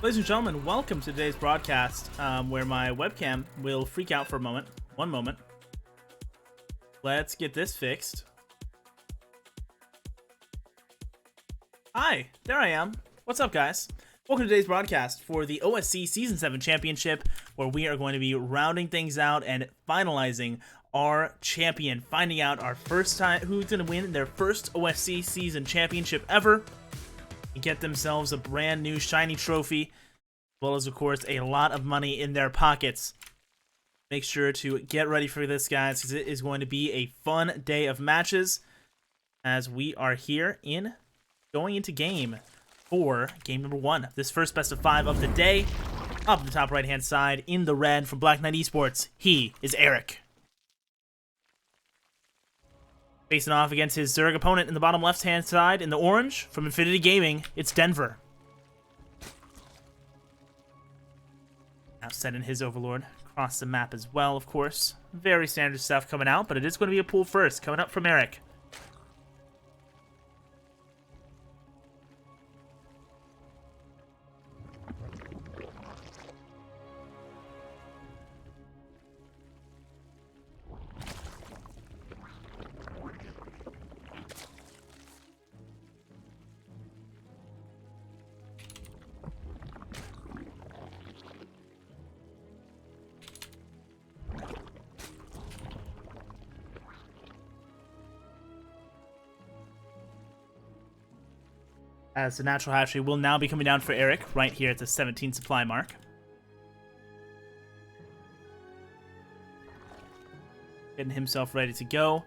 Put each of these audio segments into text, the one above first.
Ladies and gentlemen, welcome to today's broadcast, where my webcam will freak out for a moment. One moment. Let's get this fixed. Hi, there I am. What's up, guys? Welcome to today's broadcast for the OSC Season 7 Championship, where we are going to be rounding things out and finalizing our champion, finding out our first time who's going to win their first OSC Season Championship ever, and get themselves a brand new shiny trophy, as well as, of course, a lot of money in their pockets. Make sure to get ready for this, guys, because it is going to be a fun day of matches as we are here going into game number 1. This first best of 5 of the day. Up the top right-hand side in the red from Black Knight Esports, he is Eric. Facing off against his Zerg opponent in the bottom left-hand side in the orange from Infinity Gaming, it's Denver. Now setting his Overlord across the map as well, of course. Very standard stuff coming out, but it is going to be a pool first, coming up from Eric. As the natural hatchery will now be coming down for Eric, right here at the 17 supply mark. Getting himself ready to go.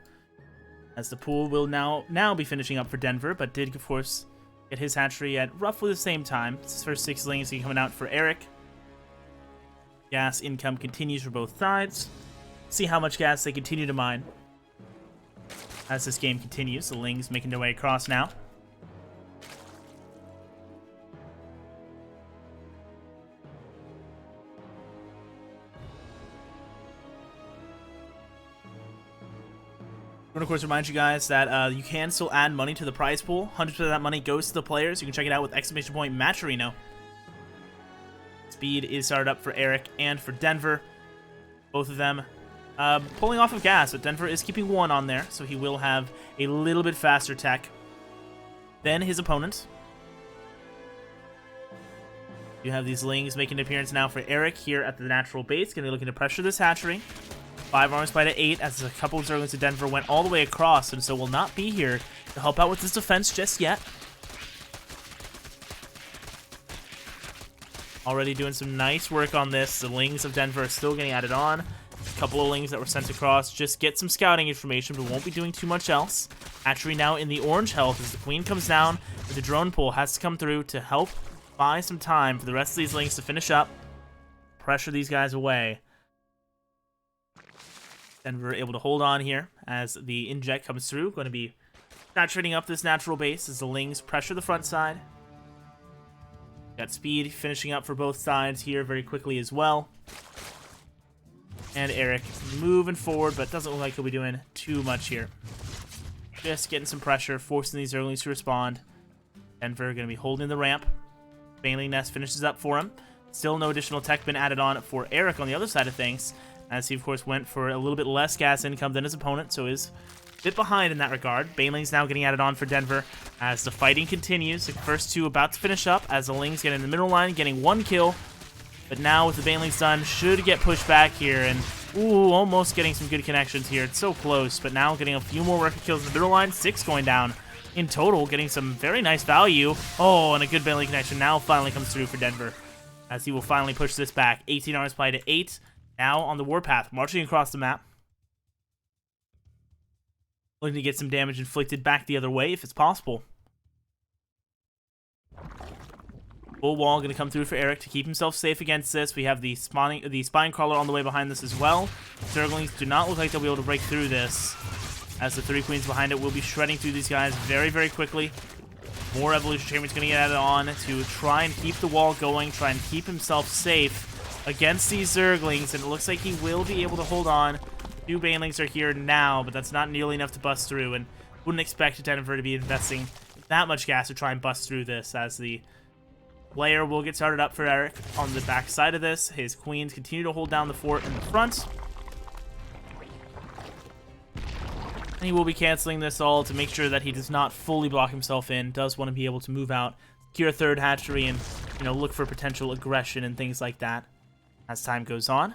As the pool will now be finishing up for Denver, but did, of course, get his hatchery at roughly the same time. His first 6 lings coming out for Eric. Gas income continues for both sides. See how much gas they continue to mine. As this game continues, the lings making their way across now. I want to, of course, remind you guys that you can still add money to the prize pool. 100% of that money goes to the players. You can check it out with !Matcherino. Speed is started up for Eric and for Denver. Both of them pulling off of gas, but Denver is keeping 1 on there, so he will have a little bit faster tech than his opponent. You have these lings making an appearance now for Eric here at the natural base. Going to be looking to pressure this hatchery. 5 armor spy to 8 as a couple of Zerglings to Denver went all the way across, and so will not be here to help out with this defense just yet. Already doing some nice work on this. The lings of Denver are still getting added on. A couple of lings that were sent across just get some scouting information, but won't be doing too much else. Hatchery now in the orange health as the queen comes down, but the drone pool has to come through to help buy some time for the rest of these lings to finish up. Pressure these guys away. Denver able to hold on here as the inject comes through. Going to be saturating up this natural base as the lings pressure the front side. Got speed finishing up for both sides here very quickly as well. And Eric moving forward, but doesn't look like he'll be doing too much here. Just getting some pressure, forcing these Zerglings to respond. Denver going to be holding the ramp. Baneling Nest finishes up for him. Still no additional tech been added on for Eric on the other side of things, as he, of course, went for a little bit less gas income than his opponent, so is a bit behind in that regard. Baneling's now getting added on for Denver as the fighting continues. The first 2 about to finish up as the Lings get in the middle line, getting 1 kill. But now with the Banelings done, should get pushed back here, and ooh, almost getting some good connections here. It's so close, but now getting a few more worker kills in the middle line. 6 going down in total, getting some very nice value. Oh, and a good Baneling connection now finally comes through for Denver, as he will finally push this back. 18 armor supply to 8. Now on the warpath, marching across the map. Looking to get some damage inflicted back the other way if it's possible. Full wall going to come through for Eric to keep himself safe against this. We have the spine crawler on the way behind this as well. Zerglings do not look like they'll be able to break through this, as the 3 queens behind it will be shredding through these guys very, very quickly. More Evolution Chamber's going to get added on to try and keep the wall going, try and keep himself safe against these Zerglings, and it looks like he will be able to hold on. 2 Banelings are here now, but that's not nearly enough to bust through, and wouldn't expect Denver to be investing that much gas to try and bust through this, as the Lair will get started up for Eric on the back side of this. His queens continue to hold down the fort in the front. And he will be canceling this all to make sure that he does not fully block himself in. Does want to be able to move out, secure a third hatchery, and, you know, look for potential aggression and things like that as time goes on.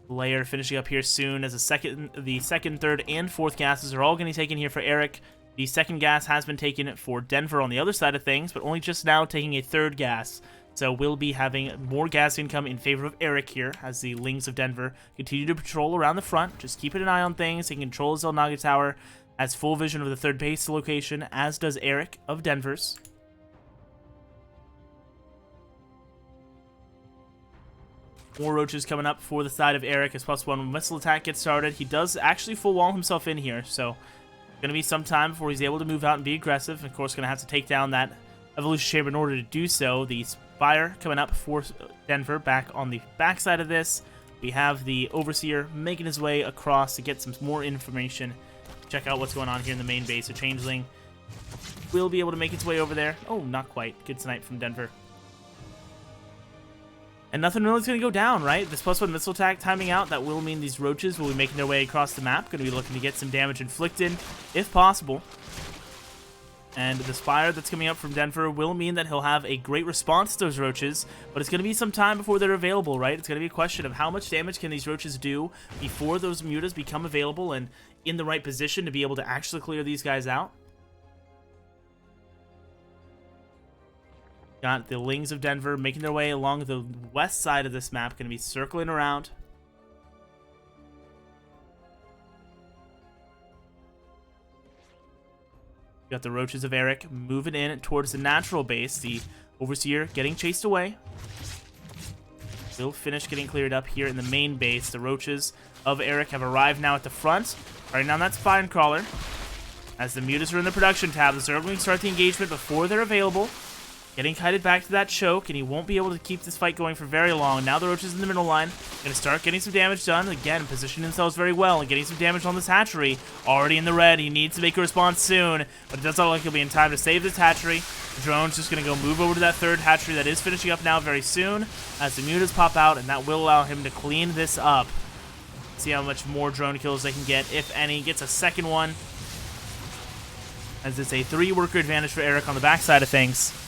Lair finishing up here soon as the second, third, and fourth gases are all going to be taken here for Eric. The second gas has been taken for Denver on the other side of things, but only just now taking a third gas. So we'll be having more gas income in favor of Eric here as the Lings of Denver continue to patrol around the front. Just keeping an eye on things. He controls Zelnaga Tower, has full vision of the third base location, as does Eric of Denver's. More roaches coming up for the side of Eric as +1 missile attack gets started. He does actually full wall himself in here, so going to be some time before he's able to move out and be aggressive. Of course, going to have to take down that evolution chamber in order to do so. The Spire coming up for Denver back on the backside of this. We have the Overseer making his way across to get some more information. Check out what's going on here in the main base. A Changeling will be able to make its way over there. Oh, not quite. Good snipe from Denver. And nothing really is going to go down, right? This +1 missile attack timing out, that will mean these roaches will be making their way across the map. Going to be looking to get some damage inflicted, if possible. And the Spire that's coming up from Denver will mean that he'll have a great response to those roaches, but it's going to be some time before they're available, right? It's going to be a question of how much damage can these roaches do before those mutas become available and in the right position to be able to actually clear these guys out. Got the Lings of Denver making their way along the west side of this map. Going to be circling around. Got the Roaches of Eric moving in towards the natural base. The Overseer getting chased away. Will finish getting cleared up here in the main base. The Roaches of Eric have arrived now at the front. Right now, that Spine Crawler. As the mutas are in the production tab, the Zergling start the engagement before they're available. Getting kited back to that choke, and he won't be able to keep this fight going for very long. Now the Roaches in the middle line. Going to start getting some damage done. Again, positioning themselves very well and getting some damage on this hatchery. Already in the red. He needs to make a response soon, but it does not look like he'll be in time to save this hatchery. The drone's just going to go move over to that third hatchery that is finishing up now very soon as the mutas pop out, and that will allow him to clean this up. See how much more drone kills they can get, if any. Gets a second one, as it's a 3-worker advantage for Eric on the backside of things.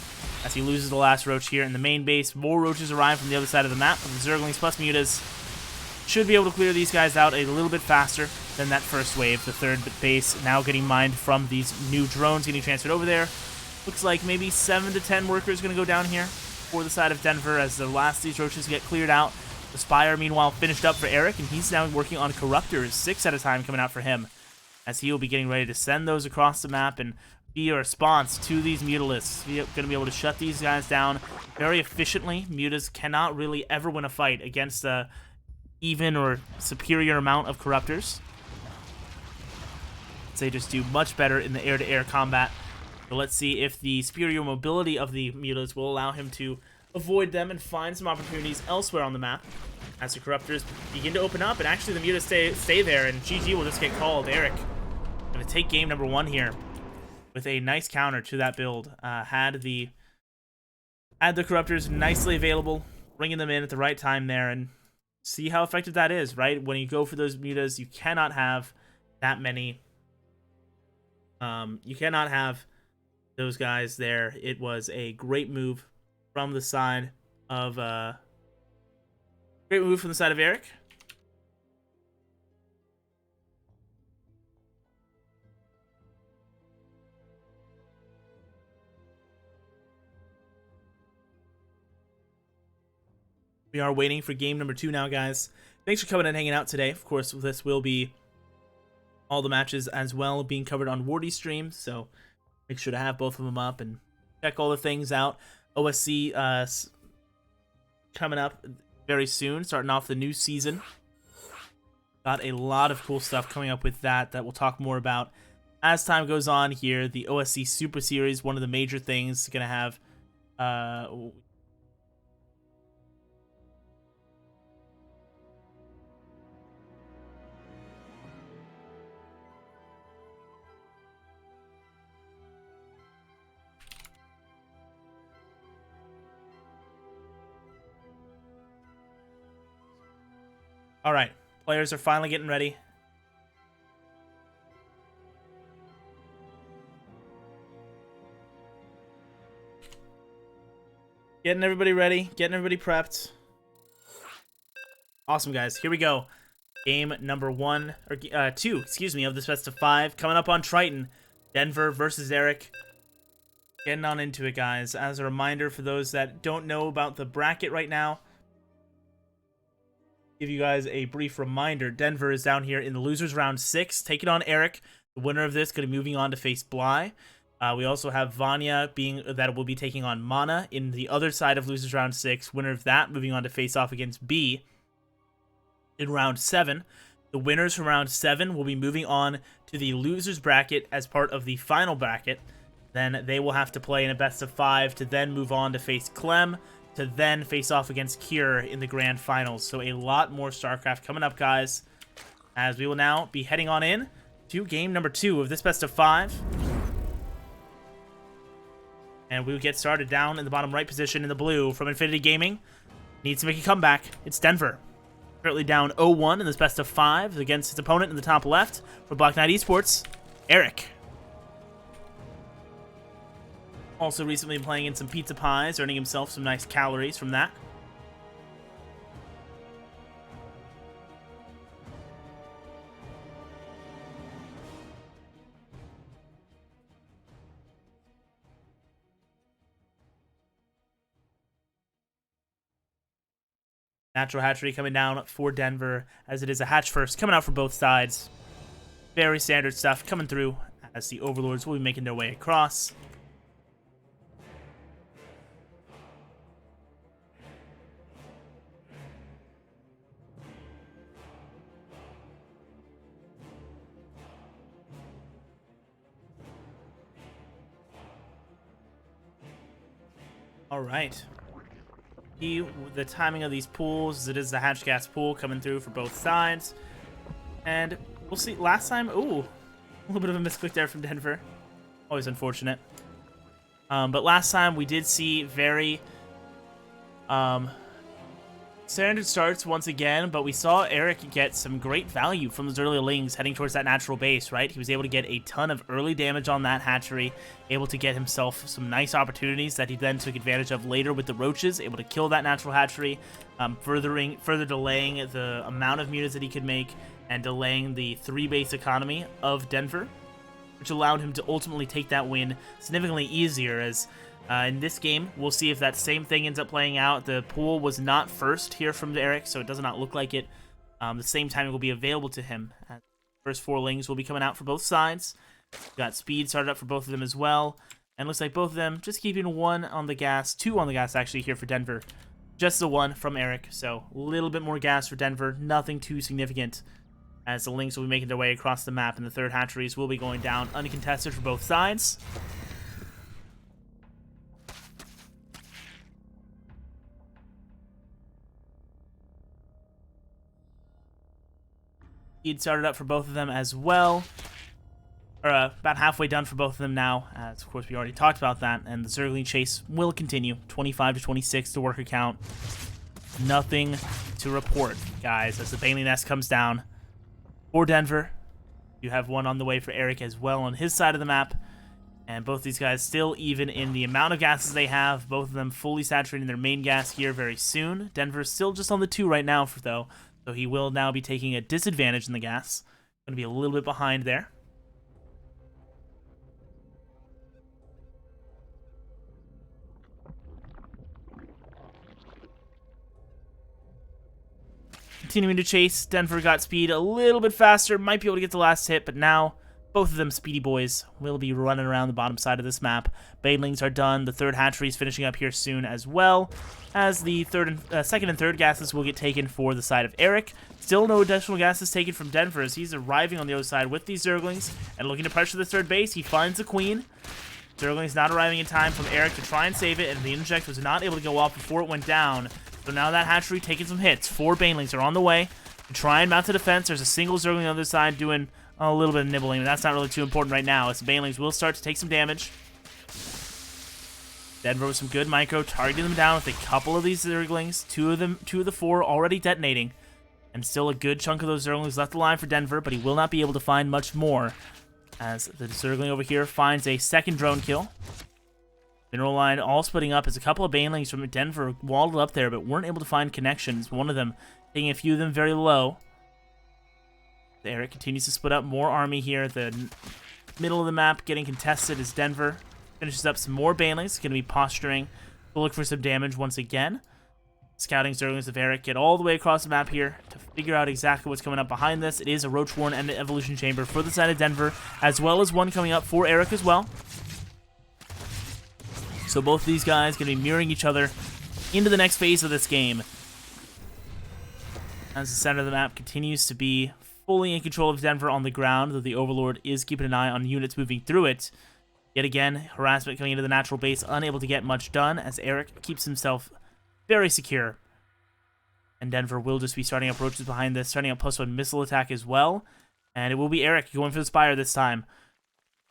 As he loses the last roach here in the main base, more roaches arrive from the other side of the map. And the Zerglings plus mutas should be able to clear these guys out a little bit faster than that first wave. The third base now getting mined from these new drones getting transferred over there. Looks like maybe 7 to 10 workers going to go down here for the side of Denver as the last of these roaches get cleared out. The Spire, meanwhile, finished up for Eric, and he's now working on Corruptors, 6 at a time coming out for him, as he will be getting ready to send those across the map and be a response to these Mutalisks. We're going to be able to shut these guys down very efficiently. Mutas cannot really ever win a fight against a even or superior amount of Corruptors. They just do much better in the air-to-air combat. So let's see if the superior mobility of the Mutas will allow him to avoid them and find some opportunities elsewhere on the map as the Corruptors begin to open up. And actually the Mutas stay there, and GG will just get called. Eric going to take game number 1 here with a nice counter to that build. Had the Corruptors nicely available, bringing them in at the right time there, and see how effective that is, right? When you go for those mutas, you cannot have that many. You cannot have those guys there. It was a great move from the side of Eric. We are waiting for game number 2 now, guys. Thanks for coming and hanging out today. Of course, this will be all the matches as well being covered on Wardy's stream, so make sure to have both of them up and check all the things out. OSC coming up very soon, starting off the new season. Got a lot of cool stuff coming up with that we'll talk more about as time goes on here. The OSC Super Series, one of the major things, going to have All right, players are finally getting ready. Getting everybody ready, getting everybody prepped. Awesome, guys. Here we go. Game number 2, excuse me, of this best of 5 coming up on Triton. Denver versus Eric. Getting on into it, guys. As a reminder for those that don't know about the bracket right now, give you guys a brief reminder. Denver is down here in the losers round 6, taking on Eric. The winner of this going to be moving on to face Bly. We also have Vanya that will be taking on Mana in the other side of losers round 6. Winner of that moving on to face off against B in round 7. The winners from round 7 will be moving on to the losers bracket as part of the final bracket. Then they will have to play in a best of 5 to then move on to face Clem, to then face off against Kira in the grand finals. So a lot more StarCraft coming up, guys, as we will now be heading on in to game number 2 of this best of 5. And we will get started down in the bottom right position in the blue from Infinity Gaming. Needs to make a comeback. It's Denver. Currently down 0-1 in this best of 5 against his opponent in the top left for Black Knight Esports, Eric. Also recently playing in some pizza pies, earning himself some nice calories from that. Natural hatchery coming down for Denver, as it is a hatch first coming out for both sides. Very standard stuff coming through as the Overlords will be making their way across. All right. The timing of these pools, as it is the hatch gas pool coming through for both sides. And we'll see. Last time, ooh, a little bit of a misclick there from Denver. Always unfortunate. But last time we did see very standard starts once again, but we saw Eric get some great value from those early lings heading towards that natural base, right? He was able to get a ton of early damage on that hatchery, able to get himself some nice opportunities that he then took advantage of later with the roaches, able to kill that natural hatchery, further delaying the amount of mutas that he could make and delaying the 3-base economy of Denver, which allowed him to ultimately take that win significantly easier. As in this game, we'll see if that same thing ends up playing out. The pool was not first here from Eric, so it does not look like it. The same timing will be available to him. First 4 lings will be coming out for both sides. We've got speed started up for both of them as well. And looks like both of them just keeping 1 on the gas, 2 on the gas actually here for Denver. Just the 1 from Eric, so a little bit more gas for Denver. Nothing too significant, as the lings will be making their way across the map, and the third hatcheries will be going down uncontested for both sides. Speed started up for both of them as well. Or about halfway done for both of them now, as of course we already talked about that, and the Zergling chase will continue. 25 to 26 to worker count. Nothing to report, guys, as the Bailey Nest comes down for Denver. You have 1 on the way for Eric as well on his side of the map. And both these guys still even in the amount of gases they have. Both of them fully saturating their main gas here very soon. Denver's still just on the 2 right now, though. So he will now be taking a disadvantage in the gas. Going to be a little bit behind there. Continuing to chase, Denver got speed a little bit faster. Might be able to get the last hit, but now both of them speedy boys will be running around the bottom side of this map. Banelings are done. The third hatchery is finishing up here soon as well, as the second and third gases will get taken for the side of Eric. Still no additional gases taken from Denver, as he's arriving on the other side with these Zerglings and looking to pressure the third base. He finds the Queen. Zerglings not arriving in time from Eric to try and save it, and the interject was not able to go off before it went down. So now that hatchery taking some hits. 4 Banelings are on the way to try and mount the defense. There's a single Zergling on the other side doing a little bit of nibbling, but that's not really too important right now, as the Banelings will start to take some damage. Denver with some good micro, targeting them down with a couple of these Zerglings. Two of the 4 already detonating. And still a good chunk of those Zerglings left alive for Denver, but he will not be able to find much more, as the Zergling over here finds a second drone kill. Mineral line all splitting up as a couple of Banelings from Denver walled up there, but weren't able to find connections. One of them taking a few of them very low. Eric continues to split up more army here. The middle of the map getting contested as Denver finishes up some more Banelings. Going to be posturing to look for some damage once again. Scouting Zerglings of Eric get all the way across the map here to figure out exactly what's coming up behind this. It is a Roach Warren and an Evolution Chamber for the side of Denver, as well as one coming up for Eric as well. So both of these guys going to be mirroring each other into the next phase of this game. As the center of the map continues to be fully in control of Denver on the ground, though the Overlord is keeping an eye on units moving through it. Yet again, harassment coming into the natural base, unable to get much done, as Eric keeps himself very secure. And Denver will just be starting up roaches behind this, starting up +1 missile attack as well. And it will be Eric going for the Spire this time.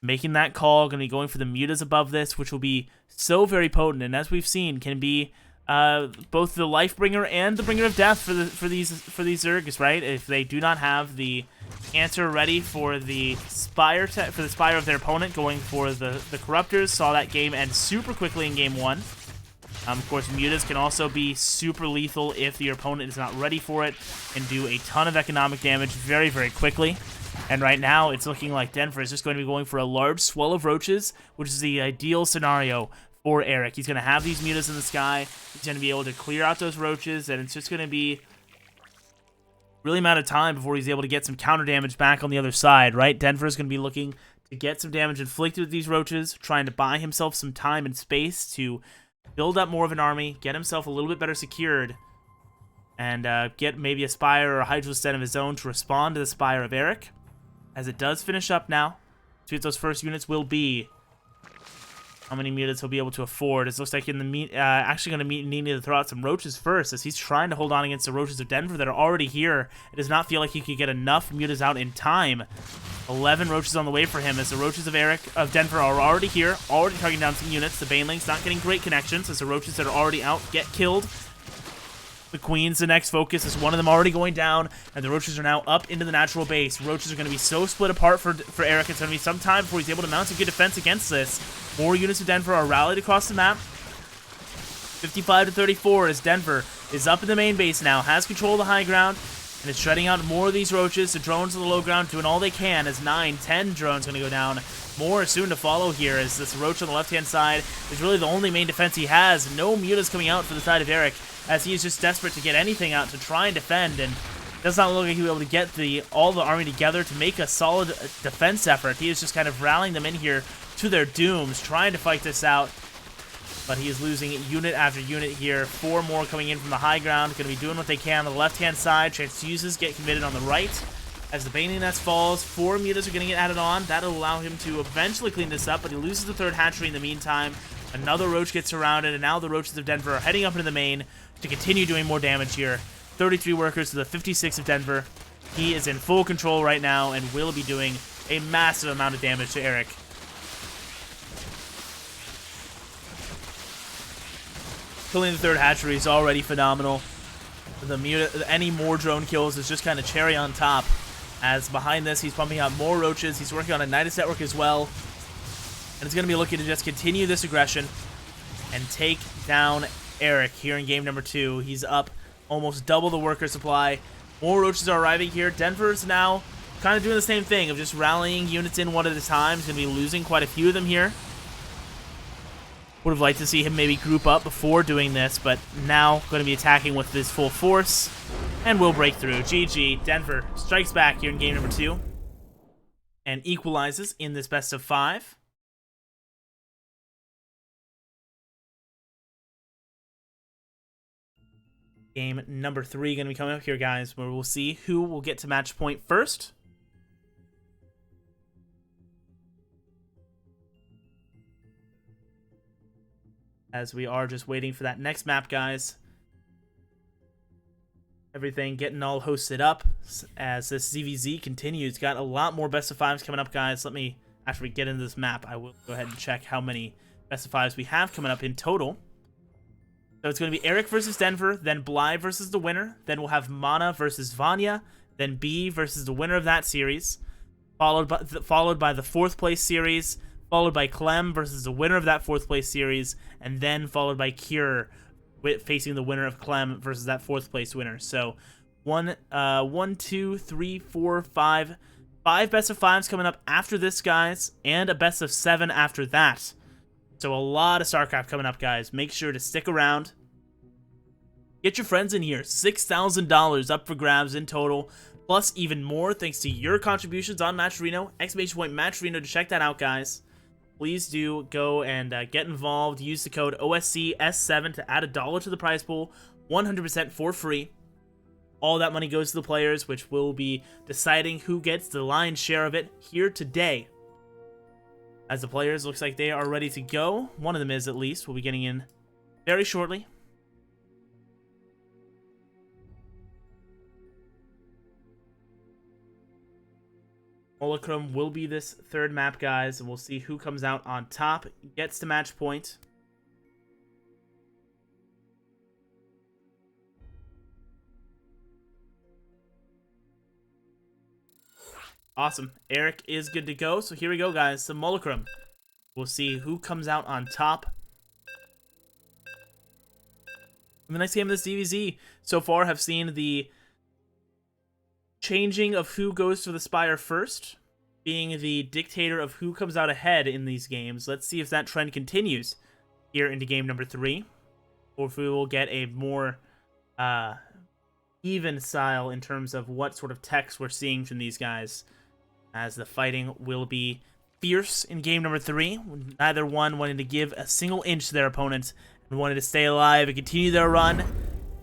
Making that call, going to be going for the mutas above this, which will be so very potent, and as we've seen, can be both the life bringer and the bringer of death for these Zergs, right? If they do not have the answer ready for the Spire of their opponent, going for the Corruptors, saw that game end super quickly in game 1. Of course, mutas can also be super lethal if your opponent is not ready for it, and do a ton of economic damage very, very quickly. And right now, it's looking like Denver is just going to be going for a large swell of roaches, which is the ideal scenario for Eric. He's going to have these mutas in the sky. He's going to be able to clear out those roaches, and it's just going to be really a matter of time before he's able to get some counter damage back on the other side, right? Denver is going to be looking to get some damage inflicted with these roaches, trying to buy himself some time and space to build up more of an army, get himself a little bit better secured, and get maybe a Spire or a Hydrosten of his own to respond to the Spire of Eric. As it does finish up now, see what those first units will be. How many mutas he'll be able to afford. It looks like in the actually going to need to throw out some roaches first, as he's trying to hold on against the roaches of Denver that are already here. It does not feel like he could get enough mutas out in time. 11 roaches on the way for him, as the roaches of Denver are already here, already targeting down some units. The Banelings not getting great connections, as the roaches that are already out get killed. The Queen's the next focus, as one of them already going down, and the roaches are now up into the natural base. Roaches are going to be so split apart for Eric. It's going to be some time before he's able to mount a good defense against this. More units of Denver are rallied across the map. 55-34 as Denver is up in the main base now, has control of the high ground, and is shredding out more of these roaches. The drones on the low ground doing all they can, as 9-10 drones going to go down. More soon to follow here, as this roach on the left-hand side is really the only main defense he has. No mutas coming out for the side of Eric, as he is just desperate to get anything out to try and defend, and does not look like he'll be able to get all the army together to make a solid defense effort. He is just kind of rallying them in here to their dooms, trying to fight this out, but he is losing unit after unit here. 4 more coming in from the high ground, going to be doing what they can on the left-hand side. Transfuses get committed on the right. As the Baning Nest falls, 4 mutas are going to get added on. That'll allow him to eventually clean this up, but he loses the 3rd hatchery in the meantime. Another roach gets surrounded, and now the roaches of Denver are heading up into the main to continue doing more damage here. 33 workers to the 56 of Denver. He is in full control right now and will be doing a massive amount of damage to Eric. Killing the 3rd hatchery is already phenomenal. Any more drone kills is just kind of cherry on top. As behind this, he's pumping out more roaches. He's working on a Nidus network as well. And it's going to be looking to just continue this aggression and take down Eric here in game number 2. He's up almost double the worker supply. More roaches are arriving here. Denver's now kind of doing the same thing of just rallying units in one at a time. He's going to be losing quite a few of them here. Would have liked to see him maybe group up before doing this, but now going to be attacking with his full force, and will break through. GG. Denver strikes back here in game number 2 and equalizes in this best of 5. Game number 3 going to be coming up here, guys, where we'll see who will get to match point first. As we are just waiting for that next map, guys. Everything getting all hosted up as this ZVZ continues. Got a lot more best of 5s coming up, guys. After we get into this map, I will go ahead and check how many best of 5s we have coming up in total. So it's going to be Eric versus Denver, then Bly versus the winner. Then we'll have Mana versus Vanya, then B versus the winner of that series, followed by the 4th place series, followed by Clem versus the winner of that 4th place series, and then followed by Cure facing the winner of Clem versus that 4th place winner. So 5 best of 5s coming up after this, guys, and a best of 7 after that. So a lot of StarCraft coming up, guys. Make sure to stick around. Get your friends in here. $6,000 up for grabs in total, plus even more thanks to your contributions on Matcherino. !Matcherino to check that out, guys. Please do go and get involved. Use the code OSCS7 to add $1 to the prize pool. 100% for free. All that money goes to the players, which will be deciding who gets the lion's share of it here today. As the players, looks like they are ready to go. One of them is, at least. We'll be getting in very shortly. Holochrome will be this 3rd map, guys, and we'll see who comes out on top, gets to match point. Awesome. Eric is good to go. So here we go, guys. Some Molochrome. We'll see who comes out on top in the next game of this DBZ. So far, have seen the changing of who goes for the Spire first, being the dictator of who comes out ahead in these games. Let's see if that trend continues here into game number 3, or if we will get a more even style in terms of what sort of techs we're seeing from these guys, as the fighting will be fierce in game number 3. Neither one wanting to give a single inch to their opponent and wanted to stay alive and continue their run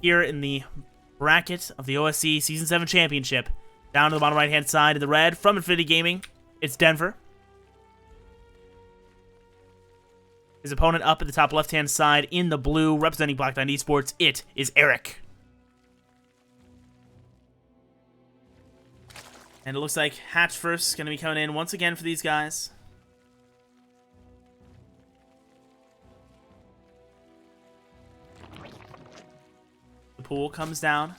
here in the bracket of the OSC Season 7 Championship. Down to the bottom right-hand side in the red from Infinity Gaming, it's Denver. His opponent up at the top left-hand side in the blue, representing Black Knight Esports, it is Eric. And it looks like Hatch first is going to be coming in once again for these guys. The pool comes down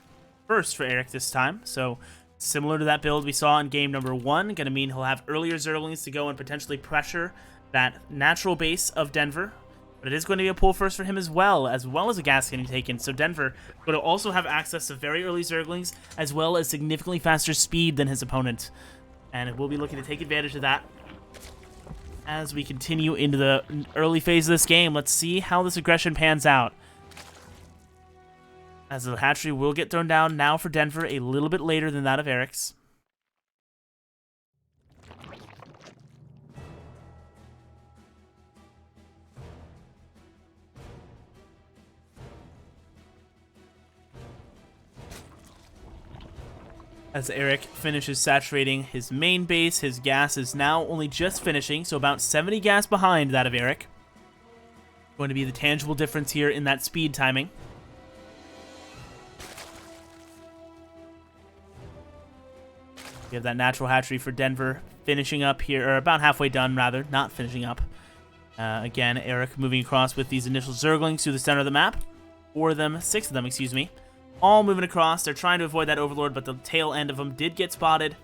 first for Eric this time. So similar to that build we saw in game number 1. Going to mean he'll have earlier Zerglings to go and potentially pressure that natural base of Denver. But it is going to be a pull first for him as well as a gas getting taken. So Denver going to also have access to very early Zerglings, as well as significantly faster speed than his opponent. And we'll be looking to take advantage of that as we continue into the early phase of this game. Let's see how this aggression pans out, as the hatchery will get thrown down now for Denver a little bit later than that of Eric's. As Eric finishes saturating his main base, his gas is now only just finishing, so about 70 gas behind that of Eric. Going to be the tangible difference here in that speed timing. We have that natural hatchery for Denver finishing up here, or about halfway done, rather, not finishing up. Again, Eric moving across with these initial Zerglings through the center of the map. 6 of them, excuse me. All moving across. They're trying to avoid that Overlord, but the tail end of them did get spotted.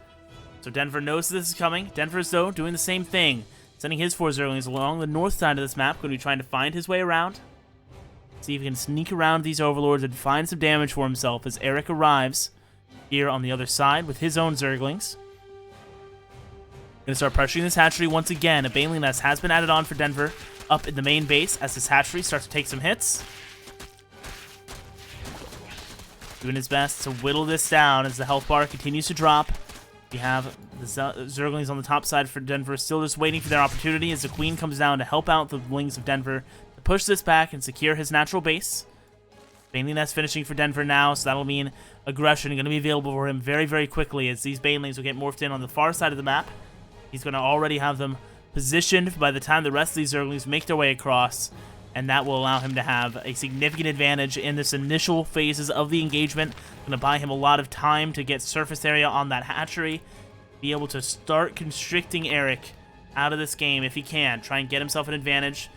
So Denver knows this is coming. Denver's, though, doing the same thing. Sending his 4 Zerglings along the north side of this map. Going to be trying to find his way around. See if he can sneak around these Overlords and find some damage for himself as Eric arrives here on the other side with his own Zerglings. Going to start pressuring this hatchery once again. A Baneling Nest has been added on for Denver up in the main base as this hatchery starts to take some hits. Doing his best to whittle this down as the health bar continues to drop. We have the Zerglings on the top side for Denver, still just waiting for their opportunity as the Queen comes down to help out the Wings of Denver to push this back and secure his natural base. Baneling Nest finishing for Denver now, so that'll mean aggression going to be available for him very, very quickly as these Banelings will get morphed in on the far side of the map. He's going to already have them positioned by the time the rest of these Zerglings make their way across, and that will allow him to have a significant advantage in this initial phases of the engagement. Going to buy him a lot of time to get surface area on that hatchery, be able to start constricting Eric out of this game if he can. Try and get himself an advantage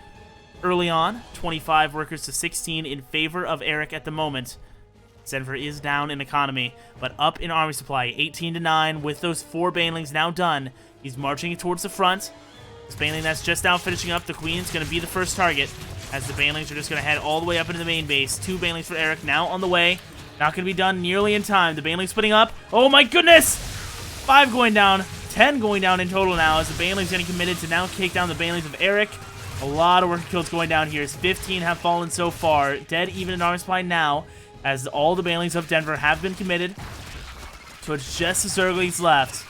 early on. 25 workers to 16 in favor of Eric at the moment. Denver is down in economy, but up in army supply. 18-9 with those 4 banelings now done. He's marching towards the front. This baneling that's just now finishing up, the Queen's going to be the first target, as the banelings are just going to head all the way up into the main base. 2 banelings for Eric now on the way. Not going to be done nearly in time. The banelings splitting up. Oh my goodness! 5 going down. 10 going down in total now, as the banelings getting committed to now take down the banelings of Eric. A lot of worker kills going down here, as 15 have fallen so far. Dead even in army supply now, as all the banelings of Denver have been committed. So it's just the Zerglings left.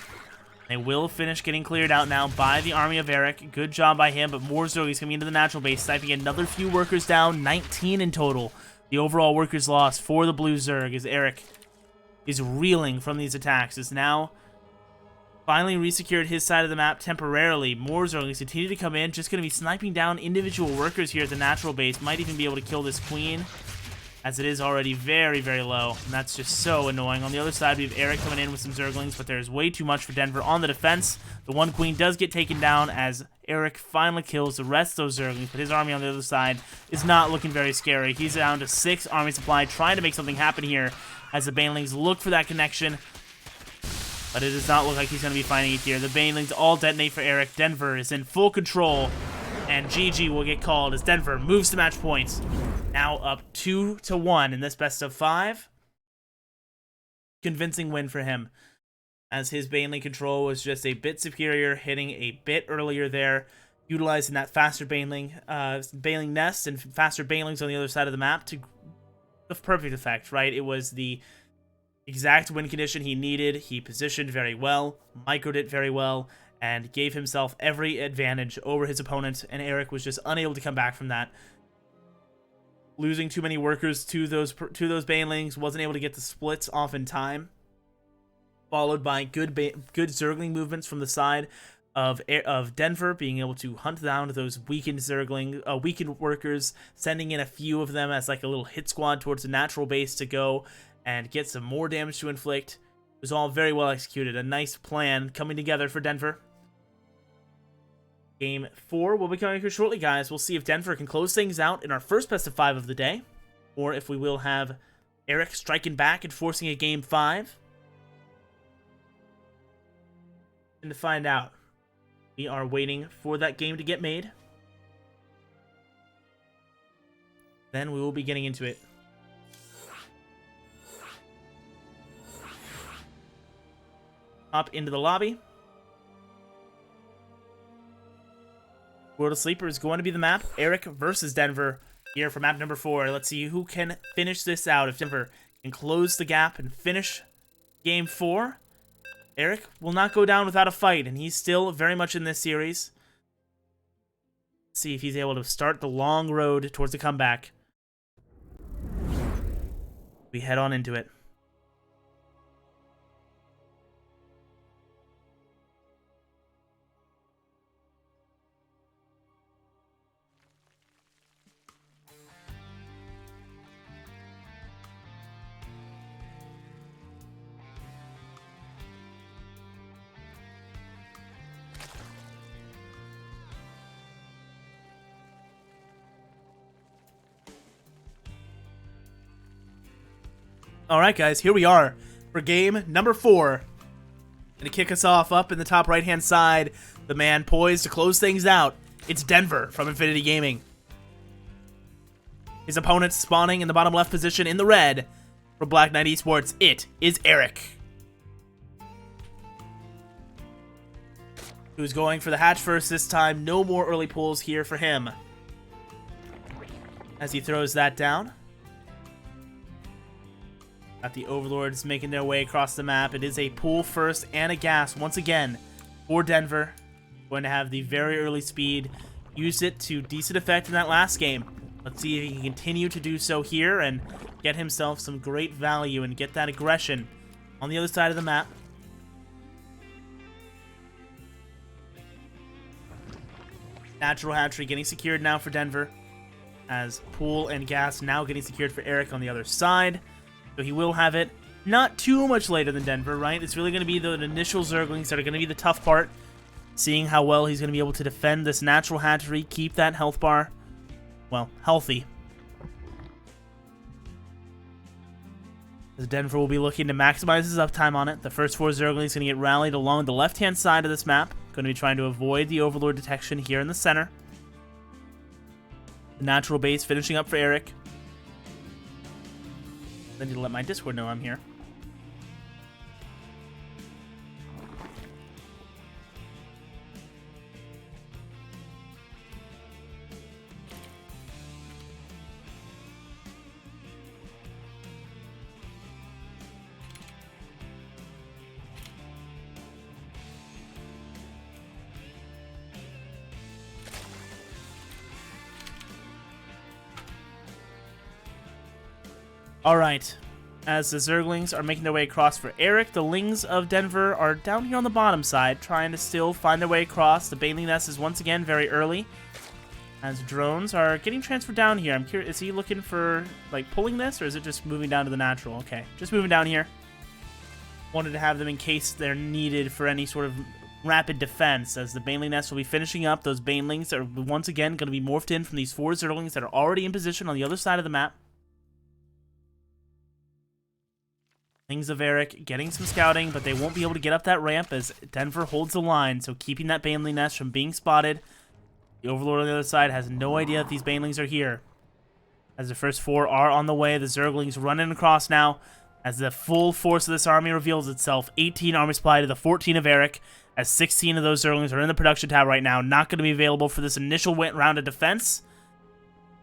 They will finish getting cleared out now by the army of Eric. Good job by him, but more Zerglings coming into the natural base, sniping another few workers down. 19 in total. The overall workers loss for the blue Zerg, as Eric is reeling from these attacks. Is now finally resecured his side of the map temporarily. More Zerglings continue to come in. Just going to be sniping down individual workers here at the natural base. Might even be able to kill this Queen, as it is already very, very low, and that's just so annoying. On the other side, we have Eric coming in with some Zerglings, but there's way too much for Denver on the defense. The one Queen does get taken down, as Eric finally kills the rest of those Zerglings, but his army on the other side is not looking very scary. He's down to 6 army supply, trying to make something happen here, as the banelings look for that connection, but it does not look like he's going to be finding it here. The banelings all detonate for Eric. Denver is in full control, and GG will get called as Denver moves to match points. Now up 2-1 in this best of 5. Convincing win for him, as his baneling control was just a bit superior, hitting a bit earlier there, utilizing that faster baneling nest and faster banelings on the other side of the map to the perfect effect, right? It was the exact win condition he needed. He positioned very well, microed it very well, and gave himself every advantage over his opponent, and Eric was just unable to come back from that. Losing too many workers to those banelings, wasn't able to get the splits off in time, followed by good Zergling movements from the side of Denver, being able to hunt down those weakened weakened workers, sending in a few of them as like a little hit squad towards the natural base to go and get some more damage to inflict. It was all very well executed. A nice plan coming together for Denver. Game 4 will be coming here shortly, guys. We'll see if Denver can close things out in our first best of 5 of the day, or if we will have Eric striking back and forcing a game 5. And to find out, we are waiting for that game to get made. Then we will be getting into it. Up into the lobby. World of Sleeper is going to be the map. Eric versus Denver here for map number 4. Let's see who can finish this out. If Denver can close the gap and finish game 4, Eric will not go down without a fight, and he's still very much in this series. Let's see if he's able to start the long road towards the comeback. We head on into it. Alright guys, here we are for game number 4. And to kick us off up in the top right hand side, the man poised to close things out, it's Denver from Infinity Gaming. His opponent spawning in the bottom left position in the red for Black Knight Esports, it is Eric. Who's going for the hatch first this time. No more early pulls here for him, as he throws that down. Got the Overlords making their way across the map. It is a pull first and a gas once again for Denver. Going to have the very early speed. Used it to decent effect in that last game. Let's see if he can continue to do so here and get himself some great value and get that aggression on the other side of the map. Natural hatchery getting secured now for Denver, as pool and gas now getting secured for Eric on the other side. So he will have it not too much later than Denver, right? It's really going to be the initial Zerglings that are going to be the tough part. Seeing how well he's going to be able to defend this natural hatchery, keep that health bar. well, healthy. As Denver will be looking to maximize his uptime on it. The first 4 Zerglings going to get rallied along the left-hand side of this map. Going to be trying to avoid the Overlord detection here in the center. The natural base finishing up for Eric. I need to let my Discord know I'm here. Alright, as the Zerglings are making their way across for Eric, the Lings of Denver are down here on the bottom side, trying to still find their way across. The Baneling Nest is once again very early, as drones are getting transferred down here. I'm curious, is he looking for, like, pulling this, or is it just moving down to the natural? Okay, just moving down here. Wanted to have them in case they're needed for any sort of rapid defense, as the Baneling Nest will be finishing up. Those Banelings are once again going to be morphed in from these 4 Zerglings that are already in position on the other side of the map. Lings of Eric getting some scouting, but they won't be able to get up that ramp as Denver holds the line, so keeping that Baneling Nest from being spotted. The Overlord on the other side has no idea that these Banelings are here. As the first 4 are on the way, the Zerglings running across now as the full force of this army reveals itself. 18 army supply to the 14 of Eric, as 16 of those Zerglings are in the production tab right now, not going to be available for this initial round of defense.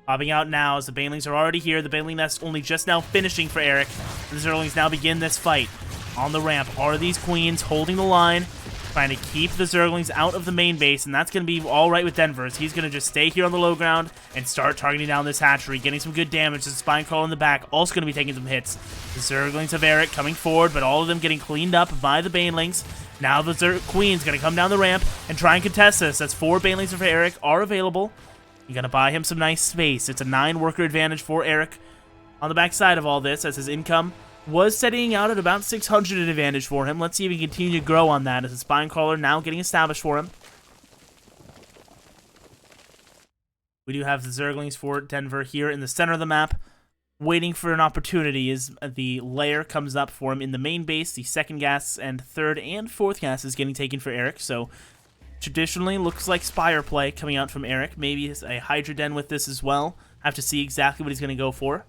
Popping out now as the Banelings are already here. The Baneling Nest only just now finishing for Eric. The Zerglings now begin this fight. On the ramp are these Queens holding the line, trying to keep the Zerglings out of the main base, and that's going to be alright with Denver, as he's going to just stay here on the low ground and start targeting down this hatchery, getting some good damage. The Spinecrawler in the back also going to be taking some hits. The Zerglings of Eric coming forward, but all of them getting cleaned up by the Banelings. Now the Queen's going to come down the ramp and try and contest this, as 4 Banelings of Eric are available. You're going to buy him some nice space. It's a 9 worker advantage for Eric on the backside of all this, as his income was setting out at about 600 advantage for him. Let's see if he can continue to grow on that, as the Spinecrawler now getting established for him. We do have the Zerglings for Denver here in the center of the map, waiting for an opportunity as the lair comes up for him in the main base. The second gas and third and fourth gas is getting taken for Eric, so traditionally looks like Spire play coming out from Eric. Maybe a Hydra Den with this as well. Have to see exactly what he's going to go for.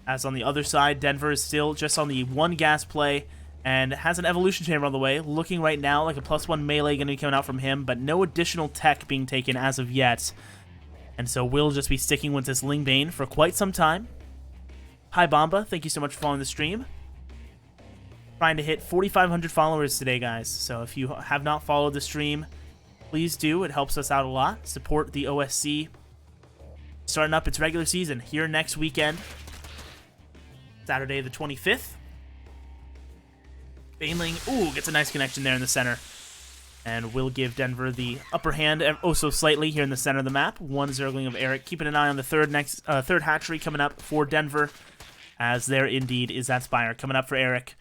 As on the other side, Denver is still just on the 1 gas play and has an evolution chamber on the way. Looking right now like a +1 melee going to be coming out from him, but no additional tech being taken as of yet. And so we'll just be sticking with this Lingbane for quite some time. Hi Bomba, thank you so much for following the stream. Trying to hit 4,500 followers today, guys. So if you have not followed the stream, please do. It helps us out a lot. Support the OSC. Starting up its regular season here next weekend. Saturday the 25th. Baneling, ooh, gets a nice connection there in the center. And will give Denver the upper hand oh so slightly here in the center of the map. 1 Zergling of Eric. Keeping an eye on the third hatchery coming up for Denver, as there indeed is that Spire coming up for Eric.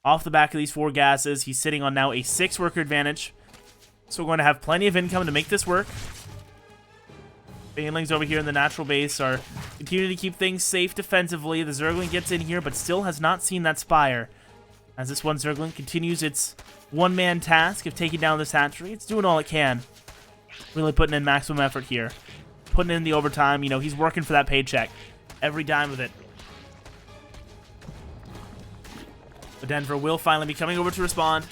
Off the back of these 4 gases, he's sitting on now a 6 worker advantage. So we're going to have plenty of income to make this work. Banelings over here in the natural base are continuing to keep things safe defensively. The Zergling gets in here, but still has not seen that Spire. As this 1 Zergling continues its one-man task of taking down this hatchery. It's doing all it can. Really putting in maximum effort here. Putting in the overtime. You know, he's working for that paycheck. Every dime of it. But Denver will finally be coming over to respond.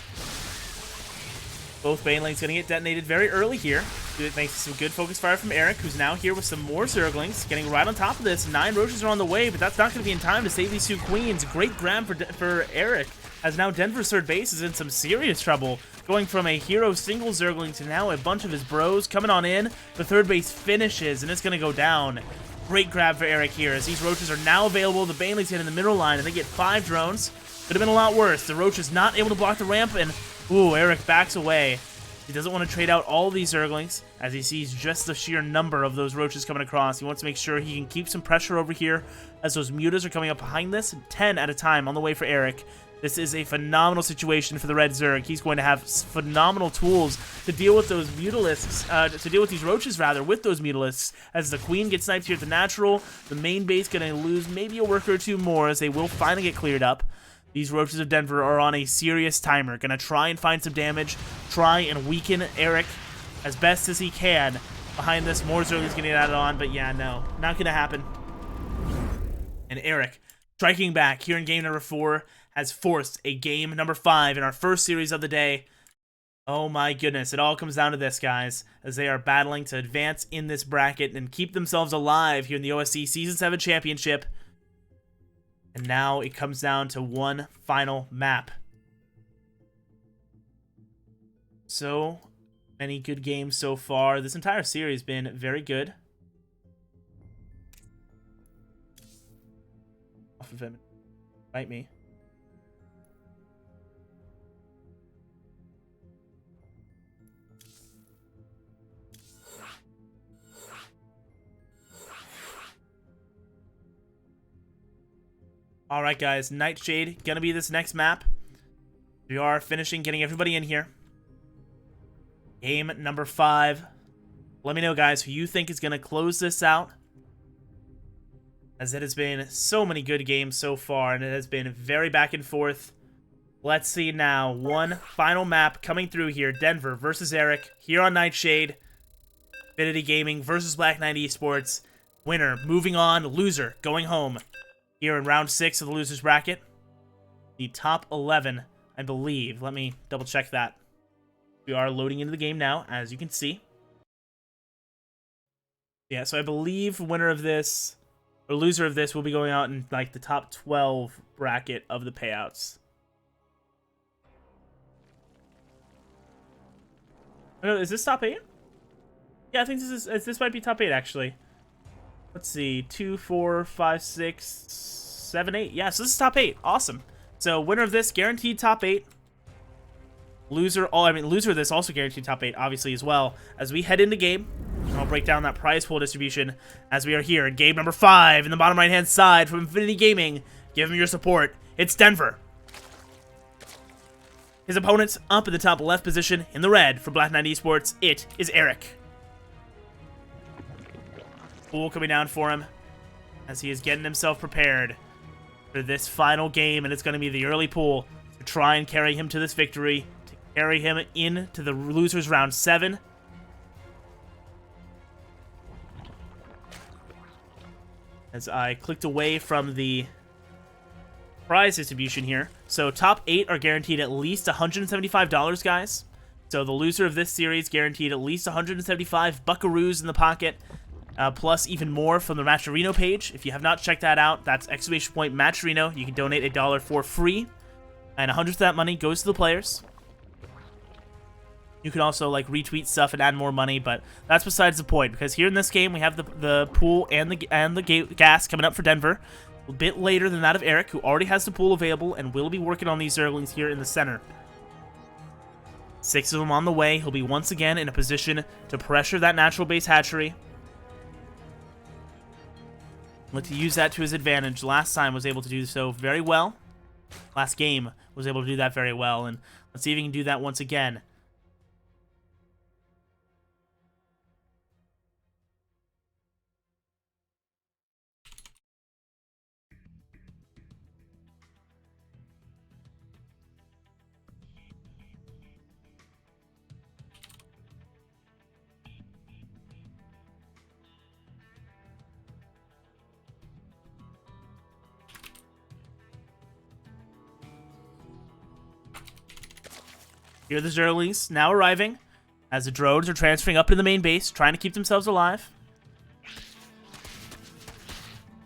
Both Banelings going to get detonated very early here. It makes some good focus fire from Eric, who's now here with some more Zerglings. Getting right on top of this. 9 Roaches are on the way, but that's not going to be in time to save these 2 Queens. Great grab for Eric, as now Denver's third base is in some serious trouble. Going from a hero single Zergling to now a bunch of his bros coming on in. The third base finishes, and it's going to go down. Great grab for Eric here, as these Roaches are now available. The Banelings get in the middle line, and they get 5 drones. Could have been a lot worse. The Roach is not able to block the ramp, and ooh, Eric backs away. He doesn't want to trade out all these Zerglings, as he sees just the sheer number of those Roaches coming across. He wants to make sure he can keep some pressure over here, as those Mutas are coming up behind this. 10 at a time on the way for Eric, This is a phenomenal situation for the Red Zerg. He's going to have phenomenal tools to deal with those Mutalisks, to deal with these Roaches, rather, with those Mutalisks. As the Queen gets sniped here at the natural, the main base going to lose maybe a worker or two more as they will finally get cleared up. These Roaches of Denver are on a serious timer. Going to try and find some damage, try and weaken Eric as best as he can. Behind this, more Zerglings getting added on, but yeah, no, not going to happen. And Eric, striking back here in game number 4, has forced a game number 5 in our first series of the day. Oh my goodness, it all comes down to this, guys, as they are battling to advance in this bracket and keep themselves alive here in the OSC Season 7 Championship. And now it comes down to one final map. So many good games so far. This entire series has been very good. Off of him. Fight me. Alright guys, Nightshade gonna be this next map. We are finishing getting everybody in here. Game number 5. Let me know, guys, who you think is gonna close this out, as it has been so many good games so far, and it has been very back and forth. Let's see now. One final map coming through here. Denver versus Eric here on Nightshade. Infinity Gaming versus Black Knight Esports. Winner moving on, loser going home. Here in round 6 of the losers bracket. The top 11, I believe. Let me double check that. We are loading into the game now, as you can see. Yeah, so I believe winner of this, or loser of this, will be going out in like the top 12 bracket of the payouts. Oh, is this top 8? Yeah, I think this might be top 8 actually. Let's see, 2, 4, 5, 6, 7, 8. Yeah, so this is top 8. Awesome. So winner of this, guaranteed top 8. Loser of this also guaranteed top 8, obviously, as well. As we head into game, I'll break down that prize pool distribution as we are here in game number 5 in the bottom right-hand side from Infinity Gaming. Give them your support. It's Denver. His opponents up in the top left position in the red for Black Knight Esports. It is Eric. Pool coming down for him as he is getting himself prepared for this final game, and it's going to be the early pool to try and carry him to this victory, to carry him into the losers round 7. As I clicked away from the prize distribution here. So top 8 are guaranteed at least $175, guys. So the loser of this series guaranteed at least 175 buckaroos in the pocket. Plus even more from the Matcherino page. If you have not checked that out, that's ! Matcherino. You can donate $1 for free, and 100 of that money goes to the players. You can also like retweet stuff and add more money, but that's besides the point, because here in this game we have the pool and the gas coming up for Denver a bit later than that of Eric, who already has the pool available and will be working on these Zerglings here in the center. 6 of them on the way. He'll be once again in a position to pressure that natural base hatchery. Look to use that to his advantage. Last time was able to do so very well. Last game was able to do that very well, and let's see if he can do that once again. Here are the Zerglings now arriving as the drones are transferring up to the main base, trying to keep themselves alive.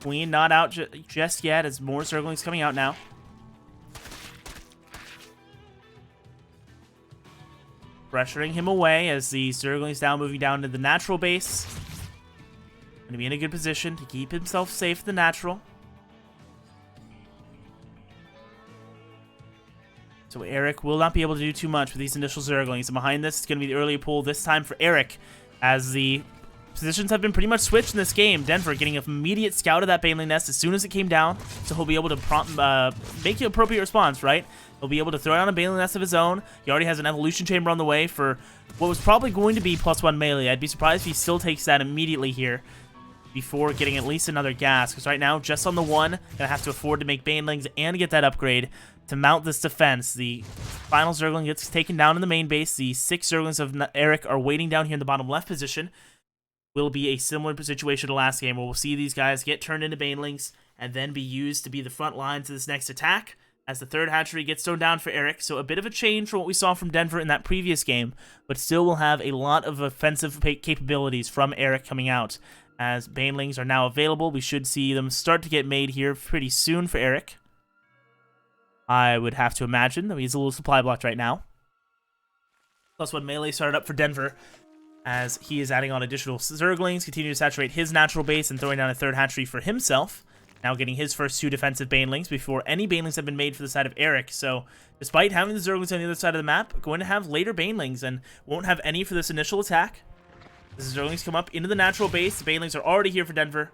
Queen not out just yet, as more Zerglings coming out now. Pressuring him away as the Zerglings now moving down to the natural base. Going to be in a good position to keep himself safe at the natural. So Eric will not be able to do too much with these initial Zerglings. And behind this, it's going to be the early pool this time for Eric, as the Positions have been pretty much switched in this game. Denver getting an immediate scout of that Baneling nest as soon as it came down, so he'll be able to make the appropriate response, right? He'll be able to throw down a Baneling nest of his own. He already has an evolution chamber on the way for what was probably going to be +1 melee. I'd be surprised if he still takes that immediately here before getting at least another gas, because right now, just on the one, gonna have to afford to make Banelings and get that upgrade to mount this defense. The final Zergling gets taken down in the main base. The 6 Zerglings of Eric are waiting down here in the bottom left position. Will be a similar situation to last game, where we'll see these guys get turned into Banelings and then be used to be the front line to this next attack as the third hatchery gets thrown down for Eric. So a bit of a change from what we saw from Denver in that previous game, but still will have a lot of offensive capabilities from Eric coming out. As Banelings are now available, we should see them start to get made here pretty soon for Eric. I would have to imagine, though he's a little supply blocked right now. +1 melee started up for Denver, as he is adding on additional Zerglings, continue to saturate his natural base and throwing down a third hatchery for himself. Now getting his first 2 defensive Banelings before any Banelings have been made for the side of Eric. So despite having the Zerglings on the other side of the map, going to have later Banelings and won't have any for this initial attack. As the Zerglings come up into the natural base, the Banelings are already here for Denver.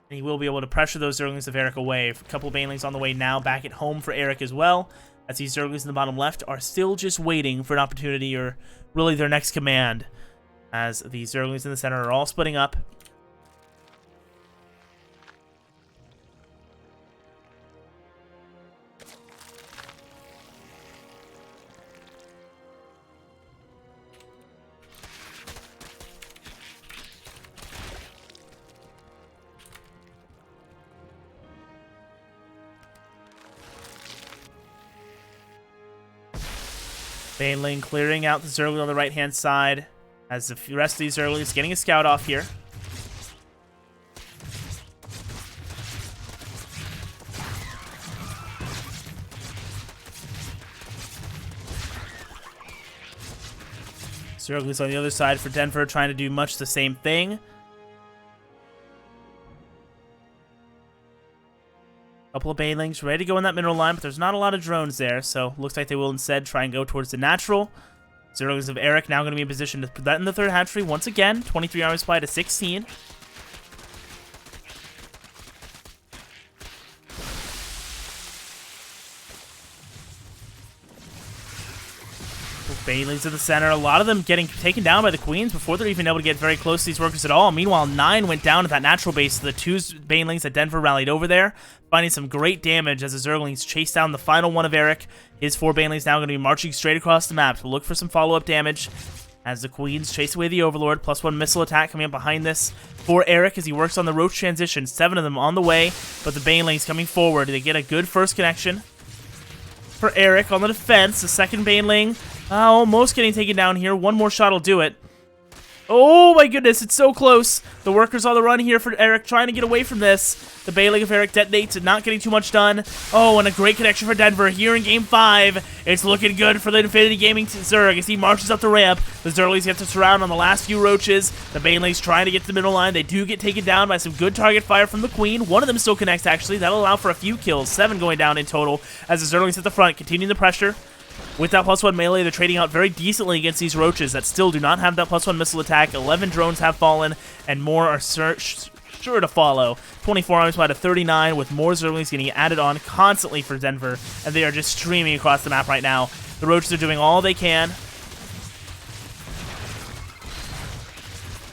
And he will be able to pressure those Zerglings of Eric away. A couple Banelings on the way now back at home for Eric as well, as these Zerglings in the bottom left are still just waiting for an opportunity, or really their next command, as the Zerglings in the center are all splitting up. Baneling clearing out the Zergling on the right-hand side, as the rest of these Zerglings getting a scout off here. Zerglings on the other side for Denver, trying to do much the same thing. Couple of Banelings ready to go in that mineral line, but there's not a lot of drones there, so looks like they will instead try and go towards the natural. Zerglings of Eric now going to be in position to put that in the third hatchery once again. 23 armor supply to 16. Banelings in the center, a lot of them getting taken down by the Queens before they're even able to get very close to these workers at all. Meanwhile, 9 went down at that natural base, so the 2 Banelings that Denver rallied over there, finding some great damage as the Zerglings chase down the final one of Eric. His 4 Banelings now going to be marching straight across the map, so look for some follow-up damage as the Queens chase away the Overlord. +1 missile attack coming up behind this for Eric as he works on the Roach transition. 7 of them on the way, but the Banelings coming forward. They get a good first connection for Eric on the defense. The second Baneling almost getting taken down here. One more shot will do it. Oh my goodness, it's so close. The workers on the run here for Eric, trying to get away from this. The Baneling of Eric detonates and not getting too much done. Oh, and a great connection for Denver here in Game 5. It's looking good for the Infinity Gaming Zerg as he marches up the ramp. The Zerglings have to surround on the last few Roaches. The Banelings trying to get to the middle line. They do get taken down by some good target fire from the Queen. One of them still connects, actually. That'll allow for a few kills. 7 going down in total as the Zerglings at the front, continuing the pressure. With that +1 melee, they're trading out very decently against these Roaches that still do not have that +1 missile attack. 11 drones have fallen, and more are sure to follow. 24 armor supply to 39, with more Zerglings getting added on constantly for Denver, and they are just streaming across the map right now. The Roaches are doing all they can.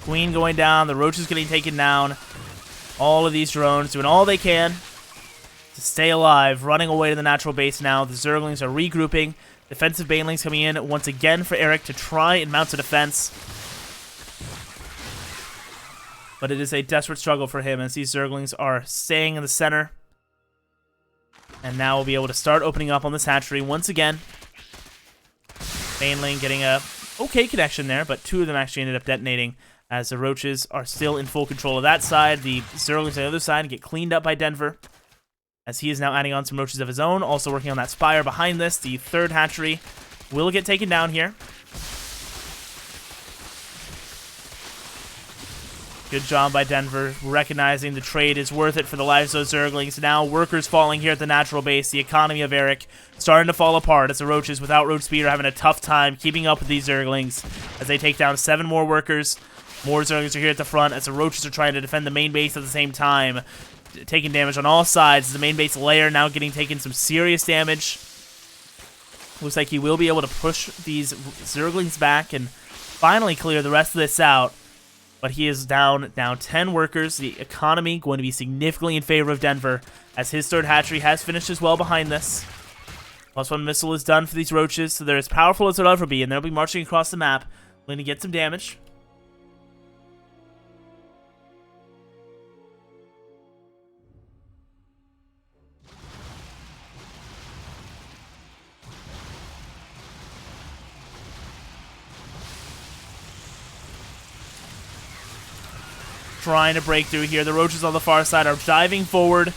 Queen going down, the Roaches getting taken down. All of these drones doing all they can to stay alive, running away to the natural base now. The Zerglings are regrouping. Defensive Banelings coming in once again for Eric to try and mount a defense. But it is a desperate struggle for him as these Zerglings are staying in the center. And now we'll be able to start opening up on this hatchery once again. Baneling getting a okay connection there, but 2 of them actually ended up detonating as the Roaches are still in full control of that side. The Zerglings on the other side get cleaned up by Denver, as he is now adding on some Roaches of his own, also working on that Spire behind this. The third hatchery will get taken down here. Good job by Denver, recognizing the trade is worth it for the lives of those Zerglings. Now workers falling here at the natural base. The economy of Eric starting to fall apart as the Roaches without Roach Speed are having a tough time keeping up with these Zerglings as they take down 7 more workers. More Zerglings are here at the front as the Roaches are trying to defend the main base at the same time. Taking damage on all sides. The main base layer now taking some serious damage. Looks like he will be able to push these Zerglings back and finally clear the rest of this out. But he is down now 10 workers. The economy going to be significantly in favor of Denver as his third hatchery has finished as well behind this. +1 missile is done for these Roaches, so they're as powerful as they'll ever be, and they'll be marching across the map, looking to get some damage. Trying to break through here. The Roaches on the far side are diving forward,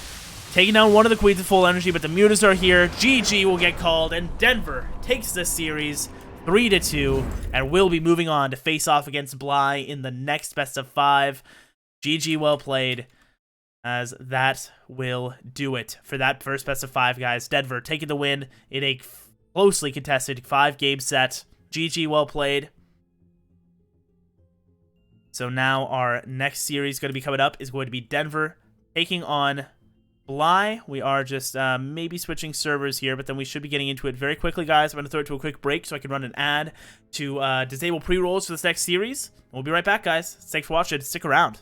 taking down one of the Queens at full energy, but the Mutas are here. GG will get called, and Denver takes this series 3-2, and will be moving on to face off against Bly in the next best of 5. GG, well played, as that will do it for that first best of 5, guys. Denver taking the win in a closely contested 5-game set. GG, well played. So now our next series going to be coming up is going to be Denver taking on Bly. We are just maybe switching servers here, but then we should be getting into it very quickly, guys. I'm going to throw it to a quick break so I can run an ad to disable pre-rolls for this next series. We'll be right back, guys. Thanks for watching. Stick around.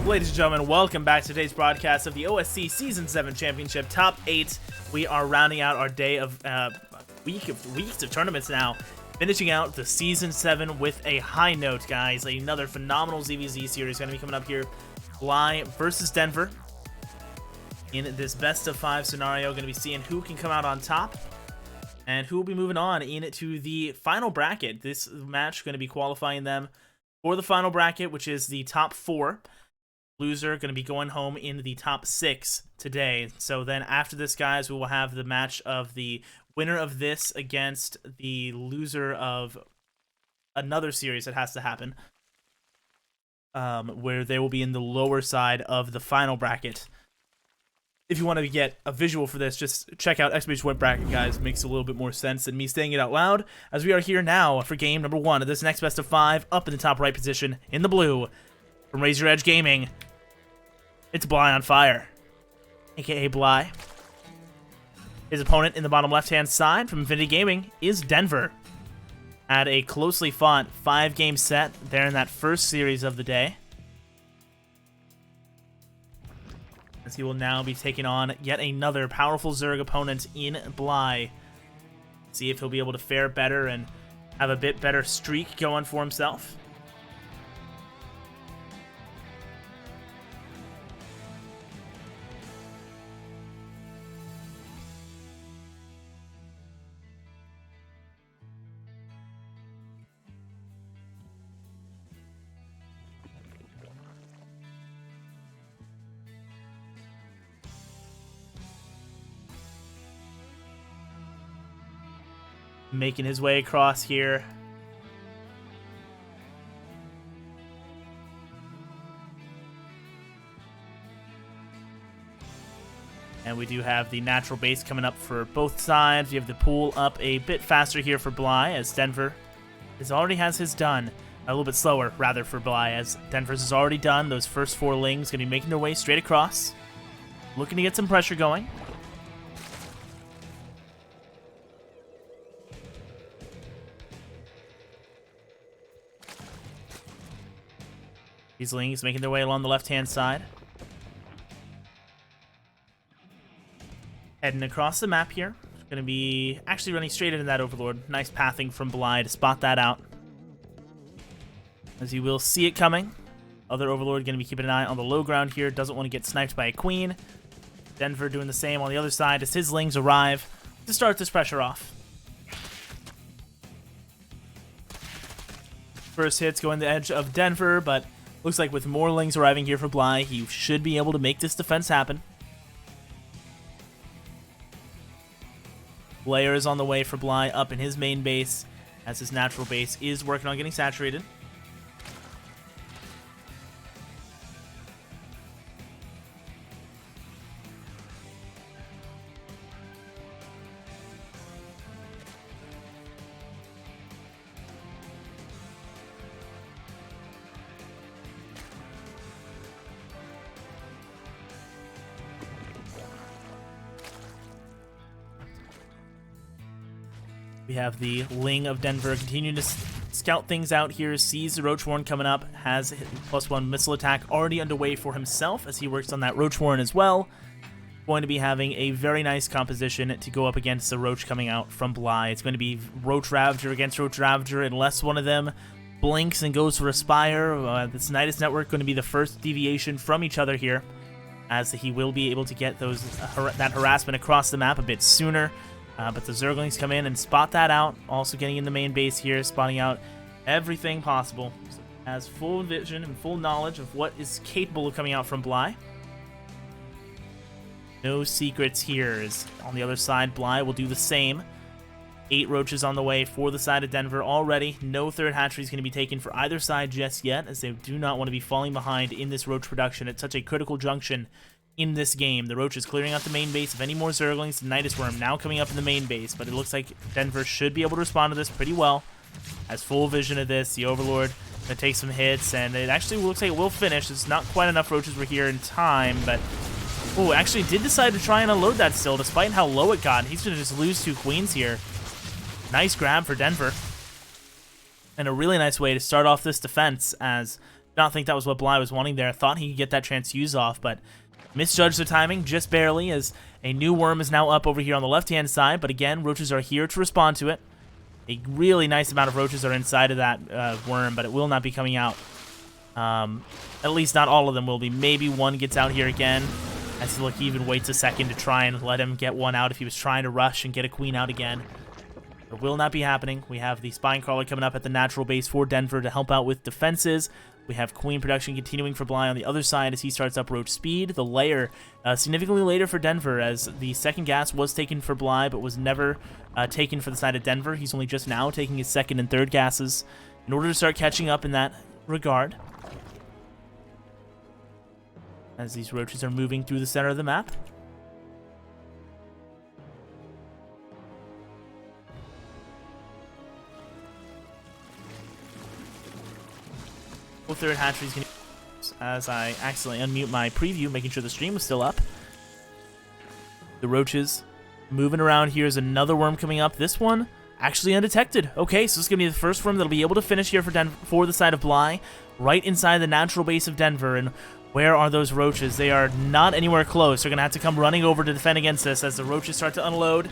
Ladies and gentlemen, welcome back to today's broadcast of the OSC Season 7 Championship Top 8. We are rounding out our day of weeks of tournaments now, finishing out the Season 7 with a high note, guys. Another phenomenal ZVZ series going to be coming up here. Bly versus Denver. In this best of 5 scenario, going to be seeing who can come out on top and who will be moving on into the final bracket. This match going to be qualifying them for the final bracket, which is the top 4. Loser going to be going home in the top 6 today. So then after this, guys, we will have the match of the winner of this against the loser of another series that has to happen, where they will be in the lower side of the final bracket. If you want to get a visual for this, just check out Expedition Web Bracket, guys. It makes a little bit more sense than me saying it out loud, as we are here now for game number 1 of this next best of 5, up in the top right position in the blue. From Razor Edge Gaming, it's Bly on Fire, aka Bly. His opponent in the bottom left-hand side from Infinity Gaming is Denver. At a closely fought 5-game set there in that first series of the day, as he will now be taking on yet another powerful Zerg opponent in Bly. See if he'll be able to fare better and have a bit better streak going for himself. Making his way across here. And we do have the natural base coming up for both sides. You have the pool up a bit faster here for Bly, as Denver already has his done. A little bit slower, rather, for Bly, as Denver's is already done. Those first 4 lings going to be making their way straight across. Looking to get some pressure going. These lings making their way along the left-hand side. Heading across the map here. Going to be actually running straight into that Overlord. Nice pathing from Bly to spot that out, as you will see it coming. Other Overlord going to be keeping an eye on the low ground here. Doesn't want to get sniped by a Queen. Denver doing the same on the other side as his lings arrive to start this pressure off. First hits going the edge of Denver, but looks like with more lings arriving here for Bly, he should be able to make this defense happen. Blair is on the way for Bly up in his main base, as his natural base is working on getting saturated. We have the Ling of Denver continuing to scout things out here, sees the Roach Warren coming up, has +1 missile attack already underway for himself as he works on that Roach Warren as well. going to be having a very nice composition to go up against the Roach coming out from Bly. It's going to be Roach Ravager against Roach Ravager, unless one of them blinks and goes for a Spire. This Nidus Network going to be the first deviation from each other here, as he will be able to get those that harassment across the map a bit sooner. But the Zerglings come in and spot that out, also getting in the main base here, spotting out everything possible. So has full vision and full knowledge of what is capable of coming out from Bly. No secrets here. As on the other side, Bly will do the same. 8 Roaches on the way for the side of Denver already. No third hatchery is going to be taken for either side just yet, as they do not want to be falling behind in this Roach production at such a critical junction in this game. The Roach is clearing out the main base of any more Zerglings. The Nidus Worm now coming up in the main base, but it looks like Denver should be able to respond to this pretty well. Has full vision of this. The Overlord going to take some hits, and it actually looks like it will finish. It's not quite enough Roaches were here in time, but oh, actually did decide to try and unload that still, despite how low it got. He's going to just lose 2 Queens here. Nice grab for Denver. And a really nice way to start off this defense, as I don't think that was what Bly was wanting there. Thought he could get that transfuse off, but misjudged the timing just barely, as a new worm is now up over here on the left-hand side. But again, Roaches are here to respond to it. A really nice amount of Roaches are inside of that worm, but it will not be coming out. At least not all of them will be. Maybe one gets out here again. As look, he even waits a second to try and let him get one out if he was trying to rush and get a Queen out again. It will not be happening. We have the Spinecrawler coming up at the natural base for Denver to help out with defenses. We have Queen production continuing for Bly on the other side as he starts up Roach speed. The layer significantly later for Denver, as the second gas was taken for Bly but was never taken for the side of Denver. He's only just now taking his second and third gases in order to start catching up in that regard, as these Roaches are moving through the center of the map. Third hatchery is going to, as I accidentally unmute my preview, making sure the stream was still up. The Roaches moving around. Here's another worm coming up. This one actually undetected. Okay, so this is going to be the first worm that'll be able to finish here for the side of Bly, right inside the natural base of Denver. And where are those Roaches? They are not anywhere close. They're going to have to come running over to defend against this as the Roaches start to unload.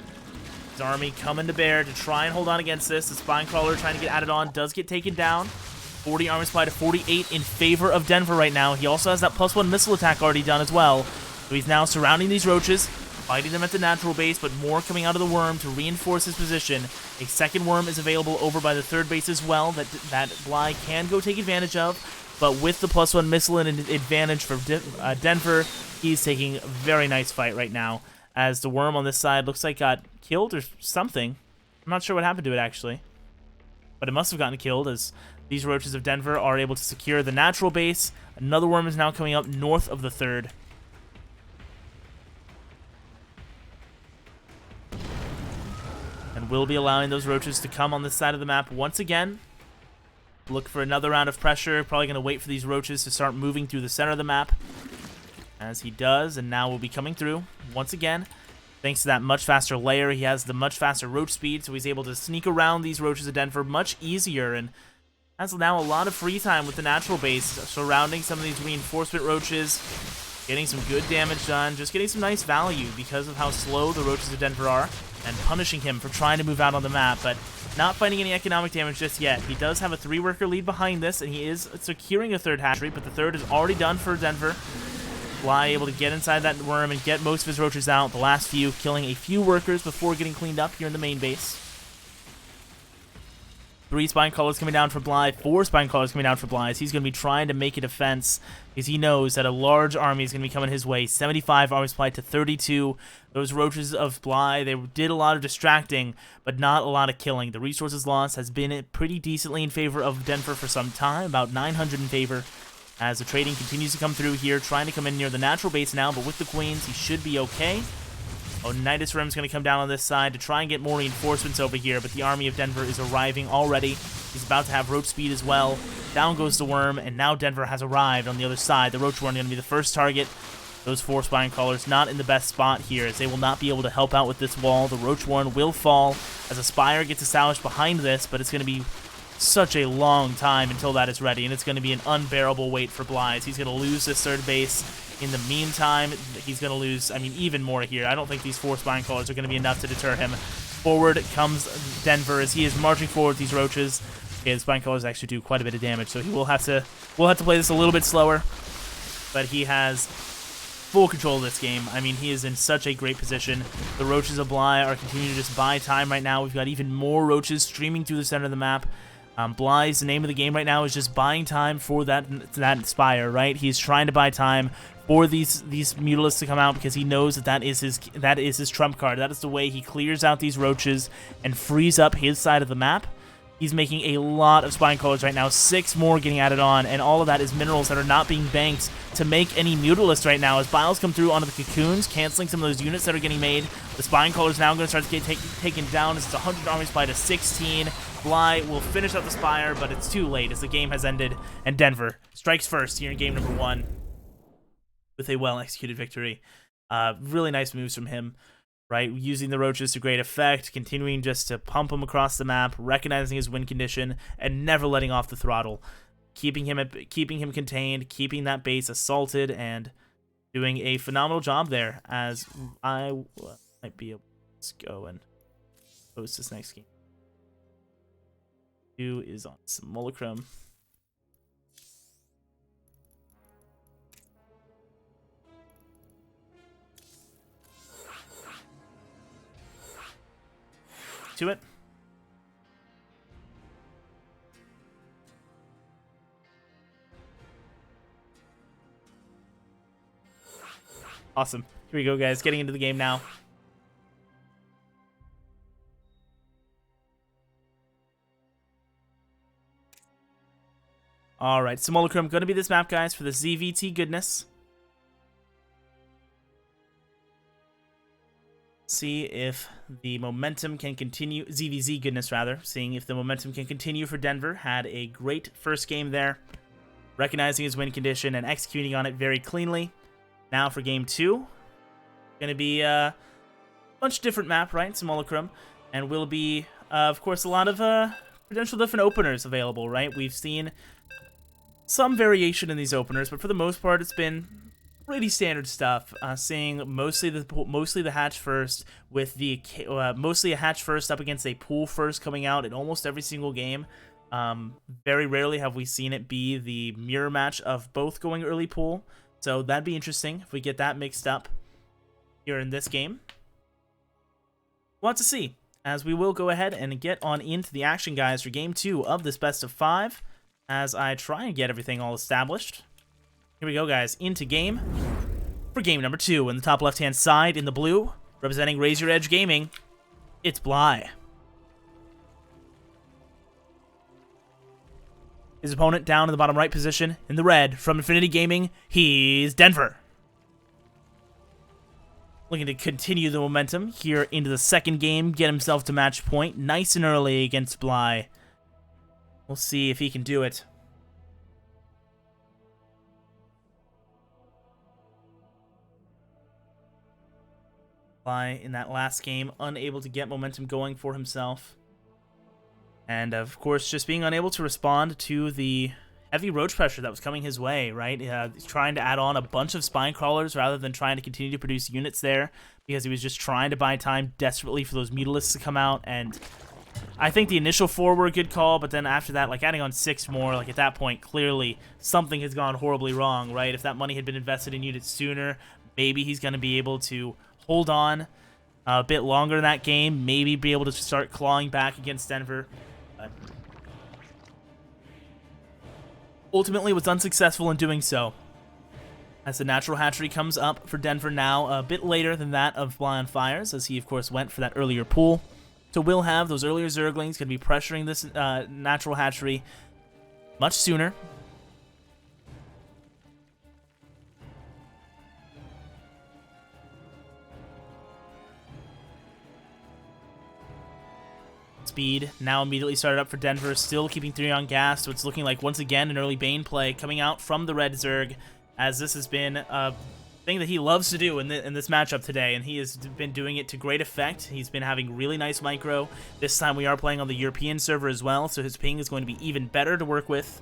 His army coming to bear to try and hold on against this. The Spinecrawler trying to get added on does get taken down. 40 armor supply to 48 in favor of Denver right now. He also has that +1 missile attack already done as well. So he's now surrounding these Roaches, fighting them at the natural base, but more coming out of the worm to reinforce his position. A second worm is available over by the third base as well that Bly can go take advantage of. But with the +1 missile and an advantage for Denver, he's taking a very nice fight right now, as the worm on this side looks like got killed or something. I'm not sure what happened to it actually, but it must have gotten killed, as these Roaches of Denver are able to secure the natural base. Another worm is now coming up north of the third. And will be allowing those Roaches to come on this side of the map once again. Look for another round of pressure. Probably going to wait for these Roaches to start moving through the center of the map, as he does, and now will be coming through once again. Thanks to that much faster layer, he has the much faster Roach speed, so he's able to sneak around these Roaches of Denver much easier, and has now a lot of free time with the natural base, surrounding some of these reinforcement Roaches, getting some good damage done, just getting some nice value because of how slow the Roaches of Denver are, and punishing him for trying to move out on the map, but not finding any economic damage just yet. He does have a 3-worker lead behind this, and he is securing a third hatchery, but the third is already done for Denver. Bly able to get inside that worm and get most of his Roaches out, the last few killing a few workers before getting cleaned up here in the main base. 3 Spinecrawlers coming down for Bly, 4 Spinecrawlers coming down for Bly, as he's going to be trying to make a defense, because he knows that a large army is going to be coming his way. 75 army supply to 32. Those Roaches of Bly, they did a lot of distracting, but not a lot of killing. The resources lost has been pretty decently in favor of Denver for some time, about 900 in favor, as the trading continues to come through here, trying to come in near the natural base now, but with the Queens, he should be okay. Oh, Nidus Rim's going to come down on this side to try and get more reinforcements over here, but the army of Denver is arriving already. He's about to have Roach speed as well. Down goes the worm, and now Denver has arrived on the other side. The Roach worm going to be the first target. Those 4 Spinecrawlers not in the best spot here, as they will not be able to help out with this wall. The Roach worm will fall as a Spire gets established behind this, but it's going to be such a long time until that is ready, and it's going to be an unbearable wait for Blythe. He's going to lose this third base. In the meantime, he's going to lose, I mean, even more here. I don't think these 4 Spine Crawlers are going to be enough to deter him. Forward comes Denver as he is marching forward with these roaches. Okay, the Spine Crawlers actually do quite a bit of damage, so we'll have to play this a little bit slower. But he has full control of this game. I mean, he is in such a great position. The roaches of Bly are continuing to just buy time right now. We've got even more roaches streaming through the center of the map. Bly's, the name of the game right now is just buying time for that Spire, right? He's trying to buy time for these Mutalisks to come out because he knows that is his trump card. That is the way he clears out these roaches and frees up his side of the map. He's making a lot of Spine Crawlers right now, 6 more getting added on, and all of that is minerals that are not being banked to make any Mutalisks right now. As Biles come through onto the Cocoons, canceling some of those units that are getting made. The Spine Crawlers now going to start to get taken down as it's 100 army supply to 16. Bly will finish up the Spire, but it's too late as the game has ended, and Denver strikes first here in game number 1 with a well-executed victory. Really nice moves from him. Right, using the roaches to great effect, continuing just to pump him across the map, recognizing his win condition, and never letting off the throttle, keeping him contained, keeping that base assaulted, and doing a phenomenal job there. As I might be able to go and post this next game. 2 is on Simulacrum. To it. Awesome. Here we go, guys. Getting into the game now. All right, Simulacrum going to be this map, guys, for the ZVT goodness. See if the momentum can continue, ZVZ goodness rather, seeing if the momentum can continue for Denver. Had a great first game there, recognizing his win condition and executing on it very cleanly. Now for game 2, going to be a much different map, right, Simulacrum, and will be, of course, a lot of potential different openers available, right? We've seen some variation in these openers, but for the most part, it's been pretty standard stuff. Seeing mostly the hatch first, with the mostly a hatch first up against a pool first coming out in almost every single game. Very rarely have we seen it be the mirror match of both going early pool, so that'd be interesting if we get that mixed up here in this game. We'll have to see, as we will go ahead and get on into the action, guys, for game 2 of this best of 5, as I try and get everything all established. Here we go, guys, into game for game number 2. In the top left-hand side, in the blue, representing Raise Your Edge Gaming, it's Bly. His opponent down in the bottom right position, in the red, from Infinity Gaming, he's Denver. Looking to continue the momentum here into the second game, get himself to match point, nice and early against Bly. We'll see if he can do it. Bly in that last game, unable to get momentum going for himself. And of course, just being unable to respond to the heavy roach pressure that was coming his way, right? He's trying to add on a bunch of Spine Crawlers rather than trying to continue to produce units there, because he was just trying to buy time desperately for those Mutalisks to come out. And I think the initial 4 were a good call, but then after that, like adding on 6 more, like at that point, clearly something has gone horribly wrong, right? If that money had been invested in units sooner, maybe he's going to be able to hold on a bit longer in that game, maybe be able to start clawing back against Denver. But ultimately was unsuccessful in doing so, as the natural hatchery comes up for Denver now a bit later than that of Bly on Fires, as he of course went for that earlier pool. So we'll have those earlier Zerglings going to be pressuring this natural hatchery much sooner. Speed now immediately started up for Denver, still keeping 3 on gas, so it's looking like once again an early Bane play coming out from the red Zerg, as this has been thing that he loves to do in this matchup today, and he has been doing it to great effect. He's been having really nice micro. This time we are playing on the European server as well, so his ping is going to be even better to work with.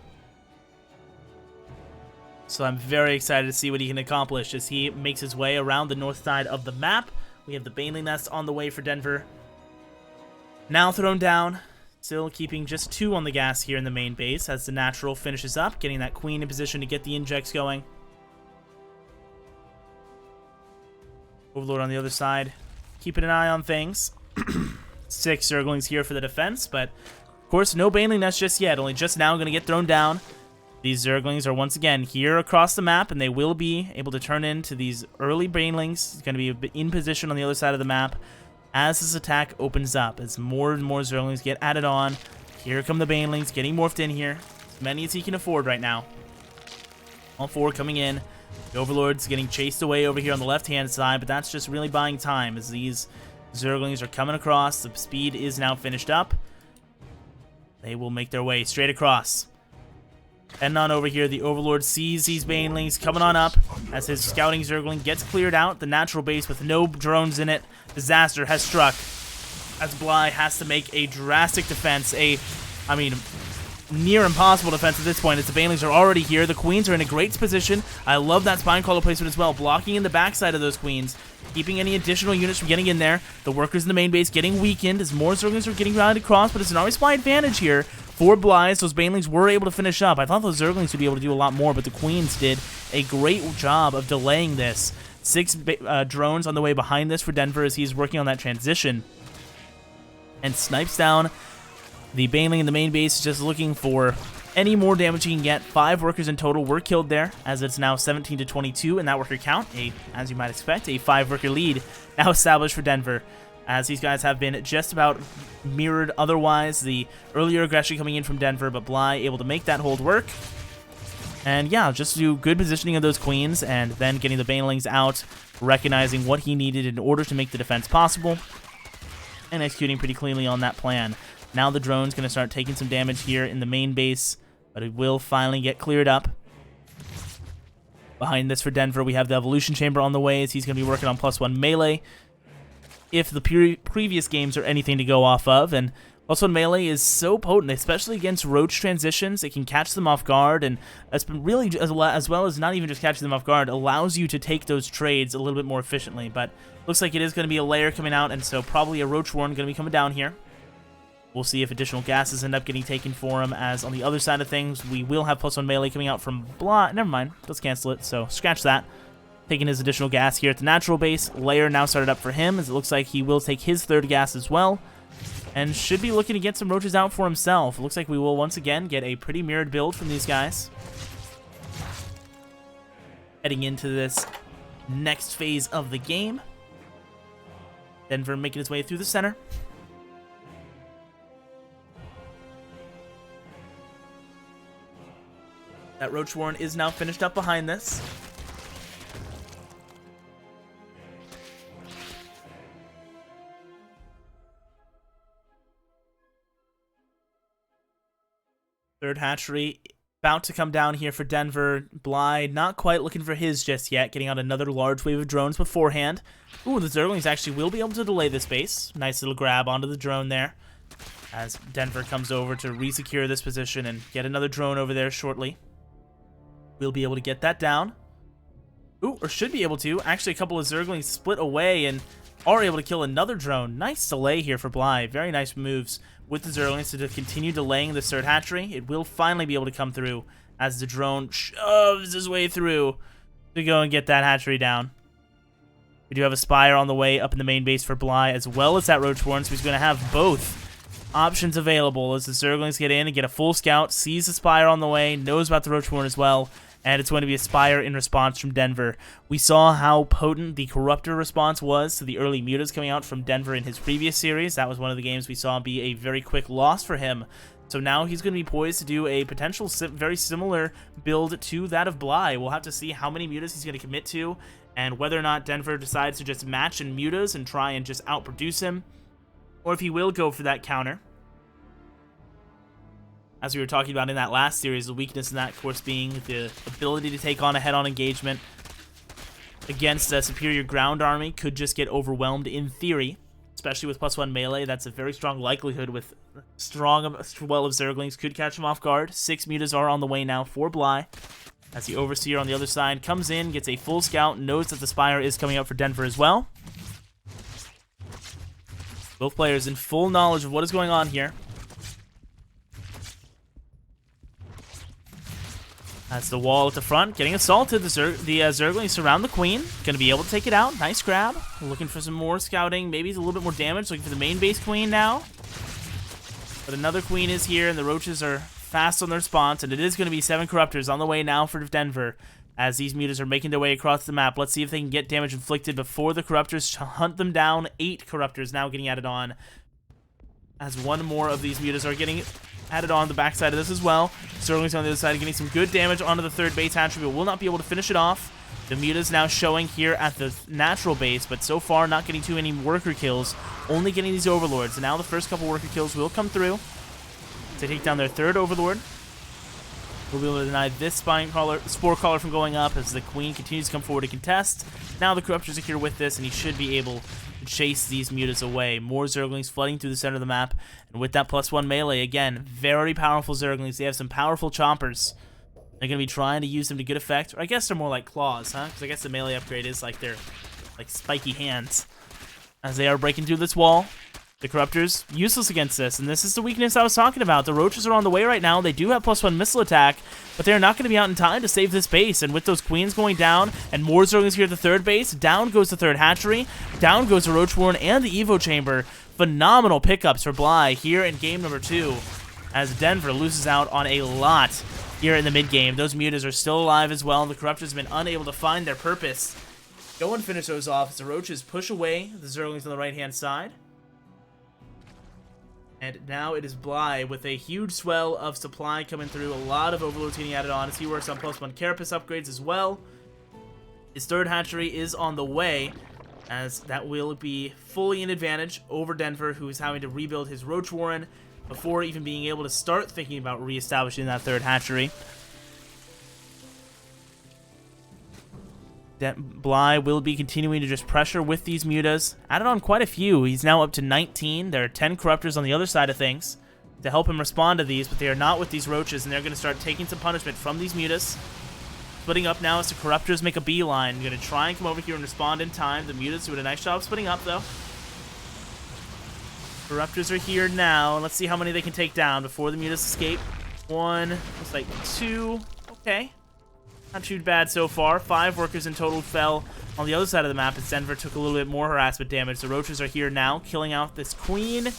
So I'm very excited to see what he can accomplish as he makes his way around the north side of the map. We have the Baneling Nest on the way for Denver. Now thrown down. Still keeping just 2 on the gas here in the main base as the natural finishes up, getting that queen in position to get the injects going. Overlord on the other side, keeping an eye on things. 6 Zerglings here for the defense, but of course no Baneling Nest just yet, only just now going to get thrown down. These Zerglings are once again here across the map, and they will be able to turn into these early Banelings. It's going to be in position on the other side of the map as this attack opens up, as more and more Zerglings get added on. Here come the Banelings getting morphed in here, as many as he can afford right now. All 4 coming in. The Overlord's getting chased away over here on the left-hand side, but that's just really buying time as these Zerglings are coming across. The speed is now finished up. They will make their way straight across. Heading on over here, the Overlord sees these Banelings coming on up as his scouting Zergling gets cleared out. The natural base with no drones in it. Disaster has struck as Bly has to make a drastic defense. Near impossible defense at this point as the Banelings are already here. The Queens are in a great position. I love that Spine Crawler placement as well, blocking in the backside of those Queens, keeping any additional units from getting in there. The workers in the main base getting weakened as more Zerglings are getting routed across, but it's an always supply advantage here for Bly. Those Banelings were able to finish up. I thought those Zerglings would be able to do a lot more, but the Queens did a great job of delaying this. 6 drones on the way behind this for Denver as he's working on that transition. And snipes down the Baneling in the main base, just looking for any more damage he can get. 5 workers in total were killed there, as it's now 17 to 22 in that worker count. As you might expect, a 5-worker lead now established for Denver, as these guys have been just about mirrored otherwise. The earlier aggression coming in from Denver, but Bly able to make that hold work. And yeah, just do good positioning of those Queens, and then getting the Banelings out, recognizing what he needed in order to make the defense possible, and executing pretty cleanly on that plan. Now the drone's going to start taking some damage here in the main base, but it will finally get cleared up. Behind this for Denver, we have the Evolution Chamber on the way, as he's going to be working on +1 melee. If the previous games are anything to go off of, and +1 melee is so potent, especially against Roach transitions. It can catch them off guard, and that's been really, as well as not even just catching them off guard, allows you to take those trades a little bit more efficiently. But looks like it is going to be a layer coming out, and so probably a Roach Warren going to be coming down here. We'll see if additional gases end up getting taken for him, as on the other side of things, we will have +1 melee coming out from Blah. Never mind, let's cancel it, so scratch that. Taking his additional gas here at the natural base. Layer now started up for him, as it looks like he will take his 3rd gas as well, and should be looking to get some Roaches out for himself. It looks like we will once again get a pretty mirrored build from these guys. Heading into this next phase of the game. Denver making his way through the center. That Roach Warren is now finished up behind this. Third hatchery about to come down here for Denver. Bly not quite looking for his just yet, getting out another large wave of drones beforehand. Ooh, the Zerglings actually will be able to delay this base. Nice little grab onto the drone there, as Denver comes over to re-secure this position and get another drone over there shortly. We'll be able to get that down. Ooh, or should be able to. Actually, a couple of Zerglings split away and are able to kill another drone. Nice delay here for Bly. Very nice moves with the Zerglings to continue delaying the 3rd hatchery. It will finally be able to come through as the drone shoves his way through to go and get that hatchery down. We do have a Spire on the way up in the main base for Bly, as well as that Roach Warren, so he's going to have both options available as the Zerglings get in and get a full scout, sees the Spire on the way, knows about the Roach Warren as well, and it's going to be a Spire in response from Denver. We saw how potent the Corruptor response was to the early mutas coming out from Denver in his previous series. That was one of the games we saw be a very quick loss for him. So now he's going to be poised to do a potential very similar build to that of Bly. We'll have to see how many mutas he's going to commit to, and whether or not Denver decides to just match in mutas and try and just outproduce him, or if he will go for that counter. As we were talking about in that last series, the weakness in that, of course, being the ability to take on a head-on engagement. against a superior ground army could just get overwhelmed in theory, especially with +1 melee. That's a very strong likelihood with strong well of Zerglings. Could catch him off guard. 6 mutas are on the way now for Bly, as the Overseer on the other side comes in, gets a full scout, knows that the Spire is coming up for Denver as well. Both players in full knowledge of what is going on here. That's the wall at the front, getting assaulted. The Zerglings surround the Queen. Going to be able to take it out. Nice grab. Looking for some more scouting. Maybe a little bit more damage. Looking for the main base Queen now. But another Queen is here, and the Roaches are fast on their response. And it is going to be 7 Corruptors on the way now for Denver, as these mutas are making their way across the map. Let's see if they can get damage inflicted before the Corruptors hunt them down. 8 Corruptors now getting added on, as one more of these mutas are getting added on the backside of this as well. Zerglings on the other side getting some good damage onto the third base hatchery, but will not be able to finish it off. The mutas now showing here at the natural base, but so far not getting too many worker kills, only getting these overlords. And now the first couple worker kills will come through to take down their third overlord. We'll be able to deny this spore caller from going up as the Queen continues to come forward to contest. Now the Corruptors are here with this, and he should be able to chase these mutas away. More Zerglings flooding through the center of the map, and with that +1 melee, again, very powerful Zerglings. They have some powerful chompers. They're going to be trying to use them to good effect. Or I guess they're more like claws, huh? Because I guess the melee upgrade is like their spiky hands. As they are breaking through this wall, the Corruptors useless against this, and this is the weakness I was talking about. The Roaches are on the way right now. They do have +1 missile attack, but they're not going to be out in time to save this base. And with those Queens going down, and more Zerglings here at the third base, down goes the third hatchery, down goes the Roach Warren and the Evo Chamber. Phenomenal pickups for Bly here in game number 2, as Denver loses out on a lot here in the mid-game. Those mutas are still alive as well, and the Corruptors have been unable to find their purpose. Go and finish those off as the Roaches push away the Zerglings on the right-hand side. And now it is Bly with a huge swell of supply coming through. A lot of overloads getting added on as he works on +1 Carapace upgrades as well. His third hatchery is on the way, as that will be fully in advantage over Denver, who is having to rebuild his Roach Warren before even being able to start thinking about reestablishing that third hatchery. Bly will be continuing to just pressure with these mutas. Added on quite a few. He's now up to 19. There are 10 Corruptors on the other side of things to help him respond to these, but they are not with these Roaches, and they're going to start taking some punishment from these mutas. Splitting up now as the Corruptors make a beeline. Going to try and come over here and respond in time. The mutas doing a nice job splitting up, though. Corruptors are here now. Let's see how many they can take down before the mutas escape. 1, looks like 2. Okay. Not too bad so far. 5 workers in total fell on the other side of the map as Denver took a little bit more harassment damage. The Roaches are here now, killing out this Queen.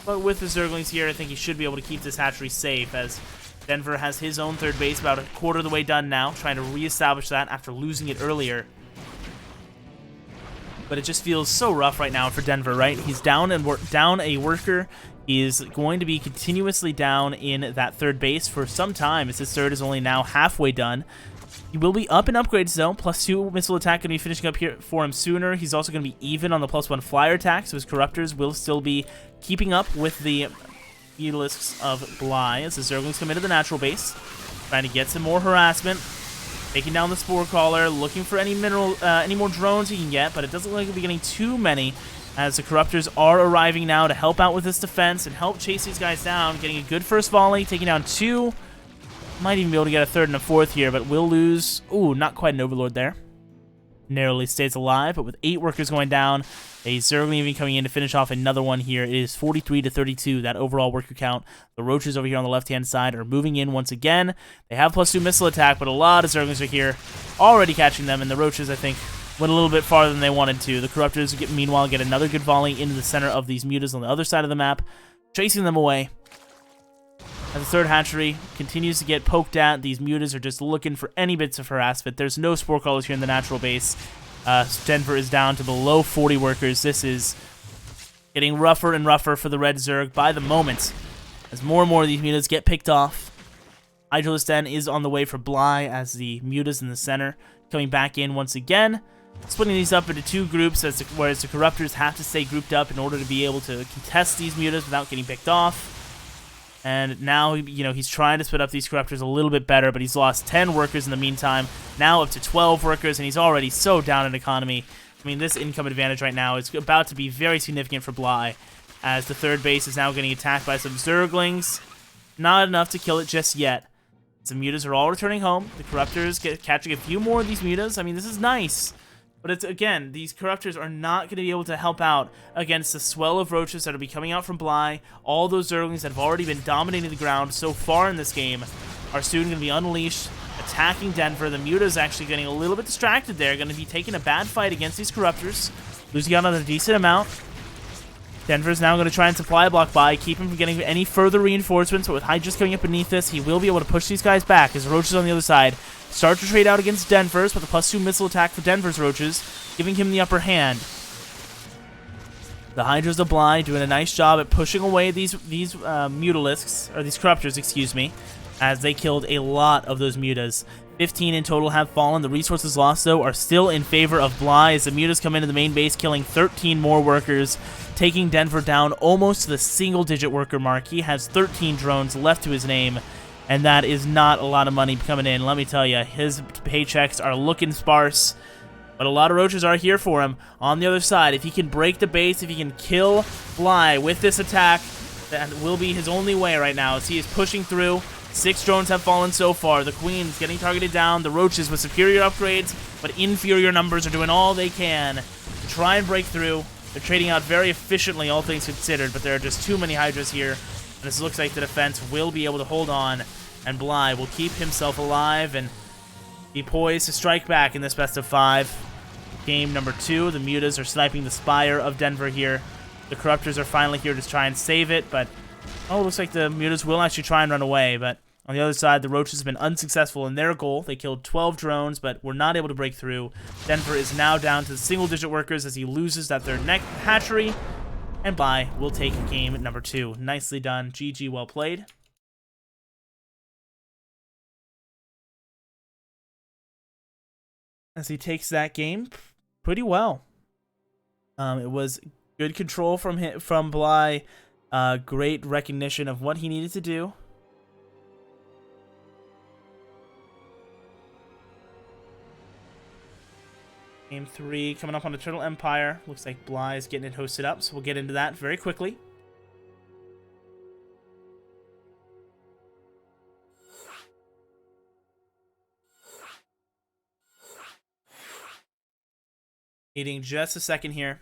But with the Zerglings here, I think he should be able to keep this hatchery safe, as Denver has his own third base about a quarter of the way done now, trying to reestablish that after losing it earlier. But it just feels so rough right now for Denver, right? He's down a worker. He is going to be continuously down in that third base for some time, as his third is only now halfway done. He will be up in upgrades, though. +2 missile attack going to be finishing up here for him sooner. He's also going to be even on the +1 flyer attack, so his Corruptors will still be keeping up with the Mutalisks of Bly, as the Zerglings come into the natural base, trying to get some more harassment. Taking down the Spore Caller, looking for any more drones he can get, but it doesn't look like he'll be getting too many, as the Corruptors are arriving now to help out with this defense and help chase these guys down. Getting a good first volley, taking down 2. Might even be able to get a third and a fourth here, but will lose. Ooh, not quite an Overlord there. Narrowly stays alive, but with 8 workers going down, a Zergling even coming in to finish off another one here. It is 43 to 32, that overall worker count. The Roaches over here on the left-hand side are moving in once again. They have +2 missile attack, but a lot of Zerglings are here, already catching them, and the Roaches, I think, went a little bit farther than they wanted to. The Corruptors, meanwhile, get another good volley into the center of these mutas on the other side of the map, chasing them away. As the third hatchery continues to get poked at, these mutas are just looking for any bits of harassment. There's no Spore Callers here in the natural base. Denver is down to below 40 workers. This is getting rougher and rougher for the Red Zerg by the moment, as more and more of these mutas get picked off. Hydralisk Den is on the way for Bly, as the mutas in the center coming back in once again. Splitting these up into 2 groups, whereas the Corruptors have to stay grouped up in order to be able to contest these mutas without getting picked off. And now, he's trying to split up these corruptors a little bit better, but he's lost 10 workers in the meantime, now up to 12 workers, and he's already so down in economy. I mean, this income advantage right now is about to be very significant for Bly, as the third base is now getting attacked by some Zerglings. Not enough to kill it just yet. Some mutas are all returning home. The corruptors catching a few more of these mutas. I mean, this is nice. But it's, again, these corruptors are not going to be able to help out against the swell of roaches that will be coming out from Bly. All those Zerglings that have already been dominating the ground so far in this game are soon going to be unleashed, attacking Denver. The Muta's actually getting a little bit distracted there, going to be taking a bad fight against these corruptors, losing out on a decent amount. Denver's now going to try and supply block by, keep him from getting any further reinforcements, but with Hydras coming up beneath this, he will be able to push these guys back as Roaches on the other side start to trade out against Denver's with a +2 missile attack for Denver's Roaches, giving him the upper hand. The Hydras of Bly doing a nice job at pushing away these Mutalisks, or these Corruptors, excuse me, as they killed a lot of those Mutas. 15 in total have fallen. The resources lost, though, are still in favor of Bly as the Mutas come into the main base, killing 13 more workers, taking Denver down almost to the single-digit worker mark. He has 13 drones left to his name, and that is not a lot of money coming in. Let me tell you, his paychecks are looking sparse, but a lot of Roaches are here for him. On the other side, if he can break the base, if he can kill Bly with this attack, that will be his only way right now as he is pushing through. 6 drones have fallen so far. The Queen's getting targeted down. The Roaches with superior upgrades, but inferior numbers, are doing all they can to try and break through. They're trading out very efficiently, all things considered, but there are just too many Hydras here. And this looks like the defense will be able to hold on, and Bly will keep himself alive and be poised to strike back in this best of 5. Game number 2, the Mutas are sniping the Spire of Denver here. The Corruptors are finally here to try and save it, but it looks like the Mutas will actually try and run away, but on the other side, the Roaches have been unsuccessful in their goal. They killed 12 drones, but were not able to break through. Denver is now down to single-digit workers as he loses that third hatchery, and Bly will take game number 2. Nicely done. GG, well played. As he takes that game pretty well. It was good control from Bly. Great recognition of what he needed to do. Game 3 coming up on Eternal Empire. Looks like Bly is getting it hosted up, so we'll get into that very quickly. Needing just a second here.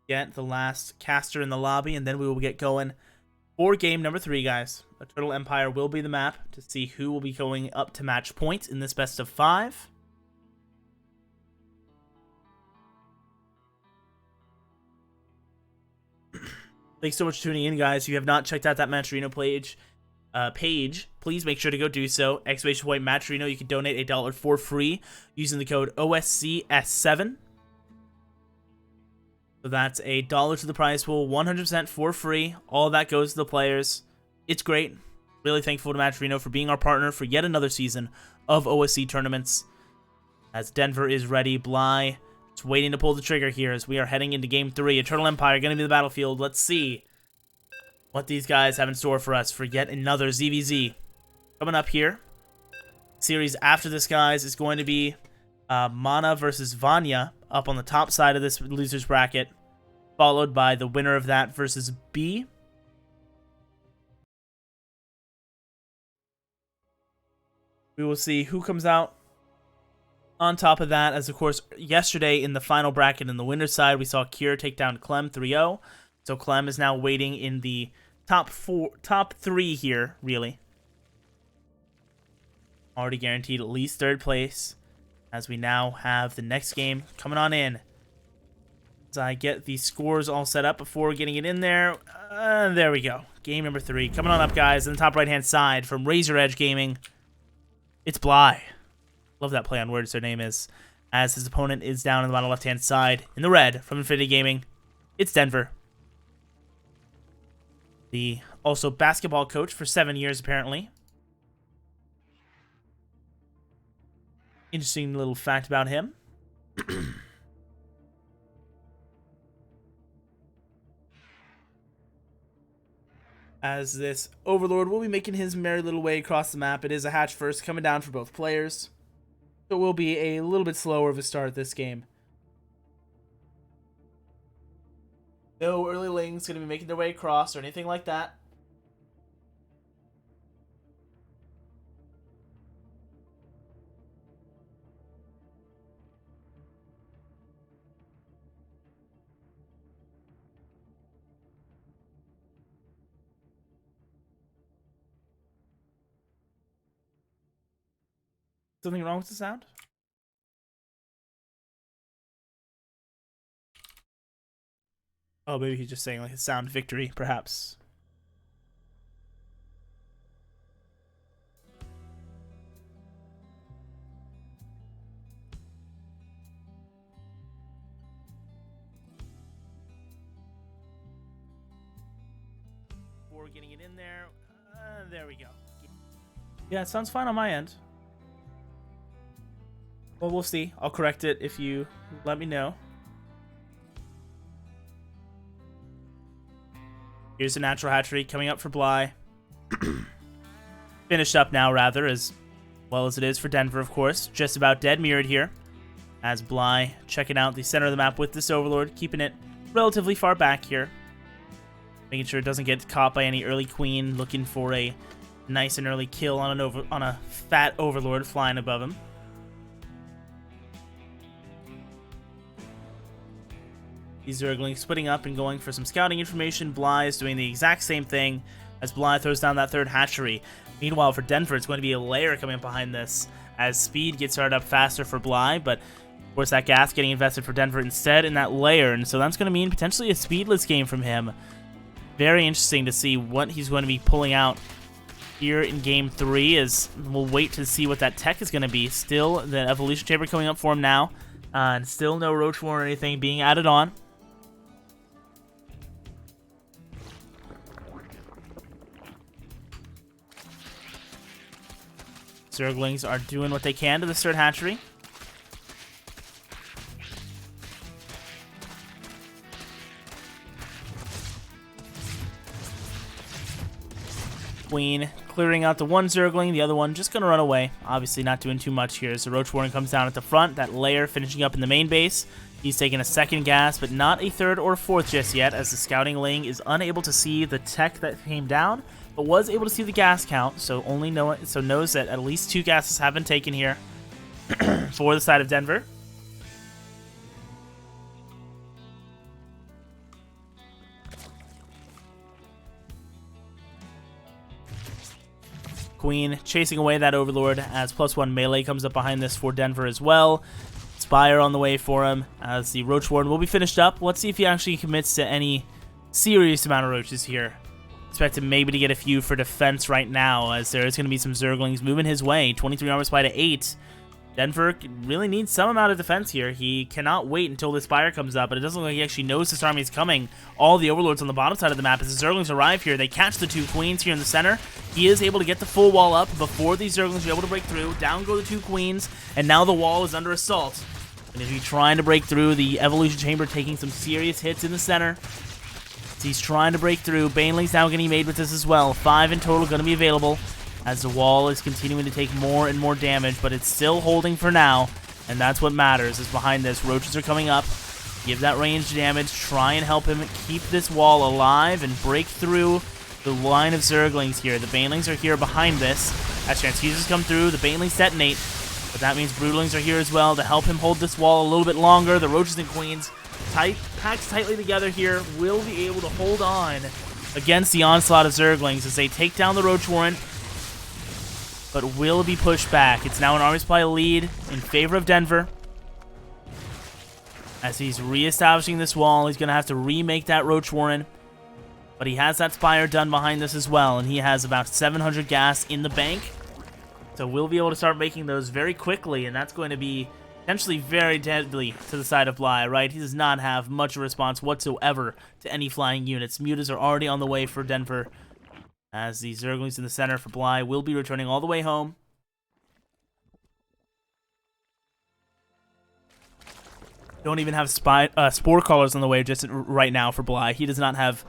Get the last caster in the lobby, and then we will get going for game number 3, guys. Eternal Empire will be the map to see who will be going up to match point in this best of 5. Thanks so much for tuning in, guys. If you have not checked out that Matcherino page, please make sure to go do so. !Matcherino, you can donate $1 for free using the code OSCS7. So that's $1 to the prize pool, 100% for free. All that goes to the players. It's great. Really thankful to Matcherino for being our partner for yet another season of OSC tournaments. As Denver is ready, Bly just waiting to pull the trigger here as we are heading into game 3. Eternal Empire going to be the battlefield. Let's see what these guys have in store for us for yet another ZVZ. Coming up here, series after this, guys, is going to be Mana versus Vanya up on the top side of this loser's bracket, followed by the winner of that versus B. We will see who comes out on top of that, as of course yesterday in the final bracket in the winner's side we saw Kier take down Clem 3-0. So Clem is now waiting in the top 3 here, really. Already guaranteed at least 3rd place, as we now have the next game coming on in. As I get the scores all set up before getting it in there. There we go. Game number 3 coming on up, guys. In the top right-hand side from Razor Edge Gaming, it's Bly. Love that play on words their name is. As his opponent is down in the bottom left-hand side in the red from Infinity Gaming, it's Denver. The also basketball coach for 7 years, apparently. Interesting little fact about him. as this Overlord will be making his merry little way across the map. It is a hatch first coming down for both players, so it will be a little bit slower of a start this game. No early lings going to be making their way across or anything like that. Something wrong with the sound? Oh, maybe he's just saying like a sound victory, perhaps. Before getting it in there, there we go. Yeah, it sounds fine on my end. Well, we'll see. I'll correct it if you let me know. Here's a natural hatchery coming up for Bly. Finished up now, rather, as well as it is for Denver, of course. Just about dead mirrored here. As Bly checking out the center of the map with this Overlord, keeping it relatively far back here. Making sure it doesn't get caught by any early queen, looking for a nice and early kill on a fat Overlord flying above him. These Zerglings splitting up and going for some scouting information. Bly is doing the exact same thing as Bly throws down that third hatchery. Meanwhile, for Denver, it's going to be a layer coming up behind this as speed gets started up faster for Bly, but of course that gas getting invested for Denver instead in that layer, and so that's going to mean potentially a speedless game from him. Very interesting to see what he's going to be pulling out here in Game 3, as we'll wait to see what that tech is going to be. Still, the Evolution Chamber coming up for him now, and still no Roach Warren or anything being added on. Zerglings are doing what they can to the third hatchery. Queen clearing out the one Zergling, the other one just going to run away. Obviously not doing too much here as the Roach Warren comes down at the front. That layer finishing up in the main base. He's taking a second gas, but not a third or fourth just yet, as the scouting Ling is unable to see the tech that came down, but was able to see the gas count, so knows that at least 2 gases have been taken here for the side of Denver. Queen chasing away that Overlord as +1 melee comes up behind this for Denver as well. Spire on the way for him as the Roach Warden will be finished up. Let's see if he actually commits to any serious amount of roaches here. Expect him maybe to get a few for defense right now, as there is going to be some Zerglings moving his way. 23 armor supply to 8. Denver really needs some amount of defense here. He cannot wait until the Spire comes up, but it doesn't look like he actually knows this army is coming. All the Overlords on the bottom side of the map as the Zerglings arrive here. They catch the 2 Queens here in the center. He is able to get the full wall up before these Zerglings are able to break through. Down go the 2 Queens, and now the wall is under assault. And if he's trying to break through, the Evolution Chamber taking some serious hits in the center. He's trying to break through. Baneling's now getting made with this as well. 5 in total going to be available as the wall is continuing to take more and more damage, but it's still holding for now, and that's what matters. Is behind this, roaches are coming up. Give that ranged damage. Try and help him keep this wall alive and break through the line of Zerglings here. The Banelings are here behind this. As Transfusers come through, the Banelings detonate, but that means Broodlings are here as well to help him hold this wall a little bit longer. The Roaches and Queens packed tightly together here will be able to hold on against the onslaught of Zerglings as they take down the Roach Warren, but will be pushed back. It's now an army supply lead in favor of Denver. As he's reestablishing this wall, he's going to have to remake that Roach Warren, but he has that Spire done behind this as well, and he has about 700 gas in the bank, so we'll be able to start making those very quickly, and that's going to be potentially very deadly to the side of Bly, right? He does not have much of a response whatsoever to any flying units. Mutas are already on the way for Denver, as the Zerglings in the center for Bly will be returning all the way home. Don't even have Spore Callers on the way just right now for Bly. He does not have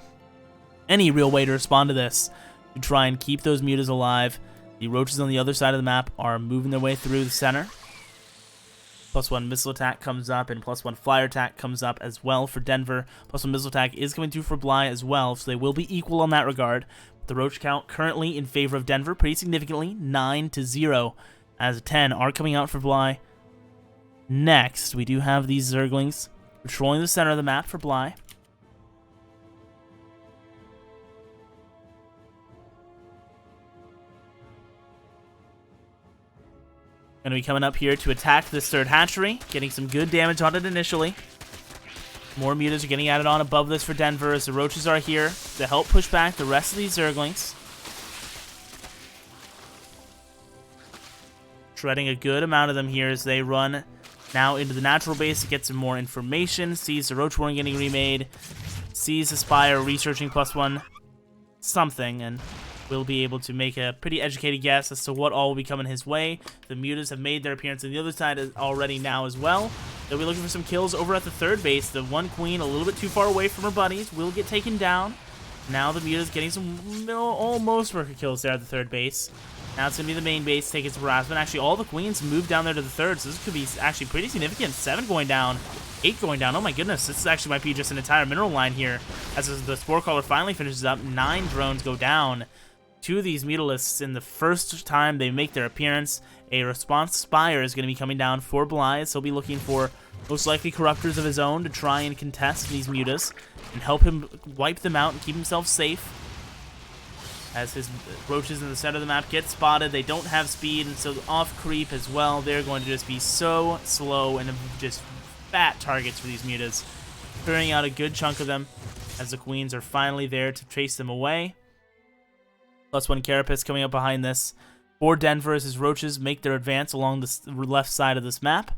any real way to respond to this to try and keep those mutas alive. The roaches on the other side of the map are moving their way through the center. +1 missile attack comes up, and +1 flyer attack comes up as well for Denver. +1 missile attack is coming through for Bly as well, so they will be equal on that regard. The roach count currently in favor of Denver pretty significantly, 9-0, as 10 are coming out for Bly. Next, we do have these Zerglings patrolling the center of the map for Bly. Going to be coming up here to attack this third hatchery, getting some good damage on it initially. More mutas are getting added on above this for Denver as the roaches are here to help push back the rest of these Zerglings. Shredding a good amount of them here as they run now into the natural base to get some more information. Sees the roach warren getting remade. Sees the Spire researching +1 something, and will be able to make a pretty educated guess as to what all will be coming his way. The mutas have made their appearance on the other side already now as well. They'll be looking for some kills over at the third base. The one queen a little bit too far away from her buddies will get taken down. Now the mutas getting some almost worker kills there at the third base. Now it's going to be the main base taking some harassment. Actually, all the queens moved down there to the third, so this could be actually pretty significant. 7 going down, 8 going down. Oh my goodness, this actually might be just an entire mineral line here. As the Spore Crawler finally finishes up, 9 drones go down. 2 of these mutalisks in the first time they make their appearance. A response Spire is going to be coming down for Bly, so he'll be looking for most likely corruptors of his own to try and contest these mutas and help him wipe them out and keep himself safe. As his roaches in the center of the map get spotted, they don't have speed, and so off creep as well. They're going to just be so slow and just fat targets for these mutas, clearing out a good chunk of them as the queens are finally there to chase them away. +1 Carapace coming up behind this for Denver as his roaches make their advance along the left side of this map.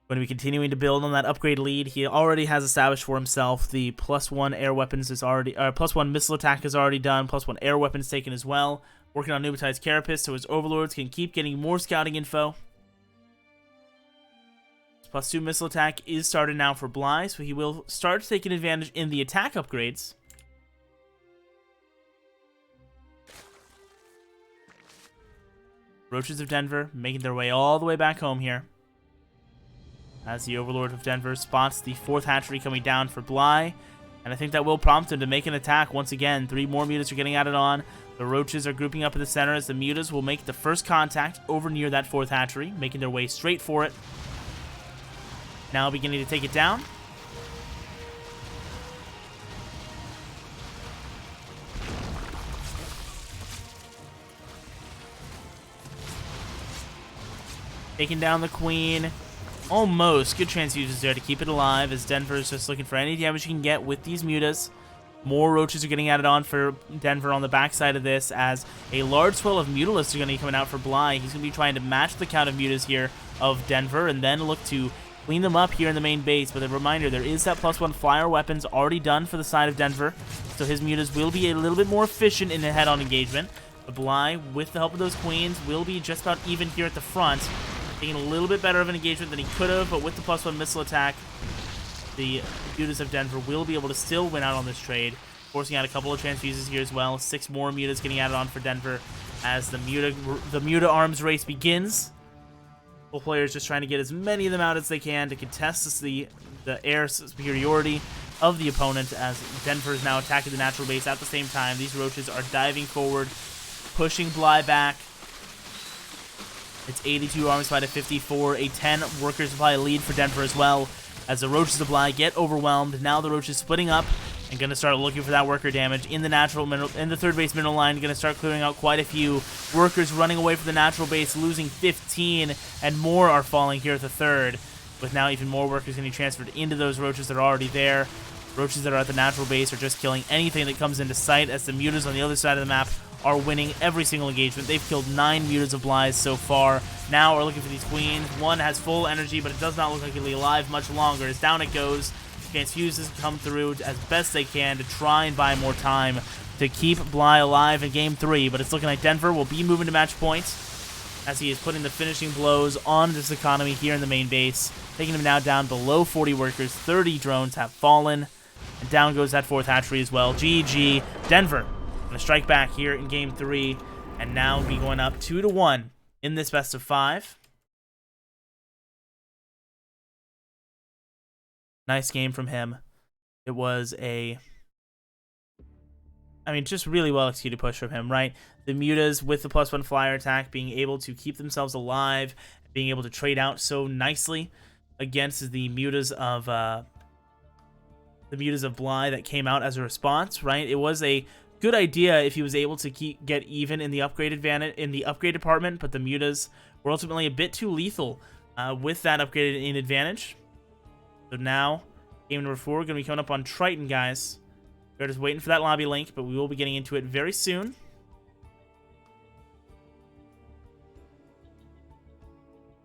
Going to be continuing to build on that upgrade lead. He already has established for himself the +1 air weapons is already, +1 missile attack is already done. +1 air weapons taken as well. Working on Nubatized Carapace so his overlords can keep getting more scouting info. +2 missile attack is started now for Bly, so he will start taking advantage in the attack upgrades. Roaches of Denver making their way all the way back home here. As the Overlord of Denver spots the 4th hatchery coming down for Bly. And I think that will prompt him to make an attack once again. 3 more mutas are getting added on. The roaches are grouping up in the center as the mutas will make the first contact over near that 4th hatchery, making their way straight for it. Now beginning to take it down. Taking down the queen. Almost. Good transfusions there to keep it alive as Denver is just looking for any damage he can get with these mutas. More roaches are getting added on for Denver on the backside of this as a large swell of mutalisks are going to be coming out for Bly. He's going to be trying to match the count of mutas here of Denver and then look to clean them up here in the main base. But a reminder, there is that +1 flyer weapons already done for the side of Denver, so his mutas will be a little bit more efficient in the head-on engagement. But Bly, with the help of those queens, will be just about even here at the front. Taking a little bit better of an engagement than he could have, but with the +1 missile attack, the mutas of Denver will be able to still win out on this trade, forcing out a couple of transfuses here as well. 6 more mutas getting added on for Denver as the muta arms race begins. Both players just trying to get as many of them out as they can to contest the air superiority of the opponent as Denver is now attacking the natural base at the same time. These roaches are diving forward, pushing Bly back. It's 82 army supply to 54, a 10 worker supply lead for Denver as well, as the roaches of Bly get overwhelmed. Now the roaches splitting up and going to start looking for that worker damage in the third base mineral line. Going to start clearing out quite a few workers running away from the natural base, losing 15, and more are falling here at the third, with now even more workers getting transferred into those roaches that are already there. Roaches that are at the natural base are just killing anything that comes into sight as the mutas on the other side of the map are winning every single engagement. They've killed 9 mutas of Bly's so far. Now we're looking for these queens. One has full energy, but it does not look like it'll be alive much longer. As down it goes, transfuses come through as best they can to try and buy more time to keep Bly alive in Game 3. But it's looking like Denver will be moving to match point as he is putting the finishing blows on this economy here in the main base, taking him now down below 40 workers. 30 drones have fallen. And down goes that 4th hatchery as well. GG. Denver going to strike back here in Game 3. And now be going up 2-1 in this best of 5. Nice game from him. It was just really well executed push from him, right? The Mutas with the +1 flyer attack being able to keep themselves alive, being able to trade out so nicely against the Mutas of Bly that came out as a response, right? It was a good idea if he was able to get even in the upgrade department, but the Mutas were ultimately a bit too lethal with that upgraded in advantage. So now, game number 4 going to be coming up on Triton, guys. We're just waiting for that lobby link, but we will be getting into it very soon.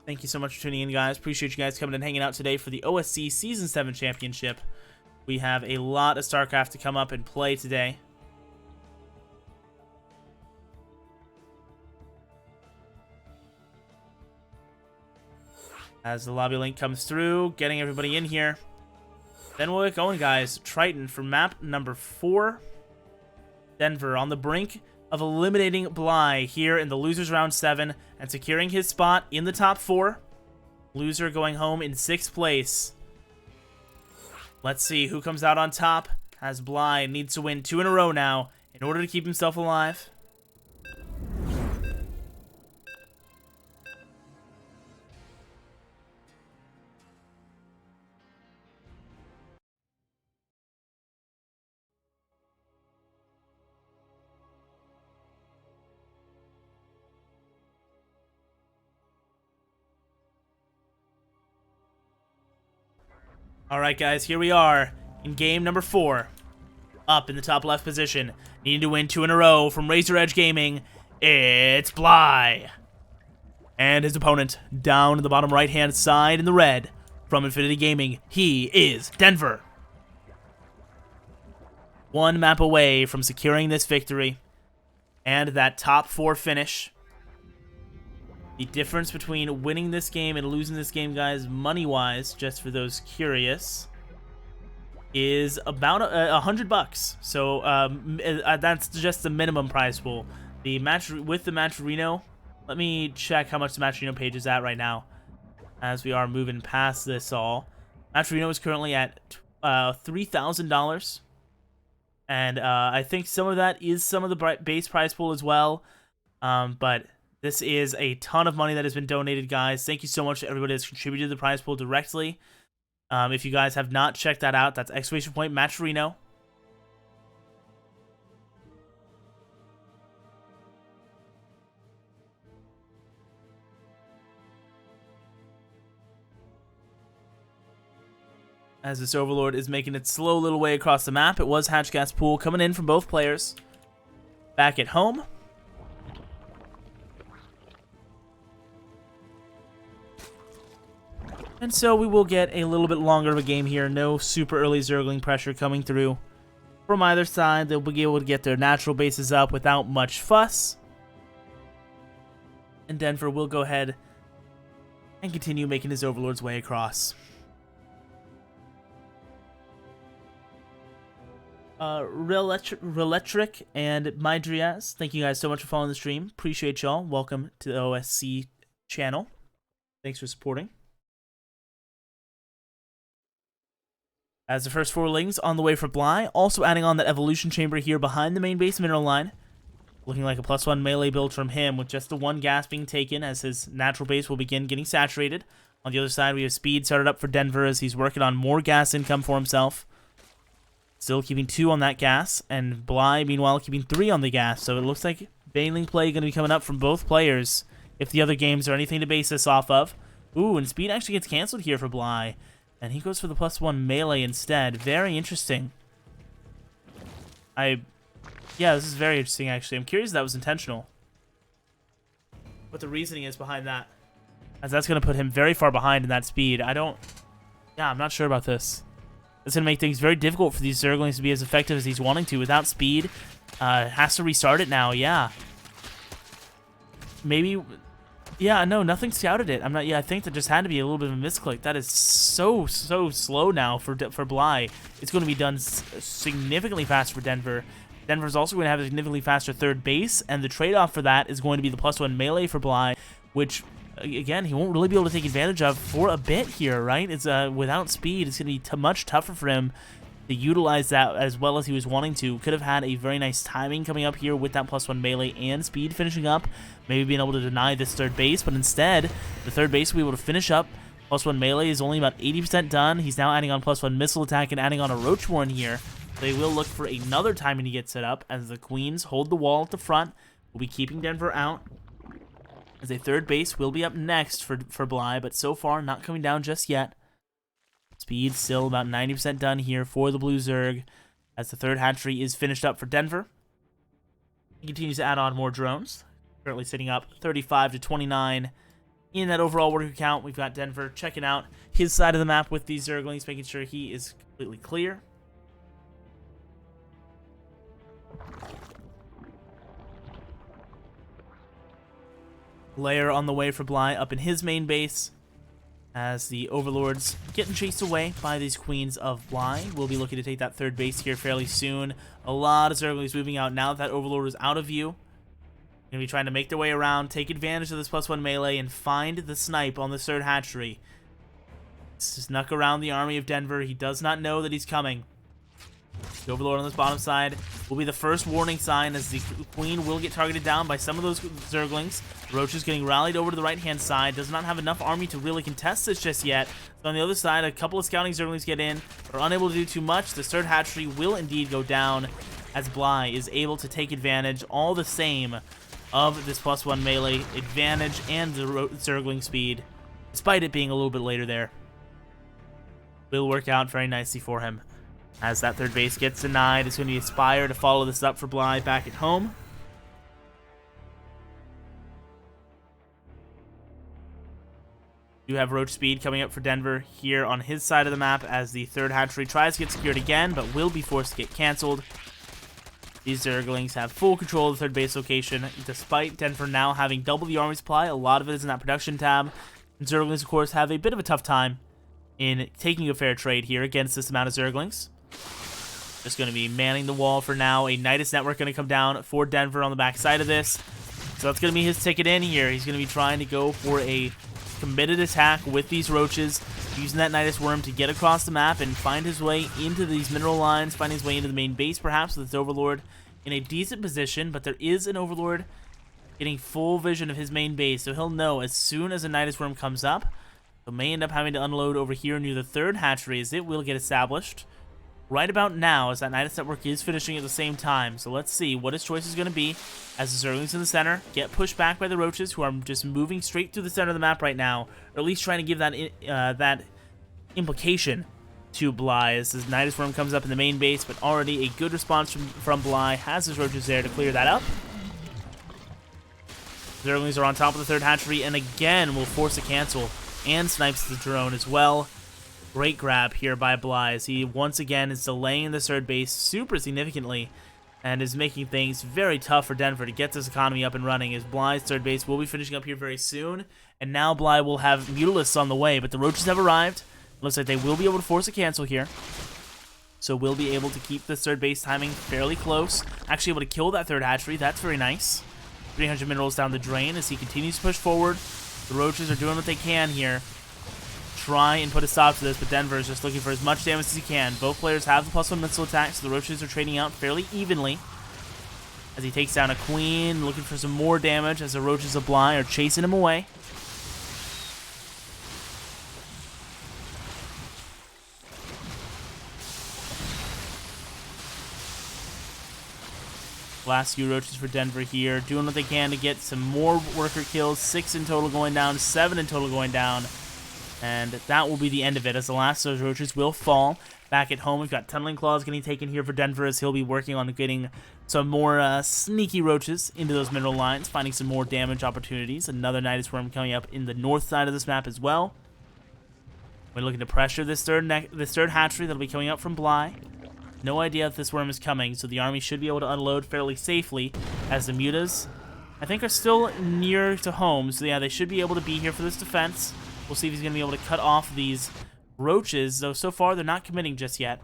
Thank you so much for tuning in, guys. Appreciate you guys coming and hanging out today for the OSC Season 7 Championship. We have a lot of StarCraft to come up and play today. As the lobby link comes through, getting everybody in here. Then we'll get going, guys. Triton for map number 4. Denver on the brink of eliminating Bly here in the losers round 7 and securing his spot in the top 4. Loser going home in 6th place. Let's see who comes out on top, as Bly needs to win 2 in a row now in order to keep himself alive. Alright, guys, here we are in game number 4. Up in the top left position. Needing to win 2 in a row from Razor Edge Gaming. It's Bly. And his opponent down in the bottom right-hand side in the red from Infinity Gaming. He is Denver. 1 map away from securing this victory and that top 4 finish. The difference between winning this game and losing this game, guys, money-wise, just for those curious, is about $100. So that's just the minimum prize pool. The match with the Matcherino, let me check how much the Matcherino page is at right now, as we are moving past this all. Matcherino is currently at $3,000, and I think some of that is some of the base prize pool as well, but this is a ton of money that has been donated, guys. Thank you so much to everybody that's contributed to the prize pool directly. If you guys have not checked that out, that's !Matcherino. As this Overlord is making its slow little way across the map, it was Hatchgas Pool coming in from both players. Back at home. And so we will get a little bit longer of a game here. No super early Zergling pressure coming through from either side. They'll be able to get their natural bases up without much fuss. And Denver will go ahead and continue making his Overlord's way across. Relectric and Mydriaz, thank you guys so much for following the stream. Appreciate y'all. Welcome to the OSC channel. Thanks for supporting. As the first 4 lings on the way for Bly, also adding on that evolution chamber here behind the main base mineral line. Looking like a +1 melee build from him with just the 1 gas being taken as his natural base will begin getting saturated. On the other side, we have speed started up for Denver as he's working on more gas income for himself. Still keeping 2 on that gas, and Bly, meanwhile, keeping 3 on the gas. So it looks like Baneling play going to be coming up from both players if the other games are anything to base this off of. Ooh, and speed actually gets canceled here for Bly. And he goes for the +1 melee instead. Very interesting. Yeah, this is very interesting, actually. I'm curious if that was intentional. What the reasoning is behind that. As that's going to put him very far behind in that speed. Yeah, I'm not sure about this. It's going to make things very difficult for these Zerglings to be as effective as he's wanting to. Without speed, has to restart it now, yeah. Maybe Yeah, no, nothing scouted it. I'm not. Yeah, I think that just had to be a little bit of a misclick. That is so slow now for Bly. It's going to be done significantly fast for Denver. Denver's also going to have a significantly faster third base, and the trade-off for that is going to be the +1 melee for Bly, which again he won't really be able to take advantage of for a bit here. Right? It's without speed, it's going to be much tougher for him to utilize that as well as he was wanting to. Could have had a very nice timing coming up here with that +1 melee and speed finishing up, maybe being able to deny this third base, but instead the third base will be able to finish up. +1 melee is only about 80% done. He's now adding on +1 missile attack and adding on a Roachborn here. They will look for another timing to get set up as the Queens hold the wall at the front. We'll be keeping Denver out as a third base will be up next for Bly, but so far not coming down just yet. Speed still about 90% done here for the Blue Zerg as the third hatchery is finished up for Denver. He continues to add on more drones, currently sitting up 35 to 29 in that overall worker count. We've got Denver checking out his side of the map with these Zerglings, making sure he is completely clear. Lair on the way for Bly up in his main base. As the Overlords getting chased away by these Queens of Bly. We'll be looking to take that third base here fairly soon. A lot of Zerglings moving out now that Overlord is out of view. Going to be trying to make their way around, take advantage of this +1 melee, and find the snipe on the third hatchery. Snuck around the army of Denver. He does not know that he's coming. The Overlord on this bottom side will be the first warning sign as the Queen will get targeted down by some of those Zerglings. Roach is getting rallied over to the right-hand side. Does not have enough army to really contest this just yet. So on the other side, a couple of scouting Zerglings get in. Are unable to do too much. The third hatchery will indeed go down as Bly is able to take advantage all the same of this +1 melee advantage and the Zergling speed, despite it being a little bit later there. Will work out very nicely for him. As that third base gets denied, it's going to be Aspire to follow this up for Bly back at home. You have Roach Speed coming up for Denver here on his side of the map as the third hatchery tries to get secured again, but will be forced to get canceled. These Zerglings have full control of the third base location, despite Denver now having double the army supply. A lot of it is in that production tab. And Zerglings, of course, have a bit of a tough time in taking a fair trade here against this amount of Zerglings. Just going to be manning the wall for now. A Nidus network going to come down for Denver on the back side of this. So that's going to be his ticket in here. He's going to be trying to go for a committed attack with these Roaches, using that Nidus Worm to get across the map and find his way into these mineral lines, find his way into the main base perhaps with his Overlord in a decent position, but there is an Overlord getting full vision of his main base, so he'll know as soon as a Nidus Worm comes up. So may end up having to unload over here near the third hatchery as it will get established right about now as that Nidus network is finishing at the same time. So let's see what his choice is going to be as the Zerglings in the center get pushed back by the Roaches, who are just moving straight through the center of the map right now, or at least trying to give that that implication to Bly as his Nidus Worm comes up in the main base, but already a good response from Bly has his Roaches there to clear that up. Zerglings are on top of the third hatchery and again will force a cancel and snipes the drone as well. Great grab here by Bly as he once again is delaying the third base super significantly and is making things very tough for Denver to get this economy up and running as Bly's third base will be finishing up here very soon. And now Bly will have Mutalisks on the way, but the Roaches have arrived. Looks like they will be able to force a cancel here. So we'll be able to keep the third base timing fairly close. Actually able to kill that third hatchery. That's very nice. 300 minerals down the drain as he continues to push forward. The Roaches are doing what they can here. Try and put a stop to this, but Denver is just looking for as much damage as he can. Both players have the +1 missile attack, so the Roaches are trading out fairly evenly. As he takes down a Queen, looking for some more damage as the Roaches of Bly are chasing him away. Last few Roaches for Denver here, doing what they can to get some more worker kills. 6 in total going down, 7 in total going down. And that will be the end of it as the last of those Roaches will fall. Back at home, we've got Tunneling Claws getting taken here for Denver as he'll be working on getting some more sneaky Roaches into those mineral lines, finding some more damage opportunities. Another Nidus Worm coming up in the north side of this map as well. We're looking to pressure this third hatchery that'll be coming up from Bly. No idea if this worm is coming, so the army should be able to unload fairly safely as the Mutas I think are still near to home. So yeah, they should be able to be here for this defense. We'll see if he's going to be able to cut off these roaches, though so far they're not committing just yet.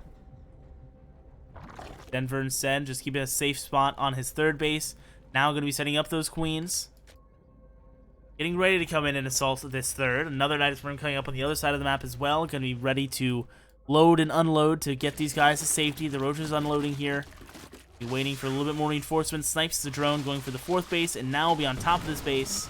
Denver instead just keeping a safe spot on his third base. Now going to be setting up those queens. Getting ready to come in and assault this third. Another Nidus Worm coming up on the other side of the map as well. Going to be ready to load and unload to get these guys to safety. The roaches unloading here. Be waiting for a little bit more reinforcements. Snipes the drone going for the fourth base, and now will be on top of this base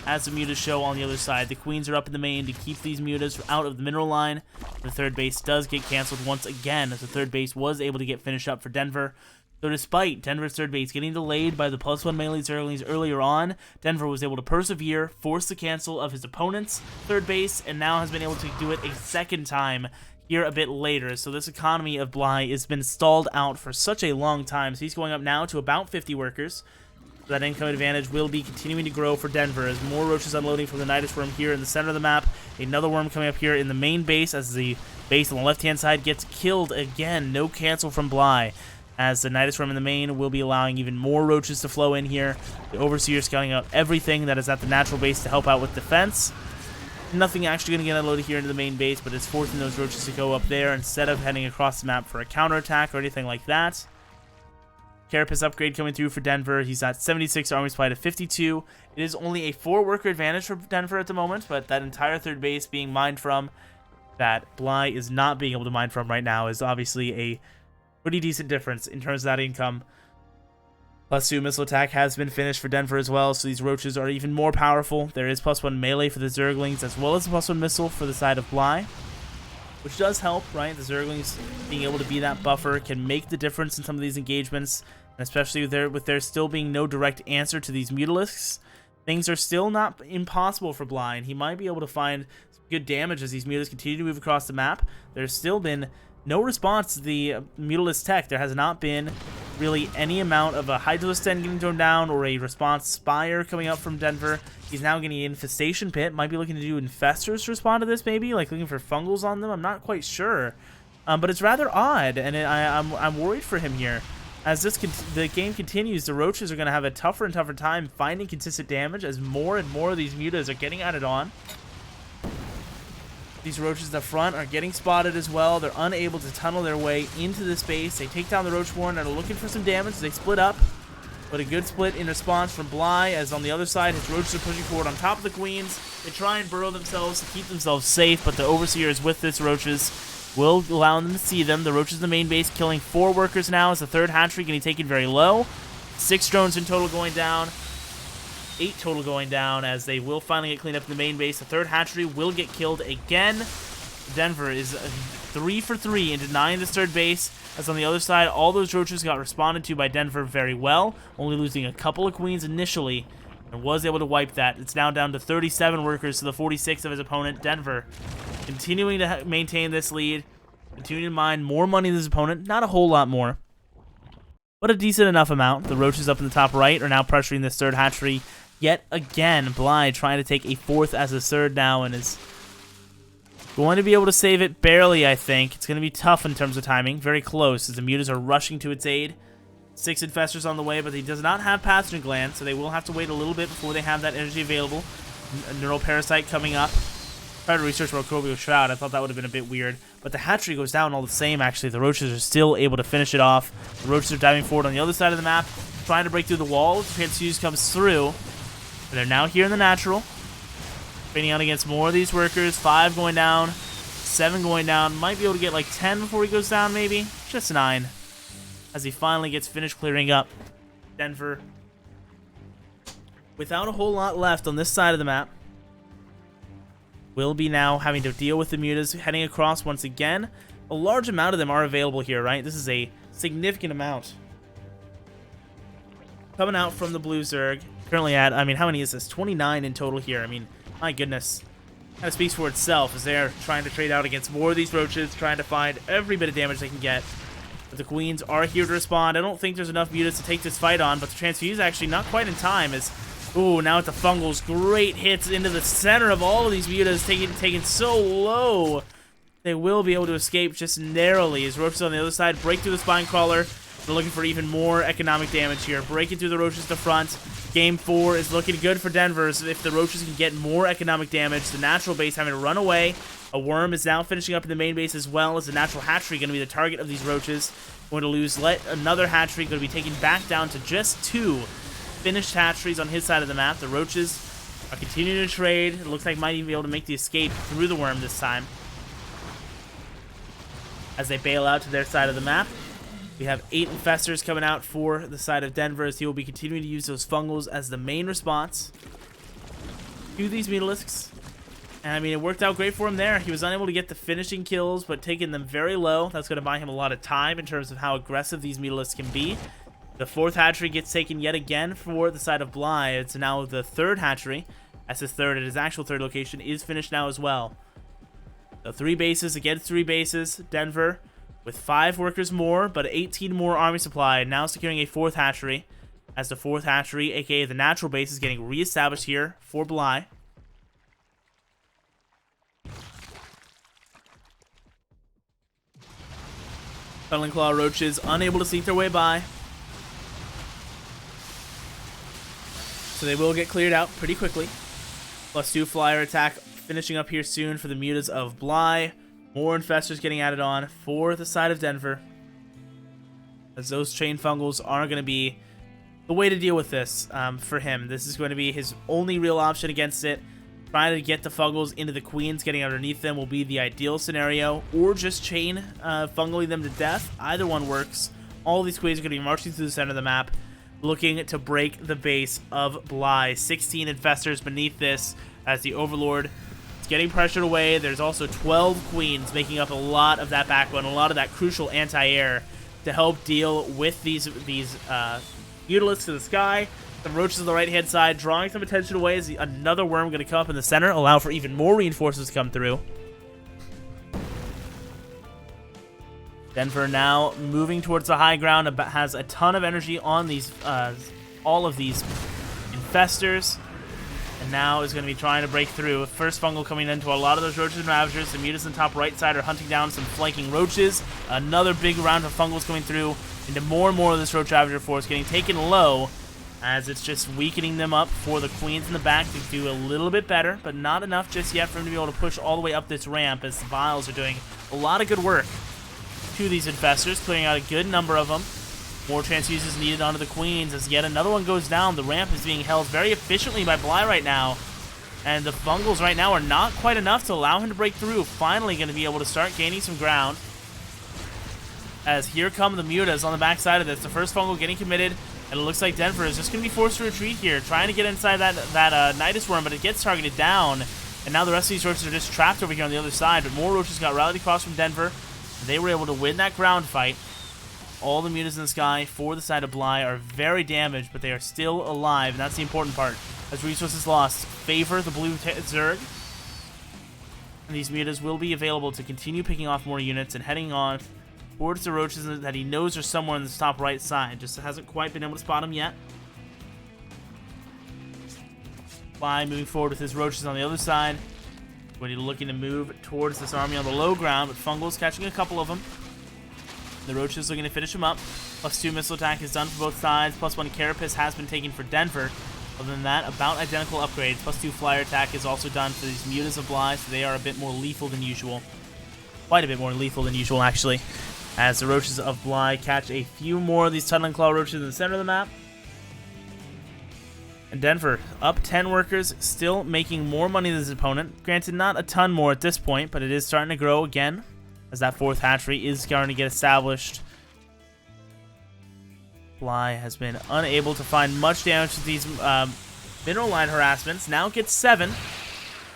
as the mutas show on the other side. The queens are up in the main to keep these mutas out of the mineral line. The third base does get canceled once again, as the third base was able to get finished up for Denver. So despite Denver's third base getting delayed by the +1 melee Zerglings earlier on, Denver was able to persevere, force the cancel of his opponent's third base, and now has been able to do it a second time here a bit later. So this economy of Bly has been stalled out for such a long time. So he's going up now to about 50 workers. So that income advantage will be continuing to grow for Denver as more roaches unloading from the Nidus Worm here in the center of the map. Another worm coming up here in the main base as the base on the left-hand side gets killed again. No cancel from Bly, as the Nidus Worm in the main will be allowing even more roaches to flow in here. The Overseer scouting out everything that is at the natural base to help out with defense. Nothing actually going to get unloaded here into the main base, but it's forcing those roaches to go up there instead of heading across the map for a counterattack or anything like that. Carapace upgrade coming through for Denver. He's at 76 army supply to 52. It is only a 4-worker advantage for Denver at the moment, but that entire third base being mined from, that Bly is not being able to mine from right now, is obviously a pretty decent difference in terms of that income. +2 missile attack has been finished for Denver as well, so these roaches are even more powerful. There is +1 melee for the Zerglings, as well as a +1 missile for the side of Bly, which does help, right? The Zerglings being able to be that buffer can make the difference in some of these engagements, and especially with there still being no direct answer to these Mutalisks, things are still not impossible for Bly, and he might be able to find some good damage as these Mutalisks continue to move across the map. There's still been no response to the Mutalisk tech. There has not been really any amount of a Hydralisden getting thrown down or a response Spire coming up from Denver. He's now getting an Infestation Pit. Might be looking to do Infestors to respond to this, maybe? Like looking for fungals on them? I'm not quite sure. But it's rather odd, and I'm worried for him here. As the game continues, the roaches are going to have a tougher and tougher time finding consistent damage as more and more of these mutas are getting added on. These roaches at the front are getting spotted as well. They're unable to tunnel their way into the space. They take down the Roachborn and are looking for some damage. They split up, but a good split in response from Bly, as on the other side, his roaches are pushing forward on top of the queens. They try and burrow themselves to keep themselves safe, but the Overseer is with this roaches, will allow them to see them. The roaches in the main base killing 4 workers now as the third hatchery getting taken very low. 6 drones in total going down. 8 total going down as they will finally get cleaned up in the main base. The third hatchery will get killed again. Denver is 3 for 3 in denying this third base, as on the other side, all those roaches got responded to by Denver very well, only losing a couple of queens initially, and was able to wipe that. It's now down to 37 workers to the 46 of his opponent. Denver continuing to maintain this lead, continuing to mine more money than his opponent, not a whole lot more, but a decent enough amount. The roaches up in the top right are now pressuring this third hatchery yet again. Bly trying to take a 4th as a third now, and is going to be able to save it barely, I think. It's going to be tough in terms of timing. Very close as the mutas are rushing to its aid. 6 infestors on the way, but he does not have pathogen gland, so they will have to wait a little bit before they have that energy available. A neural parasite coming up. Tried to research Microbial Shroud. I thought that would have been a bit weird, but the hatchery goes down all the same. Actually, the roaches are still able to finish it off. The roaches are diving forward on the other side of the map, trying to break through the wall. The Transfuse comes through. They're now here in the natural. Training out against more of these workers. 5 going down. 7 going down. Might be able to get like 10 before he goes down, maybe. Just 9. As he finally gets finished clearing up. Denver, without a whole lot left on this side of the map, will be now having to deal with the mutas heading across once again. A large amount of them are available here, right? This is a significant amount coming out from the blue Zerg. Currently at, I mean, how many is this? 29 in total here. I mean, my goodness. Kind of speaks for itself as they're trying to trade out against more of these roaches, trying to find every bit of damage they can get. But the queens are here to respond. I don't think there's enough mutas to take this fight on, but the Transfuse actually not quite in time as, ooh, now with the fungals, great hits into the center of all of these mutas, taken so low. They will be able to escape just narrowly as roaches on the other side break through the spine crawler. They're looking for even more economic damage here. Breaking through the Roaches to front. Game 4 is looking good for Denver. So if the Roaches can get more economic damage, the natural base having to run away. A worm is now finishing up in the main base as well as the natural hatchery going to be the target of these Roaches. Going to lose another hatchery, going to be taken back down to just 2 finished hatcheries on his side of the map. The Roaches are continuing to trade. It looks like might even be able to make the escape through the worm this time, as they bail out to their side of the map. We have 8 infestors coming out for the side of Denver, as he will be continuing to use those fungals as the main response to these Mutalisks. And I mean, it worked out great for him there. He was unable to get the finishing kills, but taking them very low. That's going to buy him a lot of time in terms of how aggressive these Mutalisks can be. The 4th hatchery gets taken yet again for the side of Bly. It's now the 3rd hatchery. That's his 3rd, and his actual 3rd location is finished now as well. So 3 bases against 3 bases. Denver with 5 workers more, but 18 more army supply. Now securing a 4th hatchery, as the 4th hatchery, aka the natural base, is getting reestablished here for Bly. Tunneling Claw Roaches unable to sneak their way by, so they will get cleared out pretty quickly. +2 flyer attack finishing up here soon for the Mutas of Bly. More infestors getting added on for the side of Denver, as those chain fungals are going to be the way to deal with this for him. This is going to be his only real option against it. Trying to get the fungals into the queens, getting underneath them will be the ideal scenario, or just chain fungaling them to death. Either one works. All these queens are going to be marching through the center of the map, looking to break the base of Bly. 16 infestors beneath this, as the Overlord is getting pressured away. There's also 12 queens making up a lot of that backbone, a lot of that crucial anti-air to help deal with these Mutalisks to the sky. The Roaches on the right-hand side, drawing some attention away as another worm going to come up in the center, allow for even more reinforcements to come through. Denver now moving towards the high ground, has a ton of energy on these, all of these infestors, and now is going to be trying to break through. First fungal coming into a lot of those Roaches and Ravagers. The Mutas on the top right side are hunting down some flanking Roaches. Another big round of fungals coming through into more and more of this Roach Ravager force, getting taken low, as it's just weakening them up for the queens in the back to do a little bit better, but not enough just yet for him to be able to push all the way up this ramp, as the Vials are doing a lot of good work to these infestors, clearing out a good number of them. More transfuses needed onto the queens as yet another one goes down. The ramp is being held very efficiently by Bly right now, and the fungals right now are not quite enough to allow him to break through. Finally going to be able to start gaining some ground, as here come the Mutas on the back side of this. The first fungal getting committed, and it looks like Denver is just going to be forced to retreat here, trying to get inside that Nidus Worm, but it gets targeted down. And now the rest of these Roaches are just trapped over here on the other side, but more Roaches got rallied across from Denver. They were able to win that ground fight. All the Mutas in the sky for the side of Bly are very damaged, but they are still alive, and that's the important part. As resources lost favor the blue Zerg, and these Mutas will be available to continue picking off more units and heading on towards the Roaches that he knows are somewhere on the top right side. Just hasn't quite been able to spot them yet. Bly moving forward with his Roaches on the other side. When he's looking to move towards this army on the low ground, but Fungal's catching a couple of them. The Roaches looking to finish him up. +2 missile attack is done for both sides. +1 Carapace has been taken for Denver. Other than that, about identical upgrades. +2 flyer attack is also done for these Mutas of Bly, so they are a bit more lethal than usual. Quite a bit more lethal than usual, actually. As the Roaches of Bly catch a few more of these Tunneling Claw Roaches in the center of the map. And Denver, up 10 workers, still making more money than his opponent. Granted, not a ton more at this point, but it is starting to grow again, as that 4th hatchery is starting to get established. Bly has been unable to find much damage to these mineral line harassments. Now gets 7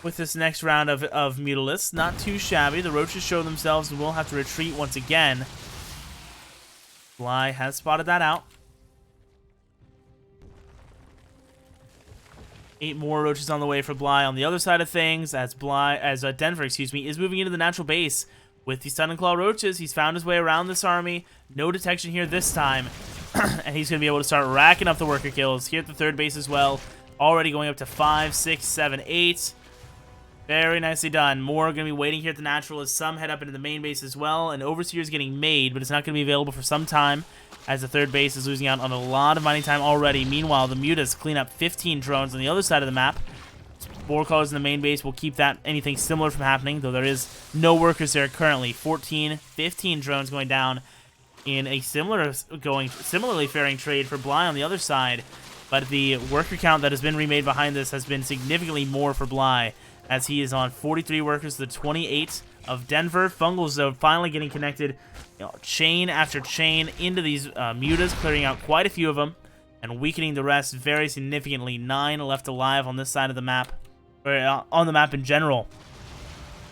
with this next round of Mutalisks. Not too shabby. The Roaches show themselves and will have to retreat once again. Bly has spotted that out. 8 more Roaches on the way for Bly on the other side of things, as Denver, is moving into the natural base with these Tunneling Claw Roaches. He's found his way around this army. No detection here this time. And he's going to be able to start racking up the worker kills here at the 3rd base as well. Already going up to 5, 6, 7, 8. Very nicely done. More are going to be waiting here at the natural as some head up into the main base as well. And Overseer is getting made, but it's not going to be available for some time. as the third base is losing out on a lot of mining time already. Meanwhile, the Mutas clean up 15 drones on the other side of the map. Spore Callers in the main base will keep that anything similar from happening, though there is no workers there currently. 15 drones going down in a similarly faring trade for Bly on the other side. But the worker count that has been remade behind this has been significantly more for Bly, as he is on 43 workers to the 28 of Denver. Fungals, though, finally getting connected, chain after chain into these Mutas, clearing out quite a few of them and weakening the rest very significantly. 9 left alive on this side of the map, or on the map in general.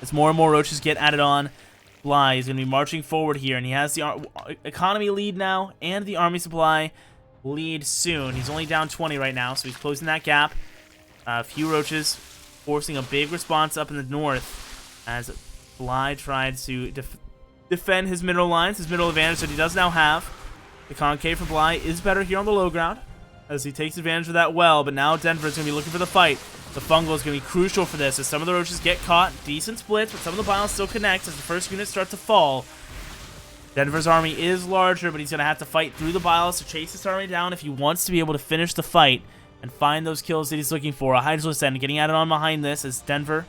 As more and more roaches get added on, Bly is going to be marching forward here, and he has the economy lead now and the army supply lead soon. He's only down 20 right now, so he's closing that gap. A few roaches forcing a big response up in the north as Bly tried to defend his mineral lines, his mineral advantage that he does now have. The concave for Bly is better here on the low ground as he takes advantage of that well, but now Denver is going to be looking for the fight. The fungal is going to be crucial for this as some of the roaches get caught. Decent splits, but some of the biles still connect as the first units start to fall. Denver's army is larger, but he's going to have to fight through the biles to chase this army down if he wants to be able to finish the fight and find those kills that he's looking for. A Hydralisk End getting added on behind this as Denver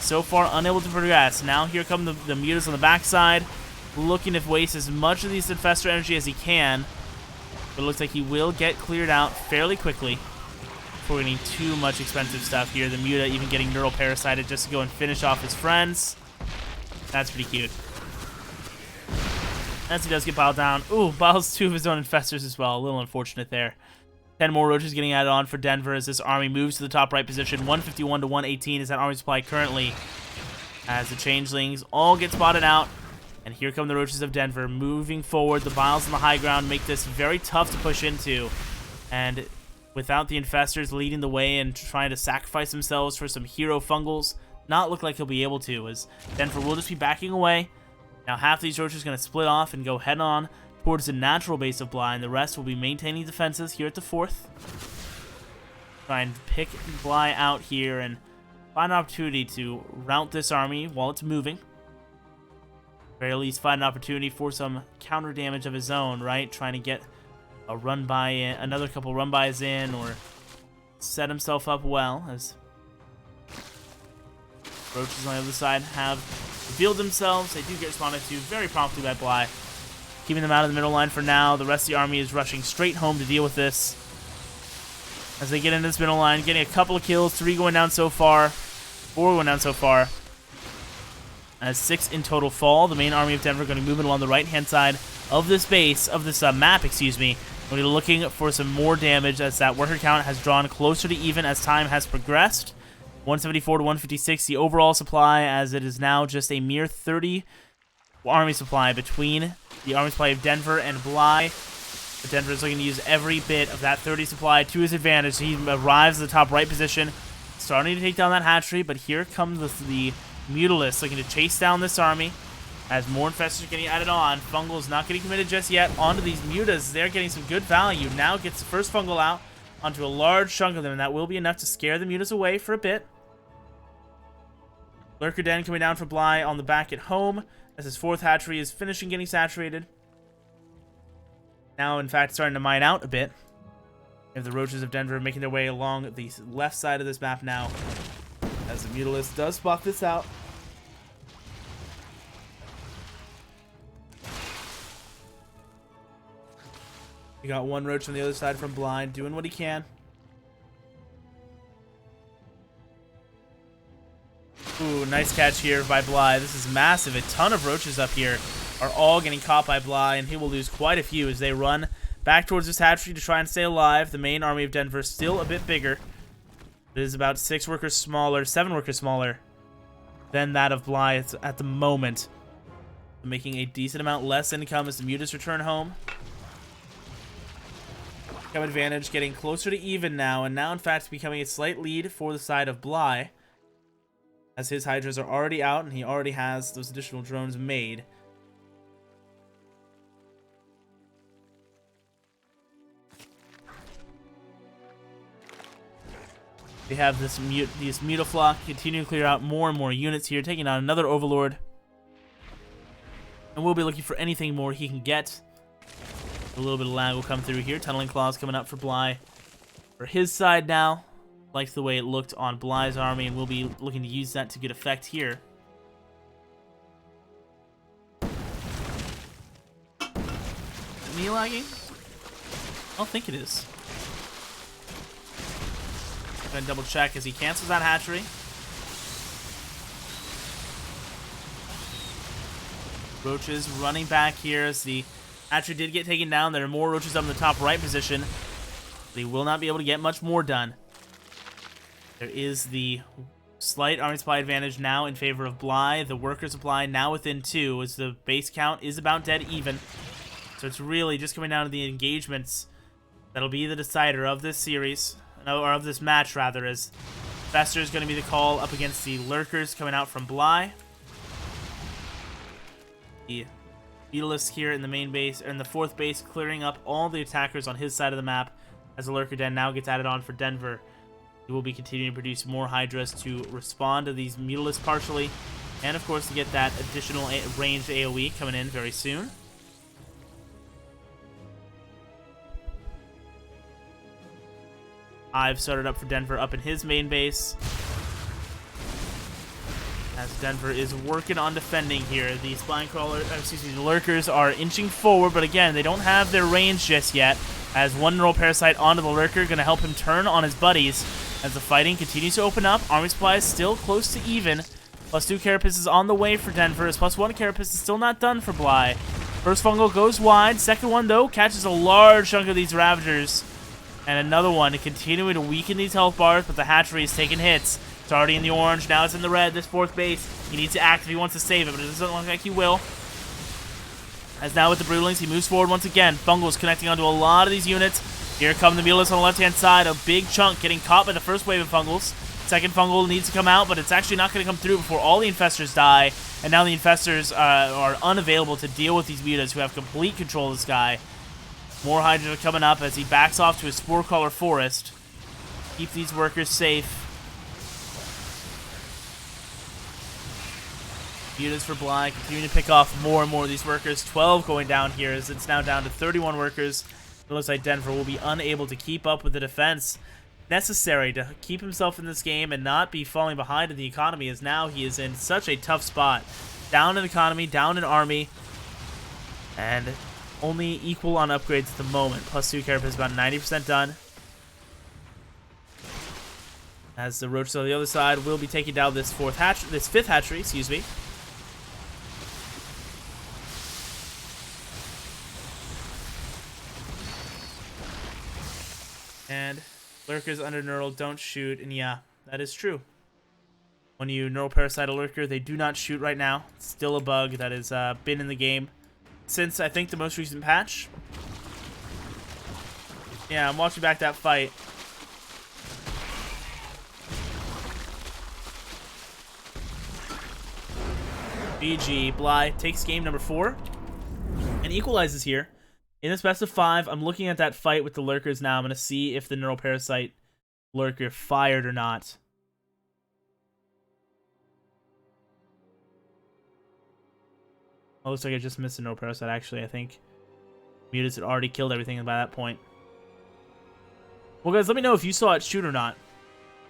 so far unable to progress. Now here come the Mutas on the backside, looking to waste as much of these Infestor energy as he can. But it looks like he will get cleared out fairly quickly before getting too much expensive stuff here. The Muta even getting neural parasited just to go and finish off his friends. That's pretty cute. As he does get piled down. Ooh, piles 2 of his own Infestors as well. A little unfortunate there. 10 more roaches getting added on for Denver as this army moves to the top right position. 151 to 118 is that army supply currently, as the changelings all get spotted out. And here come the roaches of Denver moving forward. The biles on the high ground make this very tough to push into. And without the Infestors leading the way and trying to sacrifice themselves for some hero fungals, not look like he'll be able to, as Denver will just be backing away. Now half of these roaches are going to split off and go head on towards the natural base of Bly, and the rest will be maintaining defenses here at the 4th. Try and pick Bly out here and find an opportunity to rout this army while it's moving. At the very least, find an opportunity for some counter damage of his own, right? Trying to get a run by in, another couple run bys in, or set himself up well, as roaches on the other side have revealed themselves. They do get responded to very promptly by Bly, keeping them out of the middle line for now. The rest of the army is rushing straight home to deal with this as they get into this middle line, getting a couple of kills. 3 going down so far, 4 going down so far, as 6 in total fall. The main army of Denver going to be moving along the right-hand side of this base, of this map, excuse me. We're looking for some more damage as that worker count has drawn closer to even as time has progressed. 174 to 156, the overall supply, as it is now just a mere 30 army supply between the army supply of Denver and Bly. But Denver is looking to use every bit of that 30 supply to his advantage. He arrives at the top right position, starting to take down that hatchery, but here comes the Mutalists looking to chase down this army as more Infestors are getting added on. Fungal is not getting committed just yet onto these Mutas. They're getting some good value. Now gets the first Fungal out onto a large chunk of them, and that will be enough to scare the Mutas away for a bit. Lurker Den coming down for Bly on the back at home as his 4th hatchery is finishing getting saturated. Now, in fact, starting to mine out a bit. We have the roaches of Denver making their way along the left side of this map now, as the Mutalist does spot this out. We got one roach on the other side from Blind, doing what he can. Ooh, nice catch here by Bly. This is massive. A ton of roaches up here are all getting caught by Bly, and he will lose quite a few as they run back towards this hatchery to try and stay alive. The main army of Denver is still a bit bigger. It is about 7 workers smaller than that of Bly at the moment, making a decent amount less income as the Mutas return home. Advantage getting closer to even now, and now in fact becoming a slight lead for the side of Bly, as his Hydras are already out and he already has those additional drones made. We have this Mutaflock continue to clear out more and more units here, taking out another Overlord, and we'll be looking for anything more he can get. A little bit of lag will come through here. Tunneling Claws coming up for Bly. For his side now. Likes the way it looked on Bly's army, and we'll be looking to use that to good effect here. Is me lagging? I don't think it is. Gonna double check as he cancels that hatchery. Roaches running back here as the hatchery did get taken down. There are more roaches up in the top right position. But he will not be able to get much more done. There is the slight army supply advantage now in favor of Bly. The worker supply now within 2 as the base count is about dead even. So it's really just coming down to the engagements that'll be the decider of this series, or of this match rather, as Fester is going to be the call up against the lurkers coming out from Bly. The Beetleist here in the main base, or in the 4th base, clearing up all the attackers on his side of the map as the lurker den now gets added on for Denver. He will be continuing to produce more Hydras to respond to these Mutalisks partially, and of course to get that additional ranged AoE coming in very soon. I've started up for Denver up in his main base. As Denver is working on defending here. The the lurkers are inching forward, but again, they don't have their range just yet. As one Neural Parasite onto the lurker, going to help him turn on his buddies. As the fighting continues to open up, army supply is still close to even. +2 Carapace is on the way for Denver, as +1 Carapace is still not done for Bly. First fungal goes wide. Second one, though, catches a large chunk of these Ravagers. And another one continuing to weaken these health bars, but the hatchery is taking hits. It's already in the orange, now it's in the red, this 4th base. He needs to act if he wants to save it, but it doesn't look like he will. As now with the Broodlings, he moves forward once again. Fungal's connecting onto a lot of these units. Here come the Mutalisks on the left-hand side. A big chunk getting caught by the first wave of Fungals. Second Fungal needs to come out, but it's actually not going to come through before all the Infestors die. And now the Infestors are unavailable to deal with these Mutas who have complete control of this guy. More Hydra are coming up as he backs off to his Sporecrawler Forest. Keep these workers safe. Mutas for Bly, continuing to pick off more and more of these workers. 12 going down here as it's now down to 31 workers. It looks like Denver will be unable to keep up with the defense necessary to keep himself in this game and not be falling behind in the economy, as now he is in such a tough spot. Down in economy, down in army, and only equal on upgrades at the moment. +2 Carapace is about 90% done. As the roaches on the other side will be taking down this 5th hatchery, excuse me. And lurkers under Neural don't shoot, and yeah, that is true. When you Neural Parasite a lurker, they do not shoot right now. It's still a bug that has been in the game since, I think, the most recent patch. Yeah, I'm watching back that fight. GG. Bly takes game number 4 and equalizes here. In this best of 5, I'm looking at that fight with the lurkers now. I'm going to see if the Neural Parasite lurker fired or not. Oh, looks like I just missed a Neural Parasite, actually. I think Mutas had already killed everything by that point. Well, guys, let me know if you saw it shoot or not.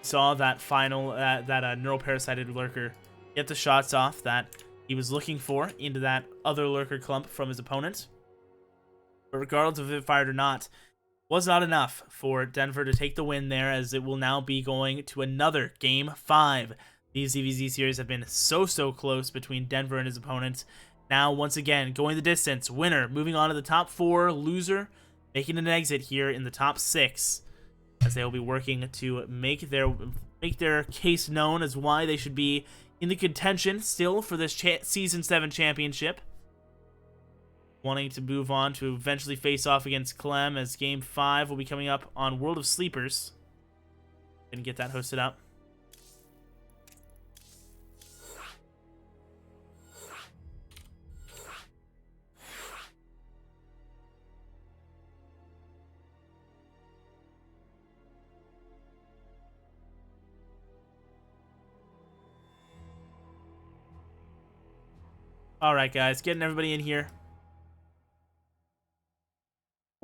Saw that final, Neural Parasited lurker get the shots off that he was looking for into that other lurker clump from his opponent. But regardless of if it fired or not, was not enough for Denver to take the win there, as it will now be going to another Game 5. These ZVZ series have been so close between Denver and his opponents. Now, once again, going the distance. Winner moving on to the top 4. Loser making an exit here in the top 6, as they will be working to make their case known as why they should be in the contention still for this Season 7 championship. Wanting to move on to eventually face off against Clem, as Game 5 will be coming up on World of Sleepers. Gonna get that hosted up. Alright guys, getting everybody in here.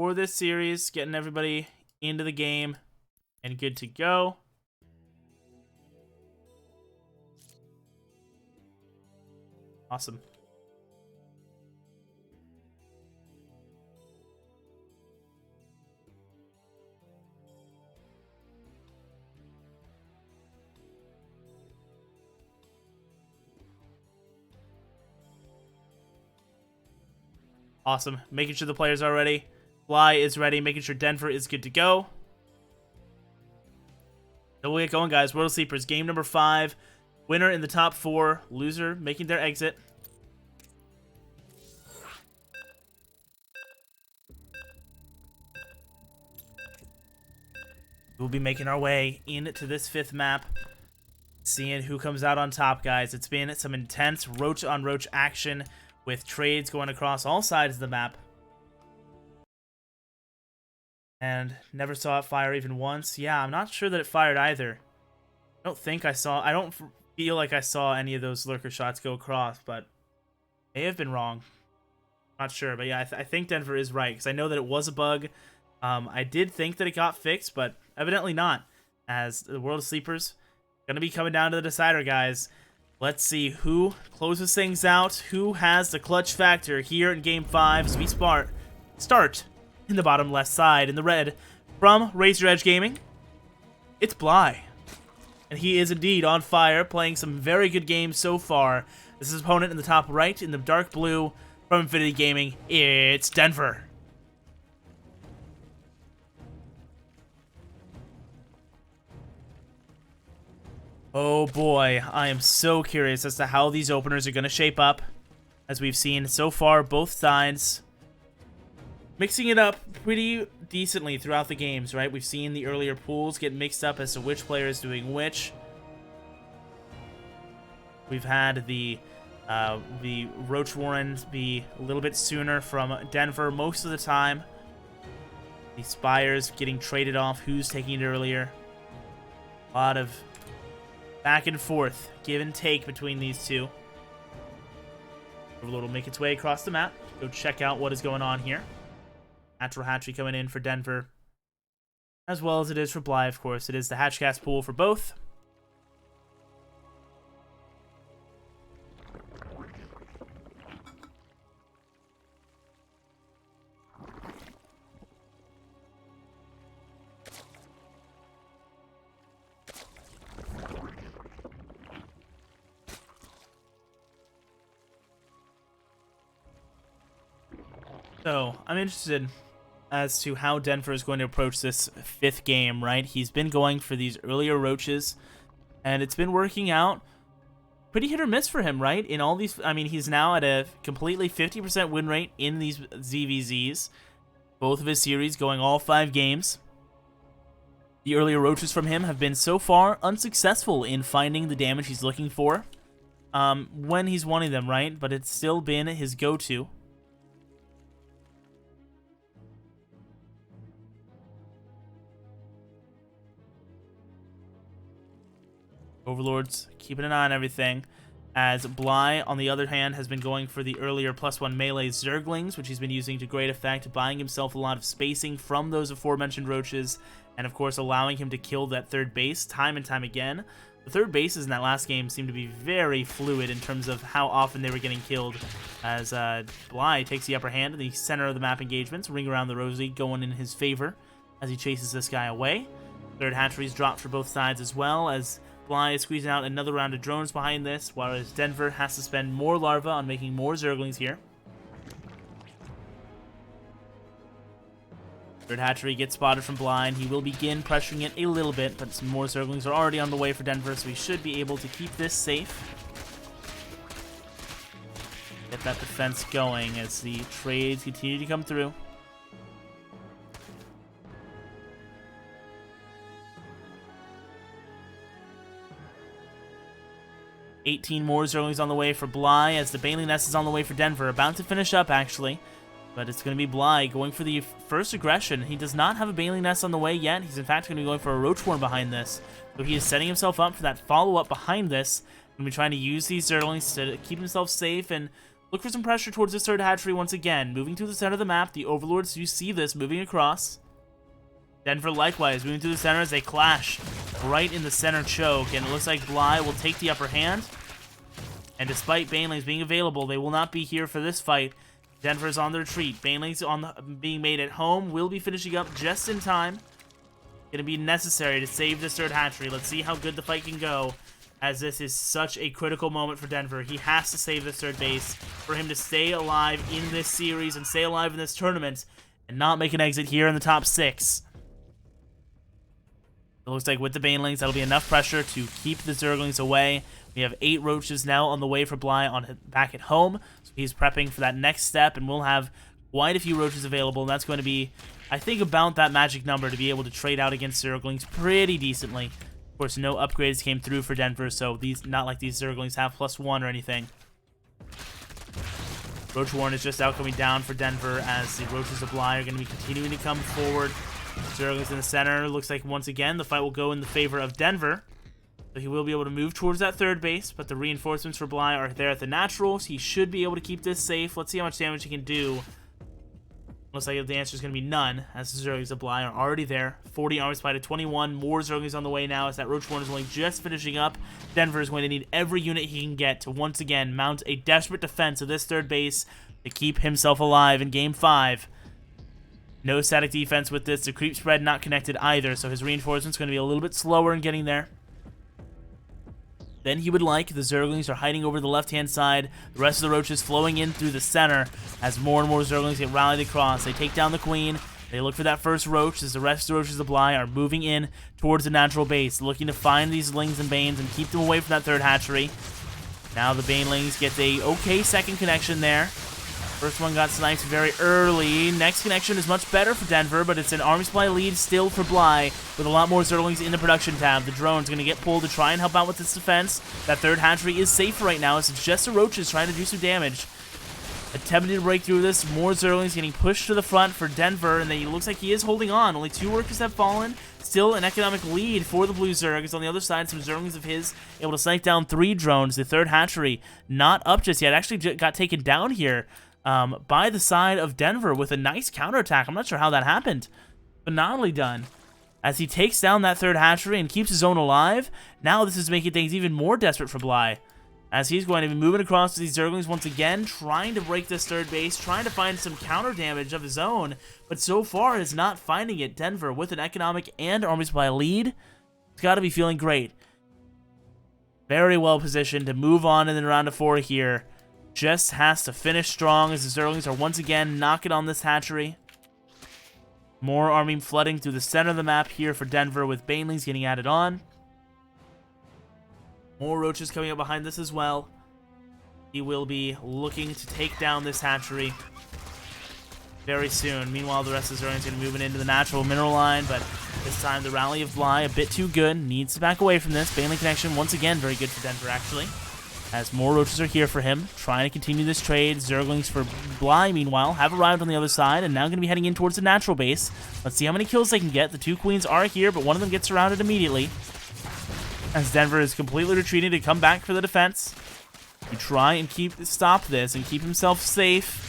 for this series, getting everybody into the game and good to go. Awesome. Awesome. Making sure the players are ready. Fly is ready. Making sure Denver is good to go. So we'll get going, guys. World Sleepers, game number 5. Winner in the top 4. Loser making their exit. We'll be making our way into this 5th map. Seeing who comes out on top, guys. It's been some intense roach-on-roach action with trades going across all sides of the map. And never saw it fire even once. Yeah, I'm not sure that it fired either. I don't feel like I saw any of those lurker shots go across, but may have been wrong. Not sure, but yeah, I think Denver is right, because I know that it was a bug. I did think that it got fixed, but evidently not, as the World of Sleepers going to be coming down to the decider, guys. Let's see who closes things out, who has the clutch factor here in Game 5 as we start in the bottom left side in the red from Razor Edge Gaming. It's Bly, and he is indeed on fire, playing some very good games so far. This is his opponent in the top right in the dark blue from Infinity Gaming. It's Denver. Oh boy, I am so curious as to how these openers are going to shape up. As we've seen so far, both sides mixing it up pretty decently throughout the games, right? We've seen the earlier pools get mixed up as to which player is doing which. We've had the Roach Warrens be a little bit sooner from Denver most of the time. The Spires getting traded off, who's taking it earlier. A lot of back and forth, give and take between these two. Overlord will make its way across the map. Go check out what is going on here. Natural Hatchery coming in for Denver, as well as it is for Bly, of course. It is the Hatchcast pool for both. So, I'm interested as to how Denver is going to approach this 5th game, right? He's been going for these earlier roaches, and it's been working out pretty hit or miss for him, right? In all these, I mean, he's now at a completely 50% win rate in these ZVZs. Both of his series going all 5 games. The earlier roaches from him have been so far unsuccessful in finding the damage he's looking for when he's wanting them, right? But it's still been his go-to. Overlords keeping an eye on everything, as Bly, on the other hand, has been going for the earlier +1 melee Zerglings, which he's been using to great effect, buying himself a lot of spacing from those aforementioned roaches, and of course allowing him to kill that 3rd base time and time again. The 3rd bases in that last game seemed to be very fluid in terms of how often they were getting killed, as Bly takes the upper hand in the center of the map engagements, ring around the rosy going in his favor as he chases this guy away. 3rd hatcheries dropped for both sides as well, as Bly is squeezing out another round of drones behind this, whereas Denver has to spend more larvae on making more Zerglings here. 3rd hatchery gets spotted from Bly, and he will begin pressuring it a little bit, but some more Zerglings are already on the way for Denver, so he should be able to keep this safe. Get that defense going as the trades continue to come through. $18 more Zerglings on the way for Bly, as the Baneling Nest is on the way for Denver. About to finish up, actually. But it's going to be Bly going for the first aggression. He does not have a Baneling Nest on the way yet. He's in fact going to be going for a Roachworm behind this. So he is setting himself up for that follow-up behind this. Going to be trying to use these Zerglings to keep himself safe and look for some pressure towards this third hatchery once again. Moving to the center of the map. The Overlords, you see this, moving across. Denver likewise moving to the center as they clash right in the center choke. And it looks like Bly will take the upper hand. And despite Banelings being available, they will not be here for this fight. Denver is on the retreat. Banelings being made at home will be finishing up just in time. Going to be necessary to save this third hatchery. Let's see how good the fight can go, as this is such a critical moment for Denver. He has to save this third base for him to stay alive in this series and stay alive in this tournament and not make an exit here in the top 6. It looks like with the Banelings, that'll be enough pressure to keep the Zerglings away. We have 8 Roaches now on the way for Bly back at home. So he's prepping for that next step, and we'll have quite a few Roaches available. And that's going to be, I think, about that magic number to be able to trade out against Zerglings pretty decently. Of course, no upgrades came through for Denver, so not like these Zerglings have +1 or anything. Roach Warren is just out coming down for Denver as the Roaches of Bly are going to be continuing to come forward. Zerglings in the center. Looks like once again the fight will go in the favor of Denver. So he will be able to move towards that third base, but the reinforcements for Bly are there at the naturals. He should be able to keep this safe. Let's see how much damage he can do. Looks like the answer is going to be none, as the Zerglings of Bly are already there. 40 army supply to 21. More Zerglings on the way now, as that Roach Warren is only just finishing up. Denver is going to need every unit he can get to once again mount a desperate defense of this third base to keep himself alive in Game 5. No static defense with this. The creep spread not connected either, so his reinforcement's going to be a little bit slower in getting there than he would like. The Zerglings are hiding over the left-hand side. The rest of the Roaches flowing in through the center as more and more Zerglings get rallied across. They take down the Queen. They look for that first Roach as the rest of the Roaches of Bly are moving in towards the natural base, looking to find these Lings and Banes and keep them away from that third hatchery. Now the Banelings get a okay second connection there. First one got sniped very early. Next connection is much better for Denver, but it's an army supply lead still for Bly, with a lot more Zerglings in the production tab. The drone's going to get pulled to try and help out with this defense. That third hatchery is safe right now, as it's just the Roaches trying to do some damage. Attempting to break through this. More Zerglings getting pushed to the front for Denver, and then it looks like he is holding on. Only 2 workers have fallen. Still an economic lead for the Blue Zergs. On the other side, some Zerglings of his able to snipe down 3 drones. The third hatchery not up just yet. Actually got taken down here by the side of Denver with a nice counterattack. I'm not sure how that happened. Phenomenally done. As he takes down that third hatchery and keeps his own alive, now this is making things even more desperate for Bly, as he's going to be moving across to these Zerglings once again, trying to break this third base, trying to find some counter damage of his own, but so far is not finding it. Denver, with an economic and army supply lead, it's got to be feeling great. Very well positioned to move on in the round of 4 here. Just has to finish strong as the Zerglings are once again knocking on this hatchery. More army flooding through the center of the map here for Denver, with Banelings getting added on. More Roaches coming up behind this as well. He will be looking to take down this hatchery very soon. Meanwhile, the rest of the Zerglings are going to move into the natural mineral line, but this time the rally of Bly a bit too good. Needs to back away from this. Baneling connection once again very good for Denver, actually, as more Roaches are here for him, trying to continue this trade. Zerglings for Bly, meanwhile, have arrived on the other side and now going to be heading in towards the natural base. Let's see how many kills they can get. The 2 Queens are here, but one of them gets surrounded immediately, as Denver is completely retreating to come back for the defense. You try and stop this and keep himself safe.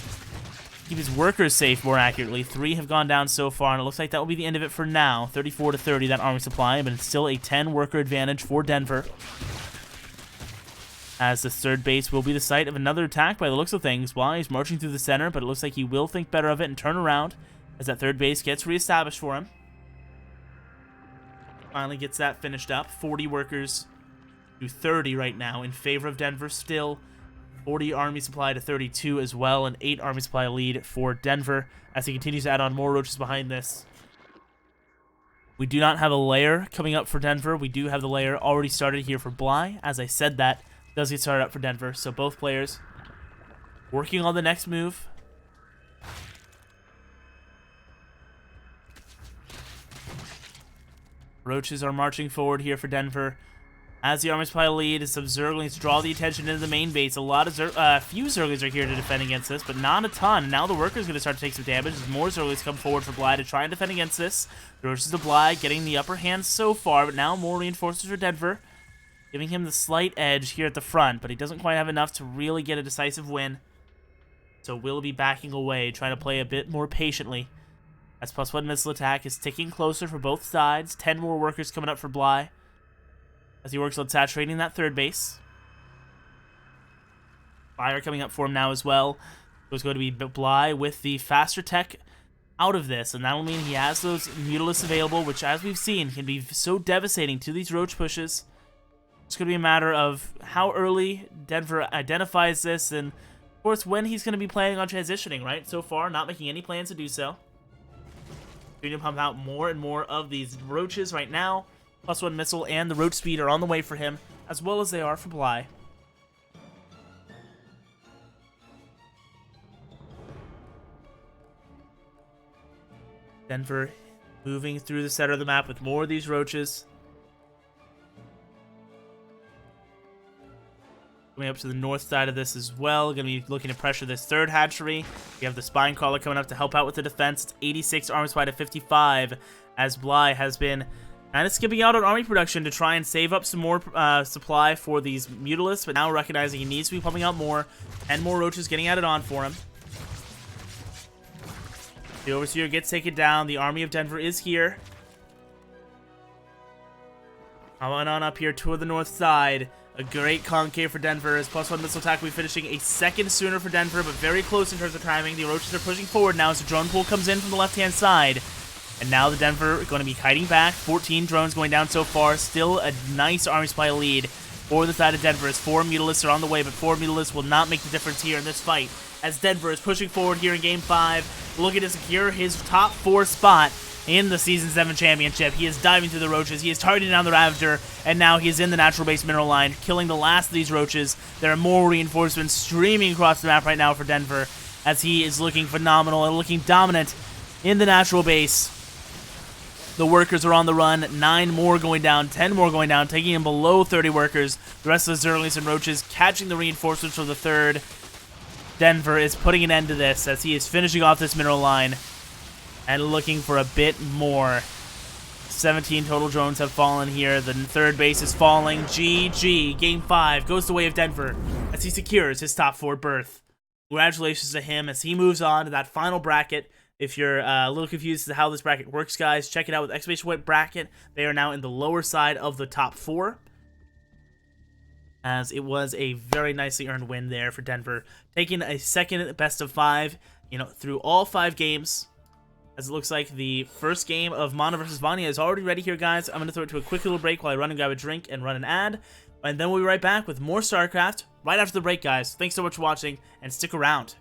Keep his workers safe, more accurately. 3 have gone down so far, and it looks like that will be the end of it for now. 34 to 30, that army supply, but it's still a 10 worker advantage for Denver, as the third base will be the site of another attack by the looks of things. While he's marching through the center, but it looks like he will think better of it and turn around as that third base gets reestablished for him. Finally gets that finished up. 40 workers to 30 right now in favor of Denver still. 40 army supply to 32 as well, and 8 army supply lead for Denver as he continues to add on more Roaches behind this. We do not have a layer coming up for Denver. We do have the layer already started here for Bly. As I said, that does get started up for Denver, so both players working on the next move. Roaches are marching forward here for Denver as the army supply lead. Some Zerglings draw the attention into the main base. A few Zerglings are here to defend against this, but not a ton. Now the worker's going to start to take some damage as more Zerglings come forward for Bly to try and defend against this. The Roaches of Bly getting the upper hand so far, but now more reinforcements for Denver, giving him the slight edge here at the front, but he doesn't quite have enough to really get a decisive win. So will be backing away, trying to play a bit more patiently. As +1 missile attack is ticking closer for both sides. 10 more workers coming up for Bly as he works on saturating that third base. Fire coming up for him now as well. So it's going to be Bly with the faster tech out of this, and that'll mean he has those Mutalisks available, which, as we've seen, can be so devastating to these Roach pushes. It's going to be a matter of how early Denver identifies this, and of course when he's going to be planning on transitioning, right? So far, not making any plans to do so. Going to pump out more and more of these Roaches right now. +1 missile and the Roach speed are on the way for him, as well as they are for Bly. Denver moving through the center of the map with more of these Roaches. Coming up to the north side of this as well. Going to be looking to pressure this third hatchery. We have the Spine Crawler coming up to help out with the defense. It's 86 armor supply to 55, as Bly has been kind of skipping out on army production to try and save up some more supply for these Mutalisks, but now recognizing he needs to be pumping out more. 10 more Roaches getting added on for him. The Overseer gets taken down. The Army of Denver is here. Coming on up here toward the north side. A great concave for Denver as +1 missile attack will be finishing a second sooner for Denver, but very close in terms of timing. The Roaches are pushing forward now as the drone pool comes in from the left-hand side. And now the Denver are going to be kiting back. 14 drones going down so far. Still a nice army supply lead for the side of Denver as 4 Mutalisks are on the way, but 4 Mutalisks will not make the difference here in this fight, as Denver is pushing forward here in Game 5, looking to secure his top 4 spot in the Season 7 championship. He is diving through the Roaches, he is targeting down the Ravager, and now he is in the natural base mineral line, killing the last of these Roaches. There are more reinforcements streaming across the map right now for Denver, as he is looking phenomenal and looking dominant in the natural base. The workers are on the run, 9 more going down, 10 more going down, taking him below 30 workers. The rest of the Zerlings and Roaches catching the reinforcements for the third. Denver is putting an end to this as he is finishing off this mineral line and looking for a bit more. 17 total drones have fallen here. The third base is falling. GG. Game 5 goes the way of Denver as he secures his top 4 berth. Congratulations to him as he moves on to that final bracket. If you're a little confused as to how this bracket works, guys, check it out with !! bracket. They are now in the lower side of the top 4. As it was a very nicely earned win there for Denver, taking a second best of 5, through all 5 games. As it looks like the first game of Mana vs. Vanya is already ready here, guys. I'm going to throw it to a quick little break while I run and grab a drink and run an ad. And then we'll be right back with more StarCraft right after the break, guys. Thanks so much for watching, and stick around.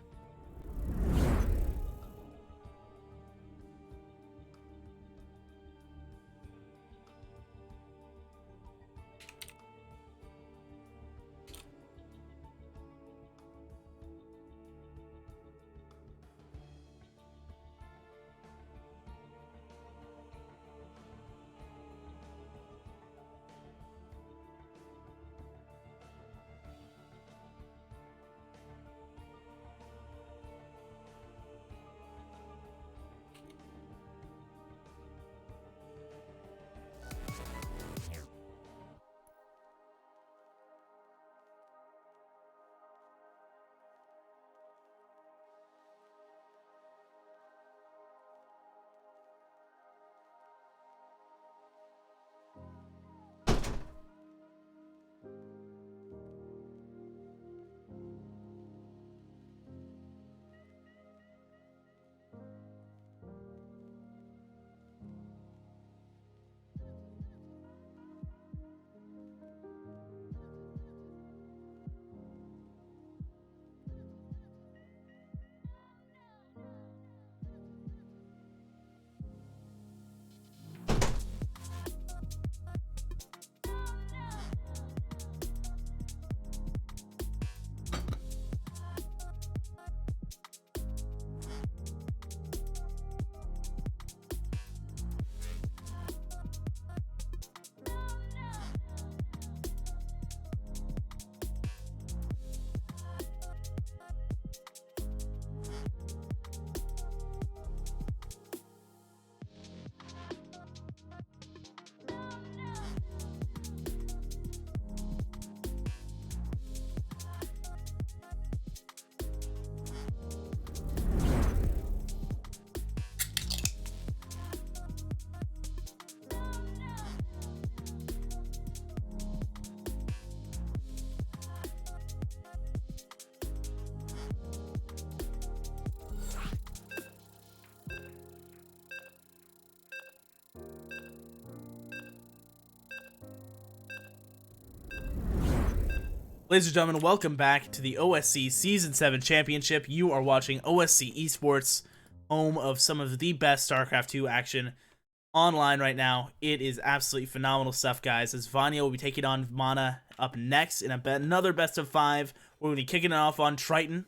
Ladies and gentlemen, welcome back to the OSC Season 7 Championship. You are watching OSC Esports, home of some of the best StarCraft 2 action online right now. It is absolutely phenomenal stuff, guys, as Vanya will be taking on Mana up next in another best of 5. We're going to be kicking it off on Triton.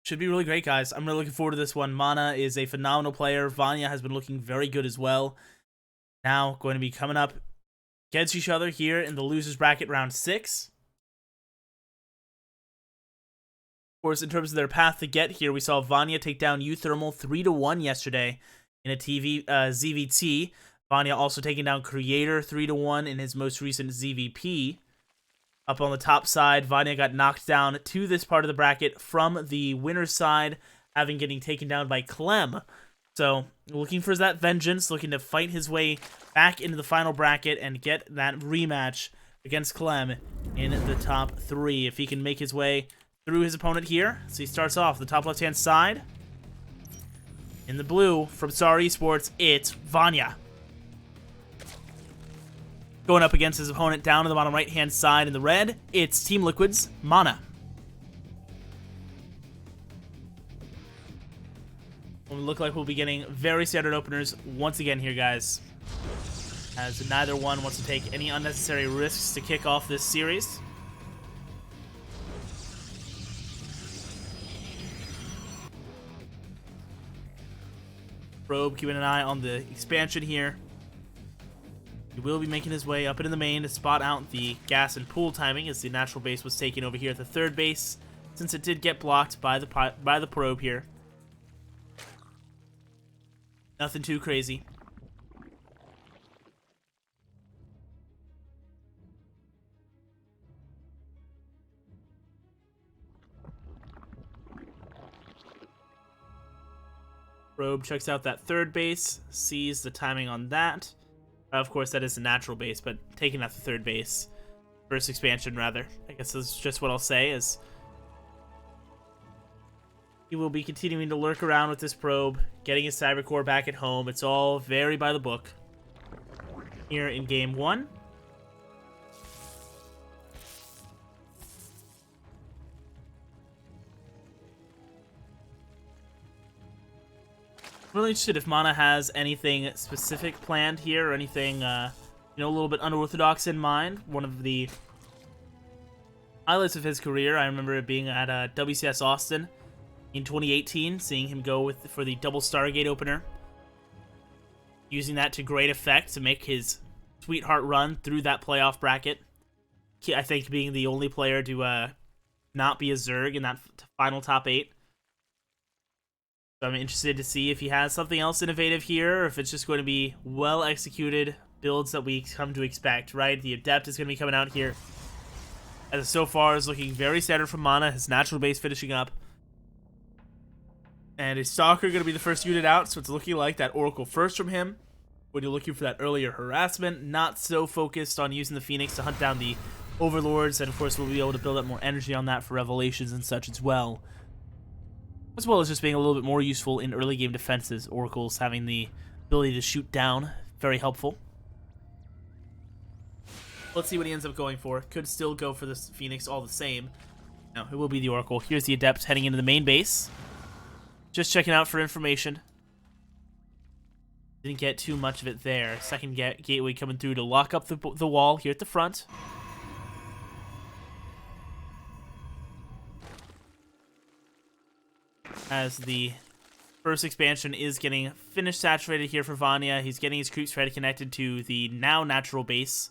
Should be really great, guys. I'm really looking forward to this one. Mana is a phenomenal player. Vanya has been looking very good as well. Now, going to be coming up against each other here in the losers bracket round 6. Of course, in terms of their path to get here, we saw Vanya take down Uthermal 3-1 yesterday in a ZVT. Vanya also taking down Creator 3-1 in his most recent ZVP. Up on the top side, Vanya got knocked down to this part of the bracket from the winner's side, having getting taken down by Clem. So, looking for that vengeance, looking to fight his way back into the final bracket and get that rematch against Clem in the top 3. If he can make his way through his opponent here. So he starts off the top left-hand side. In the blue, from Star Esports, it's Vanya. Going up against his opponent down to the bottom right-hand side in the red, it's Team Liquid's Mana. Will look like we'll be getting very standard openers once again here, guys, as neither one wants to take any unnecessary risks to kick off this series. Probe keeping an eye on the expansion here. He will be making his way up into the main to spot out the gas and pool timing, as the natural base was taken over here at the third base, since it did get blocked by the probe here. Nothing too crazy. Probe checks out that third base, sees the timing on that. Of course, that is the natural base, but taking out the third base. First expansion, rather. I guess that's just what I'll say, is he will be continuing to lurk around with this probe, getting his Cybercore back at home. It's all very by the book here in Game 1. Really interested if Mana has anything specific planned here, or anything, a little bit unorthodox in mind. One of the highlights of his career, I remember it being at WCS Austin in 2018, seeing him go for the double Stargate opener, using that to great effect to make his sweetheart run through that playoff bracket. I think being the only player to not be a Zerg in that final top 8. So I'm interested to see if he has something else innovative here, or if it's just going to be well-executed builds that we come to expect, right? The Adept is going to be coming out here, as so far is looking very standard from Mana, his natural base finishing up. And his Stalker going to be the first unit out, so it's looking like that Oracle first from him. When you're looking for that earlier harassment, not so focused on using the Phoenix to hunt down the Overlords, and of course we'll be able to build up more energy on that for Revelations and such as well. As well as just being a little bit more useful in early game defenses. Oracles having the ability to shoot down, very helpful. Let's see what he ends up going for. Could still go for this Phoenix all the same. No, it will be the Oracle. Here's the Adept heading into the main base. Just checking out for information. Didn't get too much of it there. Second gateway coming through to lock up the wall here at the front. As the first expansion is getting finished saturated here for Vanya. He's getting his creeps ready connected to the now natural base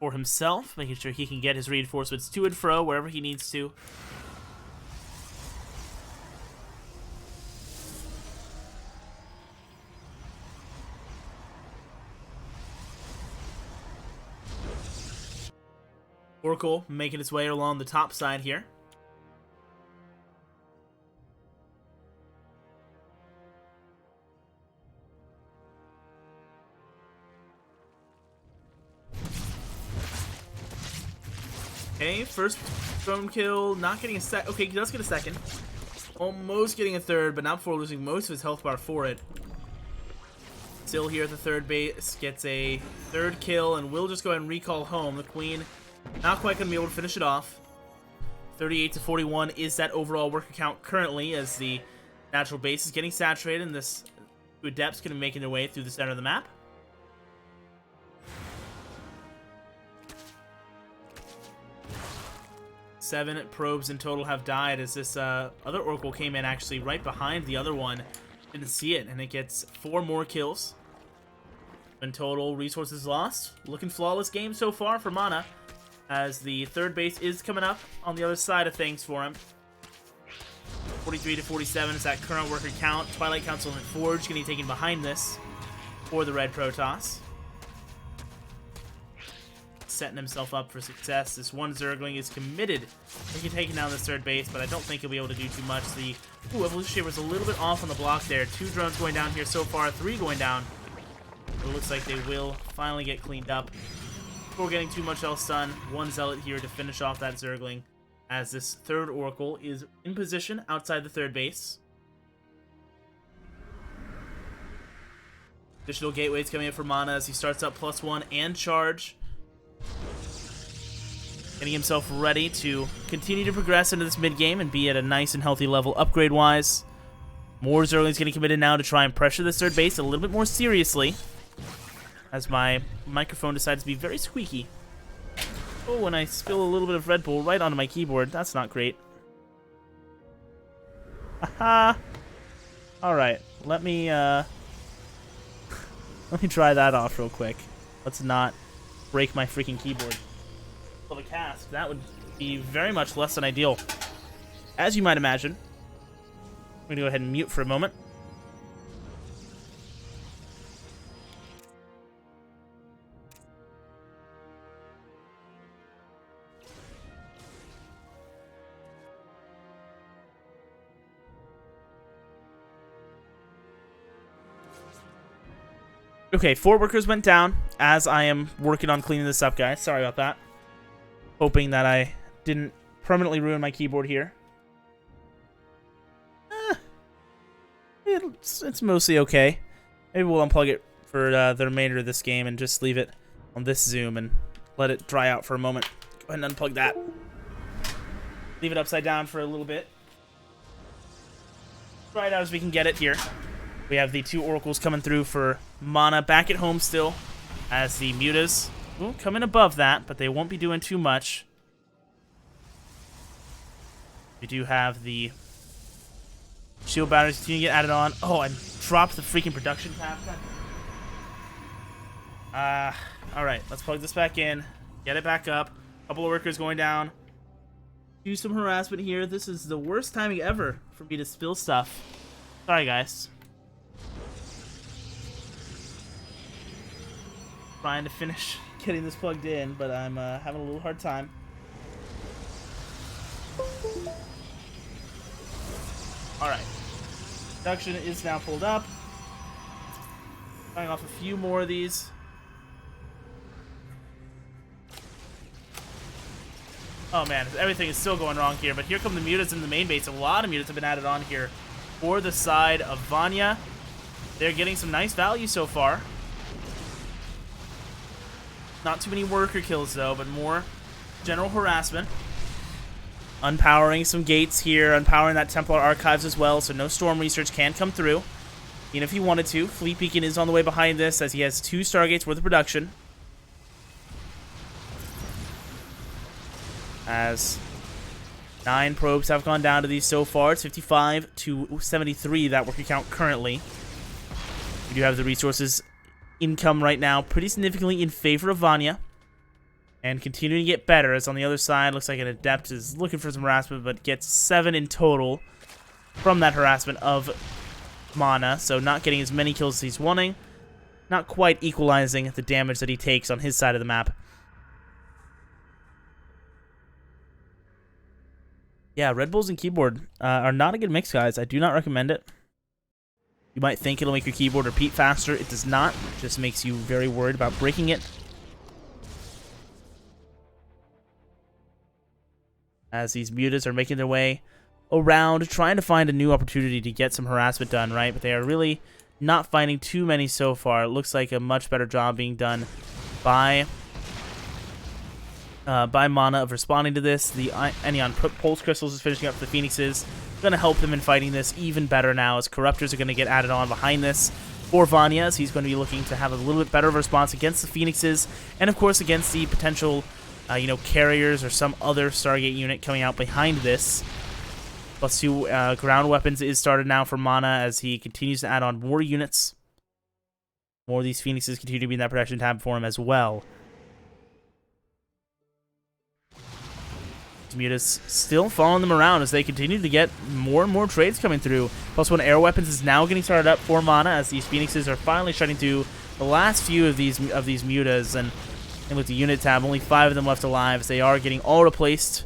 for himself, making sure he can get his reinforcements to and fro wherever he needs to. Oracle making its way along the top side here. Okay, first drone kill, not getting a sec. Okay, he does get a second. Almost getting a third, but not before losing most of his health bar for it. Still here at the third base, gets a third kill, and will just go ahead and recall home. The Queen Not quite going to be able to finish it off. 38 to 41 is that overall worker count currently, as the natural base is getting saturated, and this two adepts going to be making their way through the center of the map. Seven probes in total have died, as this other Oracle came in actually right behind the other one. Didn't see it, and it gets 4 more kills. In total, resources lost. Looking flawless game so far for Mana, as the third base is coming up on the other side of things for him. 43 to 47 is that current worker count. Twilight Council and Forge getting taken behind this for the Red Protoss. Setting himself up for success. This one Zergling is committed to taking down this third base, but I don't think he'll be able to do too much. The Evolution Shaper was a little bit off on the block there. 2 drones going down here so far, 3 going down. It looks like they will finally get cleaned up before getting too much else done. 1 Zealot here to finish off that Zergling, as this third Oracle is in position outside the third base. Additional gateways coming in for Mana as he starts up +1 and charge. Getting himself ready to continue to progress into this mid-game and be at a nice and healthy level upgrade-wise. More Zerglings getting committed now to try and pressure this third base a little bit more seriously, as my microphone decides to be very squeaky. Oh, and I spill a little bit of Red Bull right onto my keyboard. That's not great. Haha. Alright, let me dry that off real quick. Let's not break my freaking keyboard. Of a cask, that would be very much less than ideal, as you might imagine. I'm going to go ahead and mute for a moment. Okay, 4 workers went down as I am working on cleaning this up, guys. Sorry about that. Hoping that I didn't permanently ruin my keyboard here. It's mostly okay. Maybe we'll unplug it for the remainder of this game and just leave it on this zoom and let it dry out for a moment. Go ahead and unplug that. Leave it upside down for a little bit. Dry it out as we can get it here. We have the 2 Oracles coming through for Mana back at home still, as the Mutas will come in above that, but they won't be doing too much. We do have the shield batteries continue to get added on. Oh, I dropped the freaking production tab. Alright, let's plug this back in. Get it back up. Couple of workers going down. Do some harassment here. This is the worst timing ever for me to spill stuff. Sorry, guys. Trying to finish getting this plugged in, but I'm having a little hard time. Alright. Production is now pulled up. Firing off a few more of these. Oh man, everything is still going wrong here, but here come the mutas in the main base. A lot of mutas have been added on here for the side of Vanya. They're getting some nice value so far. Not too many worker kills, though, but more general harassment. Unpowering some gates here, unpowering that Templar Archives as well, so no storm research can come through. Even if he wanted to. Fleet Beacon is on the way behind this, as he has 2 Stargates worth of production. As 9 probes have gone down to these so far. It's 55 to 73, that worker count currently. We do have the resources income right now pretty significantly in favor of Vanya, and continuing to get better, as on the other side looks like an adept is looking for some harassment, but gets 7 in total from that harassment of Mana, so not getting as many kills as he's wanting, not quite equalizing the damage that he takes on his side of the map. Yeah, Red Bulls and keyboard are not a good mix, guys. I do not recommend it. You might think it'll make your keyboard repeat faster. It does not. It just makes you very worried about breaking it. As these mutas are making their way around, trying to find a new opportunity to get some harassment done, right? But they are really not finding too many so far. It looks like a much better job being done by by Mana of responding to this. The Anion Pulse Crystals is finishing up for the Phoenixes. Going to help them in fighting this even better now, as Corruptors are going to get added on behind this for Vanya, as he's going to be looking to have a little bit better of a response against the Phoenixes, and of course against the potential, carriers or some other Stargate unit coming out behind this. +2 ground weapons is started now for Mana as he continues to add on more units. More of these Phoenixes continue to be in that protection tab for him as well. Mutas still following them around as they continue to get more and more trades coming through. +1 air weapons is now getting started up for Mana as these Phoenixes are finally shutting through the last few of these Mutas, and with the unit tab, only 5 of them left alive as they are getting all replaced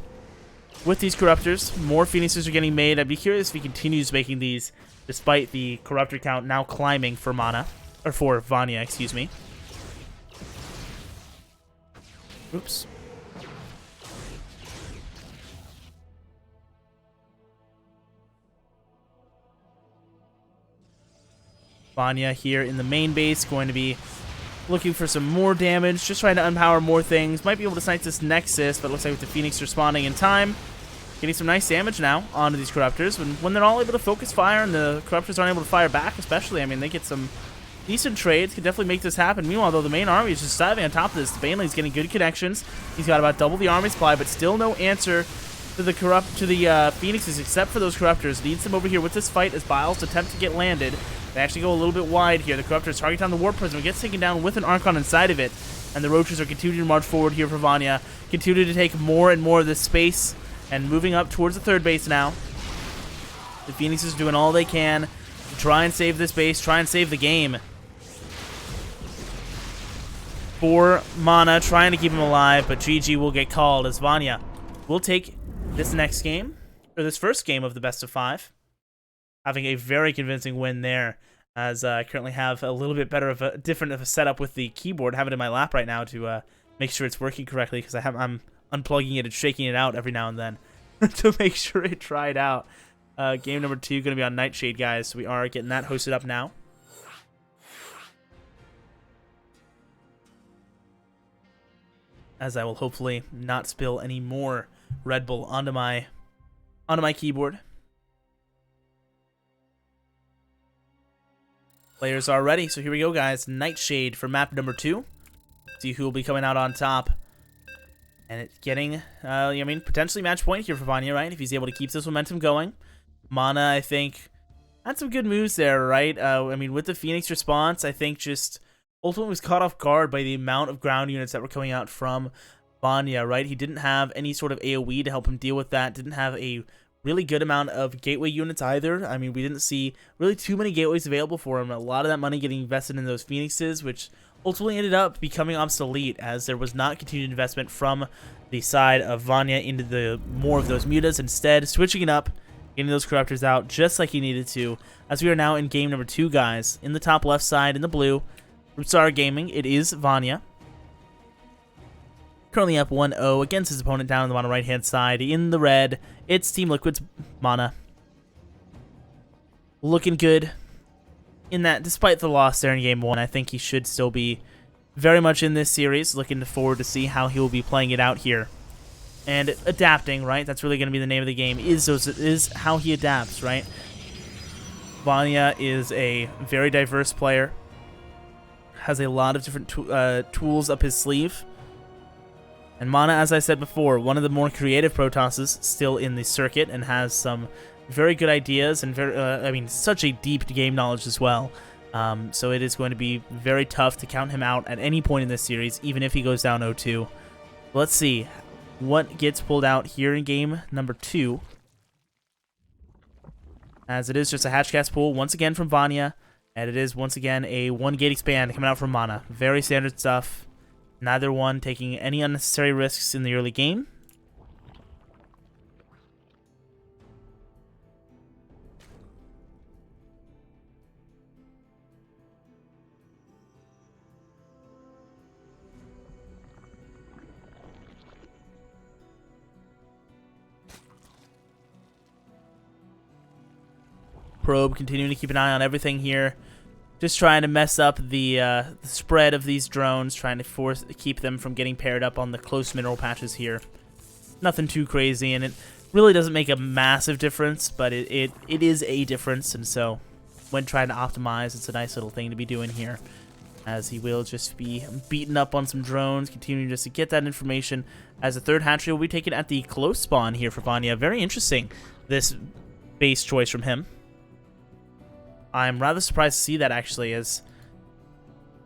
with these Corruptors. More Phoenixes are getting made. I'd be curious if he continues making these despite the Corruptor count now climbing for Mana, or for Vanya, excuse me. Oops. Vanya here in the main base, going to be looking for some more damage, just trying to unpower more things. Might be able to snipe this Nexus, but it looks like with the Phoenix responding in time, getting some nice damage now onto these Corruptors. When they're all able to focus fire and the Corruptors aren't able to fire back, especially, I mean, they get some decent trades, can definitely make this happen. Meanwhile, though, the main army is just diving on top of this. The Baneling's getting good connections. He's got about double the army supply, but still no answer to the Phoenixes except for those Corruptors. Needs them over here with this fight as Biles attempt to get landed. They actually go a little bit wide here. The Corruptors target down the Warp Prism. It gets taken down with an Archon inside of it. And the Roaches are continuing to march forward here for Vanya. Continue to take more and more of this space. And moving up towards the third base now. The Phoenixes are doing all they can to try and save this base. Try and save the game. For Mana, trying to keep him alive. But GG will get called as Vanya will take this next game. Or this first game of the best of 5. Having a very convincing win there, as I currently have a little bit better of a different of a setup with the keyboard. I have it in my lap right now to make sure it's working correctly, because I'm unplugging it and shaking it out every now and then to make sure it tried out. Game number 2 going to be on Nightshade, guys. So we are getting that hosted up now. As I will hopefully not spill any more Red Bull onto my keyboard. Players are ready, so here we go, guys. Nightshade for map number 2. See who will be coming out on top. And it's getting, potentially match point here for Vanya, right? If he's able to keep this momentum going. Mana, I think, had some good moves there, right? With the Phoenix response, I think just ultimately was caught off guard by the amount of ground units that were coming out from Vanya, right? He didn't have any sort of AoE to help him deal with that. Didn't have a really good amount of gateway units either. I mean, we didn't see really too many gateways available for him. A lot of that money getting invested in those Phoenixes, which ultimately ended up becoming obsolete, as there was not continued investment from the side of Vanya into the more of those mutas. Instead, switching it up, getting those Corruptors out just like he needed to, as we are now in game number 2, guys. In the top left side, in the blue, Rutsara Gaming, it is Vanya. Currently up 1-0 against his opponent down on the bottom right-hand side. In the red, it's Team Liquid's Mana. Looking good in that, despite the loss there in Game 1. I think he should still be very much in this series. Looking forward to see how he will be playing it out here. And adapting, right? That's really going to be the name of the game, is how he adapts, right? Vanya is a very diverse player. Has a lot of different tools up his sleeve. And Mana, as I said before, one of the more creative Protosses still in the circuit, and has some very good ideas and such a deep game knowledge as well. So it is going to be very tough to count him out at any point in this series, even if he goes down 0-2. Let's see what gets pulled out here in game number 2. As it is just a Hatchcast pull once again from Vanya, and it is once again a 1-gate expand coming out from Mana. Very standard stuff. Neither one taking any unnecessary risks in the early game. Probe continuing to keep an eye on everything here. Just trying to mess up the spread of these drones, trying to keep them from getting paired up on the close mineral patches here. Nothing too crazy, and it really doesn't make a massive difference, but it is a difference, and so when trying to optimize, it's a nice little thing to be doing here, as he will just be beating up on some drones, continuing just to get that information, as the third hatchery will be taken at the close spawn here for Vanya. Very interesting, this base choice from him. I'm rather surprised to see that, actually, as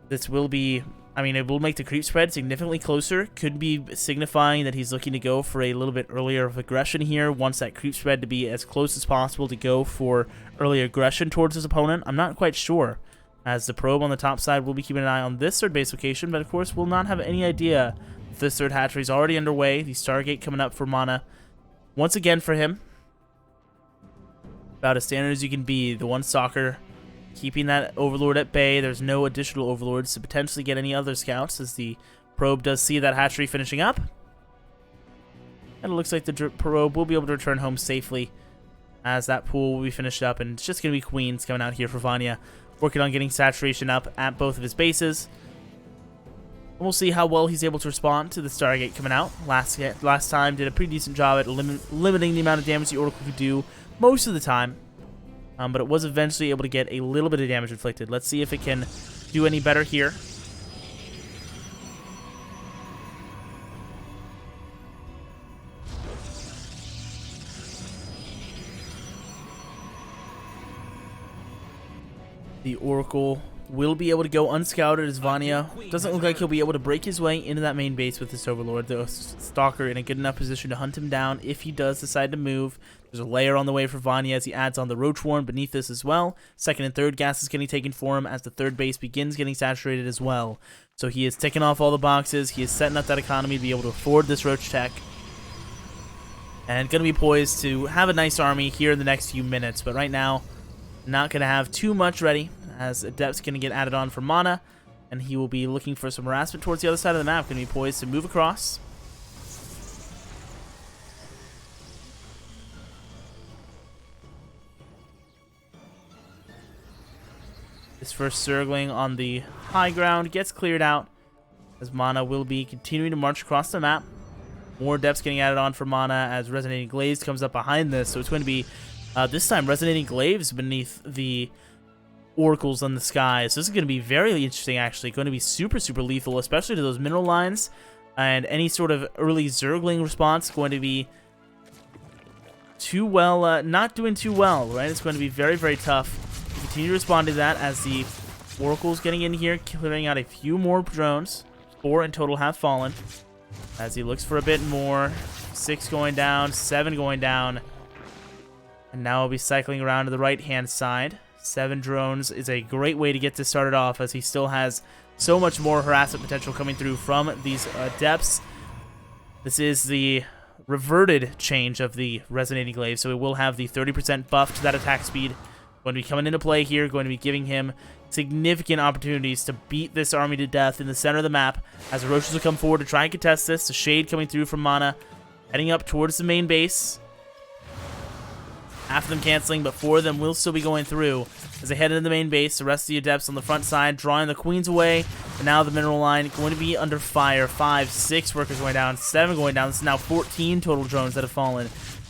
this will be... I mean, it will make the creep spread significantly closer. Could be signifying that he's looking to go for a little bit earlier of aggression here. Wants that creep spread to be as close as possible to go for early aggression towards his opponent. I'm not quite sure, as the probe on the top side will be keeping an eye on this third base location, but of course will not have any idea if this third hatchery is already underway. The Stargate coming up for Mana once again for him. About as standard as you can be. The one stalker keeping that Overlord at bay. There's no additional Overlords to potentially get any other scouts, as the probe does see that hatchery finishing up. And it looks like the probe will be able to return home safely, as that pool will be finished up, and it's just going to be Queens coming out here for Vanya, working on getting saturation up at both of his bases. And we'll see how well he's able to respond to the Stargate coming out. Last time did a pretty decent job at limiting the amount of damage the Oracle could do most of the time. But it was eventually able to get a little bit of damage inflicted. Let's see if it can do any better here. The Oracle will be able to go unscouted, as Vanya doesn't look like he'll be able to break his way into that main base with this Overlord. The Stalker in a good enough position to hunt him down if he does decide to move. There's a layer on the way for Vanya as he adds on the Roach Warren beneath this as well. Second and third gas is getting taken for him as the third base begins getting saturated as well. So he is ticking off all the boxes. He is setting up that economy to be able to afford this Roach tech. And going to be poised to have a nice army here in the next few minutes. But right now, not going to have too much ready, as Adept's going to get added on for Mana. And he will be looking for some harassment towards the other side of the map. Going to be poised to move across. This first circling on the high ground gets cleared out, as Mana will be continuing to march across the map. More depths getting added on for Mana as Resonating Glaives comes up behind this. So it's going to be, this time, Resonating Glaives beneath the Oracles on the sky. So this is going to be very interesting, actually. Going to be super, super lethal, especially to those mineral lines. And any sort of early Zergling response going to be not doing too well, right? It's going to be very, very tough. Continue to respond to that as the Oracle's getting in here, clearing out a few more drones. 4 in total have fallen, as he looks for a bit more. 6 going down, 7 going down, and now he'll be cycling around to the right-hand side. 7 drones is a great way to get this started off, as he still has so much more harassment potential coming through from these depths. This is the reverted change of the Resonating Glaive, so it will have the 30% buff to that attack speed. Going to be coming into play here, going to be giving him significant opportunities to beat this army to death in the center of the map, as the Roaches will come forward to try and contest this. The Shade coming through from Mana, heading up towards the main base. Half of them canceling, but 4 of them will still be going through as they head into the main base. The rest of the Adepts on the front side drawing the Queens away, and now the mineral line going to be under fire. 5, 6 workers going down, 7 going down. This is now 14 total drones that have fallen.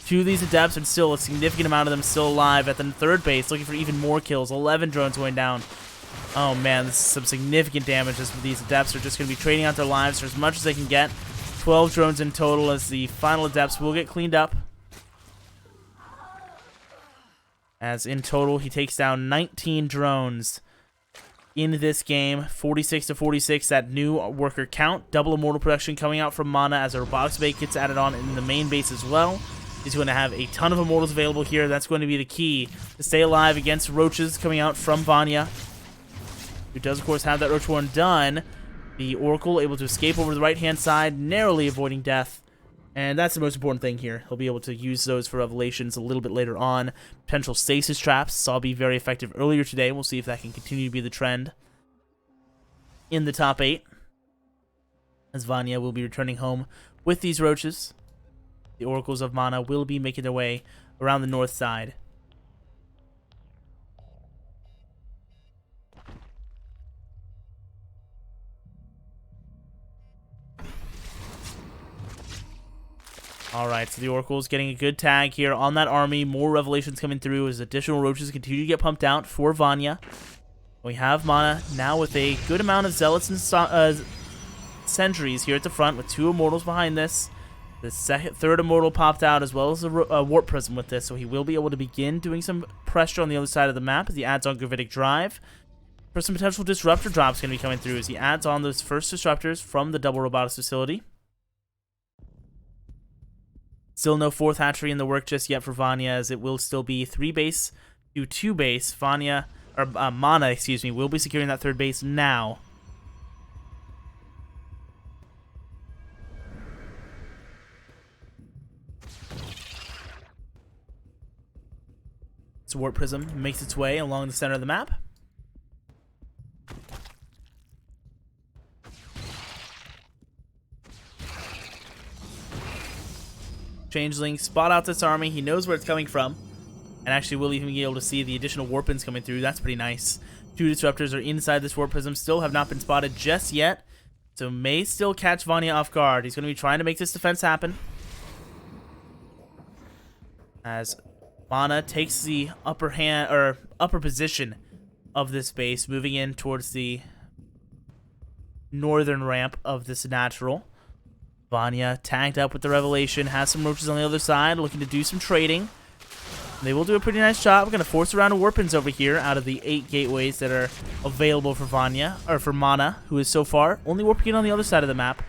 2 of these Adepts, and still a significant amount of them still alive at the third base, looking for even more kills. 11 drones going down. Oh man, this is some significant damage as these Adepts are just going to be trading out their lives for as much as they can get. 12 drones in total, as the final Adepts will get cleaned up. As in total, he takes down 19 drones in this game. 46 to 46, that new worker count. Double immortal production coming out from Mana as a robotics bait gets added on in the main base as well. He's going to have a ton of immortals available here. That's going to be the key to stay alive against Roaches coming out from Vanya, who does, of course, have that Roach Warren done. The Oracle able to escape over the right-hand side, narrowly avoiding death. And that's the most important thing here. He'll be able to use those for revelations a little bit later on. Potential stasis traps saw be very effective earlier today. We'll see if that can continue to be the trend in the top 8, as Vanya will be returning home with these Roaches. The Oracles of Mana will be making their way around the north side. Alright, so the Oracle's getting a good tag here on that army. More revelations coming through as additional roaches continue to get pumped out for Vanya. We have Mana now with a good amount of zealots and sentries here at the front with 2 immortals behind this. The third immortal popped out as well as a warp prism with this, so he will be able to begin doing some pressure on the other side of the map as he adds on Gravitic Drive. For some potential disruptor drops going to be coming through as he adds on those first disruptors from the double robotics facility. Still no 4th hatchery in the work just yet for Vanya, as it will still be 3 base to 2 base. Mana, will be securing that 3rd base now. So Warp Prism makes its way along the center of the map. Changeling spot out this army. He knows where it's coming from. And actually will even be able to see the additional warpins coming through. That's pretty nice. 2 disruptors are inside this warp prism. Still have not been spotted just yet. So may still catch Vanya off guard. He's going to be trying to make this defense happen. As Mana takes the upper position of this base, moving in towards the northern ramp of this natural. Vanya tagged up with the revelation, has some roaches on the other side, looking to do some trading. They will do a pretty nice job. We're going to force a round of warpins over here out of the 8 gateways that are available for Vanya, or for Mana, who is so far only warping in on the other side of the map.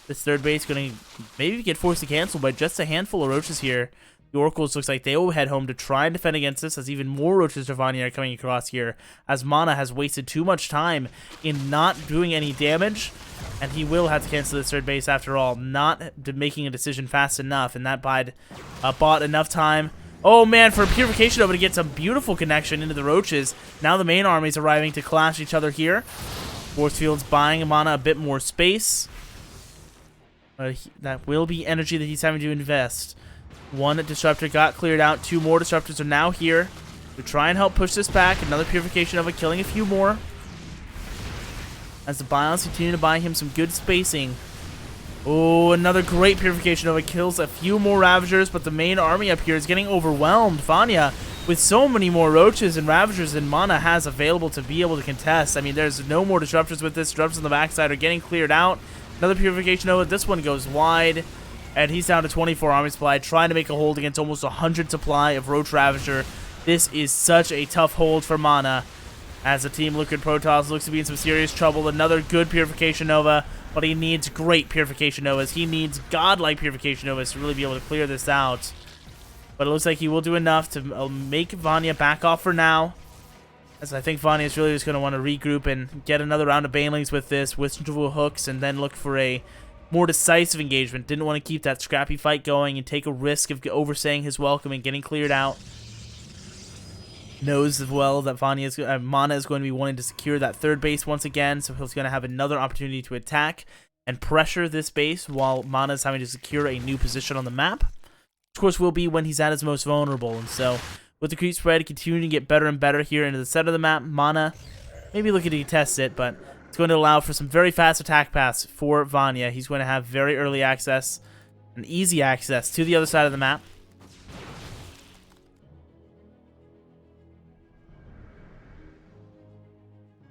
This 3rd base going to maybe get forced to cancel by just a handful of roaches here. The Oracles looks like they will head home to try and defend against this, as even more roaches to Vanya are coming across here, as Mana has wasted too much time in not doing any damage, and he will have to cancel this 3rd base after all, not making a decision fast enough, and that bought enough time. Oh man, for Purification Nova to get some beautiful connection into the roaches. Now the main army's arriving to clash each other here. Force Field's buying Mana a bit more space. That will be energy that he's having to invest. 1 disruptor got cleared out. 2 more disruptors are now here to try and help push this back. Another Purification Nova killing a few more. As the Bions continue to buy him some good spacing. Oh, another great Purification Nova kills a few more Ravagers, but the main army up here is getting overwhelmed. Vanya, with so many more Roaches and Ravagers than Mana has available to be able to contest. I mean, there's no more Disruptors with this. Disruptors on the backside are getting cleared out. Another Purification Nova. This one goes wide. And he's down to 24 army supply, trying to make a hold against almost 100 supply of Roach Ravager. This is such a tough hold for Mana, as the Team Liquid Protoss looks to be in some serious trouble. Another good Purification Nova, but he needs great Purification Novas. He needs godlike Purification Novas to really be able to clear this out. But it looks like he will do enough to make Vanya back off for now, as I think Vanya is really just going to want to regroup and get another round of Banelings with this, with centrifugal hooks, and then look for a more decisive engagement. Didn't want to keep that scrappy fight going and take a risk of overstaying his welcome and getting cleared out. Knows as well that Mana is going to be wanting to secure that 3rd base once again, so he's going to have another opportunity to attack and pressure this base while Mana is having to secure a new position on the map. Of course, will be when he's at his most vulnerable, and so with the creep spread continuing to get better and better here into the center of the map, Mana maybe looking to contest it, but it's going to allow for some very fast attack paths for Vanya. He's going to have very early access and easy access to the other side of the map.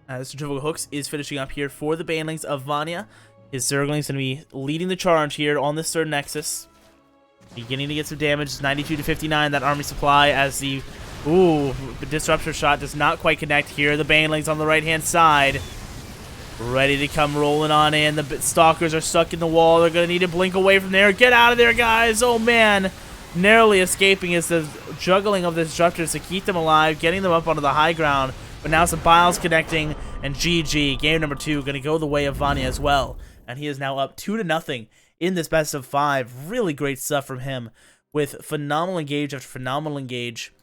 The Centrifugal Hooks is finishing up here for the Banelings of Vanya. His Zergling's going to be leading the charge here on this 3rd Nexus. Beginning to get some damage, 92 to 59, that army supply, as the Disruptor shot does not quite connect here. The Banelings on the right-hand side, ready to come rolling on in. The Stalkers are stuck in the wall. They're going to need to blink away from there. Get out of there, guys! Oh, man! Narrowly escaping is the juggling of the Disruptors to keep them alive, getting them up onto the high ground. But now some Biles connecting, and GG. Game number 2 going to go the way of Vanya as well. And he is now up 2-0 in this best of 5. Really great stuff from him, with phenomenal engage after phenomenal engage.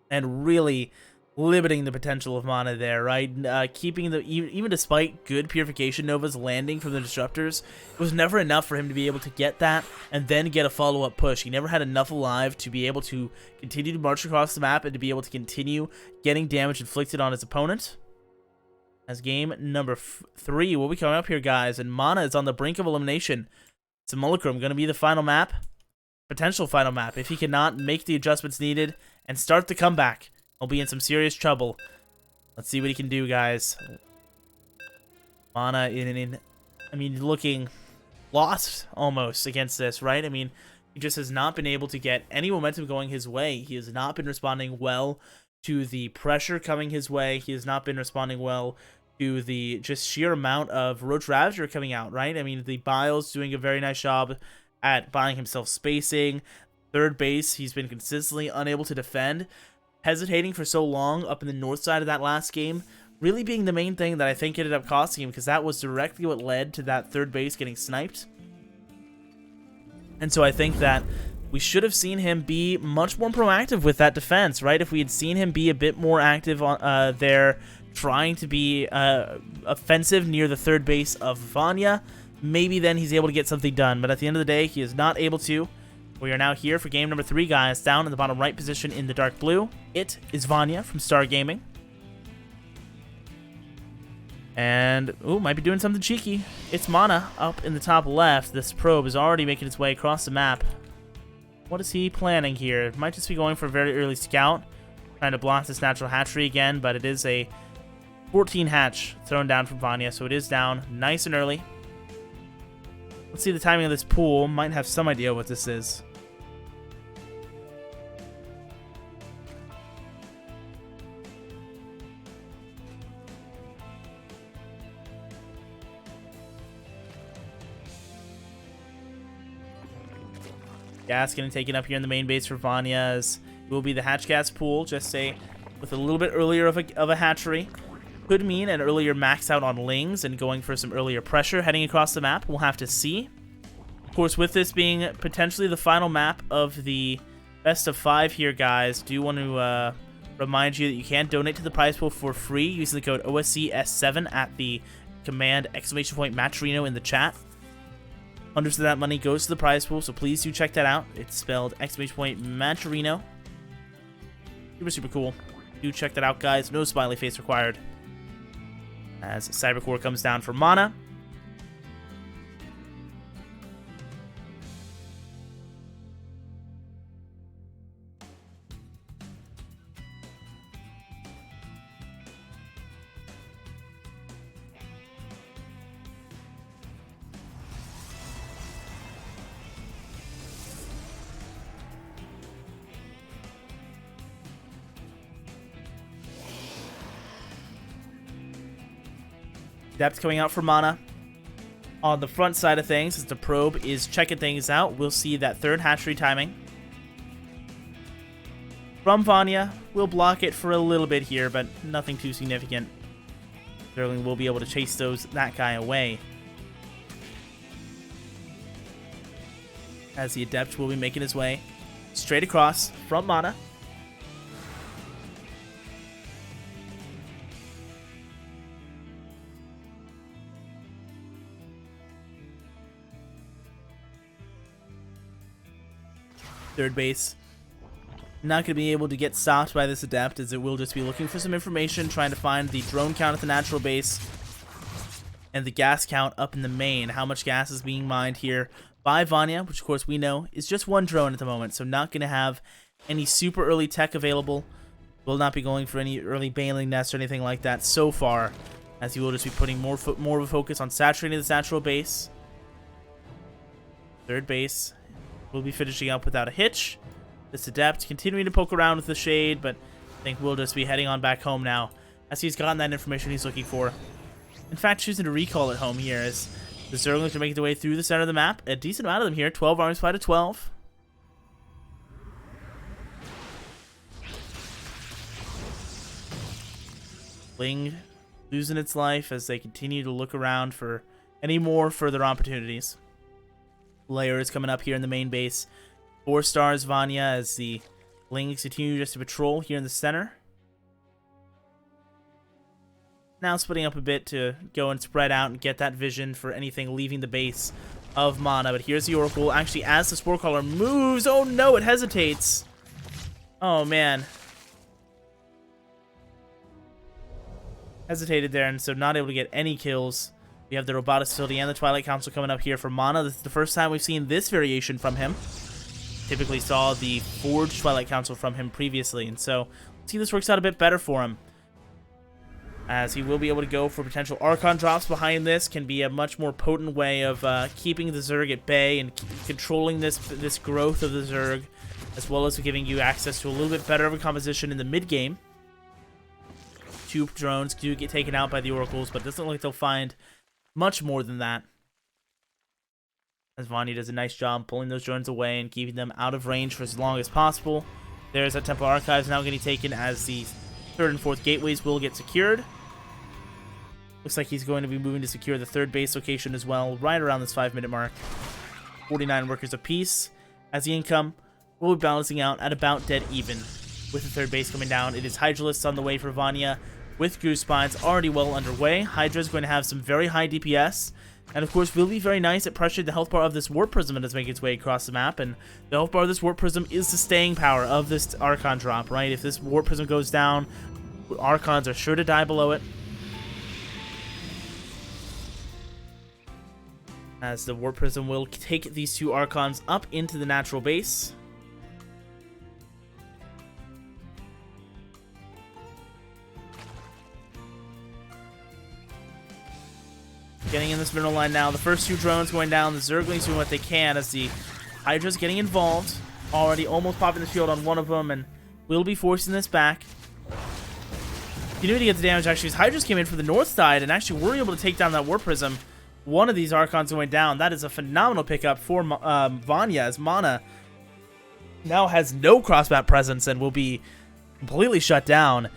And really limiting the potential of Mana there, right? Keeping the even despite good Purification Novas landing from the Disruptors, it was never enough for him to be able to get that and then get a follow-up push. He never had enough alive to be able to continue to march across the map and to be able to continue getting damage inflicted on his opponent. As game number 3 will be coming up here, guys, and Mana is on the brink of elimination. Simulacrum going to be the final map. Potential final map. If he cannot make the adjustments needed and start the comeback, he'll be in some serious trouble. Let's see what he can do, guys. Mana looking lost almost against this, right? I mean, he just has not been able to get any momentum going his way. He has not been responding well to the pressure coming his way. He has not been responding well to the just sheer amount of Roach Ravager coming out, right? I mean, the Biles doing a very nice job at buying himself spacing. Third base, he's been consistently unable to defend. Hesitating for so long up in the north side of that last game, really being the main thing that I think ended up costing him, because that was directly what led to that third base getting sniped. And so I think that we should have seen him be much more proactive with that defense, right? If we had seen him be a bit more active on there, trying to be offensive near the third base of Vanya, maybe then he's able to get something done. But at the end of the day, he is not able to. We are now here for game number 3, guys. Down in the bottom right position in the dark blue, it is Vanya from Star Gaming. And, ooh, might be doing something cheeky. It's Mana up in the top left. This probe is already making its way across the map. What is he planning here? It might just be going for a very early scout. Trying to block this natural hatchery again, but it is a 14 hatch thrown down from Vanya, so it is down nice and early. Let's see the timing of this pool. Might have some idea what this is. Gas getting taken up here in the main base for Vanya, as it will be the hatch gas pool, just say with a little bit earlier of a hatchery. Could mean an earlier max out on lings and going for some earlier pressure heading across the map. We'll have to see. Of course, with this being potentially the final map of the best of 5 here, guys, do want to remind you that you can donate to the prize pool for free using the code OSCS7 at the command !Matcherino in the chat. Hundreds of that money goes to the prize pool, so please do check that out. It's spelled !Matcherino. Super, super cool. Do check that out, guys. No smiley face required. As Cybercore comes down for Mana. Depth coming out for Mana. On the front side of things, as the probe is checking things out, we'll see that third hatchery timing. From Vanya, we'll block it for a little bit here, but nothing too significant. Sterling will be able to chase that guy away. As the Adept will be making his way straight across from Mana. Third base, not going to be able to get stopped by this Adept, as it will just be looking for some information, trying to find the drone count at the natural base and the gas count up in the main. How much gas is being mined here by Vanya, which of course we know is just one drone at the moment, so not going to have any super early tech available. Will not be going for any early bailing nests or anything like that so far, as he will just be putting more of a focus on saturating this natural base. Third base will be finishing up without a hitch. This Adept continuing to poke around with the shade, but I think we'll just be heading on back home now, as he's gotten that information he's looking for. In fact, choosing to recall at home here, as the Zerglings are making their way through the center of the map. A decent amount of them here. 12 arms fight to 12. Ling losing its life as they continue to look around for any more further opportunities. Layer is coming up here in the main base. 4 stars Vanya, as the Lings continue just to patrol here in the center. Now splitting up a bit to go and spread out and get that vision for anything leaving the base of Mana. But here's the Oracle. Actually, as the Spore Caller moves, oh no, it hesitates. Oh man. Hesitated there, and so not able to get any kills We have the Robotics Facility and the Twilight Council coming up here for Mana. This is the first time we've seen this variation from him. Typically saw the Forged Twilight Council from him previously, and so let's see if this works out a bit better for him, as he will be able to go for potential Archon drops behind this. Can be a much more potent way of keeping the Zerg at bay and controlling this growth of the Zerg, as well as giving you access to a little bit better of a composition in the mid-game. 2 drones do get taken out by the Oracles, but it doesn't look like they'll find much more than that, as Vanya does a nice job pulling those drones away and keeping them out of range for as long as possible. There's that Temple Archives now getting taken, as the 3rd and 4th gateways will get secured. Looks like he's going to be moving to secure the 3rd base location as well, right around this 5-minute mark. 49 workers apiece, as the income will be balancing out at about dead even. With the 3rd base coming down, it is Hydralisks on the way for Vanya, with Goose Spines already well underway. Hydra's going to have some very high DPS, and of course will be very nice at pressuring the health bar of this Warp Prism that is making its way across the map. And the health bar of this Warp Prism is the staying power of this Archon drop, right? If this Warp Prism goes down, Archons are sure to die below it, as the Warp Prism will take these 2 Archons up into the natural base. Getting in this middle line now. The first 2 drones going down. The Zerglings doing what they can, as the Hydra's getting involved. Already almost popping the shield on one of them, and will be forcing this back. Continuing to get the damage, actually, as Hydras came in from the north side and actually were able to take down that Warp Prism. One of these Archons going down. That is a phenomenal pickup for Vanya, as Mana now has no cross-map presence and will be completely shut down.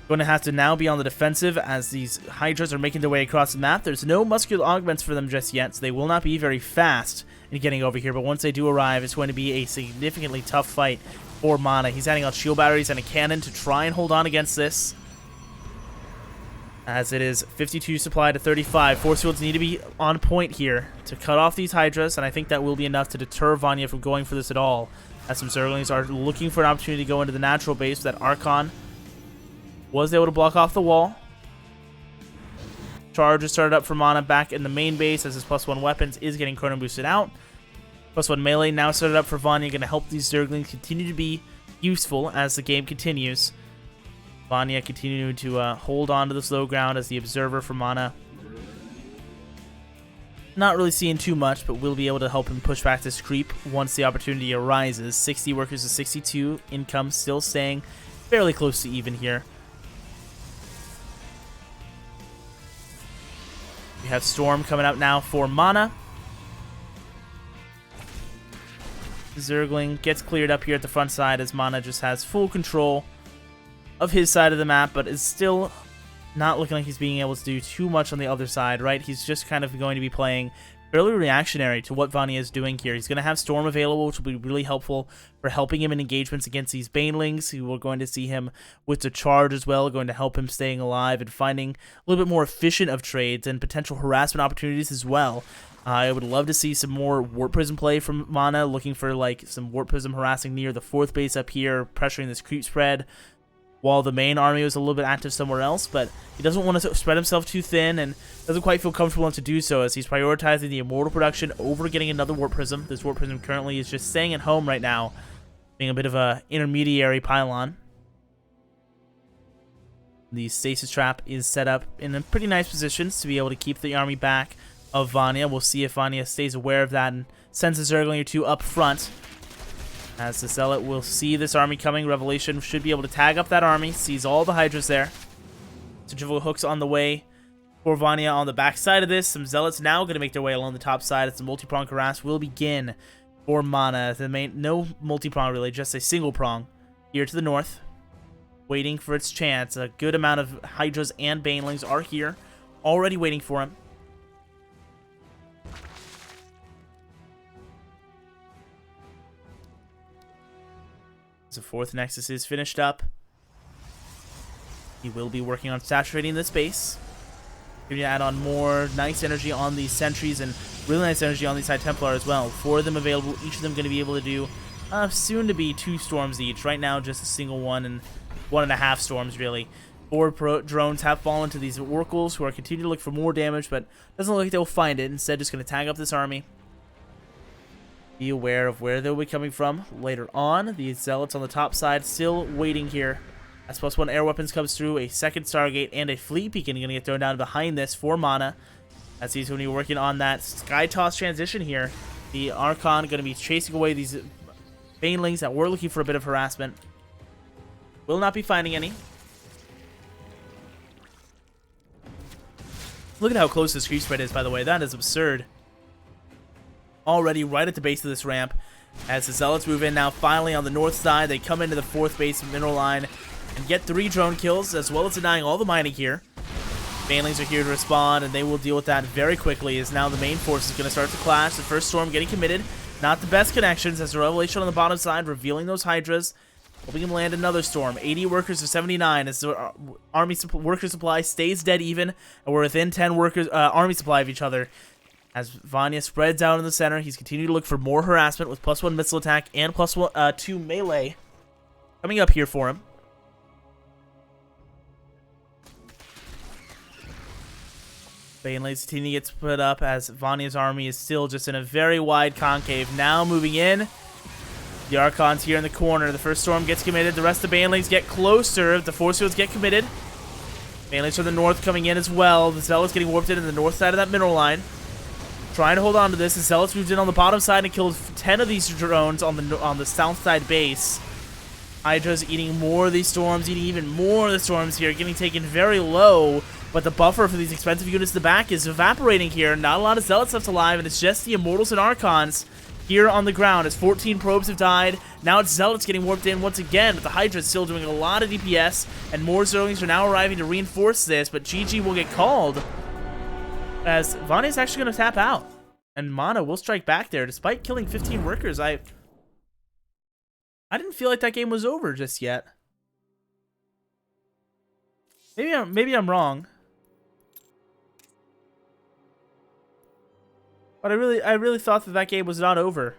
Going to have to now be on the defensive, as these Hydras are making their way across the map. There's no muscular augments for them just yet, so they will not be very fast in getting over here. But once they do arrive, it's going to be a significantly tough fight for Mana. He's adding on shield batteries and a cannon to try and hold on against this, as it is 52 supply to 35. Force fields need to be on point here to cut off these Hydras, and I think that will be enough to deter Vanya from going for this at all, as some Zerglings are looking for an opportunity to go into the natural base. That Archon was able to block off the wall. Charge is started up for Mana back in the main base, as his +1 weapons is getting chrono boosted out. +1 melee now started up for Vanya, going to help these Zerglings continue to be useful as the game continues. Vanya continuing to hold on to this low ground as the observer for Mana. Not really seeing too much, but we'll be able to help him push back this creep once the opportunity arises. 60 workers to 62. Income still staying fairly close to even here. We have Storm coming out now for Mana. Zergling gets cleared up here at the front side, as Mana just has full control of his side of the map, but is still not looking like he's being able to do too much on the other side, right? He's just kind of going to be playing fairly reactionary to what Vanya is doing here. He's going to have Storm available, which will be really helpful for helping him in engagements against these Banelings, who we're going to see him with the charge as well, going to help him staying alive and finding a little bit more efficient of trades and potential harassment opportunities as well. I would love to see some more Warp Prism play from Mana, looking for like some Warp Prism harassing near the 4th base up here, pressuring this creep spread, while the main army was a little bit active somewhere else. But he doesn't want to spread himself too thin and doesn't quite feel comfortable enough to do so, as he's prioritizing the Immortal production over getting another Warp Prism. This Warp Prism currently is just staying at home right now, being a bit of a intermediary pylon. The Stasis Trap is set up in a pretty nice positions to be able to keep the army back of Vanya. We'll see if Vanya stays aware of that and sends a Zergling or 2 up front. As the Zealot will see this army coming, Revelation should be able to tag up that army, sees all the Hydras there. Centrifugal Hooks on the way for Vanya on the back side of this. Some Zealots now going to make their way along the top side as the multi-prong harass will begin for Mana. No multi-prong really, just a single prong here to the north, waiting for its chance. A good amount of Hydras and Banelings are here, already waiting for him. The 4th Nexus is finished up. He will be working on saturating this base. Going to add on more nice energy on these sentries and really nice energy on these High Templar as well. 4 of them available, each of them going to be able to do soon to be 2 storms each. Right now just a single one and 1.5 storms really. 4 drones have fallen to these oracles, who are continuing to look for more damage, but doesn't look like they'll find it. Instead, just going to tag up this army. Be aware of where they'll be coming from later on. The zealots on the top side still waiting here. As +1 air weapons comes through, a second Stargate and a fleet beacon going to get thrown down behind this for mana. As he's going to be working on that Sky Toss transition here. The Archon going to be chasing away these Banelings that were looking for a bit of harassment. Will not be finding any. Look at how close this creep spread is, by the way. That is absurd. Already right at the base of this ramp. As the Zealots move in now, finally on the north side, they come into the 4th base mineral line and get 3 drone kills, as well as denying all the mining gear. Banelings are here to respond, and they will deal with that very quickly, as now the main force is going to start to clash. The first storm getting committed. Not the best connections, as the Revelation on the bottom side revealing those Hydras. Hoping to land another storm. 80 workers to 79 as the army worker supply stays dead even, and we're within 10 workers army supply of each other. As Vanya spreads out in the center, he's continuing to look for more harassment with +1 missile attack and +2 melee coming up here for him. Banelings continue to get split up as Vanya's army is still just in a very wide concave. Now moving in. The Archon's here in the corner. The first storm gets committed. The rest of the Banelings get closer. The force fields get committed. Banelings from the north coming in as well. The Zealots getting warped in the north side of that mineral line. Trying to hold on to this. The Zealots moved in on the bottom side and killed 10 of these drones on the south side base. Hydra's eating more of these storms, eating even more of the storms here, getting taken very low. But the buffer for these expensive units in the back is evaporating here. Not a lot of Zealots left alive, and it's just the Immortals and Archons here on the ground as 14 probes have died. Now it's Zealots getting warped in once again, but the Hydra is still doing a lot of DPS, and more Zerlings are now arriving to reinforce this, but GG will get called as Vanya's actually going to tap out, and Mana will strike back there despite killing 15 workers. I didn't feel like that game was over just yet. Maybe I'm wrong. But I really thought that game was not over,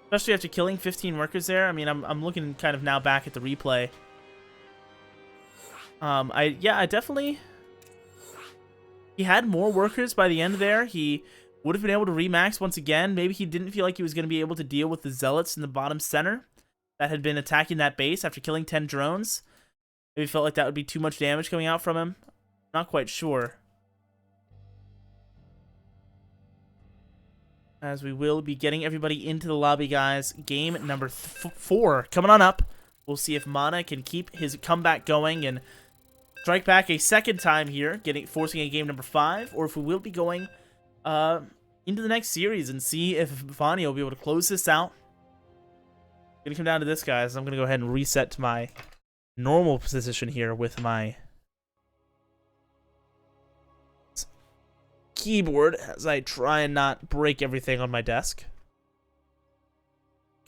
especially after killing 15 workers there. I mean, I'm looking kind of now back at the replay. I definitely. He had more workers by the end there. He would have been able to remax once again. Maybe he didn't feel like he was going to be able to deal with the Zealots in the bottom center that had been attacking that base after killing 10 drones. Maybe felt like that would be too much damage coming out from him. Not quite sure. As we will be getting everybody into the lobby, guys. Game number 4 coming on up. We'll see if Mana can keep his comeback going and strike back a second time here, forcing a game number 5, or if we will be going into the next series and see if Vanya will be able to close this out. Gonna come down to this, guys. I'm gonna go ahead and reset to my normal position here with my keyboard as I try and not break everything on my desk.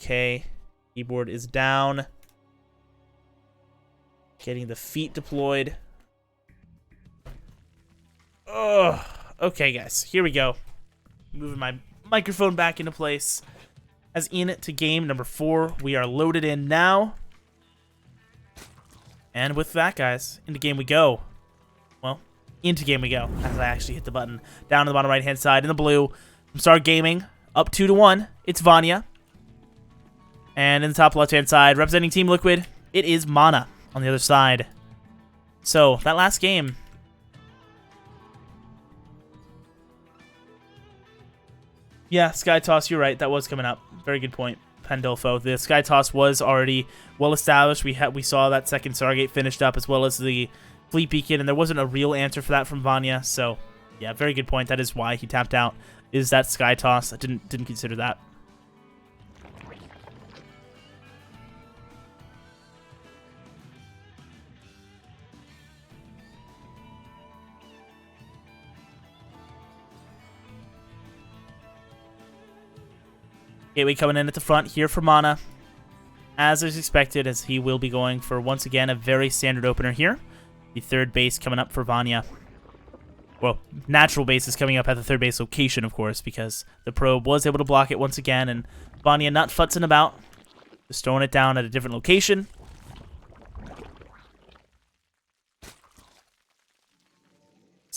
Okay, keyboard is down. Getting the feet deployed. Oh, okay, guys, here we go. Moving my microphone back into place. As into game number 4, we are loaded in now. And with that, guys, into game we go. Well, into game we go, as I actually hit the button. Down on the bottom right-hand side in the blue, from Star Gaming, up 2-1, it's Vanya. And in the top left-hand side, representing Team Liquid, it is Mana on the other side. So, that last game. Yeah, Sky Toss, you're right, that was coming up. Very good point, Pandolfo. The Sky Toss was already well established. We saw that second Stargate finished up, as well as the Fleet Beacon, and there wasn't a real answer for that from Vanya. So, yeah, very good point. That is why he tapped out. Is that Sky Toss? I didn't consider that. Gateway coming in at the front here for Mana, as is expected, as he will be going for, once again, a very standard opener here. The third base coming up for Vanya. Well, natural base is coming up at the third base location, of course, because the probe was able to block it once again, and Vanya not futzing about, just throwing it down at a different location.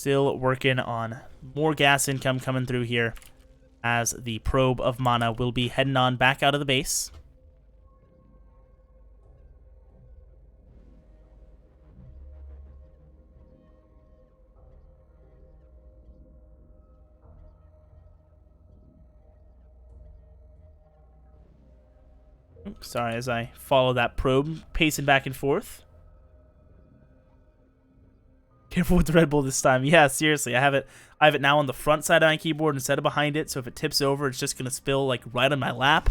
Still working on more gas income coming through here, as the probe of mana will be heading on back out of the base. Sorry, as I follow that probe, pacing back and forth. Careful with the Red Bull this time. Yeah, seriously, I have it now on the front side of my keyboard instead of behind it, so if it tips over, it's just going to spill, like, right on my lap.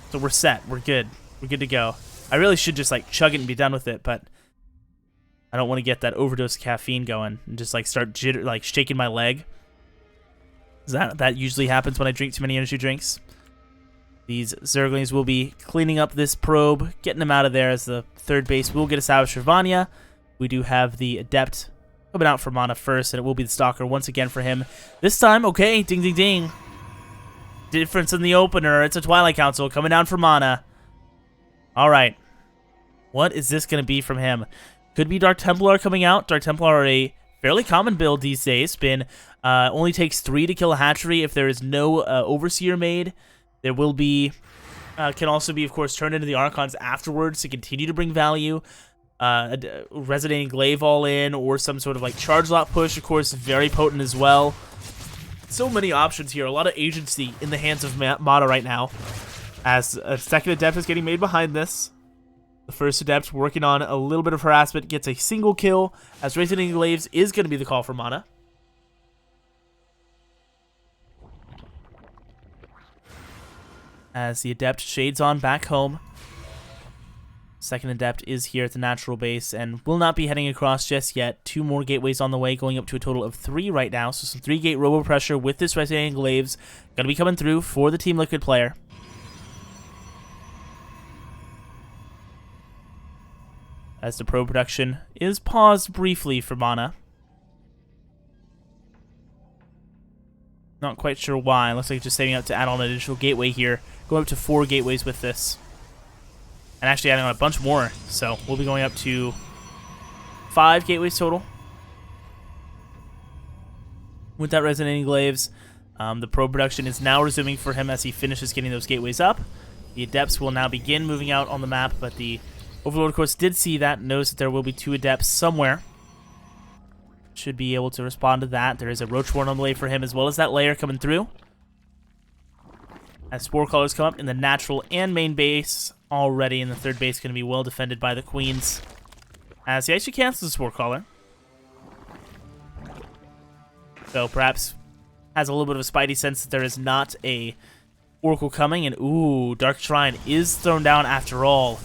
So we're set. We're good. We're good to go. I really should just, like, chug it and be done with it, but I don't want to get that overdose of caffeine going and just, like, start shaking my leg. That usually happens when I drink too many energy drinks. These Zerglings will be cleaning up this probe, getting them out of there, as the third base will get established for Vanya. We do have the Adept coming out for mana first, and it will be the Stalker once again for him. This time, okay, ding, ding, ding. Difference in the opener. It's a Twilight Council coming down for mana. All right. What is this going to be from him? Could be Dark Templar coming out. Dark Templar are a fairly common build these days. Only takes 3 to kill a hatchery if there is no Overseer made. There will be, can also be, of course, turned into the Archons afterwards to continue to bring value. Resonating Glaive all in, or some sort of like charge lot push, of course, very potent as well. So many options here, a lot of agency in the hands of Mana right now, as a second Adept is getting made behind this. The first Adept working on a little bit of harassment, gets a single kill, as Resonating Glaives is going to be the call for Mana. As the Adept shades on back home. Second Adept is here at the natural base and will not be heading across just yet. 2 more gateways on the way, going up to a total of 3 right now. So some 3-gate robo pressure with this Resonating Glaives going to be coming through for the Team Liquid player. As the probe production is paused briefly for Mana. Not quite sure why. Looks like it's just setting up to add on an additional gateway here. Going up to 4 gateways with this. And actually adding on a bunch more. So we'll be going up to 5 gateways total. With that Resonating Glaives, the probe production is now resuming for him as he finishes getting those gateways up. The Adepts will now begin moving out on the map, but the Overlord, of course, did see that, knows that there will be 2 Adepts somewhere. Should be able to respond to that. There is a Roach Warren on the way for him, as well as that layer coming through. As Spore Callers come up in the natural and main base already, and the third base going to be well defended by the Queens. As he actually cancels the Spore Caller. So perhaps has a little bit of a spidey sense that there is not a Oracle coming, and ooh, Dark Shrine is thrown down after all.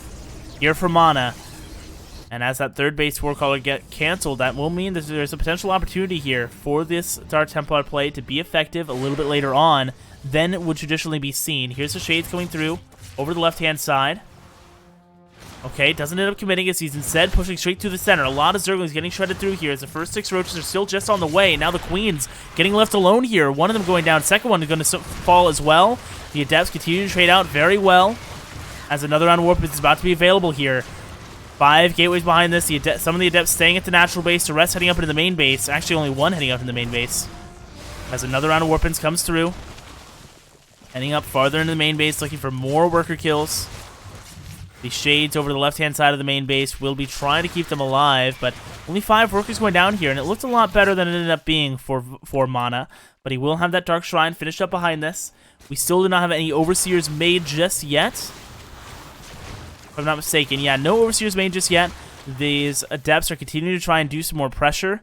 Here for Mana. And as that third base Spore Caller get canceled, that will mean that there's a potential opportunity here for this Dark Templar play to be effective a little bit later on than it would traditionally be seen. Here's the Shades coming through over the left-hand side. Okay, doesn't end up committing as he's instead pushing straight through the center. A lot of Zerglings getting shredded through here as the first 6 Roaches are still just on the way. Now the Queens getting left alone here. One of them going down. Second one is going to fall as well. The Adepts continue to trade out very well as another round of Warp is about to be available here. 5 gateways behind this. Some of the Adepts staying at the natural base. The rest heading up into the main base. Actually, only 1 heading up in the main base. As another round of Warpins comes through. Heading up farther into the main base, looking for more worker kills. The Shades over the left-hand side of the main base will be trying to keep them alive, but only 5 workers going down here, and it looked a lot better than it ended up being for Mana. But he will have that Dark Shrine finished up behind this. We still do not have any Overseers made just yet. If I'm not mistaken. Yeah, no Overseers made just yet. These Adepts are continuing to try and do some more pressure.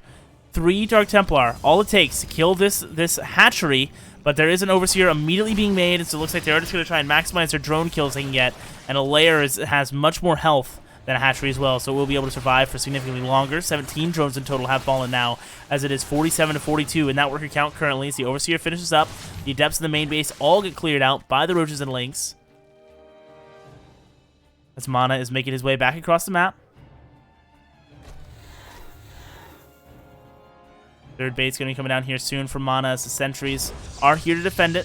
3 Dark Templar, all it takes to kill this hatchery, but there is an Overseer immediately being made, and so it looks like they're just going to try and maximize their drone kills they can get, and a layer has much more health than a hatchery as well, so it will be able to survive for significantly longer. 17 drones in total have fallen now, as it is 47 to 42 in that worker count currently, as the Overseer finishes up. The Adepts in the main base all get cleared out by the Roaches and Lynx. As Mana is making his way back across the map. Third base going to be coming down here soon from Mana as the sentries are here to defend it.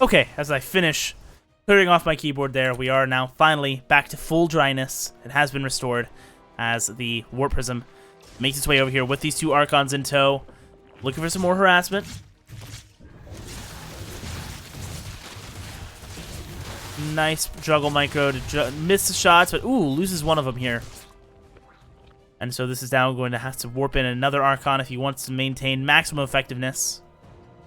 Okay, as I finish clearing off my keyboard there, we are now finally back to full dryness. It has been restored as the Warp Prism makes its way over here with these 2 Archons in tow. Looking for some more harassment. Nice juggle micro to miss the shots, but ooh, loses one of them here. And so this is now going to have to warp in another Archon if he wants to maintain maximum effectiveness.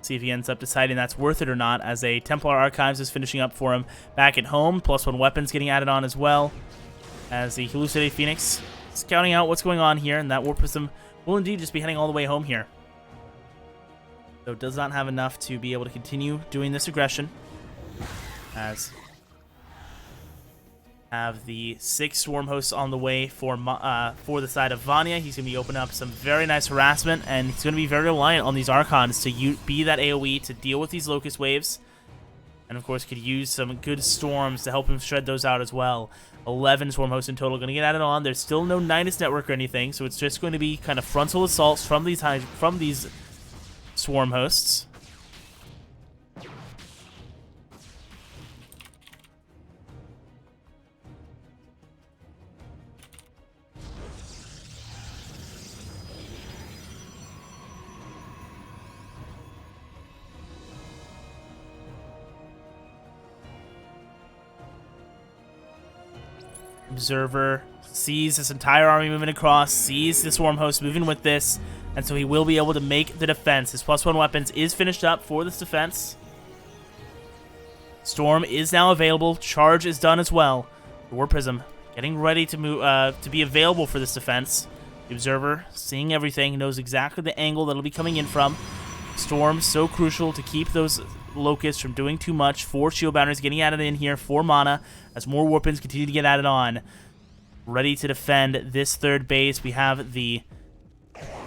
See if he ends up deciding that's worth it or not, as a Templar Archives is finishing up for him back at home. +1 weapons getting added on as well, as the Hallucinated Phoenix scouting out what's going on here, and that Warp Prism will indeed just be heading all the way home here. So it does not have enough to be able to continue doing this aggression, as have the 6 Swarm Hosts on the way for the side of Vanya. He's going to be opening up some very nice harassment, and he's going to be very reliant on these Archons to be that AoE to deal with these Locust Waves. And of course could use some good Storms to help him shred those out as well. 11 Swarm Hosts in total going to get added on. There's still no Nidus Network or anything, so it's just going to be kind of frontal assaults from these Swarm Hosts. Observer sees this entire army moving across, sees the Swarm Host moving with this, and so he will be able to make the defense. His +1 weapons is finished up for this defense. Storm is now available. Charge is done as well. The Warp Prism getting ready to move to be available for this defense. The Observer seeing everything, knows exactly the angle that'll be coming in from. Storm so crucial to keep those Locusts from doing too much. 4 shield boundaries getting added in here for mana as more weapons continue to get added on. Ready to defend this 3rd base. We have the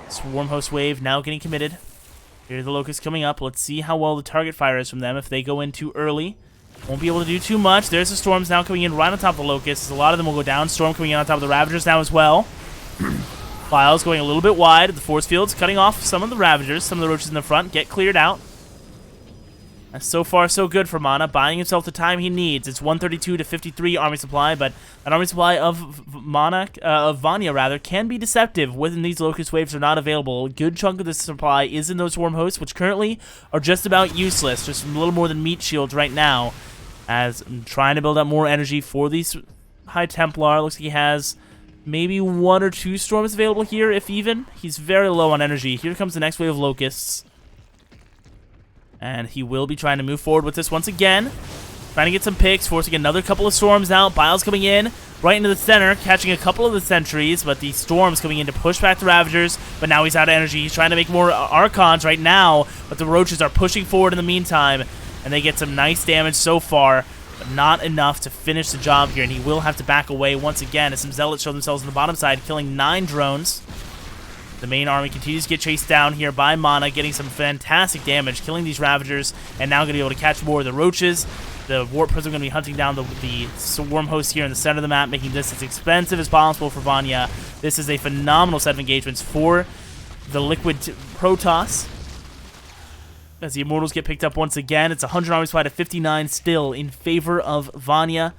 Swarm Host wave now getting committed. Here are the Locusts coming up. Let's see how well the target fire is from them. If they go in too early, won't be able to do too much. There's the Storms now coming in right on top of the Locusts. A lot of them will go down. Storm coming in on top of the Ravagers now as well. Files going a little bit wide. The force fields cutting off some of the Ravagers. Some of the Roaches in the front get cleared out. So far, so good for Mana, buying himself the time he needs. It's 132 to 53 army supply, but an army supply of Vanya rather, can be deceptive when these Locust Waves are not available. A good chunk of this supply is in those Swarm Hosts, which currently are just about useless, just a little more than meat shields right now. As I'm trying to build up more energy for these High Templar. Looks like he has maybe 1 or 2 Storms available here, if even. He's very low on energy. Here comes the next wave of Locusts. And he will be trying to move forward with this once again. Trying to get some picks, forcing another couple of Storms out. Biles coming in right into the center, catching a couple of the sentries, but the Storms coming in to push back the Ravagers. But now he's out of energy. He's trying to make more Archons right now, but the Roaches are pushing forward in the meantime. And they get some nice damage so far, but not enough to finish the job here. And he will have to back away once again as some Zealots show themselves on the bottom side, killing 9 drones. The main army continues to get chased down here by Mana, getting some fantastic damage, killing these Ravagers, and now going to be able to catch more of the Roaches. The Warp Prism going to be hunting down the Swarm Host here in the center of the map, making this as expensive as possible for Vanya. This is a phenomenal set of engagements for the Liquid Protoss. As the Immortals get picked up once again, it's 100 army supply to 59 still in favor of Vanya.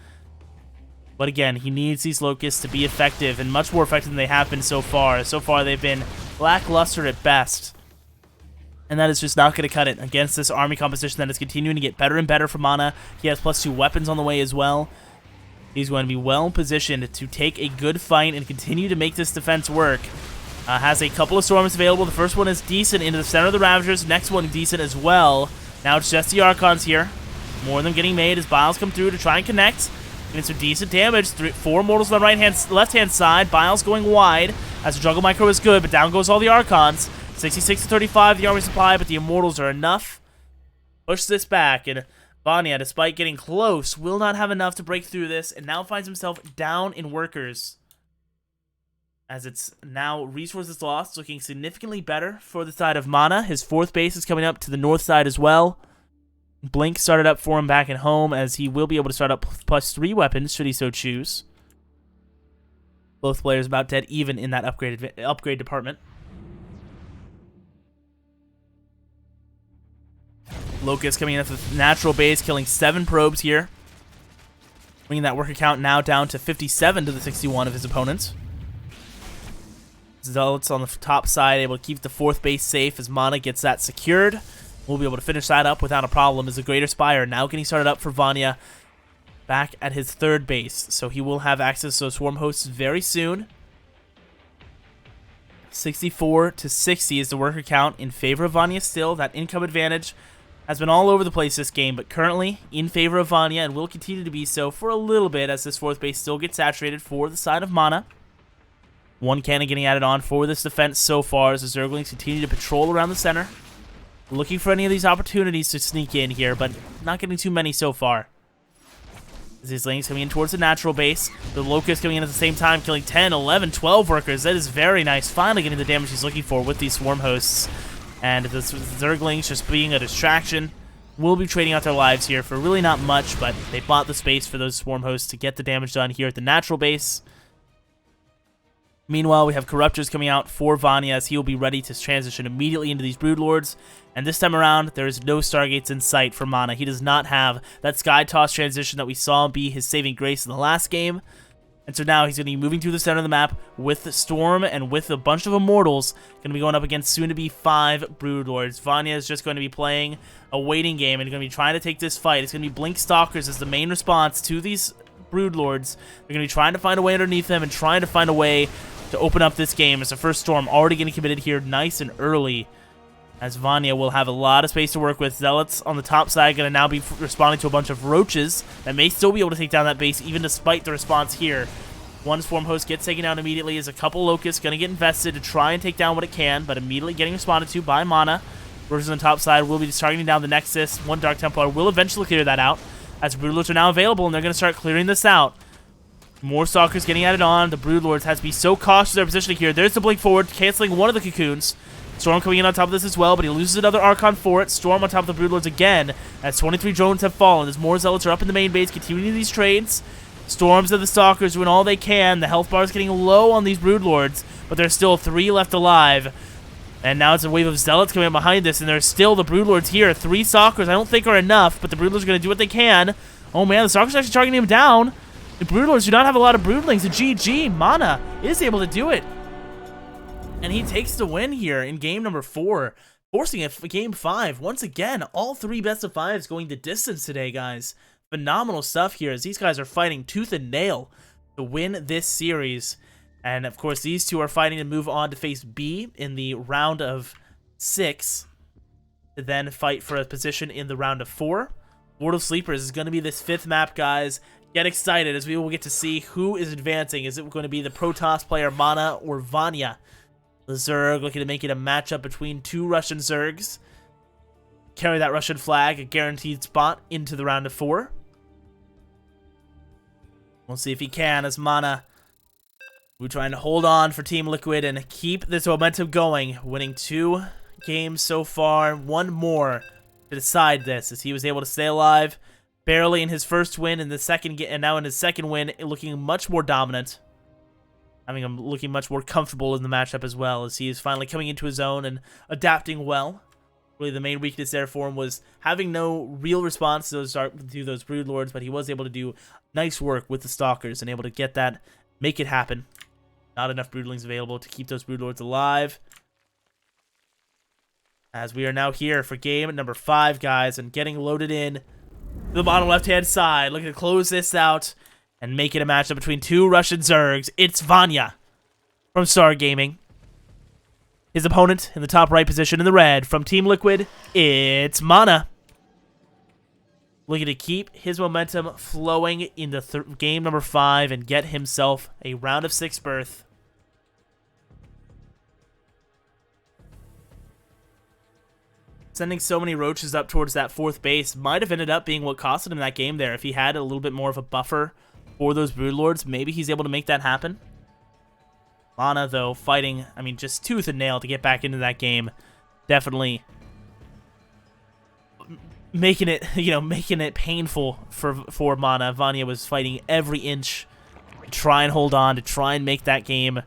But again, he needs these Locusts to be effective, and much more effective than they have been so far. So far, they've been lackluster at best. And that is just not going to cut it against this army composition that is continuing to get better and better for Mana. He has +2 weapons on the way as well. He's going to be well positioned to take a good fight and continue to make this defense work. Has a couple of Storms available. The first one is decent into the center of the Ravagers. Next one decent as well. Now it's just the Archons here. More of them getting made as Biles come through to try and connect. Getting some decent damage. 4 Mortals on the left-hand side. Biles going wide as the Juggle Micro is good, but down goes all the Archons. 66 to 35 the army supply, but the Immortals are enough. Push this back, and Vanya, despite getting close, will not have enough to break through this, and now finds himself down in workers. As it's now resources lost, looking significantly better for the side of Mana. His 4th base is coming up to the north side as well. Blink started up for him back at home, as he will be able to start up +3 weapons, should he so choose. Both players about dead even in that upgrade department. Locust coming in at the natural base, killing 7 probes here. Bringing that worker count now down to 57 to the 61 of his opponents. Zealots on the top side able to keep the 4th base safe as Mana gets that secured. We'll be able to finish that up without a problem as the Greater Spire now getting started up for Vanya back at his 3rd base. So he will have access to those swarm hosts very soon. 64 to 60 is the worker count in favor of Vanya still. That income advantage has been all over the place this game, but currently in favor of Vanya and will continue to be so for a little bit as this 4th base still gets saturated for the side of Mana. 1 cannon getting added on for this defense so far as the Zerglings continue to patrol around the center. Looking for any of these opportunities to sneak in here, but not getting too many so far. As these lanes coming in towards the natural base. The Locust coming in at the same time, killing 10, 11, 12 workers. That is very nice. Finally getting the damage he's looking for with these swarm hosts. And the Zerglings just being a distraction. Will be trading out their lives here for really not much, but they bought the space for those swarm hosts to get the damage done here at the natural base. Meanwhile, we have Corruptors coming out for Vanya as he will be ready to transition immediately into these Broodlords. And this time around, there is no Stargates in sight for Mana. He does not have that Sky Toss transition that we saw be his saving grace in the last game. And so now he's going to be moving through the center of the map with the Storm and with a bunch of Immortals. Going to be going up against soon-to-be 5 Broodlords. Vanya is just going to be playing a waiting game and going to be trying to take this fight. It's going to be Blink Stalkers as the main response to these Broodlords. They're going to be trying to find a way underneath them and trying to find a way to open up this game as the first Storm already getting committed here nice and early. As Vanya will have a lot of space to work with. Zealots on the top side going to now be responding to a bunch of Roaches that may still be able to take down that base even despite the response here. One Swarm Host gets taken out immediately as a couple Locusts going to get invested to try and take down what it can, but immediately getting responded to by Mana. Roaches on the top side will be just targeting down the Nexus. One Dark Templar will eventually clear that out as Broodlords are now available and they're going to start clearing this out. More Stalkers getting added on. The Broodlords has to be so cautious of their positioning here. There's the Blink forward, canceling one of the Cocoons. Storm coming in on top of this as well, but he loses another Archon for it. Storm on top of the Broodlords again, as 23 drones have fallen. As more Zealots are up in the main base, continuing these trades. Storms of the Stalkers doing all they can. The health bar is getting low on these Broodlords, but there's still 3 left alive. And now it's a wave of Zealots coming up behind this, and there's still the Broodlords here. 3 Stalkers I don't think are enough, but the Broodlords are going to do what they can. Oh man, the Stalkers are actually targeting him down. The Broodlords do not have a lot of Broodlings. The GG, Mana is able to do it. And he takes the win here in game number 4, forcing a game 5. Once again, all 3 best of 5s going the distance today, guys. Phenomenal stuff here as these guys are fighting tooth and nail to win this series. And of course, these 2 are fighting to move on to face B in the round of 6, to then fight for a position in the round of 4. Lord of Sleepers is going to be this 5th map, guys. Get excited as we will get to see who is advancing. Is it going to be the Protoss player Mana or Vanya? The Zerg looking to make it a matchup between 2 Russian Zergs. Carry that Russian flag, a guaranteed spot into the round of 4. We'll see if he can as Mana. We're trying to hold on for Team Liquid and keep this momentum going. Winning 2 games so far. 1 more to decide this as he was able to stay alive. Barely in his first win in the second, and now in his second win, looking much more dominant. Having him looking much more comfortable in the matchup as well, as he is finally coming into his own and adapting well. Really, the main weakness there for him was having no real response to those Broodlords, but he was able to do nice work with the Stalkers and able to get that, make it happen. Not enough Broodlings available to keep those Broodlords alive. As we are now here for game number 5, guys, and getting loaded in the bottom left-hand side, looking to close this out and make it a matchup between 2 Russian Zergs. It's Vanya from Star Gaming. His opponent in the top right position in the red from Team Liquid, it's Mana. Looking to keep his momentum flowing into game number 5 and get himself a round of 6 berth. Sending so many Roaches up towards that 4th base might have ended up being what costed him that game there. If he had a little bit more of a buffer for those Broodlords, maybe he's able to make that happen. Mana, though, fighting, I mean, just tooth and nail to get back into that game. Definitely making it, making it painful for Mana. Vanya was fighting every inch to try and hold on, to try and make that game,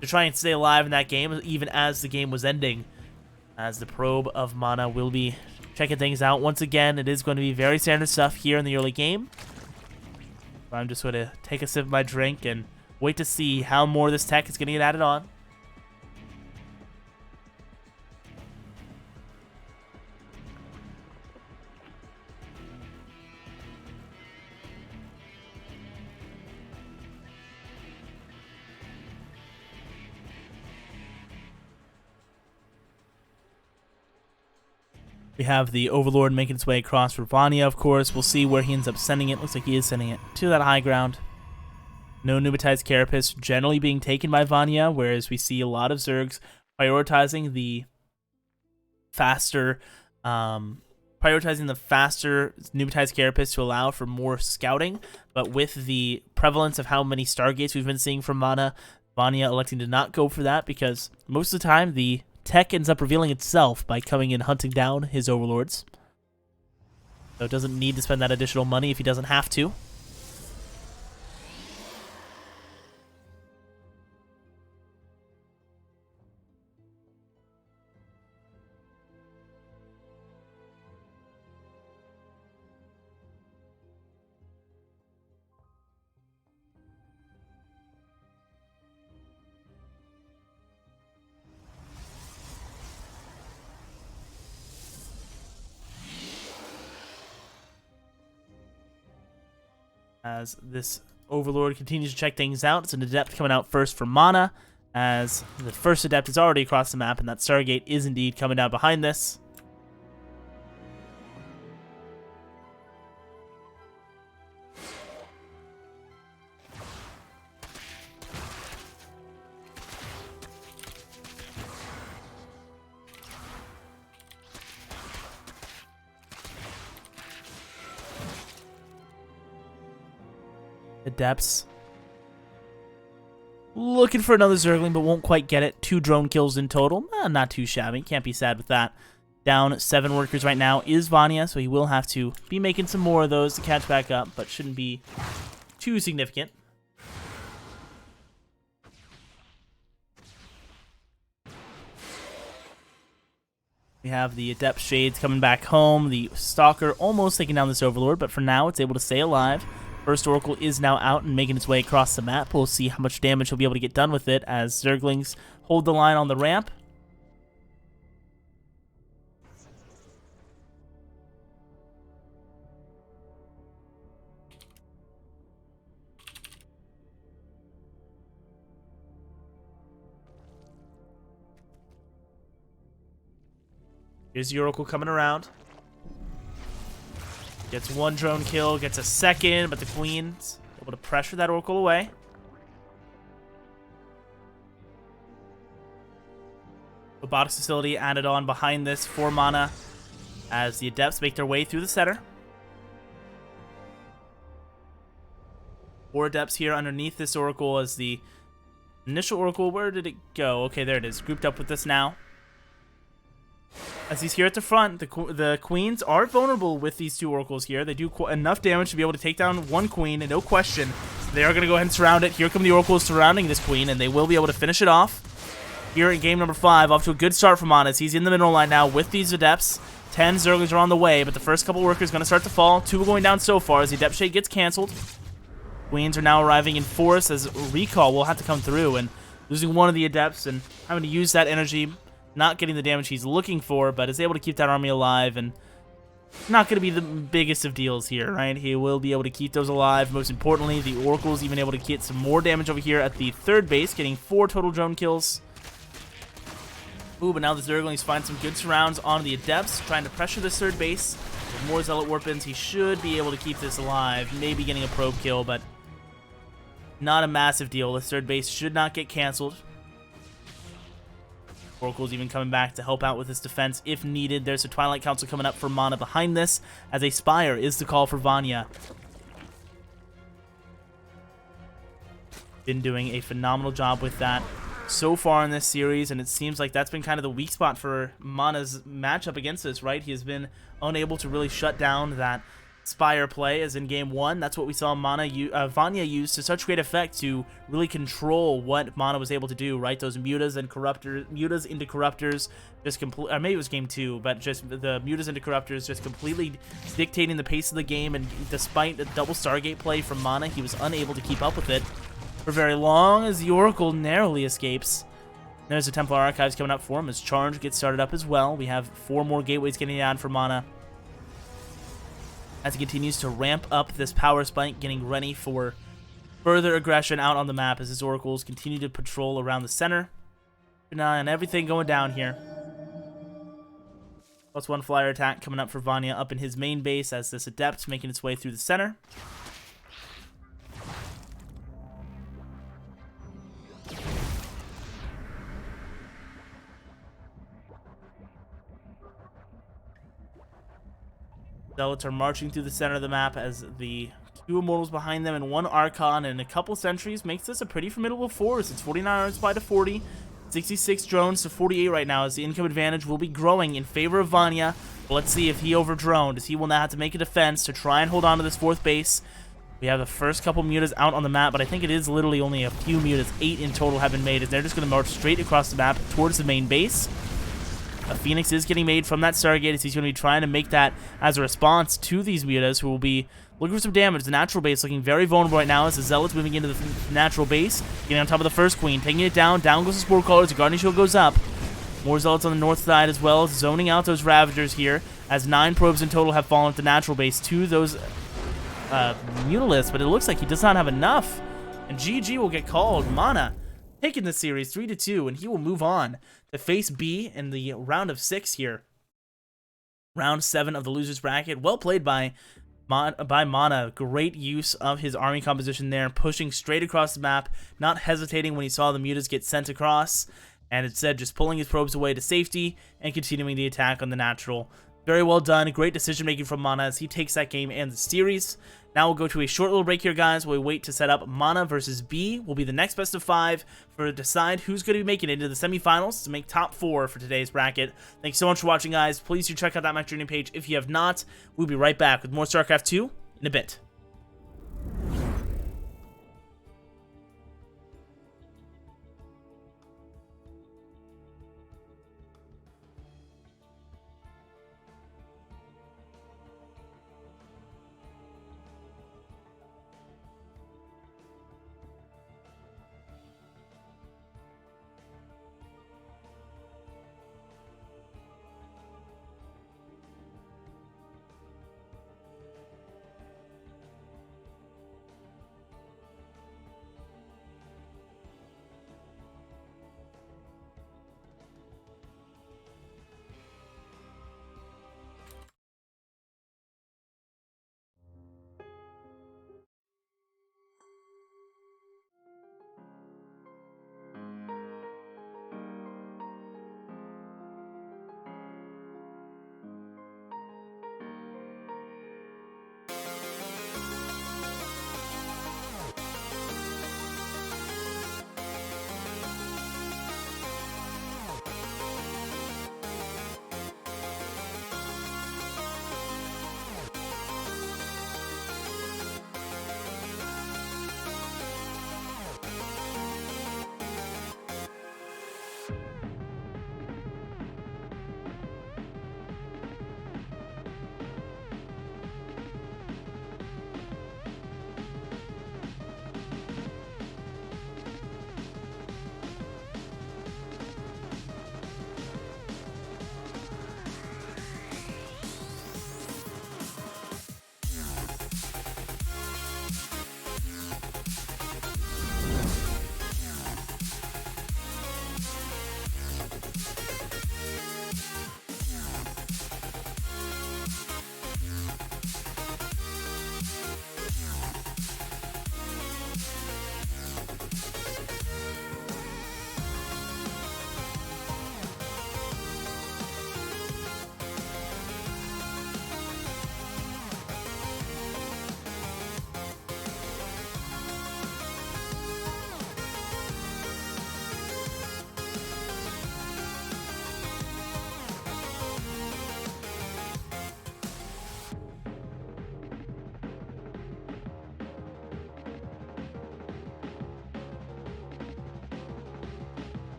to try and stay alive in that game, even as the game was ending. As the probe of Mana will be checking things out. Once again, it is going to be very standard stuff here in the early game. I'm just going to take a sip of my drink and wait to see how more of this tech is going to get added on. We have the Overlord making its way across for Vanya, of course. We'll see where he ends up sending it. Looks like he is sending it to that high ground. No Nubatized Carapace generally being taken by Vanya, whereas we see a lot of Zergs prioritizing the faster Nubatized Carapace to allow for more scouting. But with the prevalence of how many Stargates we've been seeing from Vanya electing to not go for that, because most of the time the tech ends up revealing itself by coming and hunting down his overlords. So it doesn't need to spend that additional money if he doesn't have to. As this Overlord continues to check things out, it's an Adept coming out first for Mana, as the first Adept is already across the map, and that Stargate is indeed coming down behind this. Adepts looking for another Zergling, but won't quite get it. 2 drone kills in total. Not too shabby. Can't be sad with that. Down 7 workers right now is Vanya, so he will have to be making some more of those to catch back up, but shouldn't be too significant. We have the Adept Shades coming back home. The Stalker almost taking down this Overlord, but for now it's able to stay alive. First Oracle is now out and making its way across the map. We'll see how much damage he'll be able to get done with it as Zerglings hold the line on the ramp. Here's the Oracle coming around. Gets 1 drone kill, gets a second, but the Queen's able to pressure that Oracle away. Robotics Facility added on behind this for Mana as the Adepts make their way through the center. 4 Adepts here underneath this Oracle as the initial Oracle. Where did it go? Okay, there it is. Grouped up with this now. As he's here at the front, the Queens are vulnerable with these 2 Oracles here. They do enough damage to be able to take down 1 Queen, and no question. They are going to go ahead and surround it. Here come the Oracles surrounding this Queen, and they will be able to finish it off. Here in game number 5, off to a good start from Honest. He's in the middle line now with these Adepts. 10 Zerglings are on the way, but the first couple workers are going to start to fall. 2 are going down so far as the Adept Shade gets canceled. Queens are now arriving in force as Recall will have to come through, and losing 1 of the Adepts and having to use that energy, not getting the damage he's looking for, but is able to keep that army alive, and not going to be the biggest of deals here, right? He will be able to keep those alive. Most importantly, the Oracle's even able to get some more damage over here at the 3rd base, getting 4 total drone kills. Ooh, but now the Zerglings find some good surrounds on the Adepts, trying to pressure this 3rd base. With more Zealot Weapons, he should be able to keep this alive, maybe getting a probe kill, but not a massive deal. The 3rd base should not get canceled. Oracle's even coming back to help out with this defense if needed. There's a Twilight Council coming up for Mana behind this, as a Spire is the call for Vanya. Been doing a phenomenal job with that so far in this series, and it seems like that's been kind of the weak spot for Mana's matchup against us, right? He has been unable to really shut down that Spire play, as in game 1. That's what we saw Vanya use to such great effect to really control what Mana was able to do, right? Those mutas and mutas into corruptors, just complete. Or maybe it was game 2, but just the mutas into corruptors just completely dictating the pace of the game. And despite a double Stargate play from Mana, he was unable to keep up with it for very long, as the Oracle narrowly escapes. There's the Templar Archives coming up for him as Charge gets started up as well. We have 4 more gateways getting added for Mana, as he continues to ramp up this power spike, getting ready for further aggression out on the map as his Oracles continue to patrol around the center. Keep an eye on everything going down here. +1 flyer attack coming up for Vanya up in his main base as this Adept making its way through the center. Zealots are marching through the center of the map as the 2 Immortals behind them and 1 Archon and a couple sentries makes this a pretty formidable force. It's 49 armor supply to 40, 66 drones to 48 right now, as the income advantage will be growing in favor of Vanya. But let's see if he over-droned, as he will now have to make a defense to try and hold on to this 4th base. We have the first couple mutas out on the map, but I think it is literally only a few mutas. 8 in total have been made, as they're just going to march straight across the map towards the main base. A Phoenix is getting made from that Stargate, as he's going to be trying to make that as a response to these mutas, who will be looking for some damage. The natural base looking very vulnerable right now as the Zealots moving into the natural base, getting on top of the first Queen, taking it down. Down goes the Spore Callers. The Guardian Shield goes up. More Zealots on the north side as well, zoning out those Ravagers here, as 9 probes in total have fallen at the natural base to those Mutalisks, but it looks like he does not have enough. And GG will get called. Mana taking the series 3-2, and he will move on to face B in the round of 6 here. Round 7 of the losers bracket. Well played by Mana. Great use of his army composition there, pushing straight across the map, not hesitating when he saw the mutas get sent across, and instead just pulling his probes away to safety and continuing the attack on the natural. Very well done. Great decision making from Mana as he takes that game and the series. Now we'll go to a short little break here, guys, while we wait to set up Mana versus B. Will be the next best of 5 for to decide who's going to be making it into the semifinals to make top 4 for today's bracket. Thanks so much for watching, guys. Please do check out that match training page if you have not. We'll be right back with more StarCraft 2 in a bit.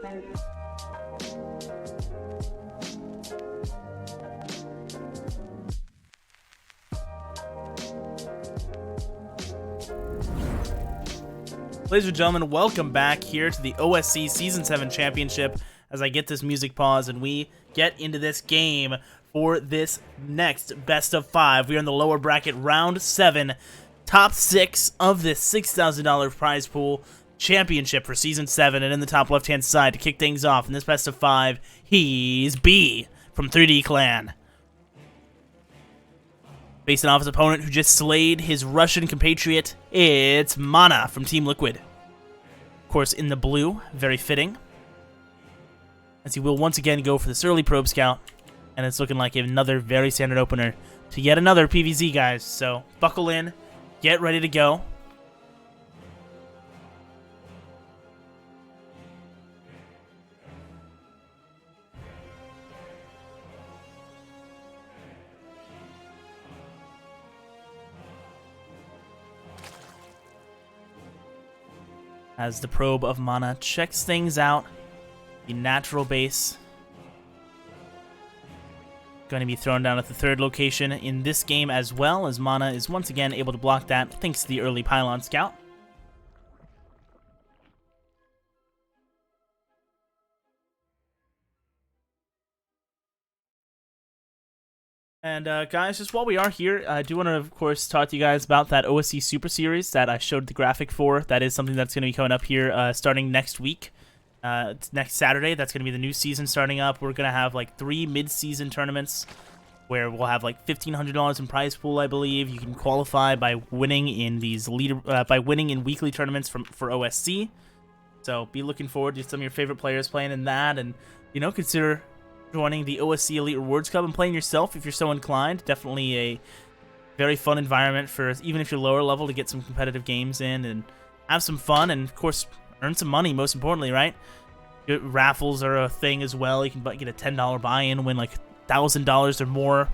Ladies and gentlemen, welcome back here to the OSC Season 7 Championship as I get this music pause and we get into this game for this next best of 5. We are in the lower bracket, round 7, top 6 of this $6,000 prize pool championship for Season 7, and in the top left-hand side to kick things off in this best of 5, he's B from 3D Clan. Facing off his opponent who just slayed his Russian compatriot, it's Mana from Team Liquid. Of course, in the blue, very fitting. As he will once again go for this early probe scout, and it's looking like another very standard opener to yet another PvZ, guys. So buckle in, get ready to go. As the probe of Mana checks things out, the natural base going to be thrown down at the third location in this game, as well as Mana is once again able to block that thanks to the early pylon scout. And guys, just while we are here, I do want to, of course, talk to you guys about that OSC Super Series that I showed the graphic for. That is something that's going to be coming up here starting next week. It's next Saturday. That's going to be the new season starting up. We're going to have like 3 mid-season tournaments where we'll have like $1,500 in prize pool, I believe. You can qualify by winning in these weekly tournaments for OSC. So be looking forward to some of your favorite players playing in that, and consider joining the OSC Elite Rewards Club and playing yourself if you're so inclined. Definitely a very fun environment for even if you're lower level to get some competitive games in and have some fun, and of course earn some money, most importantly, right? Raffles are a thing as well. You can get a $10 buy-in, win like $1,000 or more.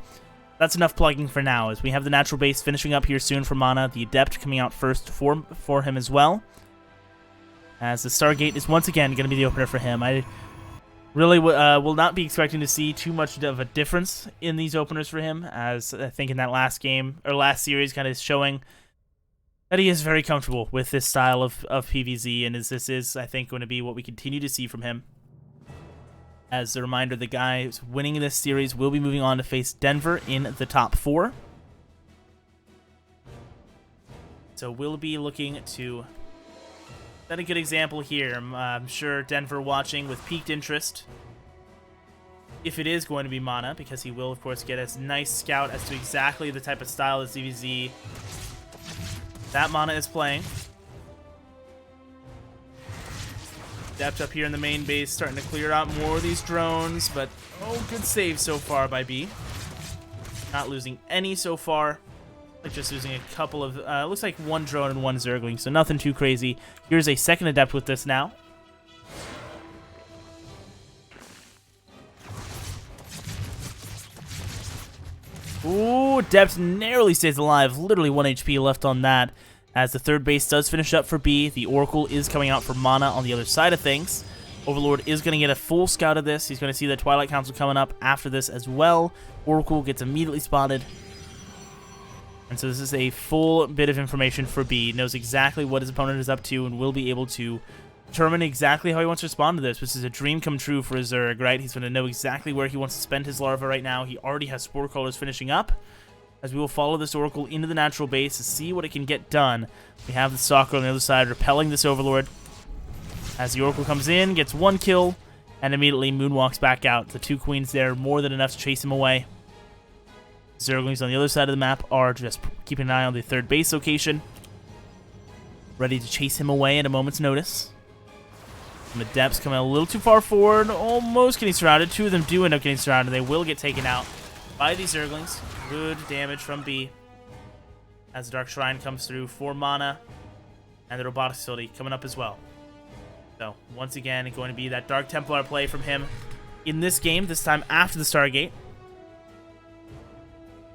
That's enough plugging for now, as we have the natural base finishing up here soon for Mana, the Adept coming out first for him as well, as the Stargate is once again going to be the opener for him. I really will not be expecting to see too much of a difference in these openers for him, as I think in that last series kind of showing that he is very comfortable with this style of PvZ, and this is, I think, going to be what we continue to see from him. As a reminder, the guy who's winning this series will be moving on to face Denver in the top 4. So we'll be looking to set a good example here. I'm sure Denver watching with piqued interest if it is going to be Mana, because he will, of course, get a nice scout as to exactly the type of style of ZVZ that Mana is playing. Depth up here in the main base, starting to clear out more of these drones, but good save so far by B. Not losing any so far. Like just losing a couple of, looks like 1 drone and 1 Zergling, so nothing too crazy. Here's a second Adept with this now. Ooh, Adept narrowly stays alive. Literally 1 HP left on that. As the third base does finish up for B, the Oracle is coming out for Mana on the other side of things. Overlord is going to get a full scout of this. He's going to see the Twilight Council coming up after this as well. Oracle gets immediately spotted. And so this is a full bit of information for B. Knows exactly what his opponent is up to and will be able to determine exactly how he wants to respond to this. This is a dream come true for Zerg, right? He's going to know exactly where he wants to spend his larva right now. He already has Spore Crawlers finishing up, as we will follow this Oracle into the natural base to see what it can get done. We have the Stalker on the other side repelling this Overlord. As the Oracle comes in, gets 1 kill, and immediately moonwalks back out. The 2 queens there, more than enough to chase him away. Zerglings on the other side of the map are just keeping an eye on the third base location, ready to chase him away at a moment's notice. And the Adepts coming a little too far forward, almost getting surrounded. 2 of them do end up getting surrounded. They will get taken out by these Zerglings. Good damage from B. As the Dark Shrine comes through for Mana, and the Robotics Facility coming up as well. So, once again, going to be that Dark Templar play from him in this game, this time after the Stargate.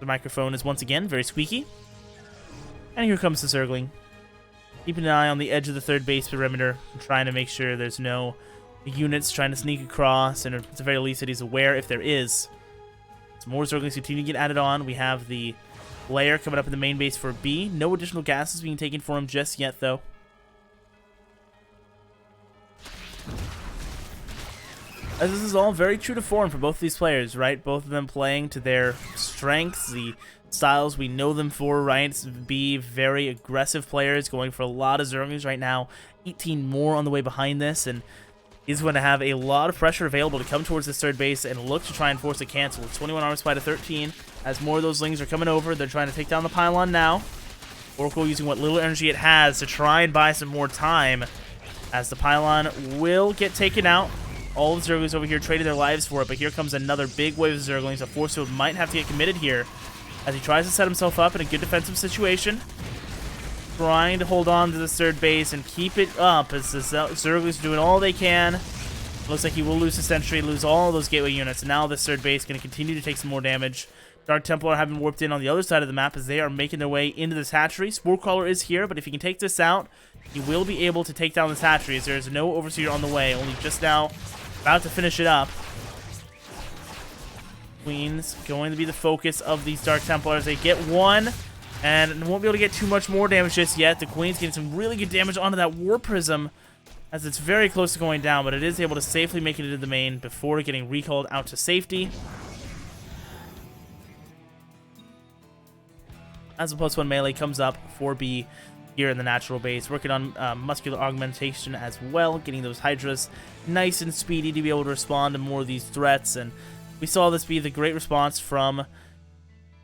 The microphone is once again very squeaky. And here comes the Zergling. Keeping an eye on the edge of the third base perimeter, trying to make sure there's no units trying to sneak across, and at the very least that he's aware if there is. So more Zerglings continue to get added on. We have the layer coming up in the main base for B. No additional gases being taken for him just yet, though. As this is all very true to form for both these players, right? Both of them playing to their strengths, the styles we know them for, right? B, very aggressive players, going for a lot of Zerglings right now. 18 more on the way behind this, and he's going to have a lot of pressure available to come towards this third base and look to try and force a cancel. With 21 armor supply to 13, as more of those Lings are coming over, they're trying to take down the pylon now. Oracle using what little energy it has to try and buy some more time, as the pylon will get taken out. All the Zerglings over here traded their lives for it, but here comes another big wave of Zerglings. A Force Field might have to get committed here as he tries to set himself up in a good defensive situation. Trying to hold on to this third base and keep it up as the Zerglings are doing all they can. Looks like he will lose the Sentry, lose all of those gateway units. Now this third base is going to continue to take some more damage. Dark Templar have been warped in on the other side of the map as they are making their way into this hatchery. Spore Crawler is here, but if he can take this out, he will be able to take down this hatchery as there is no Overseer on the way. Only just now about to finish it up. Queen's going to be the focus of these Dark Templars. They get one, and won't be able to get too much more damage just yet. The Queen's getting some really good damage onto that War Prism, as it's very close to going down, but it is able to safely make it into the main before getting recalled out to safety. As the +1 melee comes up for B here in the natural base, working on muscular augmentation as well, getting those Hydras nice and speedy to be able to respond to more of these threats. And we saw this be the great response from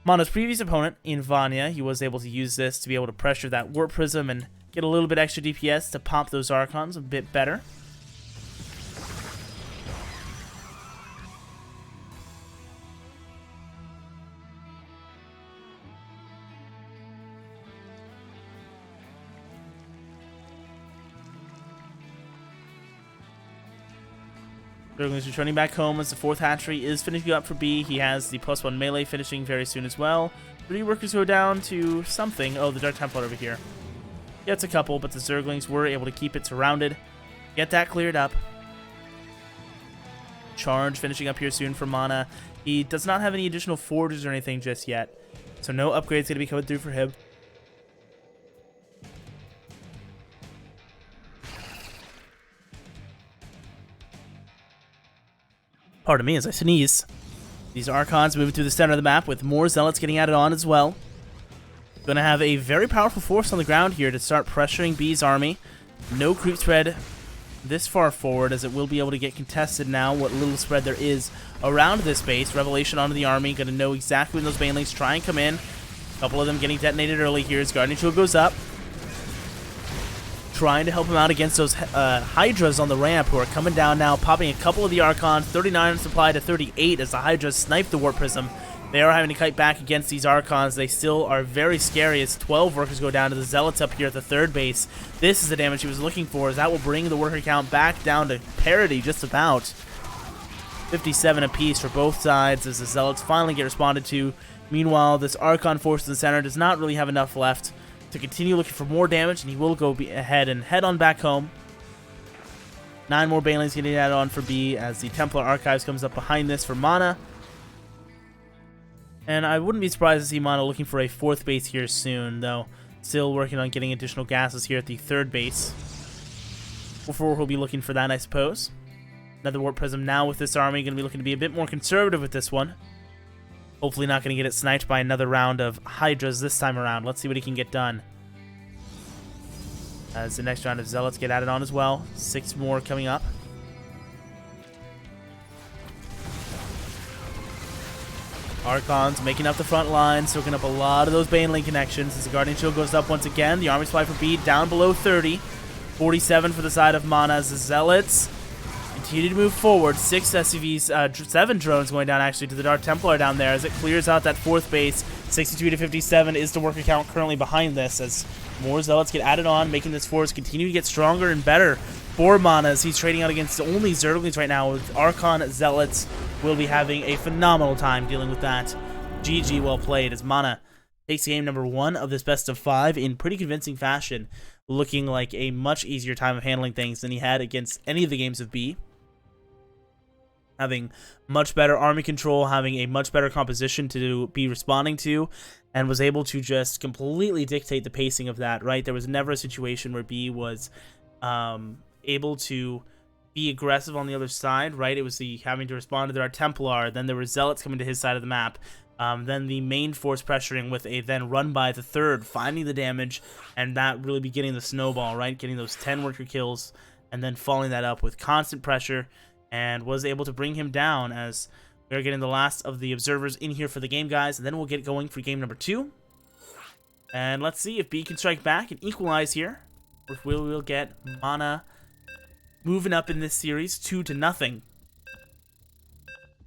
Mana's previous opponent in Vanya. He was able to use this to be able to pressure that Warp Prism and get a little bit extra DPS to pop those Archons a bit better. Zerglings returning back home as the fourth hatchery is finishing up for B. He has the +1 melee finishing very soon as well. 3 workers go down to something. Oh, the Dark Templar over here. Yeah, it's a couple, but the Zerglings were able to keep it surrounded. Get that cleared up. Charge finishing up here soon for Mana. He does not have any additional forges or anything just yet, so no upgrades going to be coming through for him. Pardon me as I sneeze. These Archons moving through the center of the map with more Zealots getting added on as well. Going to have a very powerful force on the ground here to start pressuring B's army. No creep spread this far forward, as it will be able to get contested now what little spread there is around this base. Revelation onto the army. Going to know exactly when those Banelings try and come in. A couple of them getting detonated early here as Guardian Shield goes up. Trying to help him out against those Hydras on the ramp who are coming down now, popping a couple of the Archons. 39 supply to 38 as the Hydras snipe the Warp Prism. They are having to kite back against these Archons. They still are very scary as 12 workers go down to the Zealots up here at the third base. This is the damage he was looking for, as that will bring the worker count back down to parity just about. 57 apiece for both sides as the Zealots finally get responded to. Meanwhile, this Archon force in the center does not really have enough left to continue looking for more damage, and he will go ahead and head on back home. 9 more Banelings getting added on for B as the Templar Archives comes up behind this for Mana. And I wouldn't be surprised to see Mana looking for a 4th base here soon, though still working on getting additional gases here at the 3rd base. Before we'll be looking for that, I suppose. Another Warp Prism now with this army, going to be looking to be a bit more conservative with this one. Hopefully not going to get it sniped by another round of Hydras this time around. Let's see what he can get done. As the next round of Zealots get added on as well. 6 more coming up. Archons making up the front line, soaking up a lot of those Baneling connections. As the Guardian Shield goes up once again, the army supply for B down below 30. 47 for the side of Mana as the Zealots continue to move forward. 6 SCVs, 7 drones going down actually to the Dark Templar down there as it clears out that 4th base. 62 to 57 is the worker count currently behind this as more Zealots get added on, making this force continue to get stronger and better for Mana as he's trading out against only Zerglings right now. With Archon Zealots will be having a phenomenal time dealing with that. GG, well played, as Mana takes game number 1 of this best of 5 in pretty convincing fashion, looking like a much easier time of handling things than he had against any of the games of B. having much better army control, having a much better composition to be responding to, and was able to just completely dictate the pacing of that, right? There was never a situation where B was able to be aggressive on the other side, right? It was the having to respond to their Templar, then there were Zealots coming to his side of the map, then the main force pressuring with a then run by the third, finding the damage, and that really beginning the snowball, right? Getting those 10 worker kills, and then following that up with constant pressure, and was able to bring him down as we're getting the last of the observers in here for the game, guys, and then we'll get going for game number 2. And let's see if B can strike back and equalize here, or if we'll get Mana moving up in this series 2-0.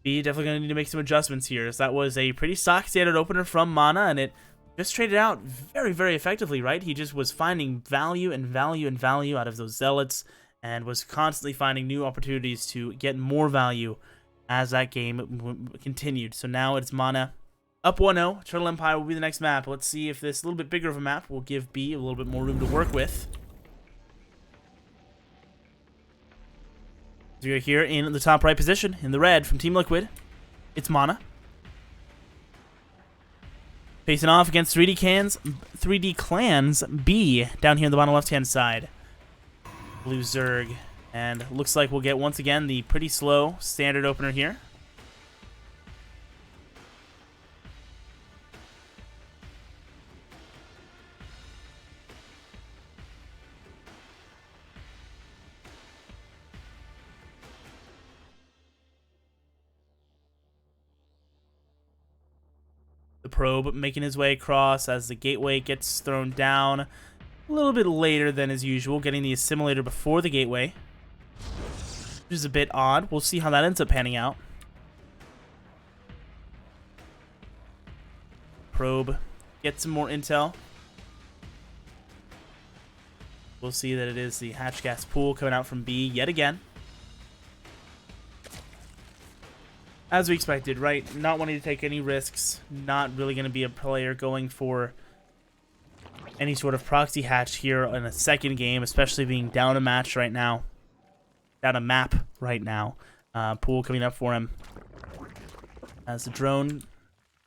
B definitely going to need to make some adjustments here, as that was a pretty stock standard opener from Mana, and it just traded out very, very effectively, right? He just was finding value and value and value out of those Zealots, and was constantly finding new opportunities to get more value as that game continued. So now it's Mana up 1-0. Turtle Empire will be the next map. Let's see if this little bit bigger of a map will give B a little bit more room to work with. So we're here in the top right position, in the red from Team Liquid. It's Mana. Facing off against 3D Clans B down here on the bottom left-hand side. Blue Zerg, and looks like we'll get once again the pretty slow standard opener here. The probe making his way across as the gateway gets thrown down a little bit later than as usual, getting the assimilator before the gateway, which is a bit odd. We'll see how that ends up panning out. Probe, get some more intel. We'll see that it is the hatch gas pool coming out from B yet again. As we expected, right? Not wanting to take any risks, not really going to be a player going for any sort of proxy hatch here in a second game, especially being down a match right now. Down a map right now. Pool coming up for him as the drone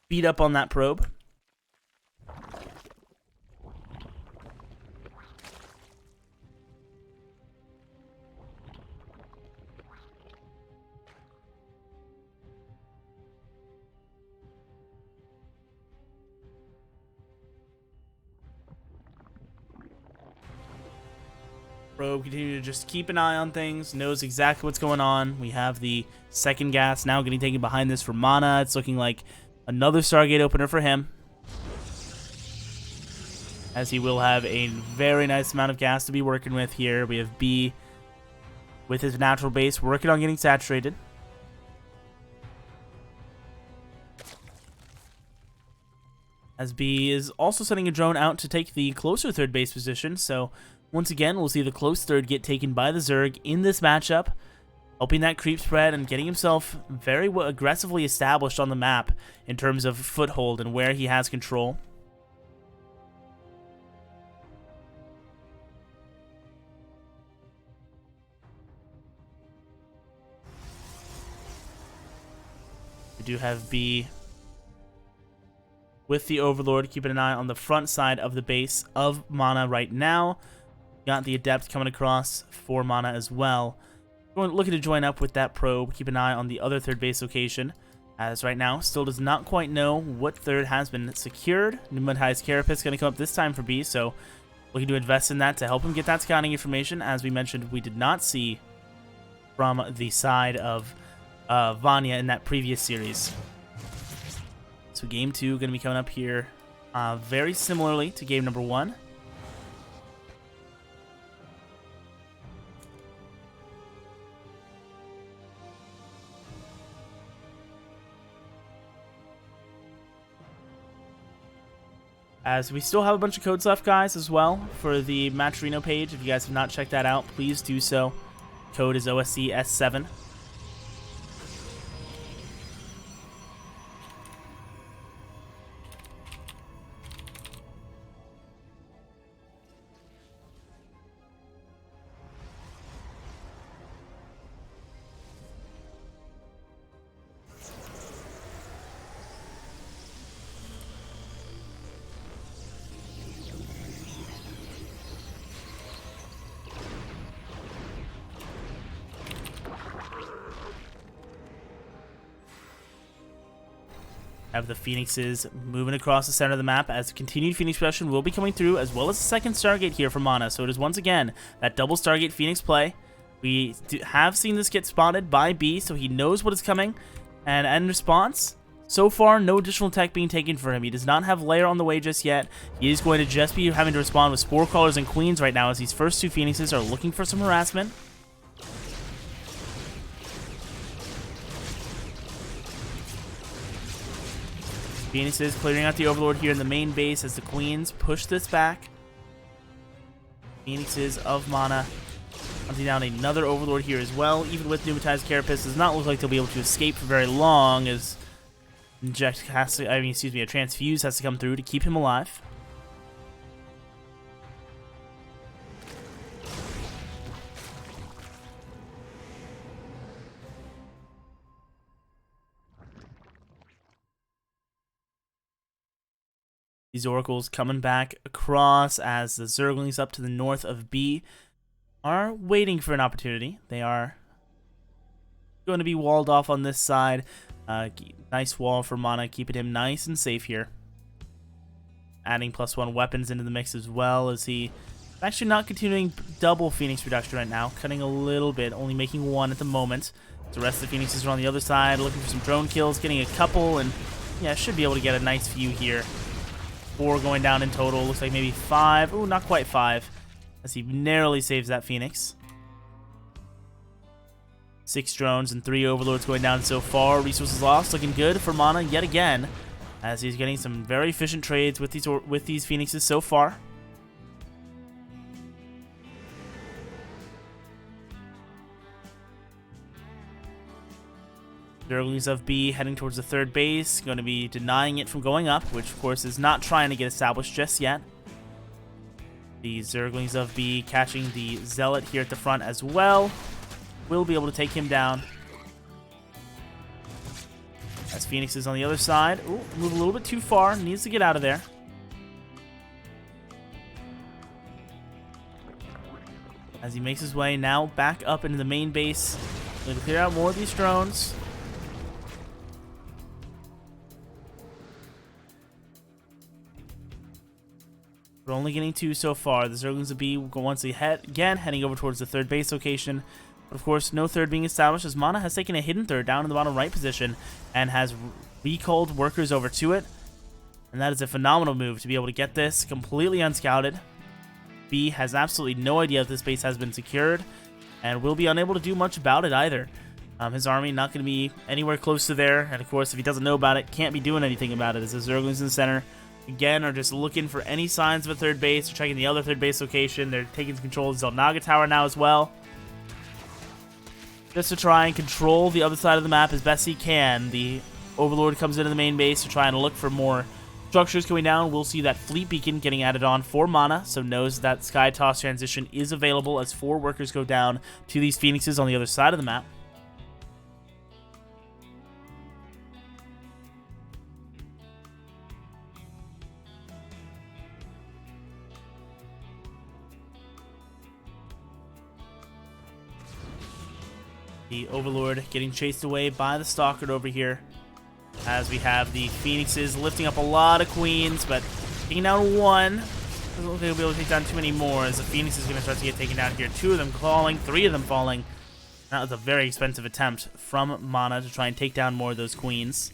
beat up on that probe. Probe continue to just keep an eye on things, knows exactly what's going on. We have the second gas now getting taken behind this for Mana. It's looking like another Stargate opener for him, as he will have a very nice amount of gas to be working with here. We have B with his natural base working on getting saturated. As B is also sending a drone out to take the closer third base position, so once again, we'll see the close third get taken by the Zerg in this matchup, helping that creep spread and getting himself very aggressively established on the map in terms of foothold and where he has control. We do have B with the Overlord, keeping an eye on the front side of the base of Mana right now. Got the Adept coming across for Mana as well. Looking to join up with that probe. Keep an eye on the other third base location, as right now still does not quite know what third has been secured. Pneumatized Carapace going to come up this time for B, so looking to invest in that to help him get that scouting information. As we mentioned, we did not see from the side of Vanya in that previous series. So game 2 going to be coming up here very similarly to game number 1. As we still have a bunch of codes left, guys, as well, for the Matcherino page. If you guys have not checked that out, please do so. Code is OSC S7. Have the Phoenixes moving across the center of the map as continued Phoenix production will be coming through, as well as a second Stargate here for Mana. So it is once again that double Stargate Phoenix play. We have seen this get spotted by B, so he knows what is coming. And in response, so far, no additional tech being taken for him. He does not have Lair on the way just yet. He is going to just be having to respond with Spore Crawlers and Queens right now, as these first two Phoenixes are looking for some harassment. Phoenixes clearing out the Overlord here in the main base as the Queens push this back. Phoenixes of Mana hunting down another Overlord here as well. Even with Pneumatized Carapace, does not look like they'll be able to escape for very long, as a Transfuse has to come through to keep him alive. These Oracles coming back across as the Zerglings up to the north of B are waiting for an opportunity. They are going to be walled off on this side. Nice wall for Mana, keeping him nice and safe here. Adding +1 weapons into the mix as well, as he actually not continuing double Phoenix reduction right now. Cutting a little bit, only making one at the moment. The rest of the Phoenixes are on the other side, looking for some drone kills, getting a couple, and yeah, should be able to get a nice few here. 4 going down in total. Looks like maybe 5. Ooh, not quite 5. As he narrowly saves that Phoenix. 6 drones and 3 Overlords going down so far. Resources lost. Looking good for Mana yet again, as he's getting some very efficient trades with these Phoenixes so far. Zerglings of B heading towards the third base, going to be denying it from going up, which of course is not trying to get established just yet. The Zerglings of B catching the Zealot here at the front as well. Will be able to take him down. As Phoenix is on the other side. Ooh, move a little bit too far, needs to get out of there. As he makes his way now back up into the main base. Going to clear out more of these drones. We're only getting 2 so far. The Zerglings of B will go once again heading over towards the third base location. But of course, no third being established, as Mana has taken a hidden third down in the bottom right position and has recalled workers over to it. And that is a phenomenal move to be able to get this completely unscouted. B has absolutely no idea if this base has been secured and will be unable to do much about it either. His army not going to be anywhere close to there. And of course, if he doesn't know about it, can't be doing anything about it, as the Zerglings in the center again are just looking for any signs of a third base. They're checking the other third base location. They're taking control of Zelnaga Tower now as well, just to try and control the other side of the map as best he can. The Overlord comes into the main base to try and look for more structures coming down. We'll see that Fleet Beacon getting added on for Mana, so knows that Sky Toss transition is available as 4 workers go down to these Phoenixes on the other side of the map. The Overlord getting chased away by the Stalker over here, as we have the Phoenixes lifting up a lot of Queens, but taking down 1. Doesn't look like they'll be able to take down too many more, as the Phoenix is going to start to get taken down here. 2 of them falling, 3 of them falling. That was a very expensive attempt from Mana to try and take down more of those Queens.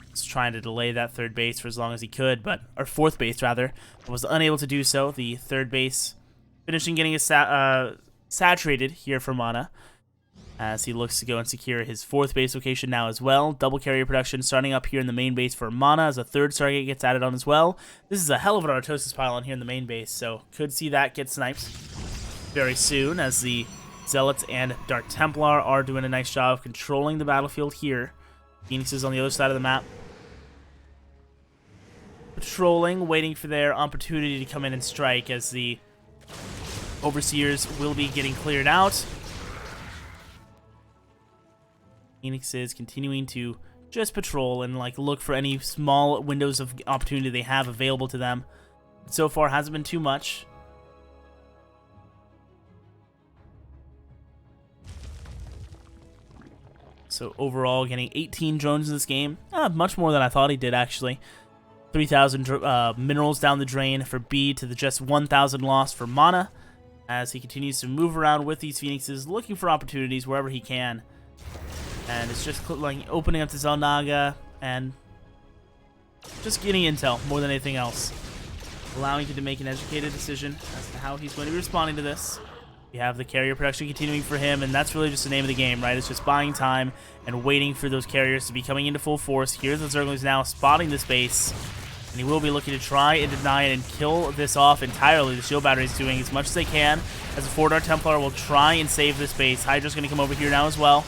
He's trying to delay that third base for as long as he could, or fourth base rather, but was unable to do so. The third base finishing getting saturated here for Mana, as he looks to go and secure his 4th base location now as well. Double carrier production starting up here in the main base for Mana, as a 3rd Stargate gets added on as well. This is a hell of an Artosis pylon here in the main base, so could see that get sniped very soon, as the Zealots and Dark Templar are doing a nice job of controlling the battlefield here. Phoenix is on the other side of the map, patrolling, waiting for their opportunity to come in and strike, as the Overseers will be getting cleared out. Phoenix is continuing to just patrol and look for any small windows of opportunity they have available to them. So far, hasn't been too much. So overall, getting 18 drones in this game. Much more than I thought he did, actually. 3,000 minerals down the drain for B to the just 1,000 lost for Mana, as he continues to move around with these Phoenixes, looking for opportunities wherever he can. And it's just like opening up to Zelnaga and just getting intel more than anything else, allowing him to make an educated decision as to how he's going to be responding to this. We have the carrier production continuing for him, and that's really just the name of the game, right? It's just buying time and waiting for those carriers to be coming into full force. Here's the Zerglings now spotting this base, and he will be looking to try and deny it and kill this off entirely. The shield battery is doing as much as they can, as the 4-star Templar will try and save this base. Hydra's going to come over here now as well,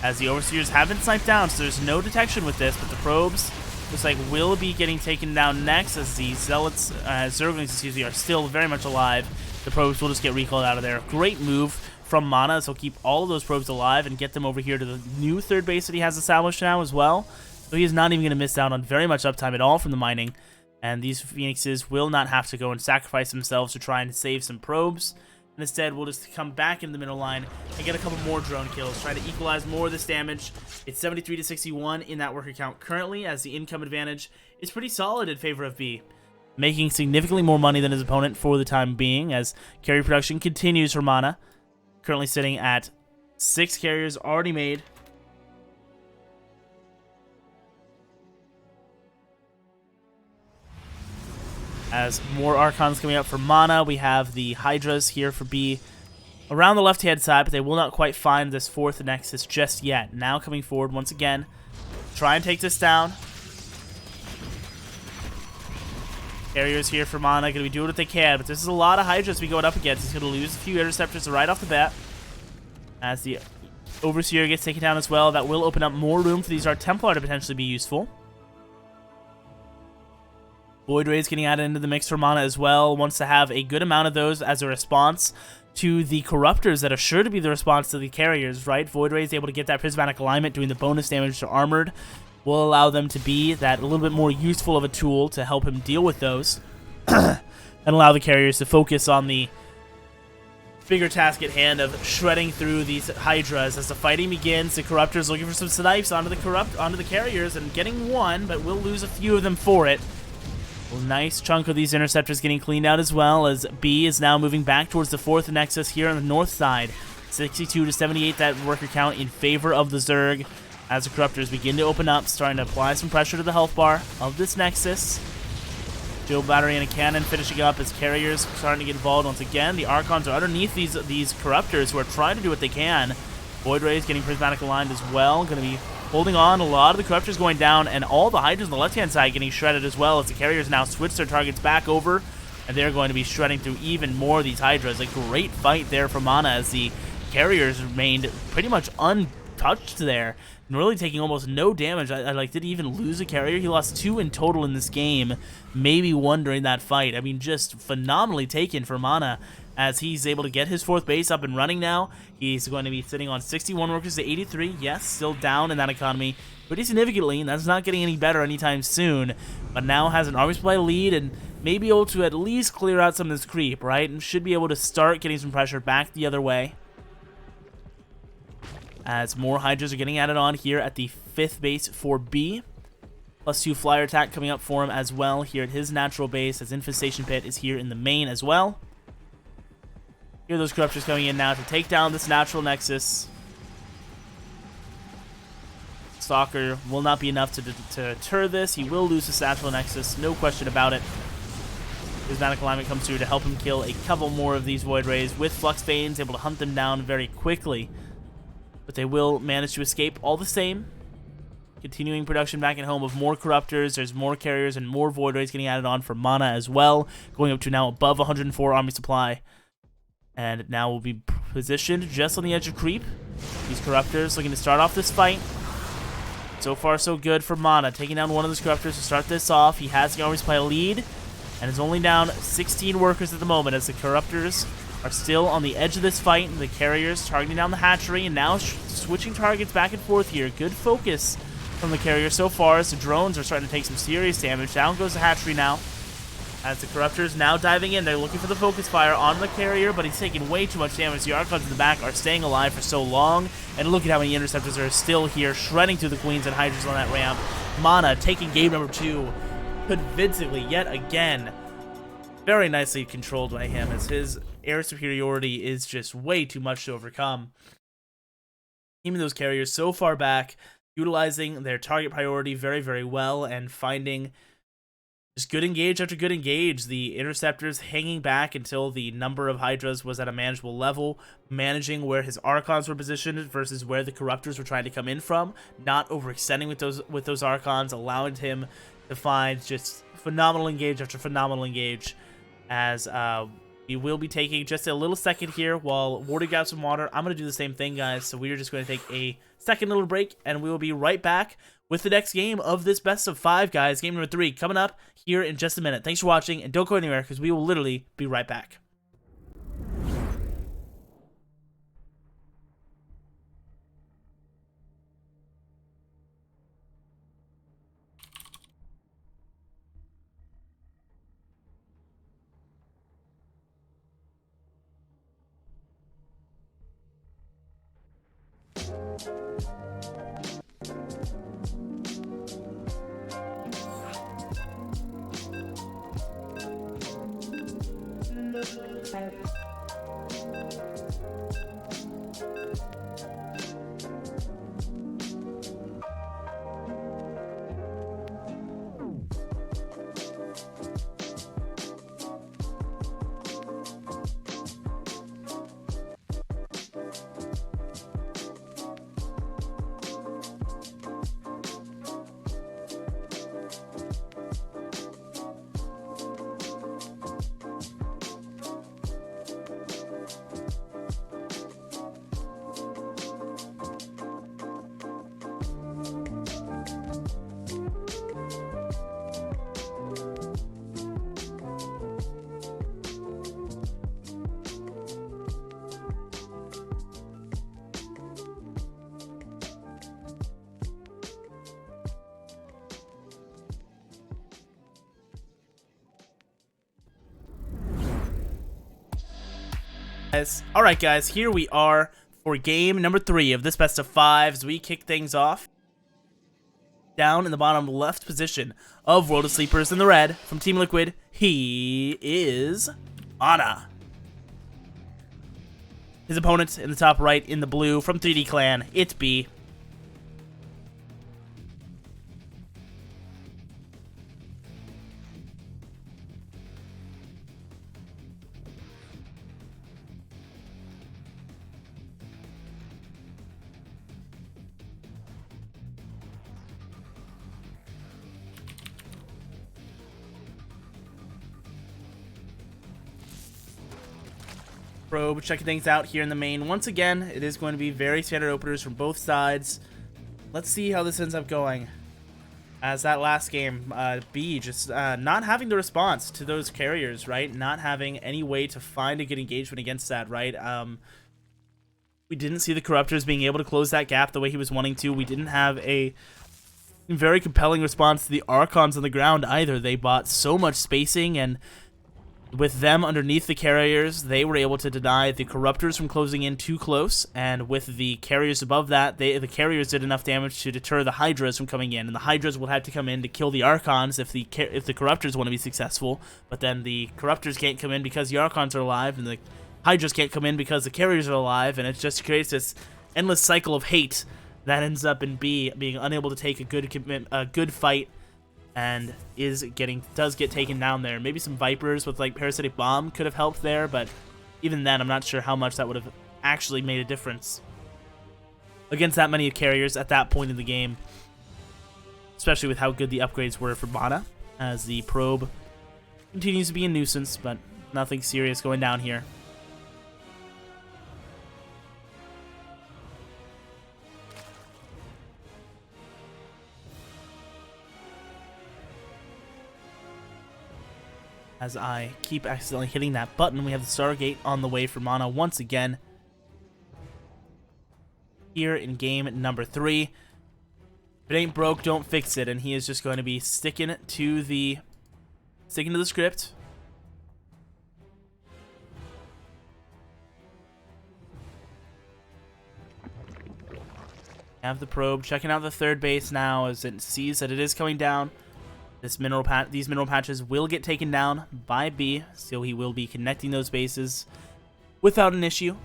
as the Overseers have been sniped down, so there's no detection with this, but the probes looks like will be getting taken down next, as the Zealots, Zerglings, excuse me, are still very much alive. The probes will just get recalled out of there. Great move from Mana, so he'll keep all of those probes alive and get them over here to the new third base that he has established now as well. So he is not even going to miss out on very much uptime at all from the mining. And these Phoenixes will not have to go and sacrifice themselves to try and save some probes. And instead, we'll just come back in the middle line and get a couple more drone kills. Try to equalize more of this damage. It's 73 to 61 in that worker count currently, as the income advantage is pretty solid in favor of B, making significantly more money than his opponent for the time being, as carrier production continues for Mana. Currently sitting at 6 carriers already made. As more Archons coming up for Mana, we have the Hydras here for B around the left-hand side, but they will not quite find this 4th Nexus just yet. Now coming forward once again, try and take this down. Carriers here for Mana, going to be doing what they can, but this is a lot of Hydras to be going up against. He's going to lose a few Interceptors right off the bat, as the Overseer gets taken down as well. That will open up more room for these Art Templar to potentially be useful. Void Rays getting added into the mix for Mana as well. Wants to have a good amount of those as a response to the Corruptors that are sure to be the response to the carriers, right? Void Rays able to get that prismatic alignment, doing the bonus damage to Armored, will allow them to be that a little bit more useful of a tool to help him deal with those, and allow the carriers to focus on the bigger task at hand of shredding through these Hydras. As the fighting begins, the Corruptors looking for some snipes onto the carriers, and getting one, but will lose a few of them for it. A nice chunk of these Interceptors getting cleaned out as well, as B is now moving back towards the 4th Nexus here on the north side. 62 to 78 that worker count in favor of the Zerg, as the Corruptors begin to open up, starting to apply some pressure to the health bar of this Nexus. Shield battery and a cannon finishing up as carriers starting to get involved once again. The Archons are underneath these Corruptors who are trying to do what they can. Void Rays getting prismatic aligned as well, going to be holding on. A lot of the Corruptors going down, and all the Hydras on the left-hand side getting shredded as well, as the carriers now switch their targets back over, and they're going to be shredding through even more of these Hydras. A great fight there for Mana, as the carriers remained pretty much untouched there, and really taking almost no damage. I like, did he even lose a carrier? He lost 2 in total in this game, maybe 1 during that fight. I mean, just phenomenally taken for Mana, as he's able to get his 4th base up and running now. He's going to be sitting on 61 workers to 83. Yes, still down in that economy pretty significantly, and that's not getting any better anytime soon. But now has an army supply lead, and may be able to at least clear out some of this creep, right? And should be able to start getting some pressure back the other way, as more Hydras are getting added on here at the 5th base for B. +2 flyer attack coming up for him as well here at his natural base, as Infestation Pit is here in the main as well. Here are those Corruptors coming in now to take down this natural Nexus. Stalker will not be enough to deter this. He will lose this natural Nexus, no question about it. Prismatic alignment comes through to help him kill a couple more of these Void Rays with Flux Veins, able to hunt them down very quickly. But they will manage to escape all the same. Continuing production back at home of more Corruptors. There's more carriers and more Void Rays getting added on for Mana as well, going up to now above 104 army supply. And now we'll be positioned just on the edge of creep. These Corruptors looking to start off this fight. So far, so good for Mana. Taking down one of those Corruptors to start this off. He has the army supply lead, and is only down 16 workers at the moment, as the Corruptors are still on the edge of this fight. The carriers targeting down the hatchery, and now switching targets back and forth here. Good focus from the carrier so far, as the drones are starting to take some serious damage. Down goes the hatchery now. As the Corruptors now diving in, they're looking for the focus fire on the carrier, but he's taking way too much damage. The Archons in the back are staying alive for so long, and look at how many Interceptors are still here, shredding through the Queens and Hydras on that ramp. Mana taking game number 2 convincingly yet again. Very nicely controlled by him, as his air superiority is just way too much to overcome. Keeping those carriers so far back, utilizing their target priority very, very well, and finding just good engage after good engage. The Interceptors hanging back until the number of Hydras was at a manageable level, managing where his Archons were positioned versus where the Corruptors were trying to come in from, not overextending with those Archons, allowing him to find just phenomenal engage after phenomenal engage. As we will be taking just a little second here while Wardy grabs some water. I'm going to do the same thing, guys, so we are just going to take a second little break, and we will be right back with the next game of this best of 5, guys. Game number 3 coming up here in just a minute. Thanks for watching, and don't go anywhere because we will literally be right back. Alright, guys, here we are for game number 3 of this best of 5 as we kick things off. Down in the bottom left position of World of Sleepers in the red from Team Liquid, he is Ana. His opponent in the top right in the blue from 3D Clan, it's B. Probe checking things out here in the main. Once again, it is going to be very standard openers from both sides. Let's see how this ends up going. As that last game, B just not having the response to those carriers, right? Not having any way to find a good engagement against that, right? We didn't see the Corruptors being able to close that gap the way he was wanting to. We didn't have a very compelling response to the Archons on the ground either. They bought so much spacing, and with them underneath the carriers, they were able to deny the Corruptors from closing in too close, and with the carriers above that, the carriers did enough damage to deter the Hydras from coming in, and the Hydras will have to come in to kill the Archons if the Corruptors want to be successful, but then the Corruptors can't come in because the Archons are alive, and the Hydras can't come in because the carriers are alive, and it just creates this endless cycle of hate that ends up in B being unable to take a good fight, and does get taken down there. Maybe some Vipers with like Parasitic Bomb could have helped there, but even then I'm not sure how much that would have actually made a difference against that many carriers at that point in the game, especially with how good the upgrades were for Mana, as the Probe continues to be a nuisance, but nothing serious going down here. As I keep accidentally hitting that button, we have the Stargate on the way for Mana once again. Here in game number 3. If it ain't broke, don't fix it, and he is just going to be sticking to the Sticking to the script. Have the probe checking out the third base now as it sees that it is coming down. These mineral patches will get taken down by B, so he will be connecting those bases without an issue.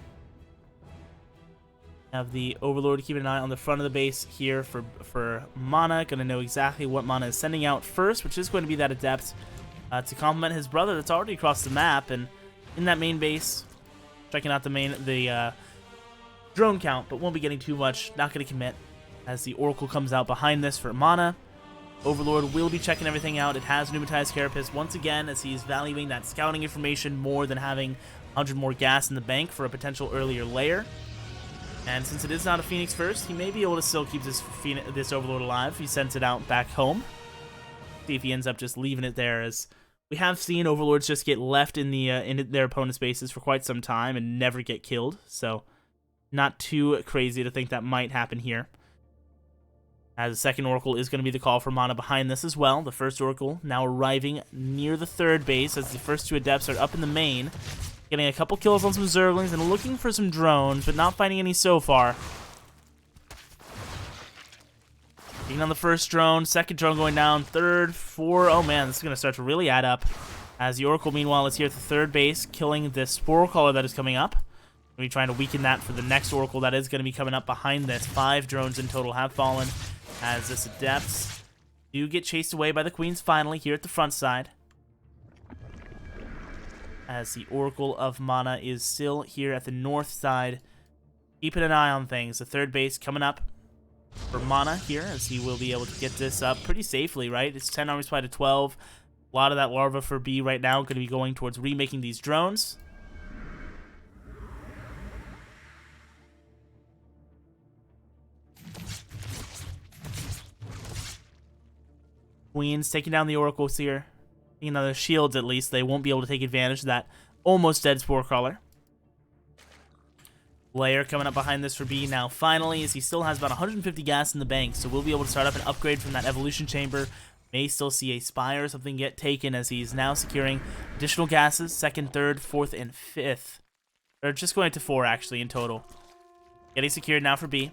Have the Overlord keeping an eye on the front of the base here for Mana. Going to know exactly what Mana is sending out first, which is going to be that Adept to complement his brother that's already across the map and in that main base, checking out the drone count, but won't be getting too much. Not going to commit as the Oracle comes out behind this for Mana. Overlord will be checking everything out. It has Pneumatized Carapace once again as he's valuing that scouting information more than having 100 more gas in the bank for a potential earlier layer. And since it is not a Phoenix first, he may be able to still keep this Overlord alive. He sends it out back home. See if he ends up just leaving it there, as we have seen Overlords just get left in their opponent's bases for quite some time and never get killed. So not too crazy to think that might happen here. As the second Oracle is going to be the call for Mana behind this as well. The first Oracle now arriving near the third base as the first two Adepts are up in the main. Getting a couple kills on some Zerglings and looking for some drones, but not finding any so far. Being on the first drone, second drone going down, third, four. Oh man, this is going to start to really add up. As the Oracle, meanwhile, is here at the third base, killing this Spore Caller that is coming up. We're trying to weaken that for the next Oracle that is going to be coming up behind this. 5 drones in total have fallen as this Adepts do get chased away by the Queens finally here at the front side. As the Oracle of Mana is still here at the north side, keeping an eye on things. The third base coming up for Mana here, as he will be able to get this up pretty safely, right? It's 10 army supply to 12. A lot of that larva for B right now going to be going towards remaking these drones. Queens taking down the Oracles here. You know, the shields at least, they won't be able to take advantage of that almost dead Spore Crawler. Layer coming up behind this for B now finally, as he still has about 150 gas in the bank, so we'll be able to start up an upgrade from that Evolution Chamber. May still see a Spire or something get taken as he's now securing additional gases, 2nd, 3rd, 4th, and 5th. Or just going to 4 actually in total. Getting secured now for B.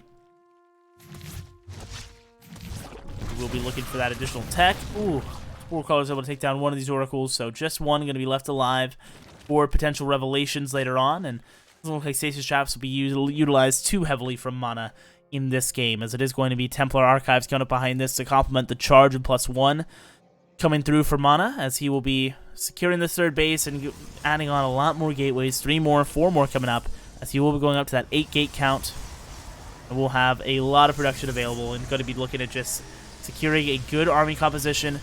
We'll be looking for that additional tech. Ooh, Spore Caller is able to take down one of these Oracles, so just one going to be left alive for potential revelations later on, and it doesn't look like Stasis Traps will be utilized too heavily from Mana in this game, as it is going to be Templar Archives coming up behind this to complement the charge of +1 coming through for Mana, as he will be securing the third base and adding on a lot more gateways, 3 more, 4 more coming up, as he will be going up to that 8 gate count, and we'll have a lot of production available and going to be looking at just securing a good army composition,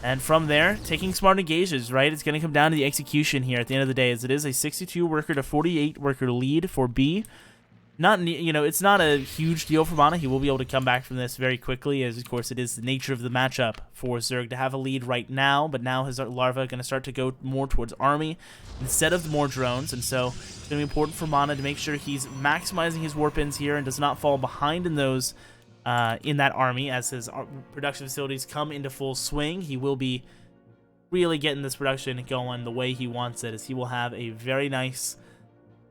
and from there, taking smart engages, right? It's going to come down to the execution here at the end of the day, as it is a 62 worker to 48 worker lead for B. Not, you know, it's not a huge deal for Mana. He will be able to come back from this very quickly, as of course it is the nature of the matchup for Zerg to have a lead right now, but now his larva going to start to go more towards army instead of more drones, and so it's going to be important for Mana to make sure he's maximizing his warp-ins here and does not fall behind in those in that army as his production facilities come into full swing. He will be really getting this production going the way he wants it, as he will have a very nice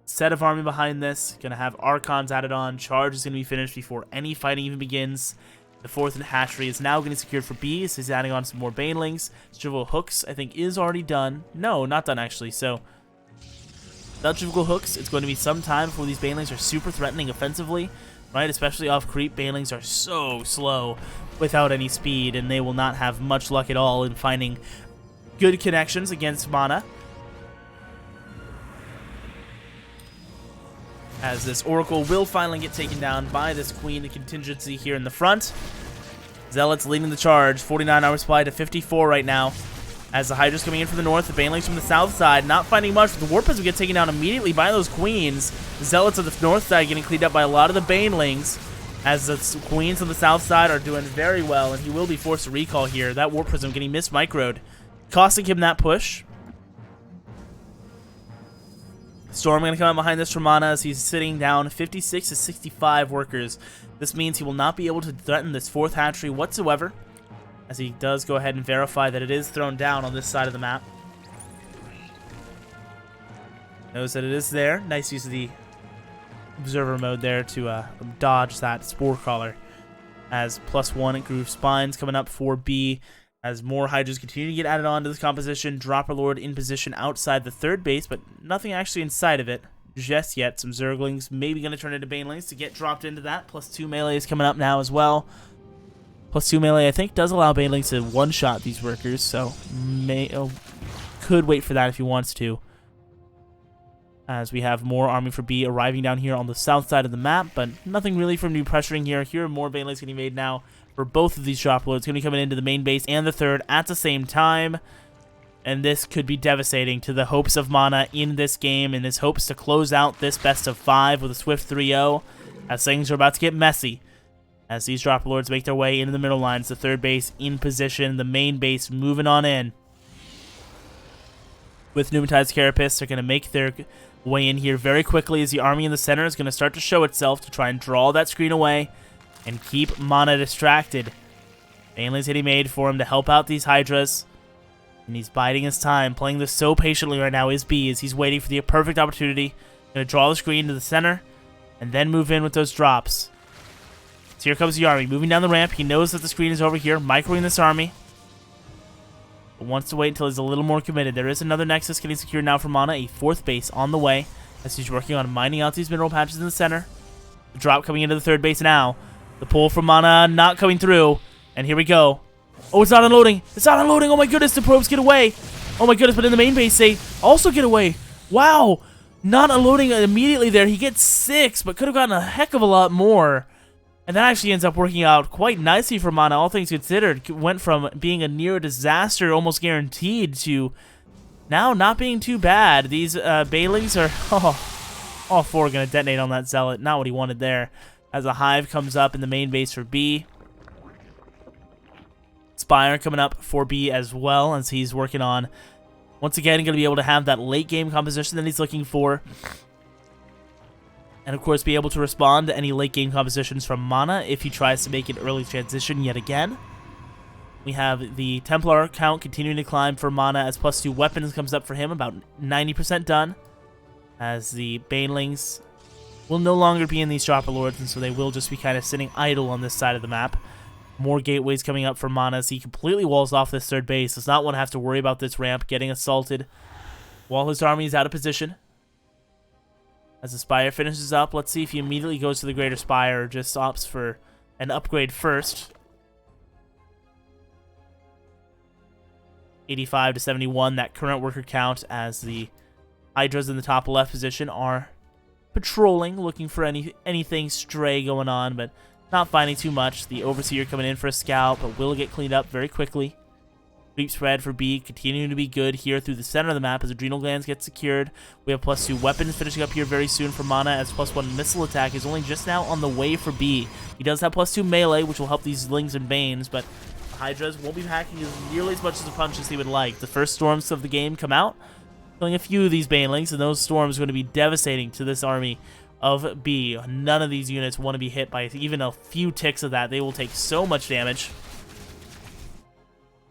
set of army behind this. Going to have Archons added on. Charge is going to be finished before any fighting even begins. The 4th and hatchery is now getting secured for B, so he's adding on some more Banelings. Trivial Hooks, I think, is already done. No, not done actually. So without Trivial Hooks, it's going to be some time before these Banelings are super threatening offensively. Right, especially off creep, Banelings are so slow without any speed, and they will not have much luck at all in finding good connections against Mana. As this Oracle will finally get taken down by this Queen contingency here in the front. Zealots leading the charge, 49 hour supply to 54 right now. As the Hydra's coming in from the north, the Banelings from the south side, not finding much. The Warpers will get taken down immediately by those Queens. The Zealots of the north side getting cleaned up by a lot of the Banelings, as the Queens on the south side are doing very well, and he will be forced to recall here. That Warp Prism getting mismicroed, costing him that push. Storm going to come out behind this for Mana, as he's sitting down 56 to 65 workers. This means he will not be able to threaten this 4th hatchery whatsoever. as he does go ahead and verify that it is thrown down on this side of the map. Knows that it is there. Nice use of the observer mode there to dodge that spore crawler. As +1 groove spines coming up for B, as more Hydras continue to get added on to this composition. Dropper Lord in position outside the third base, but nothing actually inside of it just yet. Some Zerglings maybe going to turn into Banelings to get dropped into that. +2 melee is coming up now as well. +2 melee, I think, does allow Banelings to one-shot these workers, so could wait for that if he wants to. As we have more army for B arriving down here on the south side of the map, but nothing really from new pressuring here. Here are more Banelings getting made now for both of these drop loads. Going to be coming into the main base and the third at the same time. And this could be devastating to the hopes of Mana in this game and his hopes to close out this best of 5 with a swift 3-0, as things are about to get messy. As these drop lords make their way into the middle lines, the third base in position, the main base moving on in. With Pneumatize Carapace, they're going to make their way in here very quickly as the army in the center is going to start to show itself to try and draw that screen away and keep Mana distracted. Banelings hitting made for him to help out these Hydras, and he's biding his time. Playing this so patiently right now is B, as he's waiting for the perfect opportunity. Going to draw the screen to the center and then move in with those drops. So here comes the army moving down the ramp. He knows that the screen is over here, microing this army, but wants to wait until he's a little more committed. There is another Nexus getting secured now for Mana, a 4th base on the way, as he's working on mining out these mineral patches in the center. The drop coming into the third base now. The pull from Mana not coming through, and here we go. Oh, it's not unloading. It's not unloading. Oh my goodness, the probes get away. Oh my goodness, but in the main base, they also get away. Wow, not unloading immediately there. He gets 6, but could have gotten a heck of a lot more. And that actually ends up working out quite nicely for Mana, all things considered. Went from being a near disaster, almost guaranteed, to now not being too bad. These Banelings are, all 4 are going to detonate on that Zealot. Not what he wanted there. As a Hive comes up in the main base for B. Spire coming up for B as well, as he's working on, once again, going to be able to have that late game composition that he's looking for. And of course, be able to respond to any late game compositions from Mana if he tries to make an early transition yet again. We have the Templar count continuing to climb for Mana as +2 weapons comes up for him, about 90% done. As the Banelings will no longer be in these Dropper Lords, and so they will just be kind of sitting idle on this side of the map. More gateways coming up for Mana as he completely walls off this third base. Does not want to have to worry about this ramp getting assaulted while his army is out of position. As the Spire finishes up, let's see if he immediately goes to the Greater Spire or just opts for an upgrade first. 85 to 71, that current worker count, as the Hydras in the top left position are patrolling, looking for anything stray going on, but not finding too much. The Overseer coming in for a scout, but will get cleaned up very quickly. Creep spread for B continuing to be good here through the center of the map as Adrenal Glands get secured. We have +2 weapons finishing up here very soon for Mana, as +1 missile attack is only just now on the way for B. He does have +2 melee, which will help these Lings and Banes, but the Hydras won't be packing nearly as much as a punch as he would like. The first storms of the game come out, killing a few of these Banelings, and those storms are going to be devastating to this army of B. None of these units want to be hit by even a few ticks of that. They will take so much damage.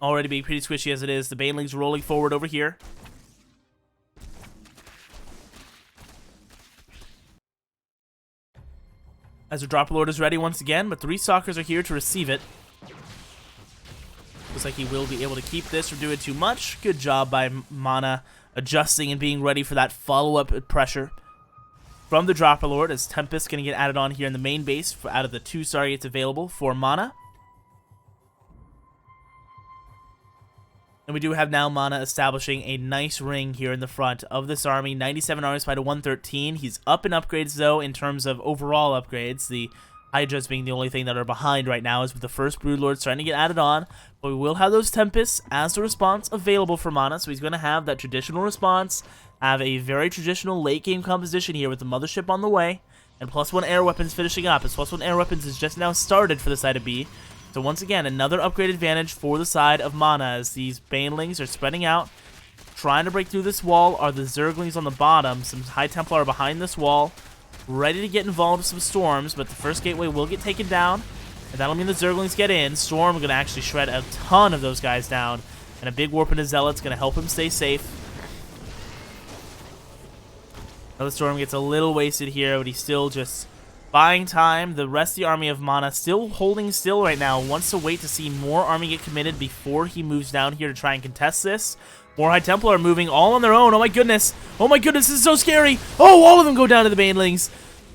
Already being pretty squishy as it is. The Banelings rolling forward over here. As the Dropper Lord is ready once again, but 3 Stalkers are here to receive it. Looks like he will be able to keep this from doing too much. Good job by Mana adjusting and being ready for that follow-up pressure from the Dropper Lord, as Tempest going to get added on here in the main base out of the 2 targets available for Mana. And we do have now Mana establishing a nice ring here in the front of this army. 97 army spy to 113. He's up in upgrades, though, in terms of overall upgrades. The Hydras being the only thing that are behind right now, is with the first Broodlord starting to get added on. But we will have those Tempests as the response available for Mana, so he's going to have that traditional response, have a very traditional late-game composition here with the Mothership on the way, and +1 air weapons finishing up, as +1 air weapons is just now started for the side of B. So once again, another upgrade advantage for the side of Mana, as these Banelings are spreading out. Trying to break through this wall are the Zerglings on the bottom. Some High Templar are behind this wall, ready to get involved with some storms, but the first gateway will get taken down. And that'll mean the Zerglings get in. Storm going to actually shred a ton of those guys down. And a big warp into Zealot's going to help him stay safe. Another Storm gets a little wasted here, but he's still just buying time. The rest of the army of Mana still holding still right now. Wants to wait to see more army get committed before he moves down here to try and contest this. More High Templar are moving all on their own. Oh my goodness. Oh my goodness, this is so scary. Oh, all of them go down to the Banelings.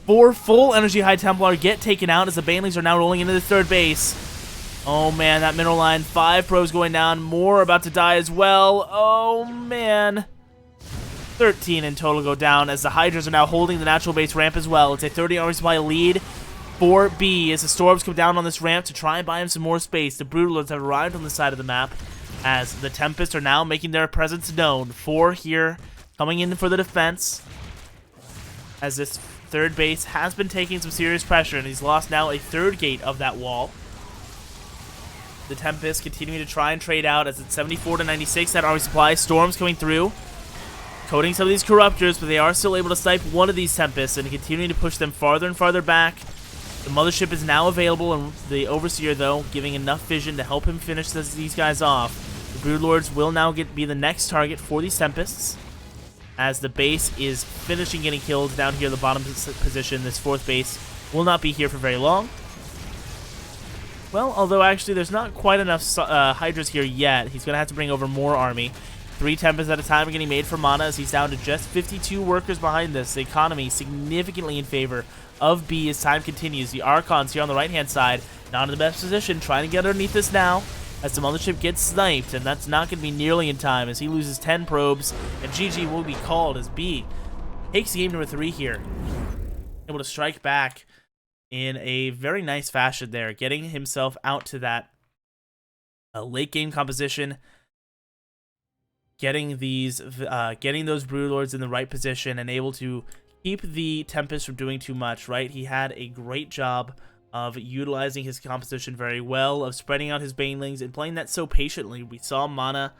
4 full energy High Templar get taken out as the Banelings are now rolling into the third base. Oh man, that mineral line. 5 pros going down. More about to die as well. Oh man. 13 in total go down as the Hydras are now holding the natural base ramp as well. It's a 30 army supply lead for B as the Storms come down on this ramp to try and buy him some more space. The Broodlords have arrived on the side of the map as the Tempests are now making their presence known. 4 here coming in for the defense as this third base has been taking some serious pressure, and he's lost now a third gate of that wall. The Tempests continuing to try and trade out as it's 74 to 96. That army supply. Storms coming through, coating some of these Corruptors, but they are still able to snipe one of these Tempests and continuing to push them farther and farther back. The Mothership is now available, and the Overseer, though, giving enough vision to help him finish these guys off. The Broodlords will now be the next target for these Tempests, as the base is finishing getting killed down here in the bottom position. This 4th base will not be here for very long. Well, although actually there's not quite enough Hydras here yet. He's going to have to bring over more army. 3 Tempests at a time are getting made for Mana as he's down to just 52 workers behind this. The economy significantly in favor of B as time continues. The Archons here on the right-hand side, not in the best position, trying to get underneath this now as the Mothership gets sniped, and that's not going to be nearly in time as he loses 10 probes, and GG will be called as B takes game number 3 here. Able to strike back in a very nice fashion there, getting himself out to that late game composition, getting those Broodlords in the right position, and able to keep the Tempest from doing too much, right? He had a great job of utilizing his composition very well, of spreading out his Banelings and playing that so patiently. We saw Mana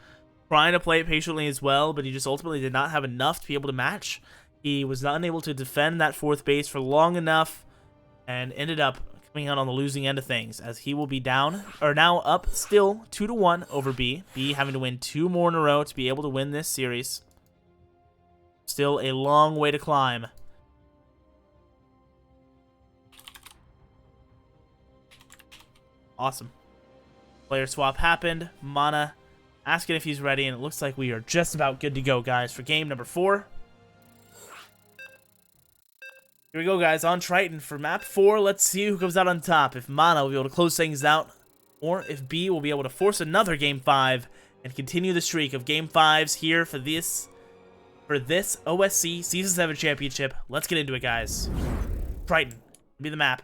trying to play it patiently as well, but he just ultimately did not have enough to be able to match. He was not able to defend that 4th base for long enough and ended up coming out on the losing end of things as he will be down, or now up still 2-1 over B. B having to win 2 more in a row to be able to win this series. Still a long way to climb. Awesome. Player swap happened. Mana asking if he's ready, and it looks like we are just about good to go, guys, for game number 4. Here we go, guys, on Triton for map 4. Let's see who comes out on top. If Mana will be able to close things out, or if B will be able to force another game 5 and continue the streak of game 5s here for this OSC Season 7 Championship. Let's get into it, guys. Triton, be the map.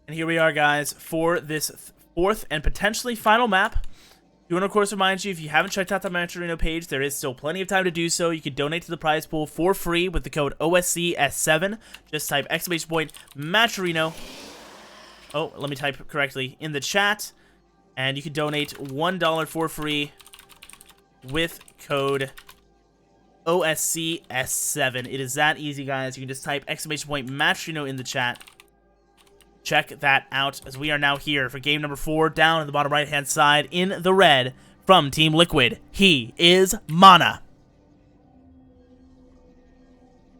And here we are, guys, for this 4th and potentially final map. I want to, of course, remind you, if you haven't checked out the Maturino page, there is still plenty of time to do so. You can donate to the prize pool for free with the code OSCS7. Just type !Maturino. Oh, let me type correctly in the chat. And you can donate $1 for free with code OSCS7. It is that easy, guys. You can just type !Maturino in the chat. Check that out as we are now here for game number 4, down in the bottom right-hand side in the red from Team Liquid. He is Mana.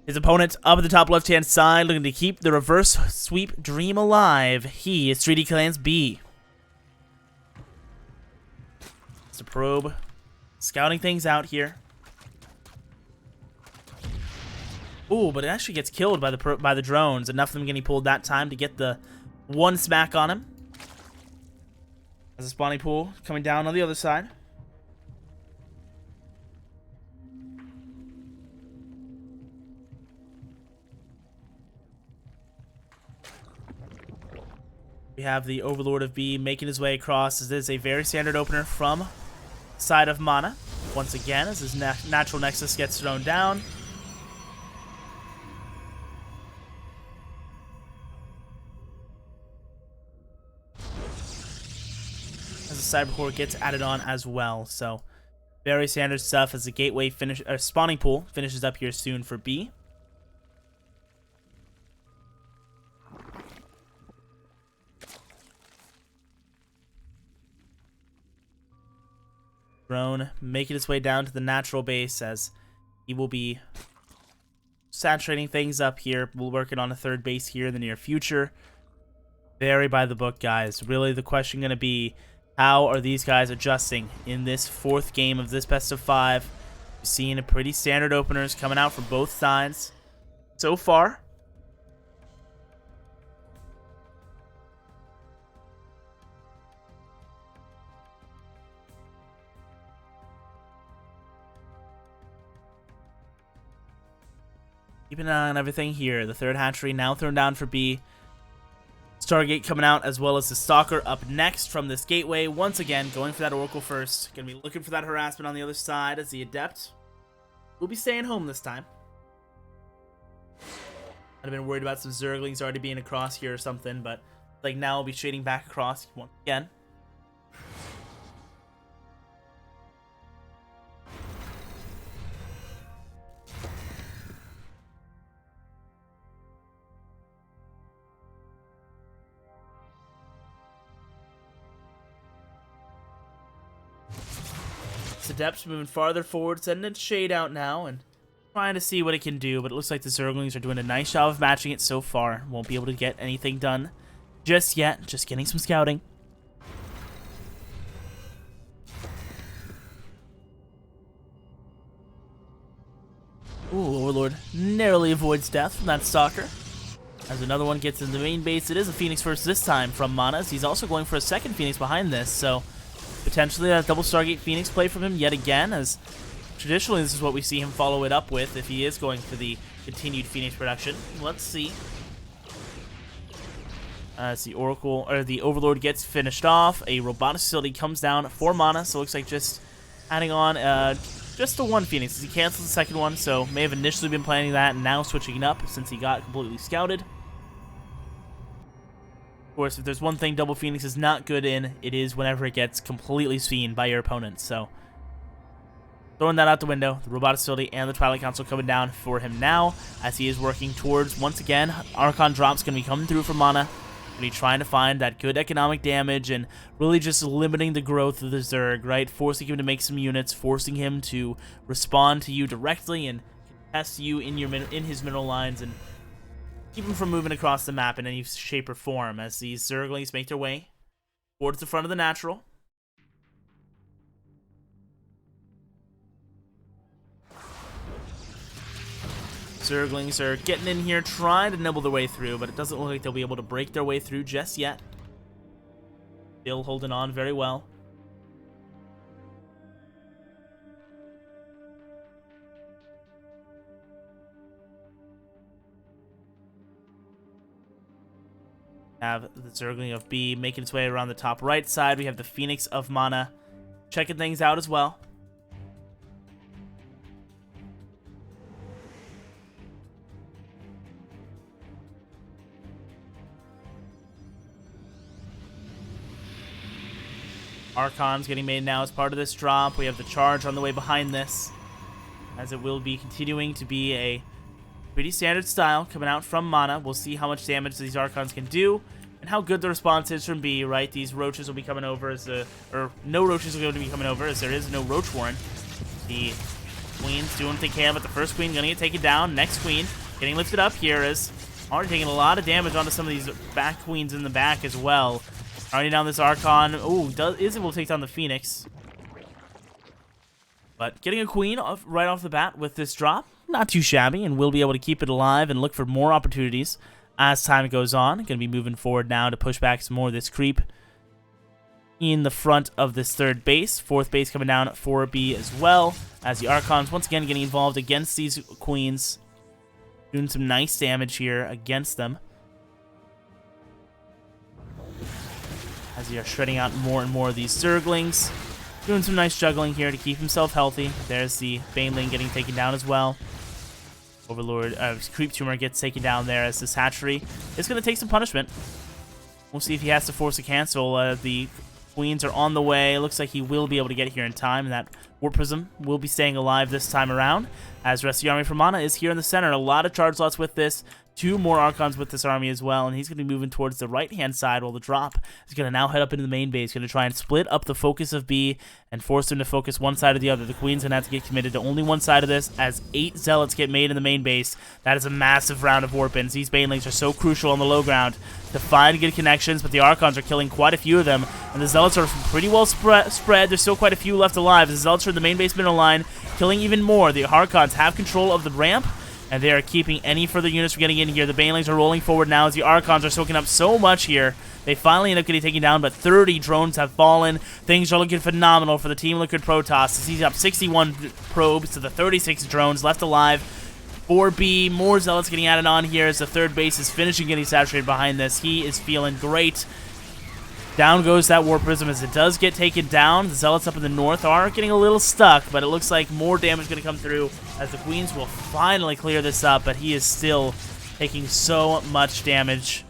His opponent up at the top left-hand side looking to keep the reverse sweep dream alive. He is 3D Clans B. It's a probe scouting things out here. Ooh, but it actually gets killed by the drones. Enough of them getting pulled that time to get the 1 smack on him. As a spawning pool coming down on the other side. We have the Overlord of B making his way across. This is a very standard opener from side of Mana. Once again, as his natural nexus gets thrown down. Cybercore gets added on as well. So very standard stuff as the gateway spawning pool finishes up here soon for B. Drone making its way down to the natural base as he will be saturating things up here. We're working on a third base here in the near future. Very by the book, guys. Really the question going to be, how are these guys adjusting in this fourth game of this best of 5? We've seen a pretty standard openers coming out from both sides so far. Keep an eye on everything here. The third hatchery now thrown down for B. Stargate coming out, as well as the Stalker up next from this gateway. Once again, going for that Oracle first. Going to be looking for that harassment on the other side as the Adept will be staying home this time. I'd have been worried about some Zerglings already being across here or something, but like now we'll be shading back across once again. Adept's moving farther forward, sending its shade out now and trying to see what it can do, but it looks like the Zerglings are doing a nice job of matching it so far. Won't be able to get anything done just yet, just getting some scouting. Ooh, Overlord narrowly avoids death from that Stalker. As another one gets in the main base, it is a Phoenix first this time from Mana, as he's also going for a second Phoenix behind this, so potentially a double Stargate Phoenix play from him yet again, as traditionally this is what we see him follow it up with if he is going for the continued Phoenix production. Let's see. As the Oracle, or the Overlord gets finished off, a Robotics Facility comes down for Mana, so it looks like just adding on just the one Phoenix. He canceled the second one, so may have initially been planning that and now switching it up since he got completely scouted. Of course, if there's one thing Double Phoenix is not good in, it is whenever it gets completely seen by your opponents. So, throwing that out the window, the Robotics Facility and the Twilight Council coming down for him now, as he is working towards, once again, Archon drops going to be coming through for Mana. Going to be trying to find that good economic damage and really just limiting the growth of the Zerg, right? Forcing him to make some units, forcing him to respond to you directly and contest you in his mineral lines, and keep him from moving across the map in any shape or form as these Zerglings make their way towards the front of the natural. Zerglings are getting in here, trying to nibble their way through, but it doesn't look like they'll be able to break their way through just yet. Still holding on very well. Have the Zergling of B making its way around the top right side. We have the Phoenix of Mana checking things out as well. Archon's getting made now as part of this drop. We have the charge on the way behind this, as it will be continuing to be a pretty standard style coming out from Mana. We'll see how much damage these Archons can do and how good the response is from B, right? These roaches will be coming over as or no roaches are going to be coming over as there is no roach warren. The Queen's doing what they can, but the first Queen going to get taken down. Next Queen getting lifted up here is already taking a lot of damage onto some of these back Queens in the back as well. Already down this Archon. Ooh, is able to take down the Phoenix. But getting a Queen right off the bat with this drop, not too shabby, and we'll be able to keep it alive and look for more opportunities as time goes on. Going to be moving forward now to push back some more of this creep in the front of this third base. Fourth base coming down at 4B as well, as the Archons once again getting involved against these Queens. Doing some nice damage here against them, as they are shredding out more and more of these Zerglings. Doing some nice juggling here to keep himself healthy. There's the Baneling getting taken down as well. Overlord, Creep Tumor gets taken down there as this hatchery is going to take some punishment. We'll see if he has to force a cancel. The Queens are on the way. It looks like he will be able to get here in time, and that Warp Prism will be staying alive this time around, as the rest of the army for Mana is here in the center. A lot of charge lots with this. 2 more Archons with this army as well, and he's going to be moving towards the right-hand side while the drop is going to now head up into the main base. Going to try and split up the focus of B and force him to focus one side or the other. The Queen's going to have to get committed to only one side of this as 8 Zealots get made in the main base. That is a massive round of Warpins. These Banelings are so crucial on the low ground to find good connections, but the Archons are killing quite a few of them, and the Zealots are pretty well spread. There's still quite a few left alive. The Zealots are in the main base middle line, killing even more. The Archons have control of the ramp, and they are keeping any further units from getting in here. The Banelings are rolling forward now as the Archons are soaking up so much here. They finally end up getting taken down, but 30 drones have fallen. Things are looking phenomenal for the Team Liquid Protoss. He's up 61 probes to the 36 drones left alive. 4B, more Zealots getting added on here as the third base is finishing getting saturated behind this. He is feeling great. Down goes that Warp Prism as it does get taken down. The Zealots up in the north are getting a little stuck, but it looks like more damage is going to come through as the Queens will finally clear this up, but he is still taking so much damage.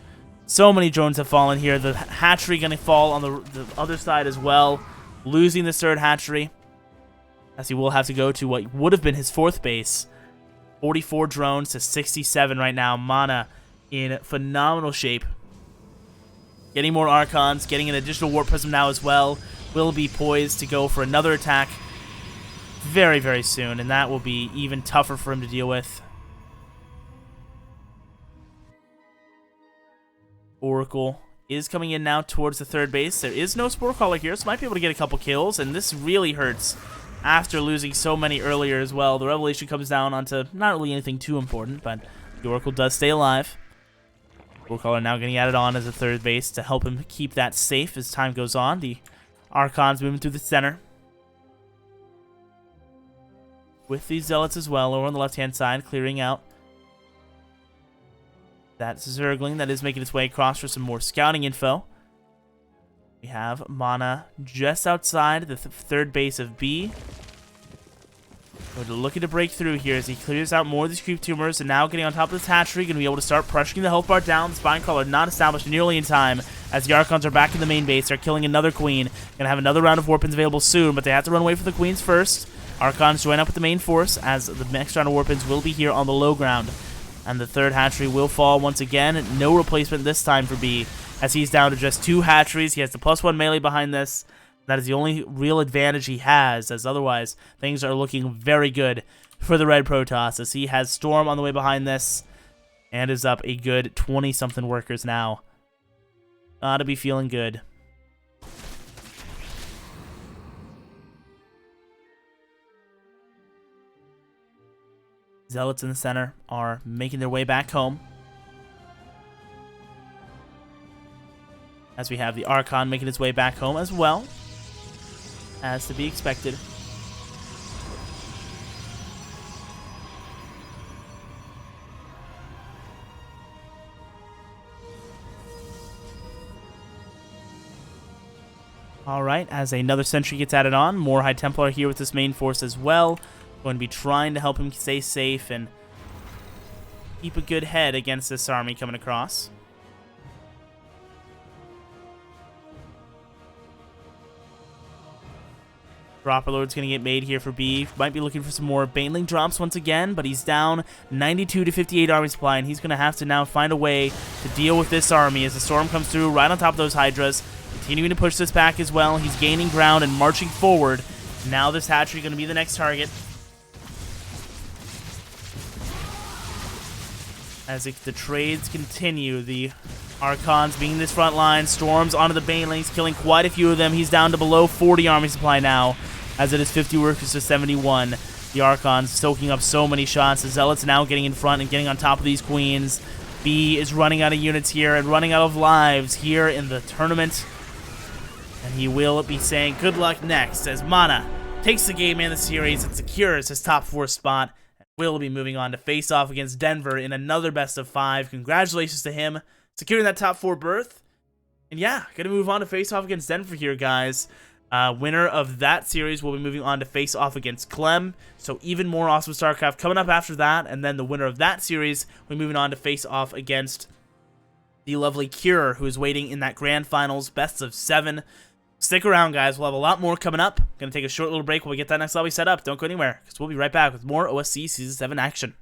So many drones have fallen here. The hatchery going to fall on the other side as well, losing this third hatchery, as he will have to go to what would have been his fourth base. 44 drones to 67 right now. Mana in phenomenal shape. Getting more Archons, getting an additional Warp Prism now as well. Will be poised to go for another attack very, very soon, and that will be even tougher for him to deal with. Oracle is coming in now towards the third base. There is no Spore Caller here, so might be able to get a couple kills, and this really hurts after losing so many earlier as well. The Revelation comes down onto not really anything too important, but the Oracle does stay alive. Caller now getting added on as a third base to help him keep that safe as time goes on. The Archons moving through the center with these Zealots as well over on the left-hand side, clearing out that Zergling that is making its way across for some more scouting info. We have Mana just outside the third base of B. We're looking to break through here as he clears out more of these creep tumors, and now getting on top of this hatchery, going to be able to start pressuring the health bar down. The Spine Crawler not established nearly in time as the Archons are back in the main base. They're killing another Queen. Going to have another round of Warpins available soon, but they have to run away for the Queens first. Archons join up with the main force as the next round of Warpins will be here on the low ground. And the third hatchery will fall once again. No replacement this time for B, as he's down to just 2 hatcheries. He has the +1 melee behind this. That is the only real advantage he has, as otherwise things are looking very good for the Red Protoss, as he has Storm on the way behind this and is up a good 20-something workers now. Gotta be feeling good. Zealots in the center are making their way back home, as we have the Archon making his way back home as well, as to be expected. Alright, as another sentry gets added on, more High Templar here with this main force as well. Going to be trying to help him stay safe and keep a good head against this army coming across. Dropper Lord's going to get made here for B. Might be looking for some more Baneling drops once again, but he's down 92 to 58 army supply, and he's going to have to now find a way to deal with this army as the storm comes through right on top of those Hydras. Continuing to push this back as well. He's gaining ground and marching forward. Now this hatchery going to be the next target. As the trades continue, the Archons being this front line, storms onto the Banelings, killing quite a few of them. He's down to below 40 army supply now, as it is 50 workers to 71. The Archons soaking up so many shots. The Zealots now getting in front and getting on top of these Queens. B is running out of units here and running out of lives here in the tournament. And he will be saying good luck next as Mana takes the game in the series and secures his top 4 spot. Will be moving on to face off against Denver in another best of 5. Congratulations to him securing that top 4 berth. And yeah, gonna move on to face off against Denver here, guys. Winner of that series will be moving on to face off against Clem. So even more awesome StarCraft coming up after that. And then the winner of that series will be moving on to face off against the lovely Cure, who is waiting in that grand finals best of 7. Stick around, guys. We'll have a lot more coming up. Gonna take a short little break while we get that next lobby set up. Don't go anywhere, because we'll be right back with more OSC Season 7 action.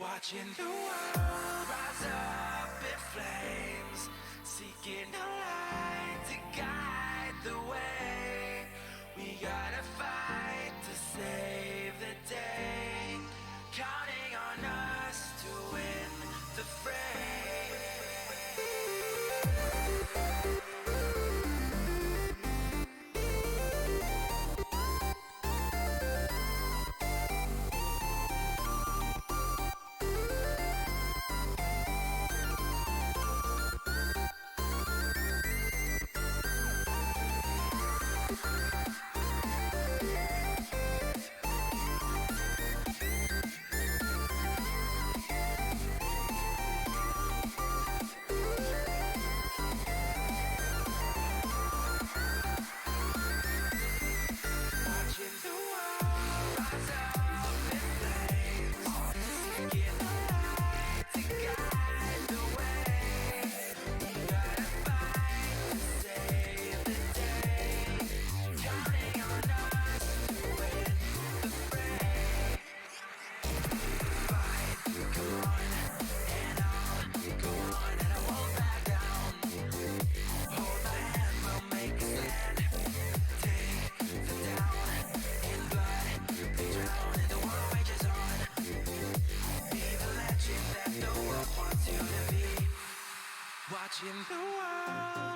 Watching the world rise up in flames, seeking a light to guide the way. We gotta fight to save the day, counting on us to win the fray.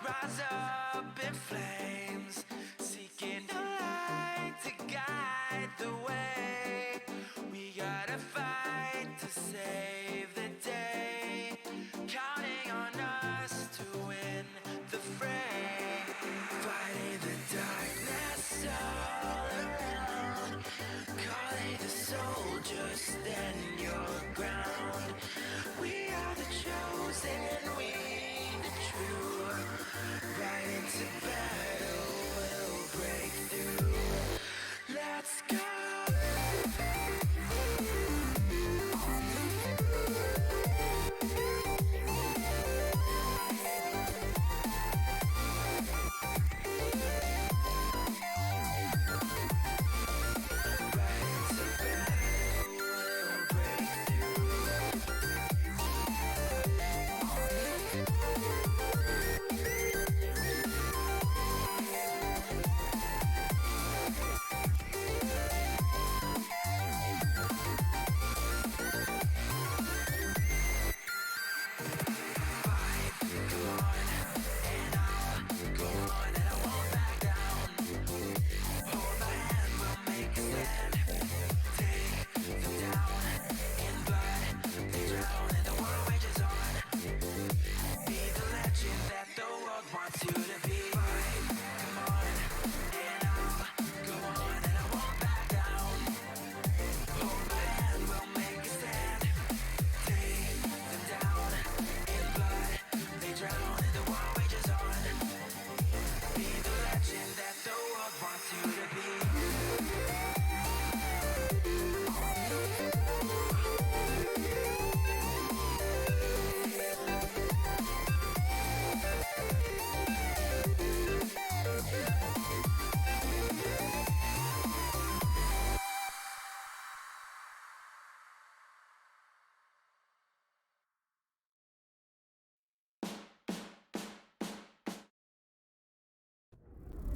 rise up in flames, seeking a light to guide the way. We gotta fight to save the day, counting on us to win the fray. Fighting the darkness all around, calling the soldiers, stand your ground. We are the chosen, we the true. Right into battle, we'll break through. Let's go.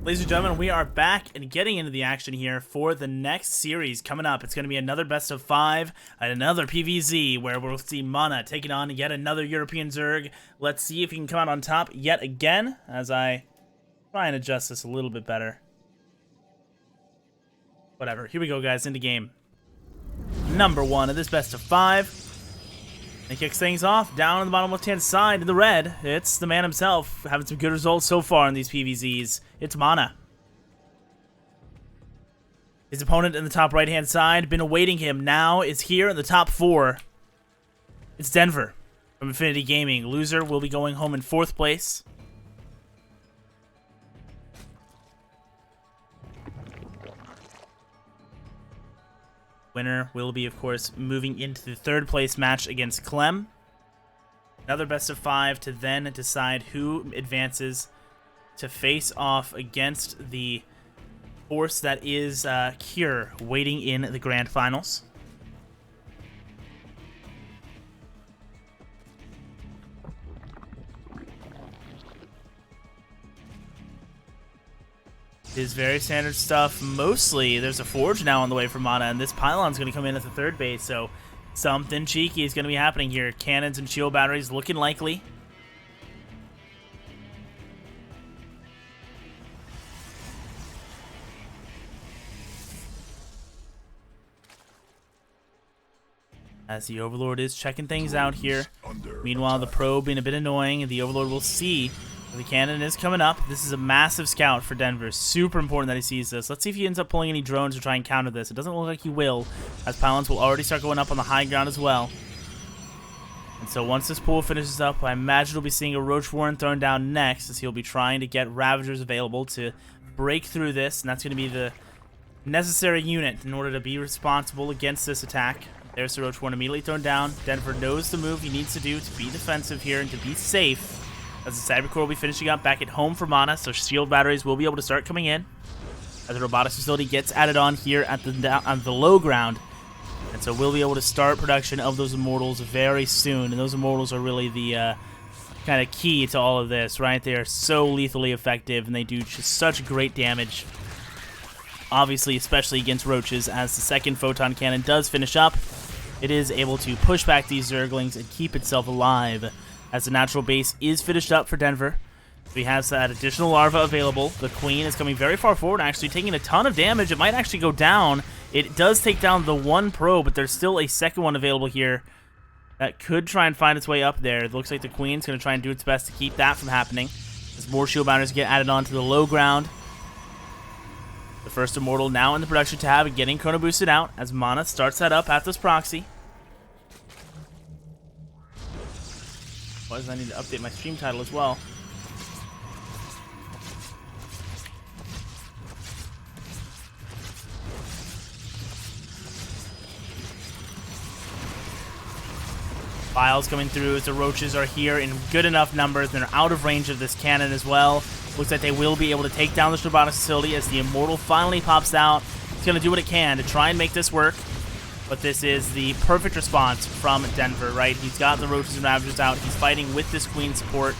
Ladies and gentlemen, we are back and getting into the action here for the next series coming up. It's going to be another best of 5 and another PvZ where we'll see Mana taking on yet another European Zerg. Let's see if he can come out on top yet again as I try and adjust this a little bit better. Whatever. Here we go, guys, into game number 1 of this best of 5. And kicks things off down on the bottom left-hand side in the red. It's the man himself, having some good results so far in these PvZs. It's Mana. His opponent in the top right-hand side, been awaiting him, now is here in the top 4. It's Denver from Infinity Gaming. Loser will be going home in 4th place. Winner will be, of course, moving into the 3rd place match against Clem. Another best of 5 to then decide who advances to face off against the force that is Cure waiting in the grand finals. Is very standard stuff. Mostly, there's a forge now on the way for Mana, and this pylon's going to come in at the 3rd base, so something cheeky is going to be happening here. Cannons and shield batteries looking likely. As the Overlord is checking things out here. Meanwhile, the probe being a bit annoying, and the Overlord will see the cannon is coming up. This is a massive scout for Denver. Super important that he sees this. Let's see if he ends up pulling any drones to try and counter this. It doesn't look like he will, as pylons will already start going up on the high ground as well. And so once this pool finishes up, I imagine we'll be seeing a Roach Warren thrown down next, as he'll be trying to get Ravagers available to break through this, and that's going to be the necessary unit in order to be responsible against this attack. There's the Roach Warren immediately thrown down. Denver knows the move he needs to do to be defensive here and to be safe, as the Cybercore will be finishing up back at home for Mana, so shield batteries will be able to start coming in as the robotics facility gets added on here at the low ground. And so we'll be able to start production of those Immortals very soon, and those Immortals are really the kind of key to all of this, right? They are so lethally effective, and they do just such great damage. Obviously, especially against roaches, as the 2nd photon cannon does finish up, it is able to push back these Zerglings and keep itself alive. As the natural base is finished up for Denver, He has that additional larva available. The queen is coming very far forward, actually taking a ton of damage. It might actually go down. It does take down the one probe, but there's still a second one available here that could try and find its way up there. It looks like the queen's going to try and do its best to keep that from happening as more shield bounders get added onto the low ground. The first immortal now in the production tab and getting chrono boosted out as Mana starts that up at this proxy. I need to update my stream title as well. Files coming through as the roaches are here in good enough numbers. They're out of range of this cannon as well. Looks like they will be able to take down the robotics facility as the immortal finally pops out. It's going to do what it can to try and make this work. But this is the perfect response from Denver, right? He's got the roaches and ravagers out. He's fighting with this queen support.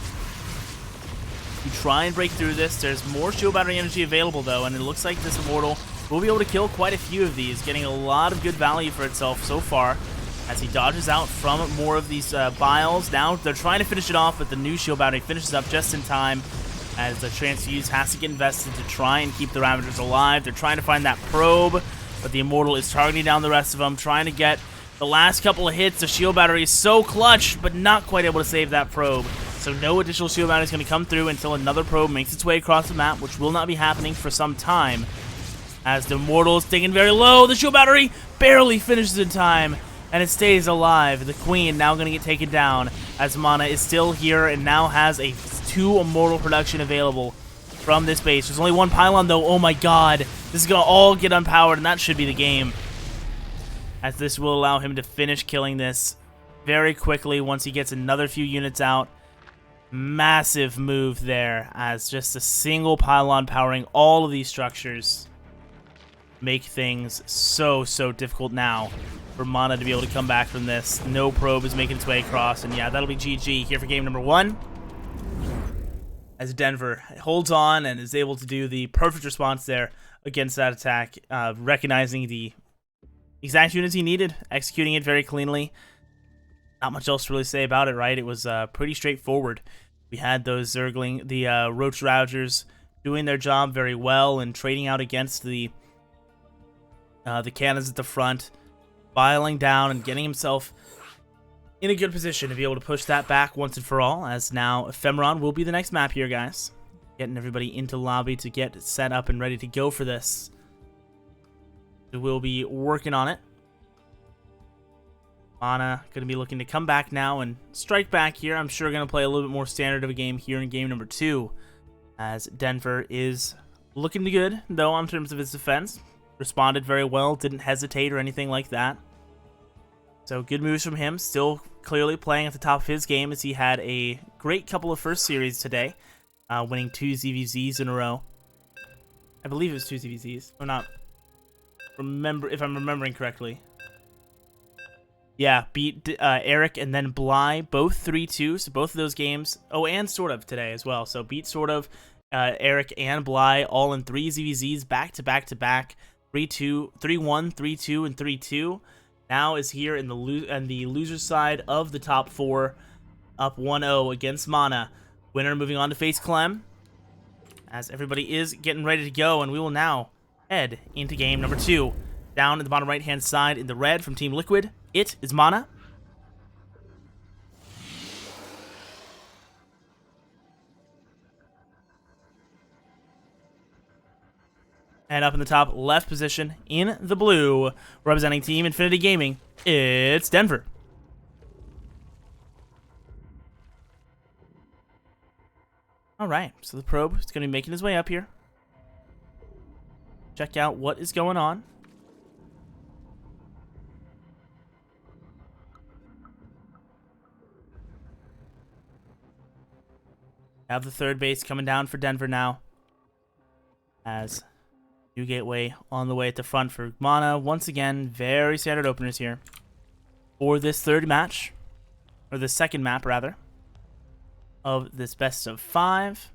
You try and break through this. There's more shield battery energy available, though, and it looks like this immortal will be able to kill quite a few of these, getting a lot of good value for itself so far as he dodges out from more of these biles. Now they're trying to finish it off, but the new shield battery finishes up just in time as the transfuse has to get invested to try and keep the ravagers alive. They're trying to find that probe, but the immortal is targeting down the rest of them, trying to get the last couple of hits. The shield battery is so clutch, but not quite able to save that probe. So no additional shield battery is going to come through until another probe makes its way across the map, which will not be happening for some time. As the immortal is digging very low, the shield battery barely finishes in time, and it stays alive. The queen now going to get taken down as Mana is still here and now has a 2 immortal production available from this base. There's only one pylon, though. Oh my god. This is going to all get unpowered, and that should be the game, as this will allow him to finish killing this very quickly once he gets another few units out. Massive move there, as just a single pylon powering all of these structures make things so difficult now for Mana to be able to come back from this. No probe is making its way across, and yeah, that'll be GG here for game number 1. As Denver holds on and is able to do the perfect response there against that attack, recognizing the exact units he needed, executing it very cleanly. Not much else to really say about it, right? It was pretty straightforward. We had those Zergling, the Roach Rougers, doing their job very well and trading out against the cannons at the front, filing down and getting himself in a good position to be able to push that back once and for all, as now Ephemeron will be the next map here, guys. Getting everybody into lobby to get set up and ready to go for this. So we'll be working on it. Mana going to be looking to come back now and strike back here. I'm sure going to play a little bit more standard of a game here in game number 2, as Denver is looking good, though, in terms of his defense. Responded very well, didn't hesitate or anything like that. So good moves from him, still clearly playing at the top of his game, as he had a great couple of first series today, winning 2 ZVZs in a row. I believe it was 2 ZVZs. I'm not if I'm remembering correctly. Yeah, beat Eric and then Bly, both 3-2, so both of those games. Oh, and sort of today as well. So beat sort of Eric and Bly all in 3 ZVZs back to back to back. 3-2, 3-1, 3-2, and 3-2. Now is here in the loser side of the top 4, up 1-0 against Mana. Winner moving on to face Clem, as everybody is getting ready to go, and we will now head into game number 2. Down in the bottom right-hand side in the red from Team Liquid, it is Mana. And up in the top left position in the blue, representing Team Infinity Gaming, it's Denver. Alright, so the probe is going to be making his way up here. Check out what is going on. Have the third base coming down for Denver now, as new gateway on the way at the front for Mana. Once again, very standard openers here for this third match, or the second map rather, of this best of 5.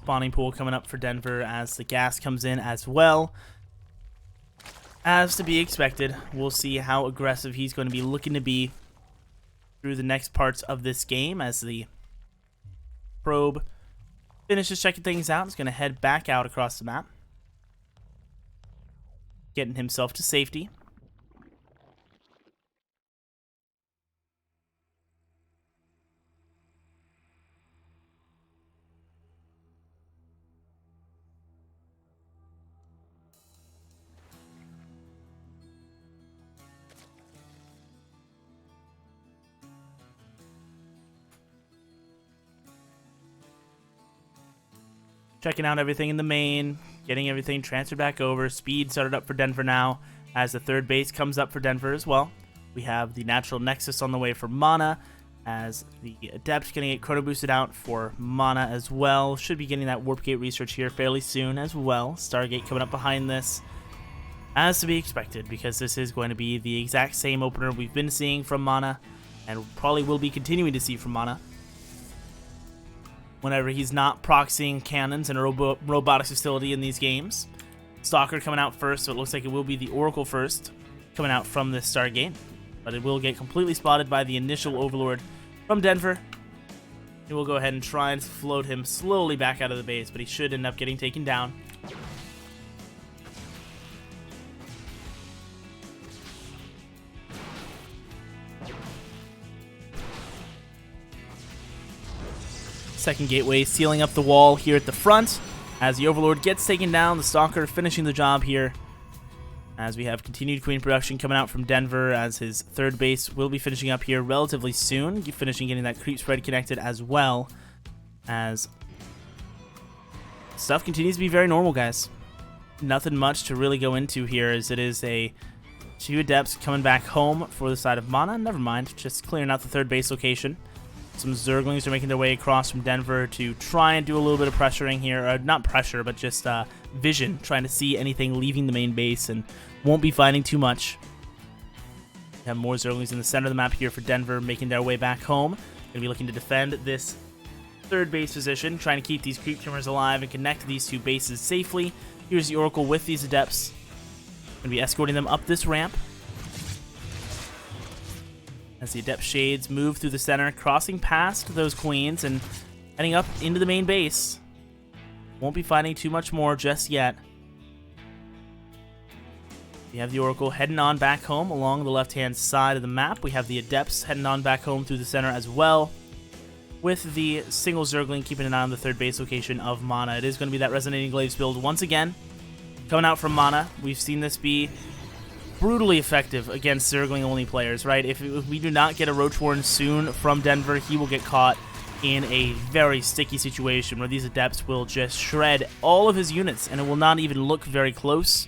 spawning pool coming up for Denver as the gas comes in as well. As to be expected, we'll see how aggressive he's going to be looking to be through the next parts of this game as the probe finishes checking things out. He's going to head back out across the map, getting himself to safety. Checking out everything in the main, getting everything transferred back over. Speed started up for Denver now as the third base comes up for Denver as well. We have the natural nexus on the way for Mana as the Adept going to get chrono boosted out for Mana as well. Should be getting that Warp Gate research here fairly soon as well. Stargate coming up behind this as to be expected because this is going to be the exact same opener we've been seeing from Mana and probably will be continuing to see from Mana whenever he's not proxying cannons in a robotics facility in these games. Stalker coming out first, so it looks like it will be the Oracle first coming out from this Stargate. But it will get completely spotted by the initial Overlord from Denver. He will go ahead and try and float him slowly back out of the base, but he should end up getting taken down. Second gateway sealing up the wall here at the front as the Overlord gets taken down. The Stalker finishing the job here as we have continued Queen production coming out from Denver as his third base will be finishing up here relatively soon, finishing getting that creep spread connected as well as stuff continues to be very normal, guys. Nothing much to really go into here as it is a 2 Adepts coming back home for the side of Mana. Never mind, just clearing out the third base location. Some Zerglings are making their way across from Denver to try and do a little bit of pressuring here. Not pressure, but just vision, trying to see anything leaving the main base and won't be fighting too much. We have more Zerglings in the center of the map here for Denver making their way back home. Going to be looking to defend this third base position, trying to keep these creep tumors alive and connect these 2 bases safely. Here's the Oracle with these Adepts. Going to be escorting them up this ramp as the Adept Shades move through the center, crossing past those Queens and heading up into the main base. Won't be fighting too much more just yet. We have the Oracle heading on back home along the left-hand side of the map. We have the Adepts heading on back home through the center as well, with the single Zergling keeping an eye on the third base location of Mana. It is going to be that Resonating Glaives build once again. Coming out from Mana, we've seen this be brutally effective against Zergling-only players, right? If we do not get a Roachborn soon from Denver, he will get caught in a very sticky situation where these Adepts will just shred all of his units, and it will not even look very close.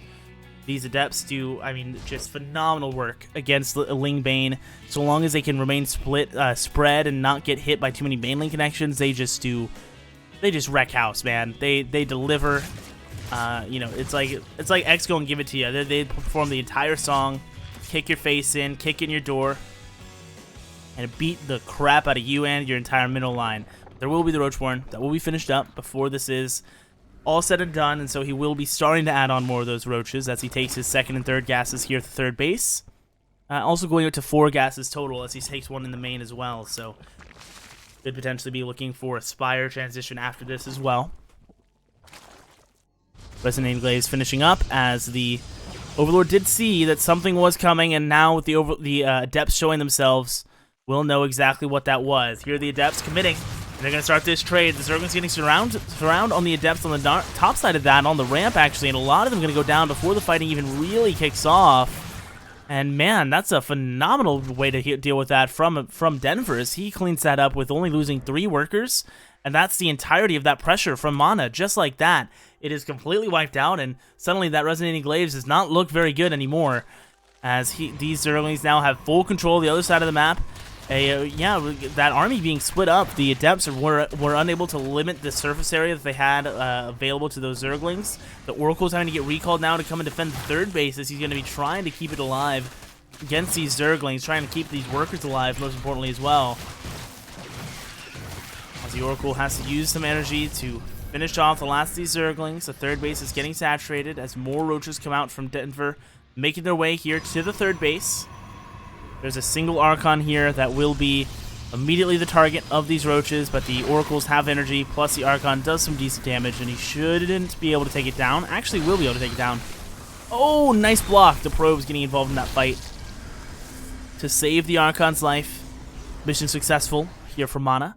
These Adepts do, I mean, just phenomenal work against Ling Bane. So long as they can remain spread and not get hit by too many Baneling connections, they just wreck house, man. They deliver. You know, it's like X go and give it to you. They perform the entire song, kick your face in, kick in your door, and beat the crap out of you and your entire middle line. There will be the Roachborn that will be finished up before this is all said and done, and so he will be starting to add on more of those Roaches as he takes his second and third gases here at the third base. Also going up to 4 gases total as he takes one in the main as well, so could potentially be looking for a Spire transition after this as well. Resonating Glaives finishing up as the Overlord did see that something was coming, and now with the Adepts showing themselves, we'll know exactly what that was. Here are the Adepts committing, and they're going to start this trade. The Zerglings getting surround on the Adepts on the top side of that, on the ramp actually, and a lot of them going to go down before the fighting even really kicks off. And man, that's a phenomenal way to deal with that from Denver, as he cleans that up with only losing 3 workers. And that's the entirety of that pressure from Mana. Just like that, it is completely wiped out, and suddenly that Resonating Glaives does not look very good anymore, as these Zerglings now have full control of the other side of the map. Yeah, that army being split up, the Adepts were unable to limit the surface area that they had available to those Zerglings. The Oracle's having to get recalled now to come and defend the third base, as he's going to be trying to keep it alive against these Zerglings, trying to keep these workers alive, most importantly as well. As the Oracle has to use some energy to Finished off the last of these Zerglings. The third base is getting saturated as more roaches come out from Denver, making their way here to the third base. There's a single Archon here that will be immediately the target of these roaches, but the Oracles have energy, plus the Archon does some decent damage, and he shouldn't be able to take it down. Actually will be able to take it down. Oh, nice block. The Probe's getting involved in that fight to save the Archon's life. Mission successful here for Mana,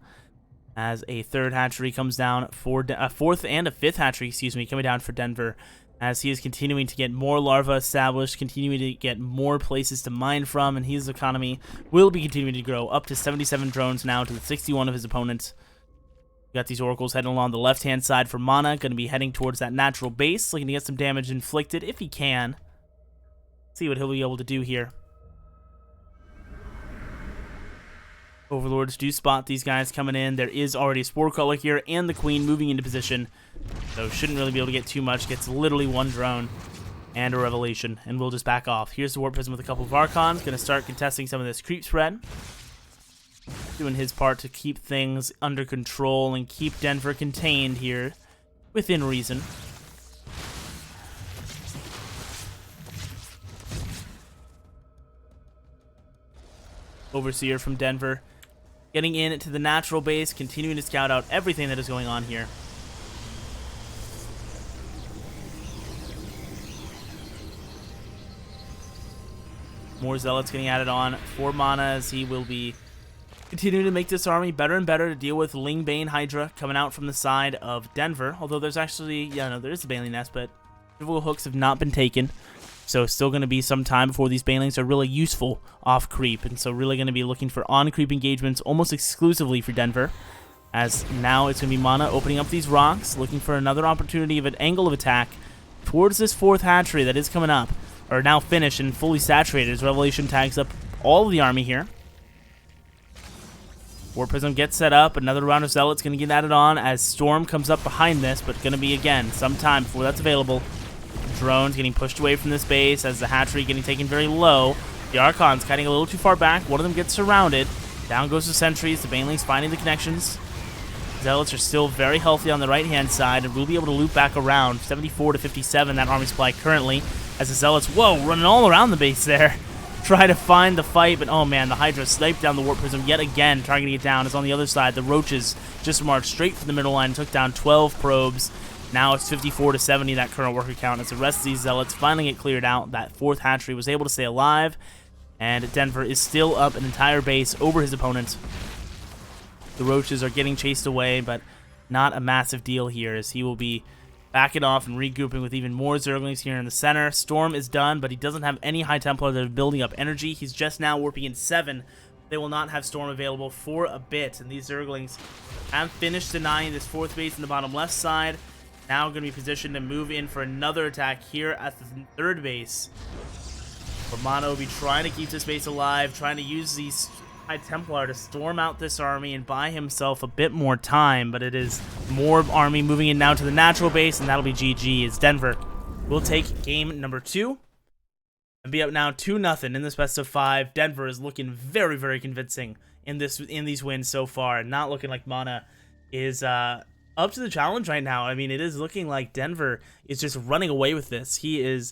as a third hatchery comes down for a fourth and a fifth hatchery, excuse me, coming down for Denver, as he is continuing to get more larvae established, continuing to get more places to mine from, and his economy will be continuing to grow up to 77 drones now to the 61 of his opponents. We got these Oracles heading along the left-hand side for Mana, going to be heading towards that natural base, looking to get some damage inflicted if he can. See what he'll be able to do here. Overlords do spot these guys coming in. There is already a Spore Crawler here and the Queen moving into position, so shouldn't really be able to get too much. Gets literally one drone and a Revelation, and we'll just back off. Here's the Warp Prism with a couple of Archons. Going to start contesting some of this creep spread. Doing his part to keep things under control and keep Denver contained here within reason. Overseer from Denver getting in to the natural base, continuing to scout out everything that is going on here. More Zealots getting added on for Mana, as he will be continuing to make this army better and better to deal with Lingbane Hydra coming out from the side of Denver. Although there's actually, there is a Baneling Nest, but Pivotal Hooks have not been taken. So it's still going to be some time before these Banelings are really useful off creep. And so really going to be looking for on-creep engagements almost exclusively for Denver. As now it's going to be Mana opening up these rocks, looking for another opportunity of an angle of attack towards this fourth hatchery that is coming up. Or now finished and fully saturated as Revelation tags up all of the army here. Warp Prism gets set up. Another round of Zealots going to get added on as Storm comes up behind this, but going to be, again, some time before that's available. Drones getting pushed away from this base as the hatchery getting taken very low. The Archon's cutting a little too far back. One of them gets surrounded. Down goes the sentries. The Banelings finding the connections. Zealots are still very healthy on the right-hand side and will be able to loop back around. 74 to 57, that army supply currently. As the Zealots, running all around the base there. Try to find the fight, but oh man, the Hydra sniped down the Warp Prism yet again, targeting it down. As on the other side, the Roaches just marched straight for the middle line, took down 12 probes. Now it's 54 to 70, that current worker count, as the rest of these Zealots finally get cleared out. That fourth hatchery was able to stay alive, and Denver is still up an entire base over his opponent. The Roaches are getting chased away, but not a massive deal here, as he will be backing off and regrouping with even more Zerglings here in the center. Storm is done, but he doesn't have any High Templar that are building up energy. He's just now warping in 7. They will not have Storm available for a bit, and these Zerglings have finished denying this fourth base in the bottom left side. Now going to be positioned to move in for another attack here at the third base. Romano will be trying to keep this base alive, trying to use these High Templar to storm out this army and buy himself a bit more time, but it is more army moving in now to the natural base, and that'll be GG as Denver will take game number 2 and be up now 2-0 in this best of 5. Denver is looking very, very convincing in these wins so far, not looking like Mana is up to the challenge right now. I mean, it is looking like Denver is just running away with this. He is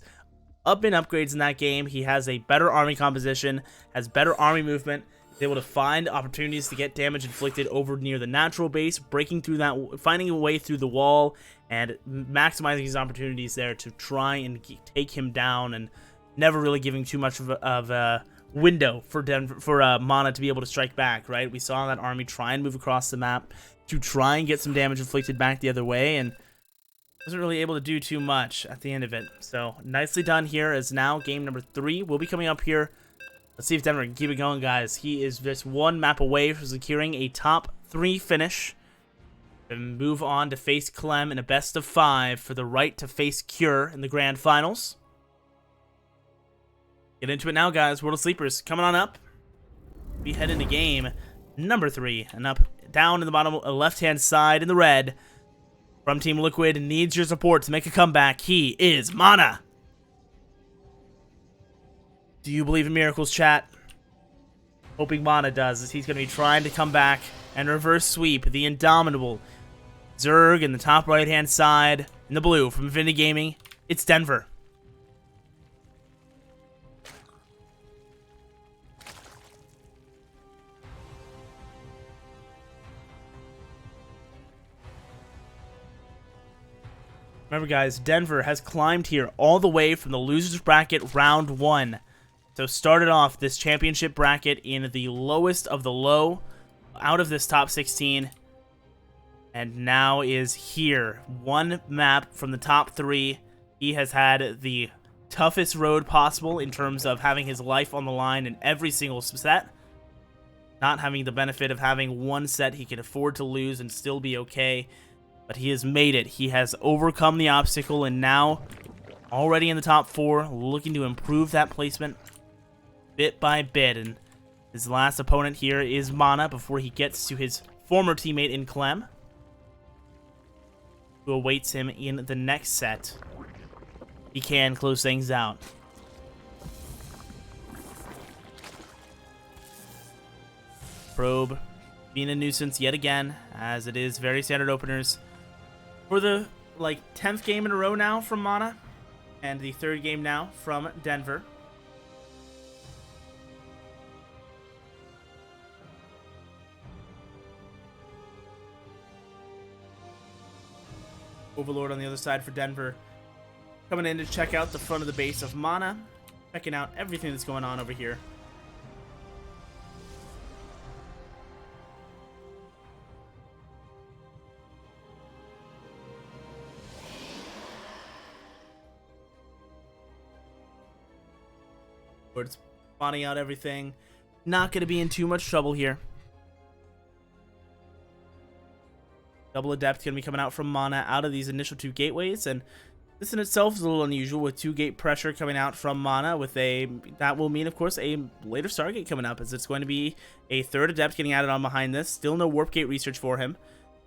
up in upgrades in that game. He has a better army composition, has better army movement, is able to find opportunities to get damage inflicted over near the natural base, breaking through that, finding a way through the wall, and maximizing his opportunities there to try and take him down, and never really giving too much of a window for Mana to be able to strike back, right? We saw that army try and move across the map to try and get some damage inflicted back the other way, and wasn't really able to do too much at the end of it. So nicely done here, as now game number 3 will be coming up here. Let's see if Denver can keep it going, guys. He is just one map away from securing a top 3 finish and move on to face Clem in a best of 5 for the right to face Cure in the grand finals. Get into it now, guys. World of Sleepers coming on up. We head into game number 3, and up down in the bottom left-hand side in the red from Team Liquid needs your support to make a comeback. He is Mana. Do you believe in miracles, chat? Hoping Mana does, as he's going to be trying to come back and reverse sweep the indomitable Zerg in the top right-hand side. In the blue from Infinity Gaming, it's Denver. Remember, guys, Denver has climbed here all the way from the losers bracket round 1. So started off this championship bracket in the lowest of the low out of this top 16. And now is here. One map from the top 3. He has had the toughest road possible in terms of having his life on the line in every single set. Not having the benefit of having one set he can afford to lose and still be okay. But he has made it. He has overcome the obstacle and now already in the top 4, looking to improve that placement bit by bit. And his last opponent here is Mana before he gets to his former teammate in Clem, who awaits him in the next set. He can close things out. Probe being a nuisance yet again, as it is very standard openers. For the 10th game in a row now from Mana, and the 3rd game now from Denver. Overlord on the other side for Denver, coming in to check out the front of the base of Mana, checking out everything that's going on over here. It's spawning out everything. Not going to be in too much trouble here. Double Adept going to be coming out from Mana out of these initial 2 gateways, and this in itself is a little unusual with 2 gate pressure coming out from Mana. That will mean, of course, a later Stargate coming up, as it's going to be a 3rd Adept getting added on behind this. Still no Warp Gate research for him.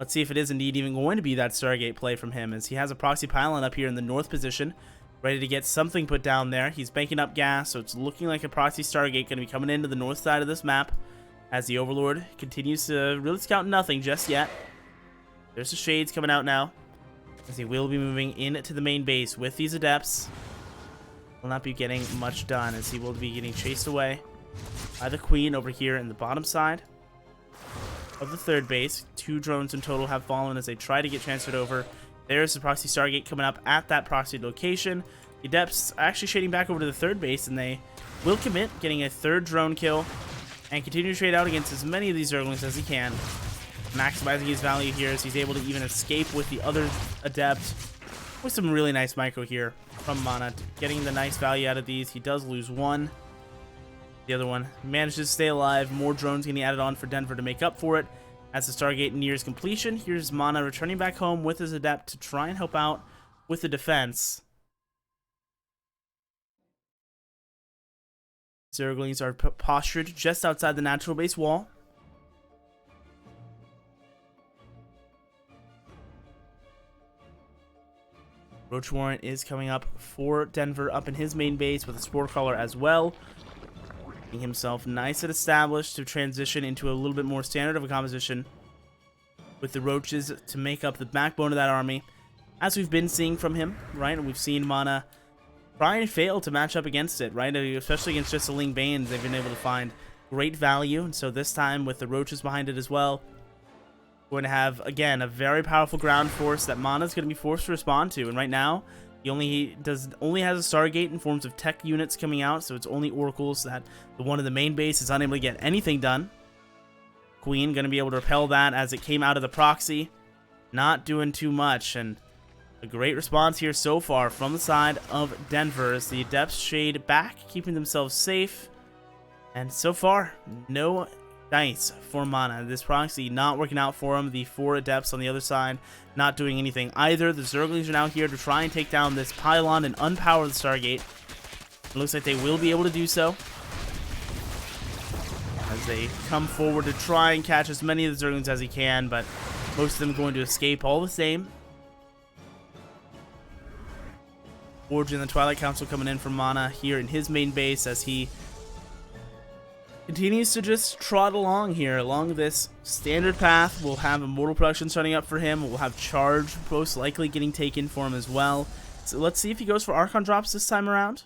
Let's see if it is indeed even going to be that Stargate play from him, as he has a proxy pylon up here in the north position, ready to get something put down there. He's banking up gas, so it's looking like a proxy Stargate going to be coming into the north side of this map, as the Overlord continues to really scout nothing just yet. There's the Shades coming out now, as he will be moving into the main base with these Adepts. Will not be getting much done, as he will be getting chased away by the Queen over here in the bottom side of the 3rd base. 2 drones in total have fallen as they try to get transferred over. There's the proxy Stargate coming up at that proxy location. The Adepts actually shading back over to the 3rd base, and they will commit, getting a 3rd drone kill, and continue to trade out against as many of these Zerglings as he can, maximizing his value here as he's able to even escape with the other Adept with some really nice micro here from Mana, getting the nice value out of these. He does lose 1. The other one manages to stay alive. More drones getting added on for Denver to make up for it. As the Stargate nears completion, here's Mana returning back home with his Adept to try and help out with the defense. Zerglings are postured just outside the natural base wall. Roach Warrant is coming up for Denver up in his main base with a Spore Crawler as well. Getting himself nice and established to transition into a little bit more standard of a composition with the Roaches to make up the backbone of that army, as we've been seeing from him, right? And we've seen Mana try and fail to match up against it, right? Especially against just the Ling Banes, they've been able to find great value, and so this time with the Roaches behind it as well, we're going to have, again, a very powerful ground force that Mana's going to be forced to respond to, and right now, he only has a Stargate in forms of tech units coming out, so it's only oracles that the one in the main base is unable to get anything done. Queen going to be able to repel that as it came out of the proxy. Not doing too much, and a great response here so far from the side of Denver as the Adepts shade back, keeping themselves safe. And so far, no dice for Mana. This proxy not working out for him. The 4 Adepts on the other side not doing anything either. The Zerglings are now here to try and take down this pylon and unpower the Stargate. It looks like they will be able to do so, as they come forward to try and catch as many of the Zerglings as he can, but most of them going to escape all the same. Forge and the Twilight Council coming in from Mana here in his main base as he continues to just trot along here along this standard path. We'll have Immortal production starting up for him. We'll have Charge most likely getting taken for him as well. So let's see if he goes for Archon drops this time around.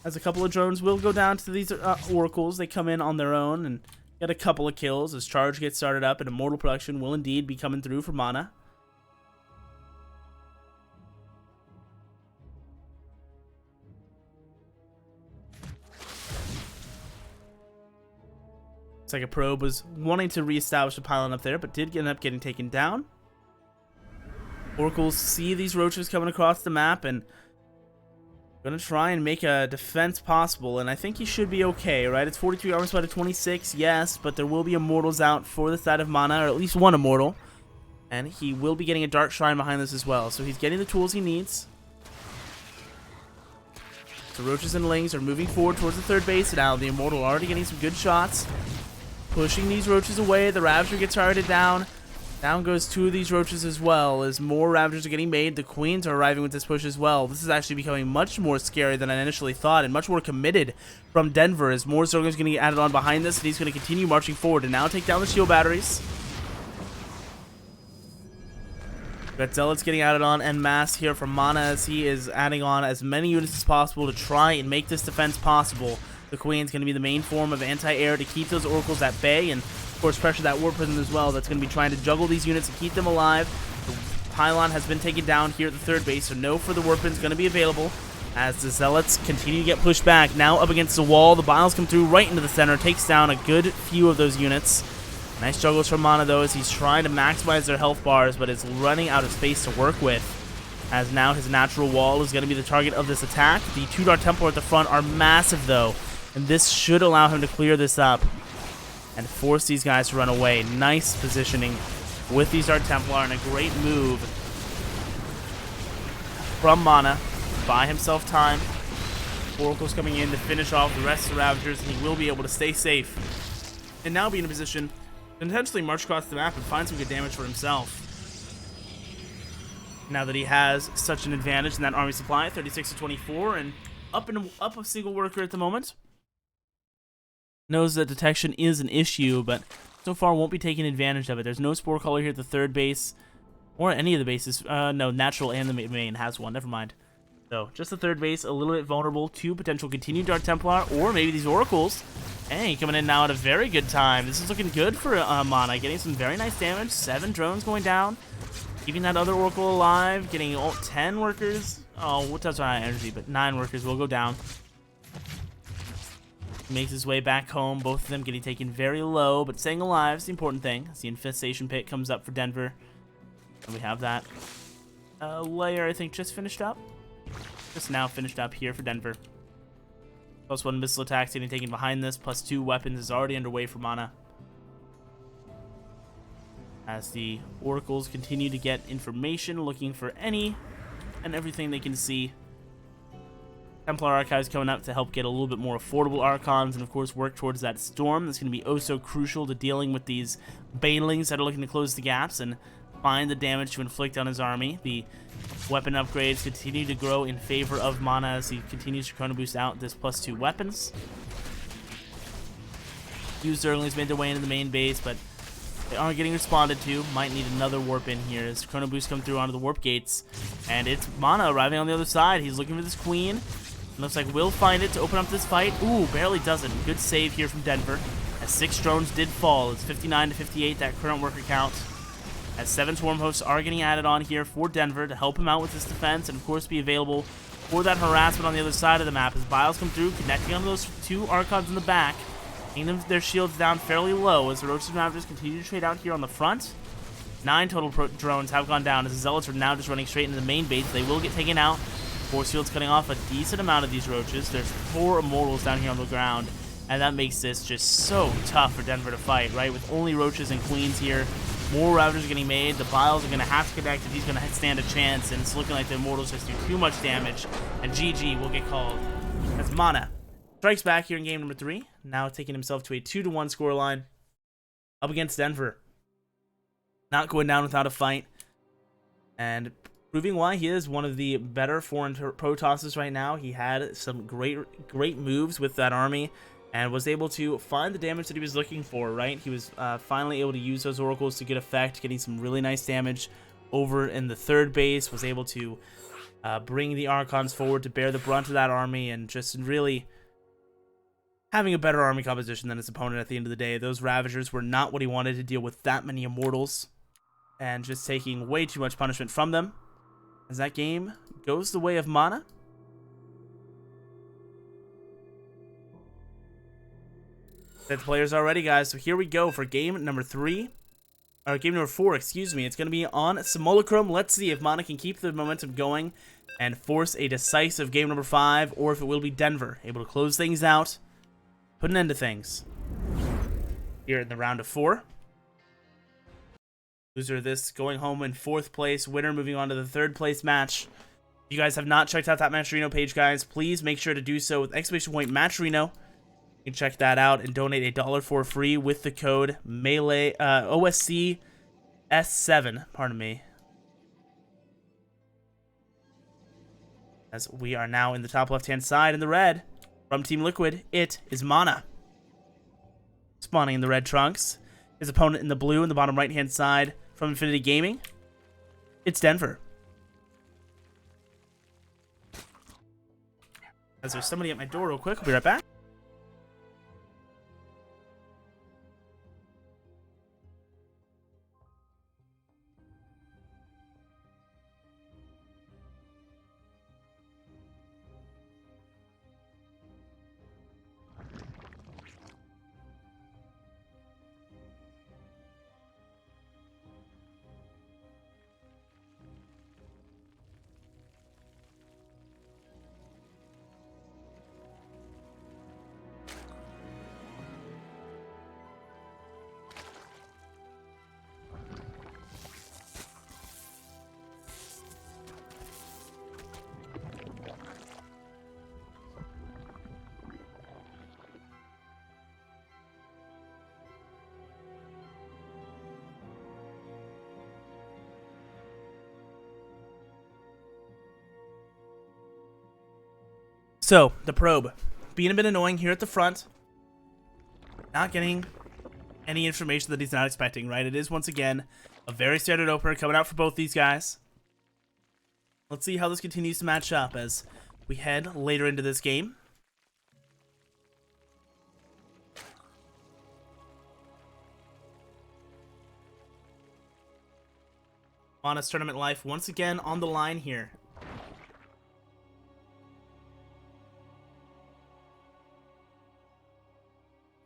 As a couple of drones will go down to these oracles. They come in on their own and get a couple of kills as Charge gets started up, and Immortal production will indeed be coming through for mana. It's like a probe was wanting to reestablish a pylon up there, but did end up getting taken down. Oracles see these roaches coming across the map and gonna try and make a defense possible, and I think he should be okay, right? It's 43 armor spot to 26, yes, but there will be immortals out for the side of mana, or at least one immortal, and he will be getting a dark shrine behind this as well, so he's getting the tools he needs. The roaches and lings are moving forward towards the third base now. The immortal already getting some good shots, pushing these roaches away. The Ravager gets targeted down. Down goes two of these roaches as well, as more Ravagers are getting made. The Queens are arriving with this push as well. This is actually becoming much more scary than I initially thought, and much more committed from Denver, as more Zerglings going to get added on behind this, and he's going to continue marching forward and now take down the shield batteries. Got Zealots getting added on en masse here from Mana, as he is adding on as many units as possible to try and make this defense possible. The Queen's going to be the main form of anti-air to keep those Oracles at bay, and of course pressure that War Prison as well. That's going to be trying to juggle these units and keep them alive. The pylon has been taken down here at the third base, so no further War Prison's going to be available as the Zealots continue to get pushed back. Now up against the wall, the Biles come through right into the center, takes down a good few of those units. Nice juggles from Mana though, as he's trying to maximize their health bars, but is running out of space to work with. As now his natural wall is going to be the target of this attack. The two Dark Templar at the front are massive though, and this should allow him to clear this up and force these guys to run away. Nice positioning with these Dark Templar, and a great move from Mana. Buy himself time. Oracle's coming in to finish off the rest of the Ravagers, and he will be able to stay safe and now be in a position to intentionally march across the map and find some good damage for himself. Now that he has such an advantage in that army supply, 36 to 24, and up a single worker at the moment. Knows that detection is an issue, but so far won't be taking advantage of it. There's no Spore Caller here at the third base, or any of the bases. No, Natural and the main has one. Never mind. So, just the third base, a little bit vulnerable to potential continued Dark Templar, or maybe these Oracles. Hey, coming in now at a very good time. This is looking good for Mana, getting some very nice damage. 7 drones going down, keeping that other Oracle alive, getting 10 workers. Oh, what does our energy, but 9 workers will go down. Makes his way back home, both of them getting taken very low, but staying alive is the important thing. As the Infestation Pit comes up for Denver. And we have that layer, I think, just finished up. Just now finished up here for Denver. +1 missile attacks getting taken behind this, +2 weapons is already underway for Mana. As the Oracles continue to get information, looking for any and everything they can see. Templar Archives coming up to help get a little bit more affordable Archons, and of course work towards that Storm. That's going to be oh so crucial to dealing with these Banelings that are looking to close the gaps and find the damage to inflict on his army. The weapon upgrades continue to grow in favor of Mana as he continues to chrono boost out this +2 weapons. Few Zerglings made their way into the main base, but they aren't getting responded to. Might need another warp in here as chrono boosts come through onto the warp gates, and it's Mana arriving on the other side. He's looking for this Queen. Looks like we'll find it to open up this fight. Ooh, barely doesn't. Good save here from Denver. As 6 drones did fall. It's 59 to 58, that current worker count. As 7 Swarm Hosts are getting added on here for Denver to help him out with this defense, and of course be available for that harassment on the other side of the map. As Biles come through, connecting on those 2 Archons in the back, getting them their shields down fairly low as the Roaches and Ravagers continue to trade out here on the front. 9 total drones have gone down as the Zealots are now just running straight into the main base. They will get taken out. Force field's cutting off a decent amount of these roaches. There's 4 immortals down here on the ground, and that makes this just so tough for Denver to fight, right? With only roaches and queens here, more Ravagers getting made. The Biles are going to have to connect if he's going to stand a chance, and it's looking like the immortals just do too much damage, and GG will get called. As Mana strikes back here in game number 3, now taking himself to a 2-1 scoreline up against Denver. Not going down without a fight, and proving why he is one of the better foreign Protosses right now. He had some great moves with that army, and was able to find the damage that he was looking for, right? He was finally able to use those oracles to good effect, getting some really nice damage over in the third base, was able to bring the Archons forward to bear the brunt of that army, and just really having a better army composition than his opponent at the end of the day. Those Ravagers were not what he wanted to deal with that many Immortals, and just taking way too much punishment from them, as that game goes the way of Mana. The players are ready, guys, so here we go for game number 4, excuse me. It's going to be on Simulacrum. Let's see if Mana can keep the momentum going and force a decisive game number 5, or if it will be Denver, able to close things out, put an end to things here in the round of 4. Loser of this going home in 4th place, winner moving on to the 3rd place match. If you guys have not checked out that Matcherino page, guys, please make sure to do so with !Matcherino. You can check that out and donate $1 for free with the code Melee OSC S7. Pardon me. As we are now in the top left-hand side in the red from Team Liquid, it is Mana. Spawning in the red trunks. His opponent in the blue in the bottom right-hand side from Infinity Gaming. It's Denver. As there's somebody at my door real quick, I'll be right back. So, the probe. Being a bit annoying here at the front. Not getting any information that he's not expecting, right? It is, once again, a very standard opener coming out for both these guys. Let's see how this continues to match up as we head later into this game. Mana's tournament life once again on the line here.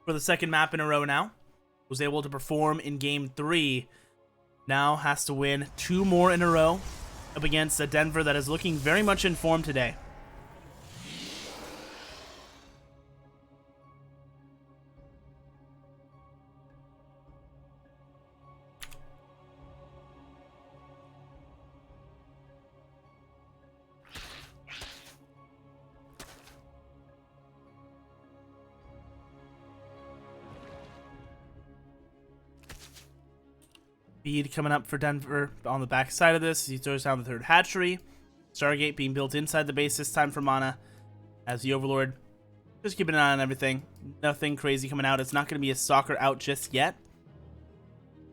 For the second map in a row now. Was able to perform in game 3. Now has to win 2 more in a row up against a Denver that is looking very much in form today. Speed coming up for Denver on the back side of this. He throws down the 3rd hatchery. Stargate being built inside the base this time for Mana. As the Overlord just keeping an eye on everything. Nothing crazy coming out. It's not going to be a soccer out just yet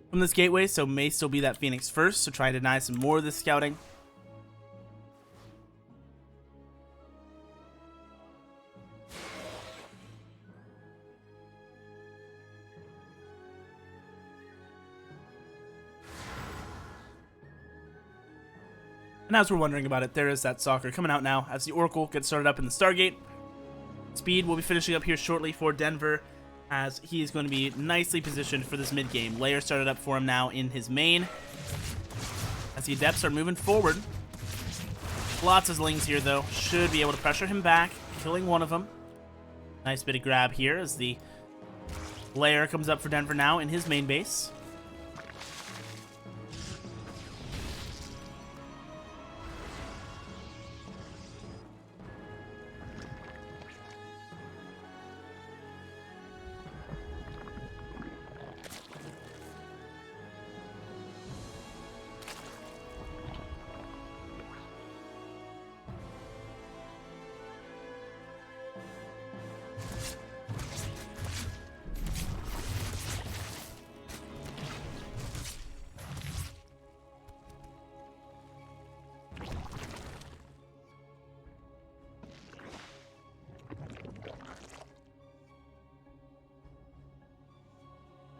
from this gateway, so may still be that Phoenix first. So try to deny some more of the scouting. And as we're wondering about it, there is that soccer coming out now as the Oracle gets started up in the Stargate. Speed will be finishing up here shortly for Denver as he is going to be nicely positioned for this mid-game. Layer started up for him now in his main as the Adepts are moving forward. Lots of Zlings here, though. Should be able to pressure him back, killing one of them. Nice bit of grab here as the Layer comes up for Denver now in his main base.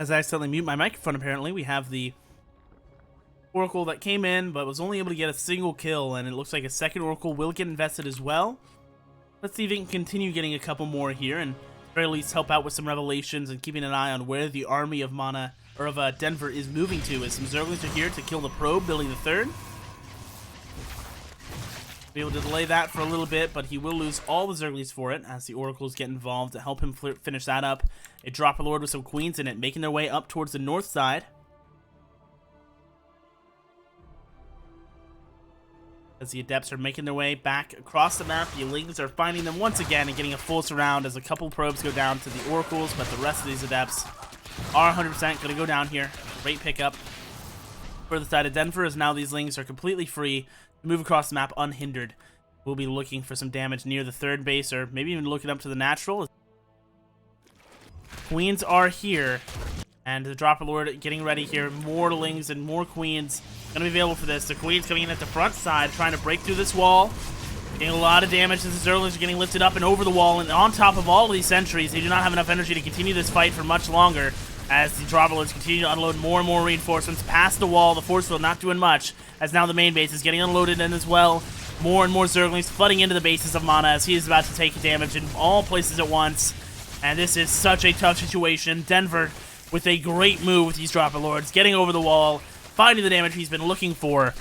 As I accidentally mute my microphone, apparently, we have the Oracle that came in, but was only able to get a single kill, and it looks like a second Oracle will get invested as well. Let's see if it can continue getting a couple more here, and at the very least help out with some revelations and keeping an eye on where the army of Mana, or of Denver, is moving to, as some Zerglings are here to kill the probe, building the third. Be able to delay that for a little bit, but he will lose all the Zerglings for it as the Oracles get involved to help him finish that up. A Dropper Lord with some Queens in it, making their way up towards the north side. As the Adepts are making their way back across the map, the Lings are finding them once again and getting a full surround as a couple probes go down to the Oracles, but the rest of these Adepts are 100% going to go down here. Great pickup for the side of Denver, as now these Lings are completely free to move across the map unhindered. We'll be looking for some damage near the third base, or maybe even looking up to the natural. Queens are here, and the Dropper Lord getting ready here. More Lings and more Queens going to be available for this. The Queens coming in at the front side, trying to break through this wall. Getting a lot of damage as the Zerglings are getting lifted up and over the wall, and on top of all of these sentries. They do not have enough energy to continue this fight for much longer, as the Dropper Lords continue to unload more and more reinforcements past the wall. The force field not doing much, as now the main base is getting unloaded in as well. More and more Zerglings flooding into the bases of Mana as he is about to take damage in all places at once. And this is such a tough situation. Denver with a great move with these Dropper Lords, getting over the wall, finding the damage he's been looking for.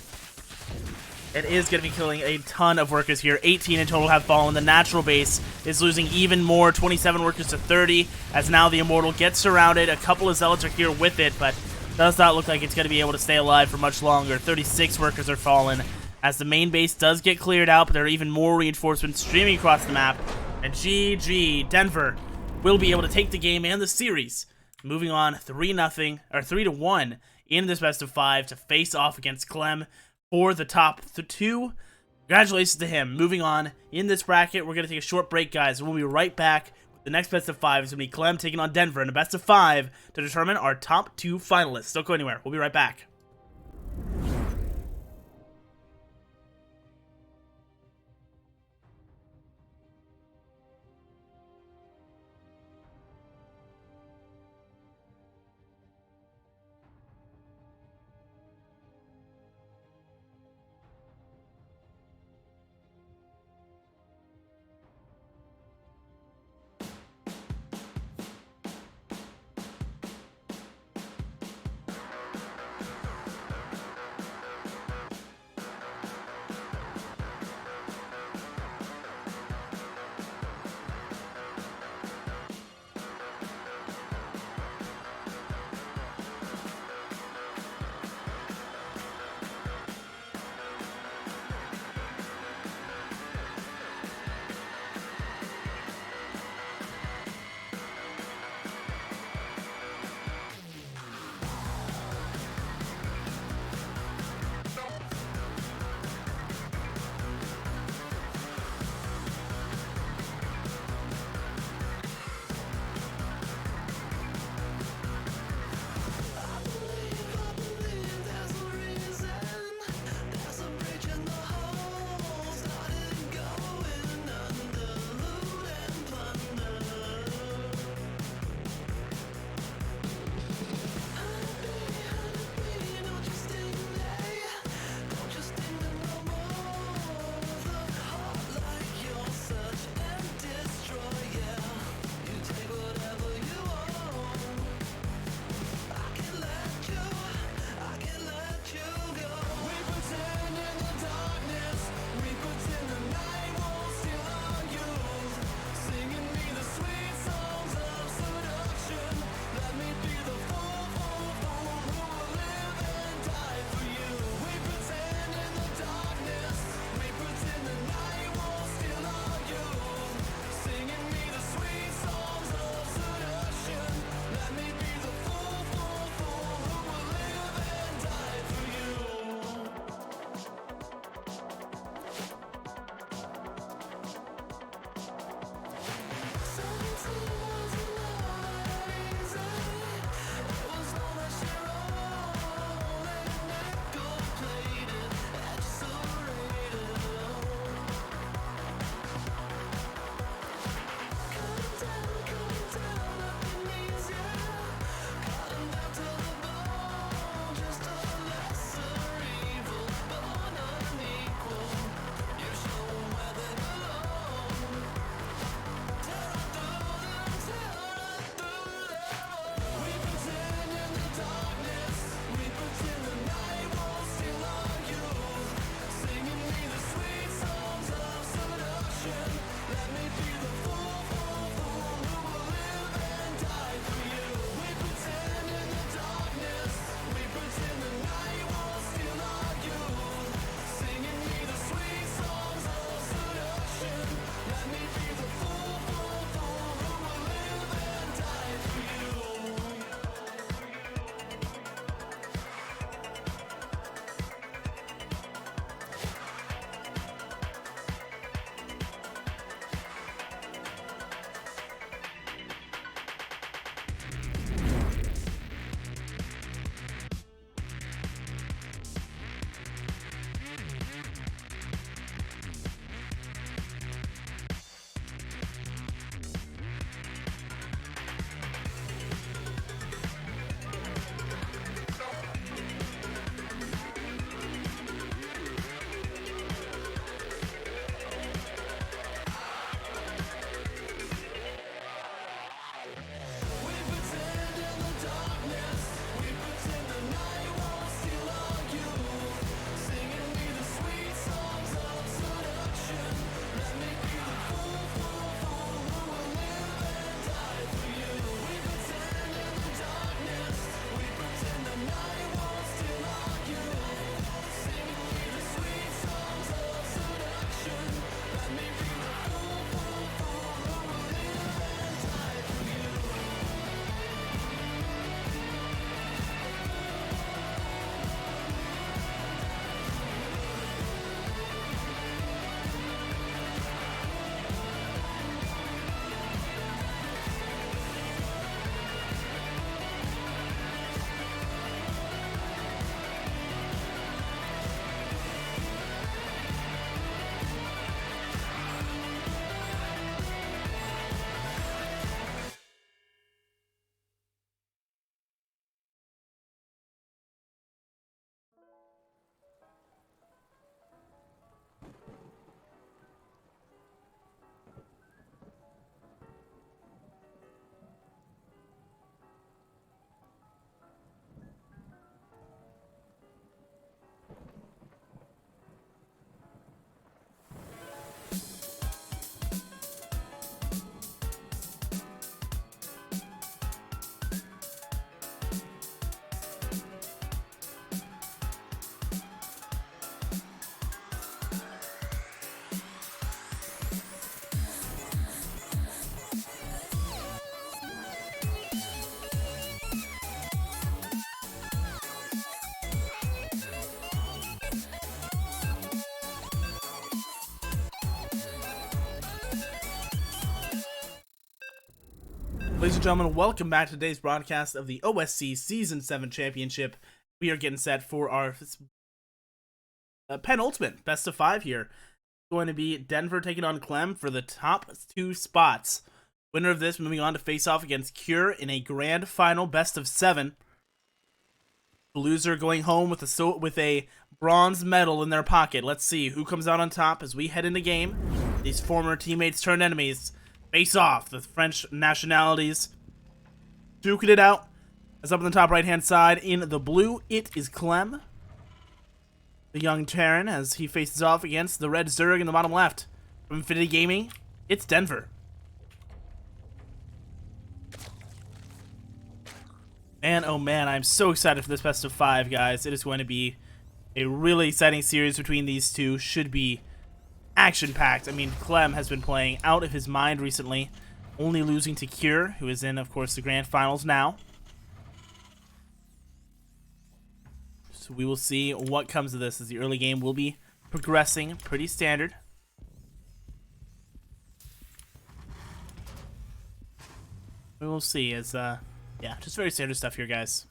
It is going to be killing a ton of workers here. 18 in total have fallen. The natural base is losing even more, 27 workers to 30, as now the Immortal gets surrounded. A couple of Zealots are here with it, but does not look like it's going to be able to stay alive for much longer. 36 workers are fallen, as the main base does get cleared out, but there are even more reinforcements streaming across the map. And GG, Denver will be able to take the game and the series, moving on 3-1 in this best of 5 to face off against Clem for the top 2. Congratulations to him. Moving on in this bracket, we're going to take a short break, guys, and we'll be right back. The next best of 5 is going to be Clem taking on Denver in a best of 5 to determine our top 2 finalists. Don't go anywhere. We'll be right back. Ladies and gentlemen, welcome back to today's broadcast of the OSC Season 7 Championship. We are getting set for our penultimate best of 5 here. It's going to be Denver taking on Clem for the top 2 spots. Winner of this moving on to face off against Cure in a grand final best of 7. The loser going home with a bronze medal in their pocket. Let's see who comes out on top as we head into game. These former teammates turned enemies face off. The French nationalities duking it out. As up on the top right hand side in the blue, it is Clem, the young Terran, as he faces off against the red Zerg in the bottom left. From Infinity Gaming, it's Denver. Man, oh man, I'm so excited for this best of 5, guys. It is going to be a really exciting series between these two. Should be action-packed. I mean, Clem has been playing out of his mind recently, only losing to Cure, who is in, of course, the grand finals now. So we will see what comes of this, as the early game will be progressing pretty standard. We will see as, yeah, just very standard stuff here, guys.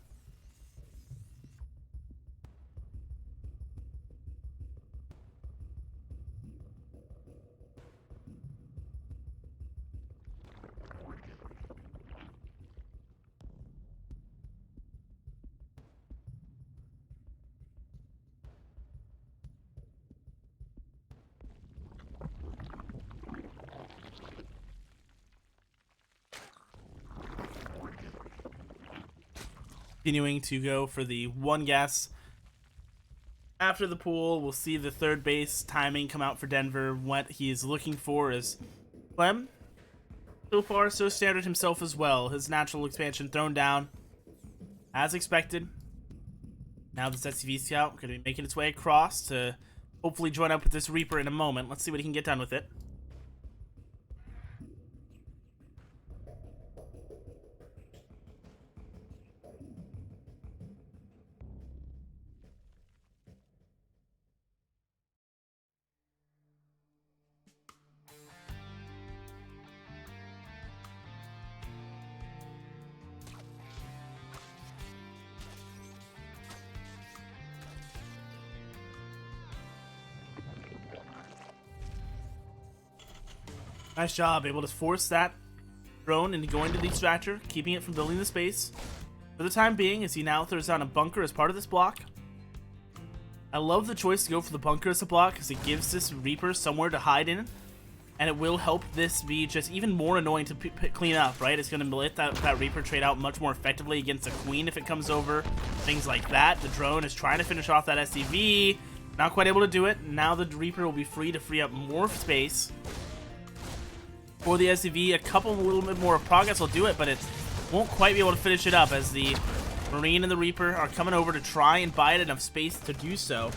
Continuing to go for the one gas after the pool. We'll see the third base timing come out for Denver. What he is looking for is Clem. So far, so standard himself as well. His natural expansion thrown down as expected. Now this SCV scout going to be making its way across to hopefully join up with this Reaper in a moment. Let's see what he can get done with it. Nice job, able to force that drone into going to the extractor, keeping it from building the space. For the time being, as he now throws down a bunker as part of this block. I love the choice to go for the bunker as a block, because it gives this Reaper somewhere to hide in. And it will help this be just even more annoying to clean up, right? It's going to let that Reaper trade out much more effectively against a Queen if it comes over. Things like that. The drone is trying to finish off that SCV. Not quite able to do it. Now the Reaper will be free to free up more space for the SCV. A little bit more of progress will do it, but it won't quite be able to finish it up as the Marine and the Reaper are coming over to try and buy it enough space to do so.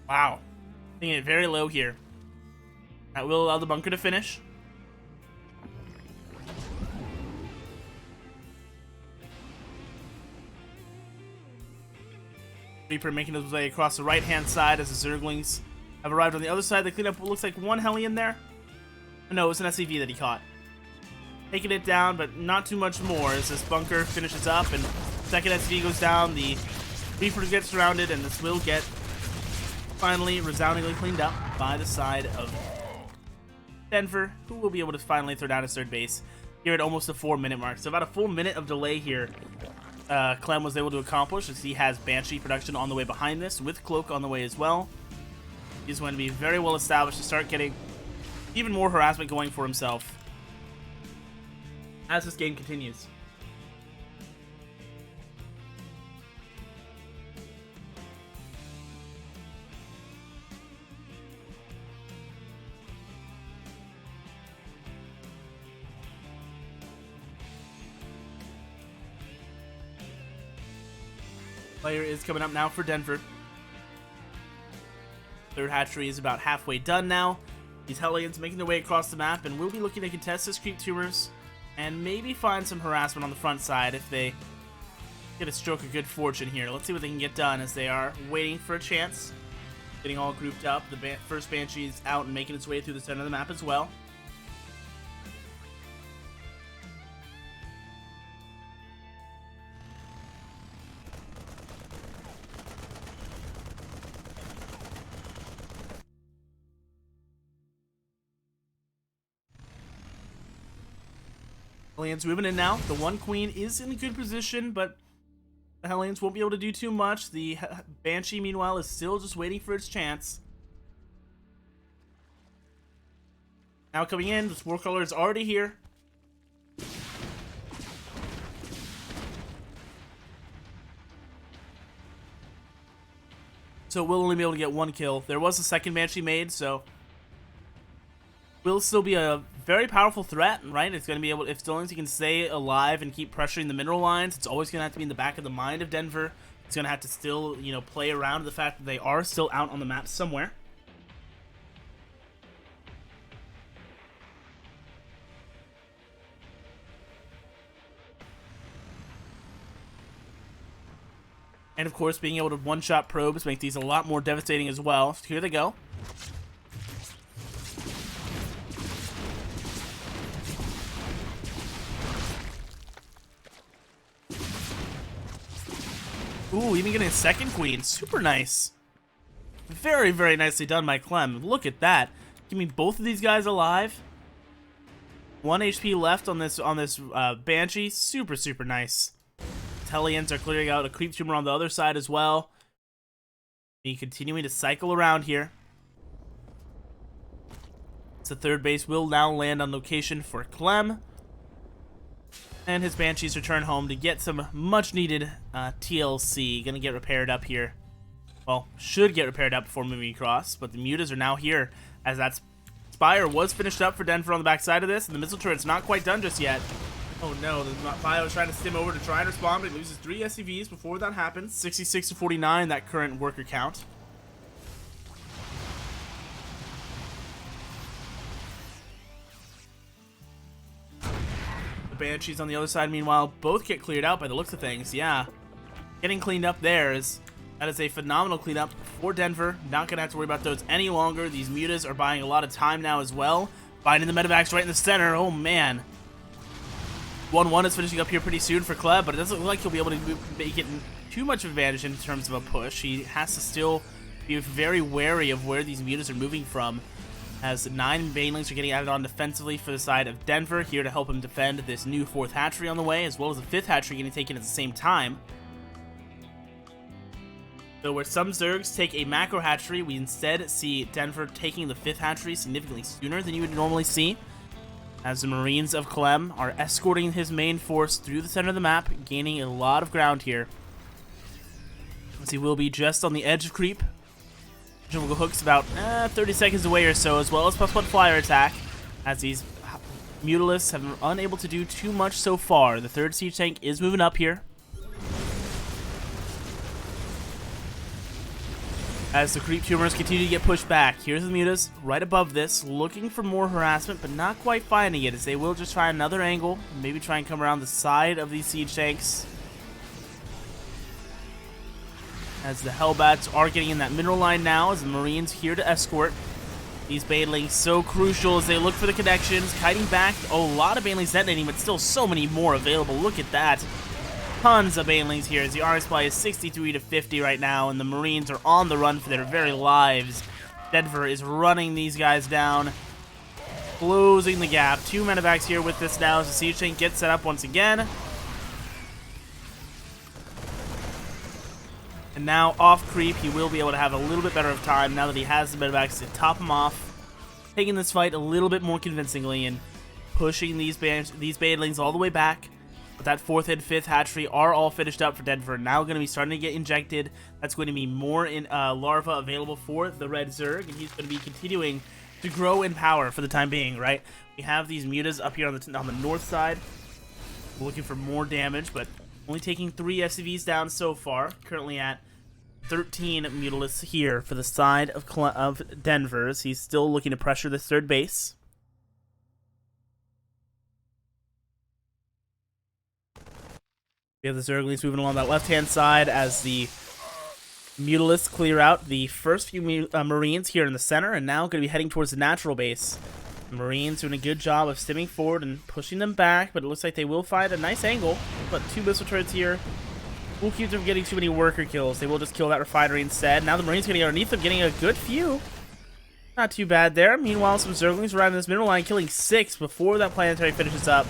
Wow. Taking it very low here. That will allow the bunker to finish. Reaper making his way across the right-hand side as the Zerglings have arrived on the other side. They clean up what looks like one heli in there. No, it's an SCV that he caught. Taking it down, but not too much more as this bunker finishes up and second SCV goes down. The Reaper gets surrounded, and this will get finally resoundingly cleaned up by the side of Denver, who will be able to finally throw down his third base here at almost the 4-minute mark. So about a full minute of delay here Clem was able to accomplish, as he has Banshee production on the way behind this, with Cloak on the way as well. He's going to be very well established to start getting even more harassment going for himself as this game continues. Player is coming up now for Denver. Third hatchery is about halfway done now. These Hellions making their way across the map, and we'll be looking to contest this creep tumors and maybe find some harassment on the front side if they get a stroke of good fortune here. Let's see what they can get done as they are waiting for a chance. getting all grouped up. The first Banshee is out and making its way through the center of the map as well. Hellions moving in now. The one queen is in a good position, but the Hellions won't be able to do too much. The Banshee, meanwhile, is still just waiting for its chance. Now coming in, the Spore Crawler is already here. So we'll only be able to get one kill. There was a second Banshee made, so will still be a very powerful threat, right? It's going to be able, if Stellantis can stay alive and keep pressuring the mineral lines, it's always going to have to be in the back of the mind of Denver. It's going to have to still, you know, play around with the fact that they are still out on the map somewhere. And of course, being able to one-shot probes make these a lot more devastating as well. So here they go. Ooh, even getting a second queen. Super nice. Very, very nicely done by Clem. Look at that. Give me both of these guys alive. 1 HP left on this Banshee. Super, super nice. Hellions are clearing out a creep tumor on the other side as well. Be continuing to cycle around here. So third base will now land on location for Clem. And his Banshees return home to get some much needed TLC. Gonna get repaired up here. Well, should get repaired up before moving across, but the mutas are now here as that Spire was finished up for Denver on the backside of this, and the missile turret's not quite done just yet. Oh no, the Bio is trying to stim over to try and respond, but he loses 3 SCVs before that happens. 66 to 49, that current worker count. The Banshees on the other side, meanwhile, both get cleared out by the looks of things. Yeah, getting cleaned up there that is a phenomenal cleanup for Denver. Not going to have to worry about those any longer. These mutas are buying a lot of time now as well. Finding the medevacs right in the center. Oh man. 1-1 is finishing up here pretty soon for Kleb, but it doesn't look like he'll be able to make it too much advantage in terms of a push. He has to still be very wary of where these mutas are moving from, as 9 Banelings are getting added on defensively for the side of Denver, here to help him defend this new 4th hatchery on the way, as well as the 5th hatchery getting taken at the same time. So where some Zergs take a macro hatchery, we instead see Denver taking the 5th hatchery significantly sooner than you would normally see, as the Marines of Clem are escorting his main force through the center of the map, gaining a lot of ground here. As he will be just on the edge of creep. Jungle Hook's about 30 seconds away or so, as well as +1 flyer attack, as these Mutalisks have been unable to do too much so far. The 3rd siege tank is moving up here, as the creep tumors continue to get pushed back. Here's the mutas right above this, looking for more harassment, but not quite finding it, as they will just try another angle, maybe try and come around the side of these siege tanks. As the Hellbats are getting in that mineral line now, as the Marines here to escort these Banelings, so crucial as they look for the connections, kiting back. Oh, a lot of Banelings detonating, but still so many more available. Look at that. Tons of Banelings here, as the RS supply is 63 to 50 right now, and the Marines are on the run for their very lives. Denver is running these guys down, closing the gap. 2 medevacs here with this now, as the siege tank gets set up once again. And now off creep, he will be able to have a little bit better of time now that he has the medevacs to top him off, taking this fight a little bit more convincingly and pushing these Banelings all the way back. But that 4th and 5th hatchery are all finished up for Denver. Now going to be starting to get injected. That's going to be more in larva available for the Red Zerg, and he's going to be continuing to grow in power for the time being, right? We have these mutas up here on the north side. We're looking for more damage, but only taking 3 SCVs down so far. Currently at 13 Mutalisks here for the side of Denver's. He's still looking to pressure this 3rd base. We have the Zerglings moving along that left-hand side, as the Mutalisks clear out the first few Marines here in the center, and now going to be heading towards the natural base. The Marines doing a good job of stimming forward and pushing them back, but it looks like they will find a nice angle. But 2 missile turrets here will keep them from getting too many worker kills. They will just kill that refinery instead. Now the Marines getting underneath them, getting a good few. Not too bad there. Meanwhile, some Zerglings arrive in this middle line, killing 6 before that planetary finishes up.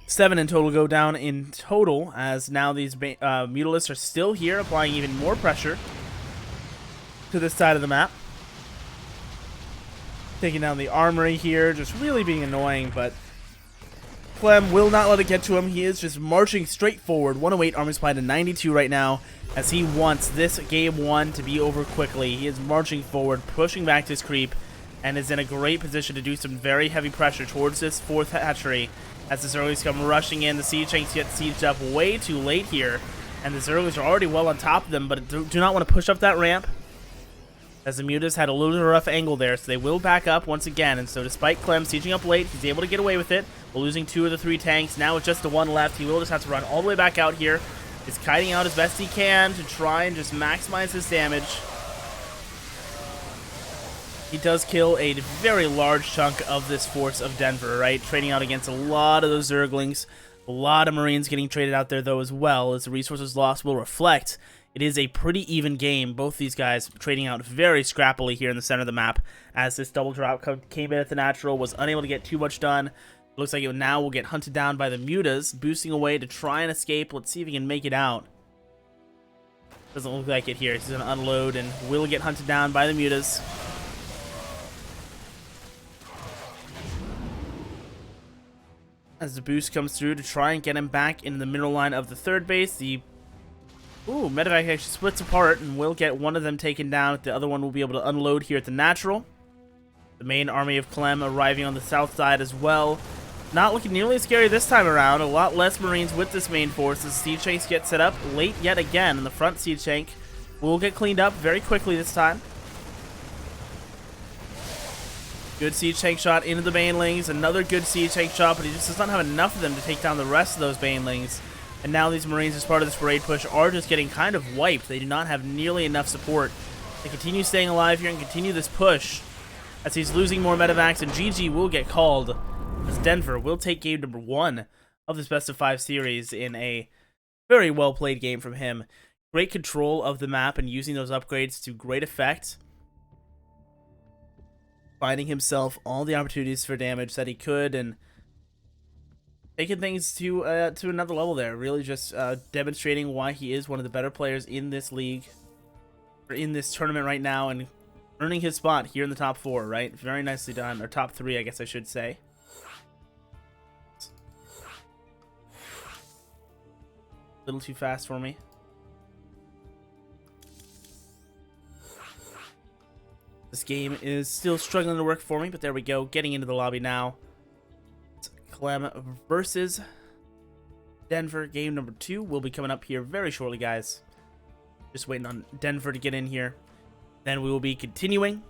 Seven in total go down in total, as now these Mutalisks are still here, applying even more pressure to this side of the map. Taking down the armory here, just really being annoying, but Clem will not let it get to him. He is just marching straight forward. 108 army supply to 92 right now, as he wants this game 1 to be over quickly. He is marching forward, pushing back this creep, and is in a great position to do some very heavy pressure towards this 4th hatchery. As the Zerglings come rushing in, the siege tanks get sieged up way too late here, and the Zerglings are already well on top of them, but do not want to push up that ramp, as the Mutas had a little bit of a rough angle there, so they will back up once again. And so despite Clem sieging up late, he's able to get away with it, while losing 2 of the 3 tanks. Now with just the 1 left, he will just have to run all the way back out here. He's kiting out as best he can to try and just maximize his damage. He does kill a very large chunk of this force of Denver, right? Trading out against a lot of those Zerglings. A lot of Marines getting traded out there, though, as well, as the resources lost will reflect. It is a pretty even game. Both these guys trading out very scrappily here in the center of the map, as this double drop came in at the natural, was unable to get too much done. It looks like it now will get hunted down by the Mutas, boosting away to try and escape. Let's see if he can make it out. Doesn't look like it here. He's going to unload and will get hunted down by the Mutas. As the boost comes through to try and get him back into the middle line of the 3rd base, the medevac actually splits apart and will get one of them taken down. The other one will be able to unload here at the natural. The main army of Clem arriving on the south side as well. Not looking nearly as scary this time around. A lot less Marines with this main force as the siege tanks get set up late yet again. And the front siege tank will get cleaned up very quickly this time. Good siege tank shot into the banelings. Another good siege tank shot, but he just does not have enough of them to take down the rest of those banelings. And now these Marines, as part of this raid push, are just getting kind of wiped. They do not have nearly enough support. They continue staying alive here and continue this push as he's losing more medevacs, and GG will get called as Denver will take game number 1 of this best of 5 series in a very well played game from him. Great control of the map and using those upgrades to great effect. Finding himself all the opportunities for damage that he could and taking things to another level there. Really just demonstrating why he is one of the better players in this league, or in this tournament right now, and earning his spot here in the top 4, right? Very nicely done. Or top 3, I guess I should say. A little too fast for me. This game is still struggling to work for me, but there we go. Getting into the lobby now. It's Clem versus Denver. Game number 2 will be coming up here very shortly, guys. Just waiting on Denver to get in here. Then we will be continuing.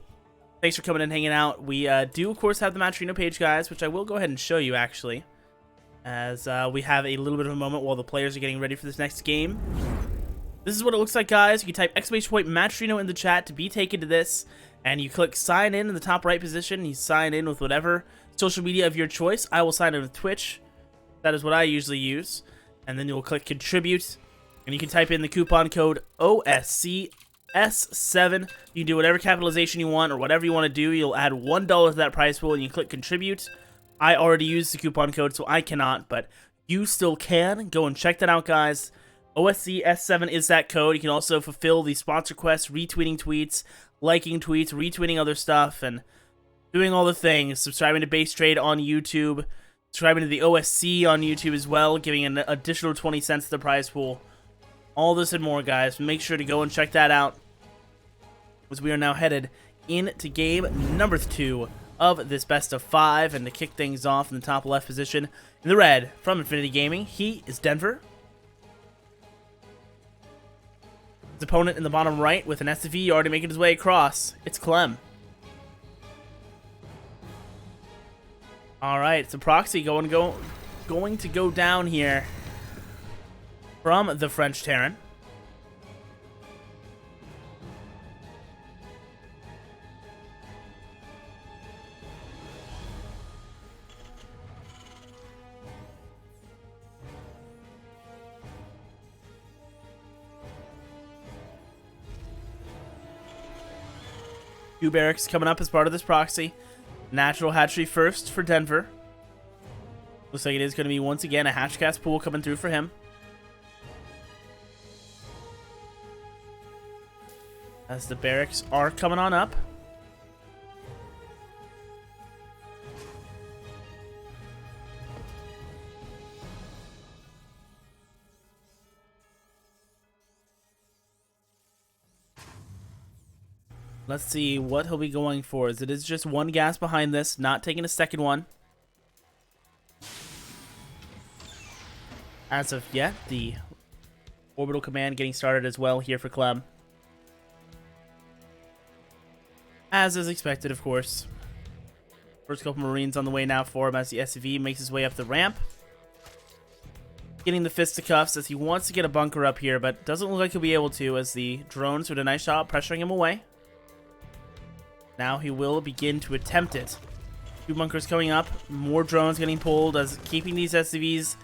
Thanks for coming and hanging out. We do, of course, have the Matcherino page, guys, which I will go ahead and show you, actually, as we have a little bit of a moment while the players are getting ready for this next game. This is what it looks like, guys. You can type !Matcherino in the chat to be taken to this, and you click sign in the top right position. You sign in with whatever social media of your choice. I will sign in with Twitch. That is what I usually use. And then you'll click contribute, and you can type in the coupon code OSC S7. You can do whatever capitalization you want or whatever you want to do. You'll add $1 to that prize pool and you click contribute. I already used the coupon code, so I cannot, but you still can. Go and check that out, guys. OSC S7 is that code. You can also fulfill the sponsor quest, retweeting tweets, liking tweets, retweeting other stuff, and doing all the things. Subscribing to Base Trade on YouTube. Subscribing to the OSC on YouTube as well, giving an additional 20 cents to the prize pool. All this and more, guys. Make sure to go and check that out, as we are now headed into game number 2 of this best of 5. And to kick things off in the top left position, in the red from Infinity Gaming, he is Denver. His opponent in the bottom right with an SFV already making his way across, it's Clem. Alright, so Proxy going going to go down here from the French Terran. Two barracks coming up as part of this proxy. Natural hatchery first for Denver. Looks like it is going to be, once again, a hatchcast pool coming through for him. As the barracks are coming on up. Let's see what he'll be going for, as it is just one gas behind this, not taking a second one. As of yet, the orbital command getting started as well here for Clem. As is expected, of course. First couple Marines on the way now for him as the SCV makes his way up the ramp. Getting the fisticuffs as he wants to get a bunker up here, but doesn't look like he'll be able to, as the drones with a nice shot pressuring him away. Now he will begin to attempt it. Two bunkers coming up, more drones getting pulled, as keeping these SCVs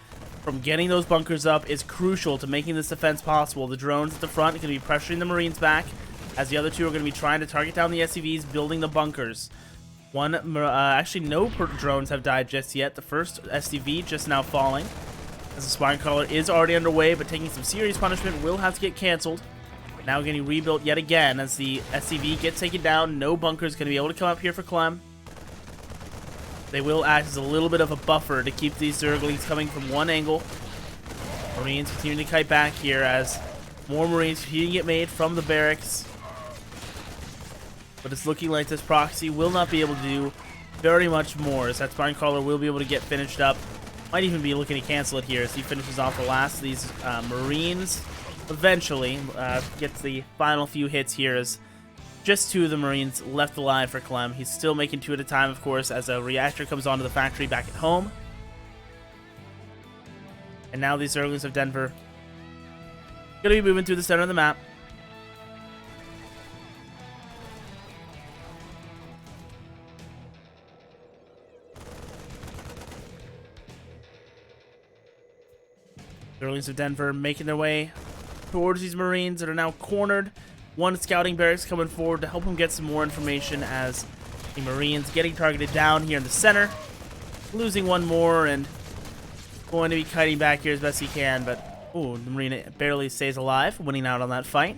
from getting those bunkers up is crucial to making this defense possible. The drones at the front are going to be pressuring the Marines back, as the other two are going to be trying to target down the SCVs, building the bunkers. Actually, no drones have died just yet. The first SCV just now falling, as the spine crawler is already underway, but taking some serious punishment, will have to get canceled. Now getting rebuilt yet again as the SCV gets taken down. No bunkers going to be able to come up here for Clem. They will act as a little bit of a buffer to keep these Zerglings coming from one angle. Marines continue to kite back here as more Marines continue to get made from the barracks. But it's looking like this proxy will not be able to do very much more, as that spine crawler will be able to get finished up. Might even be looking to cancel it here as he finishes off the last of these Marines. Eventually gets the final few hits here, as just two of the Marines left alive for Clem. He's still making two at a time, of course, as a reactor comes onto the factory back at home. And now these Zerglings of Denver going to be moving through the center of the map. Zerglings of Denver making their way towards these Marines that are now cornered. One scouting barracks coming forward to help him get some more information, as the Marines getting targeted down here in the center. Losing one more and going to be kiting back here as best he can, but ooh, the Marine barely stays alive, winning out on that fight.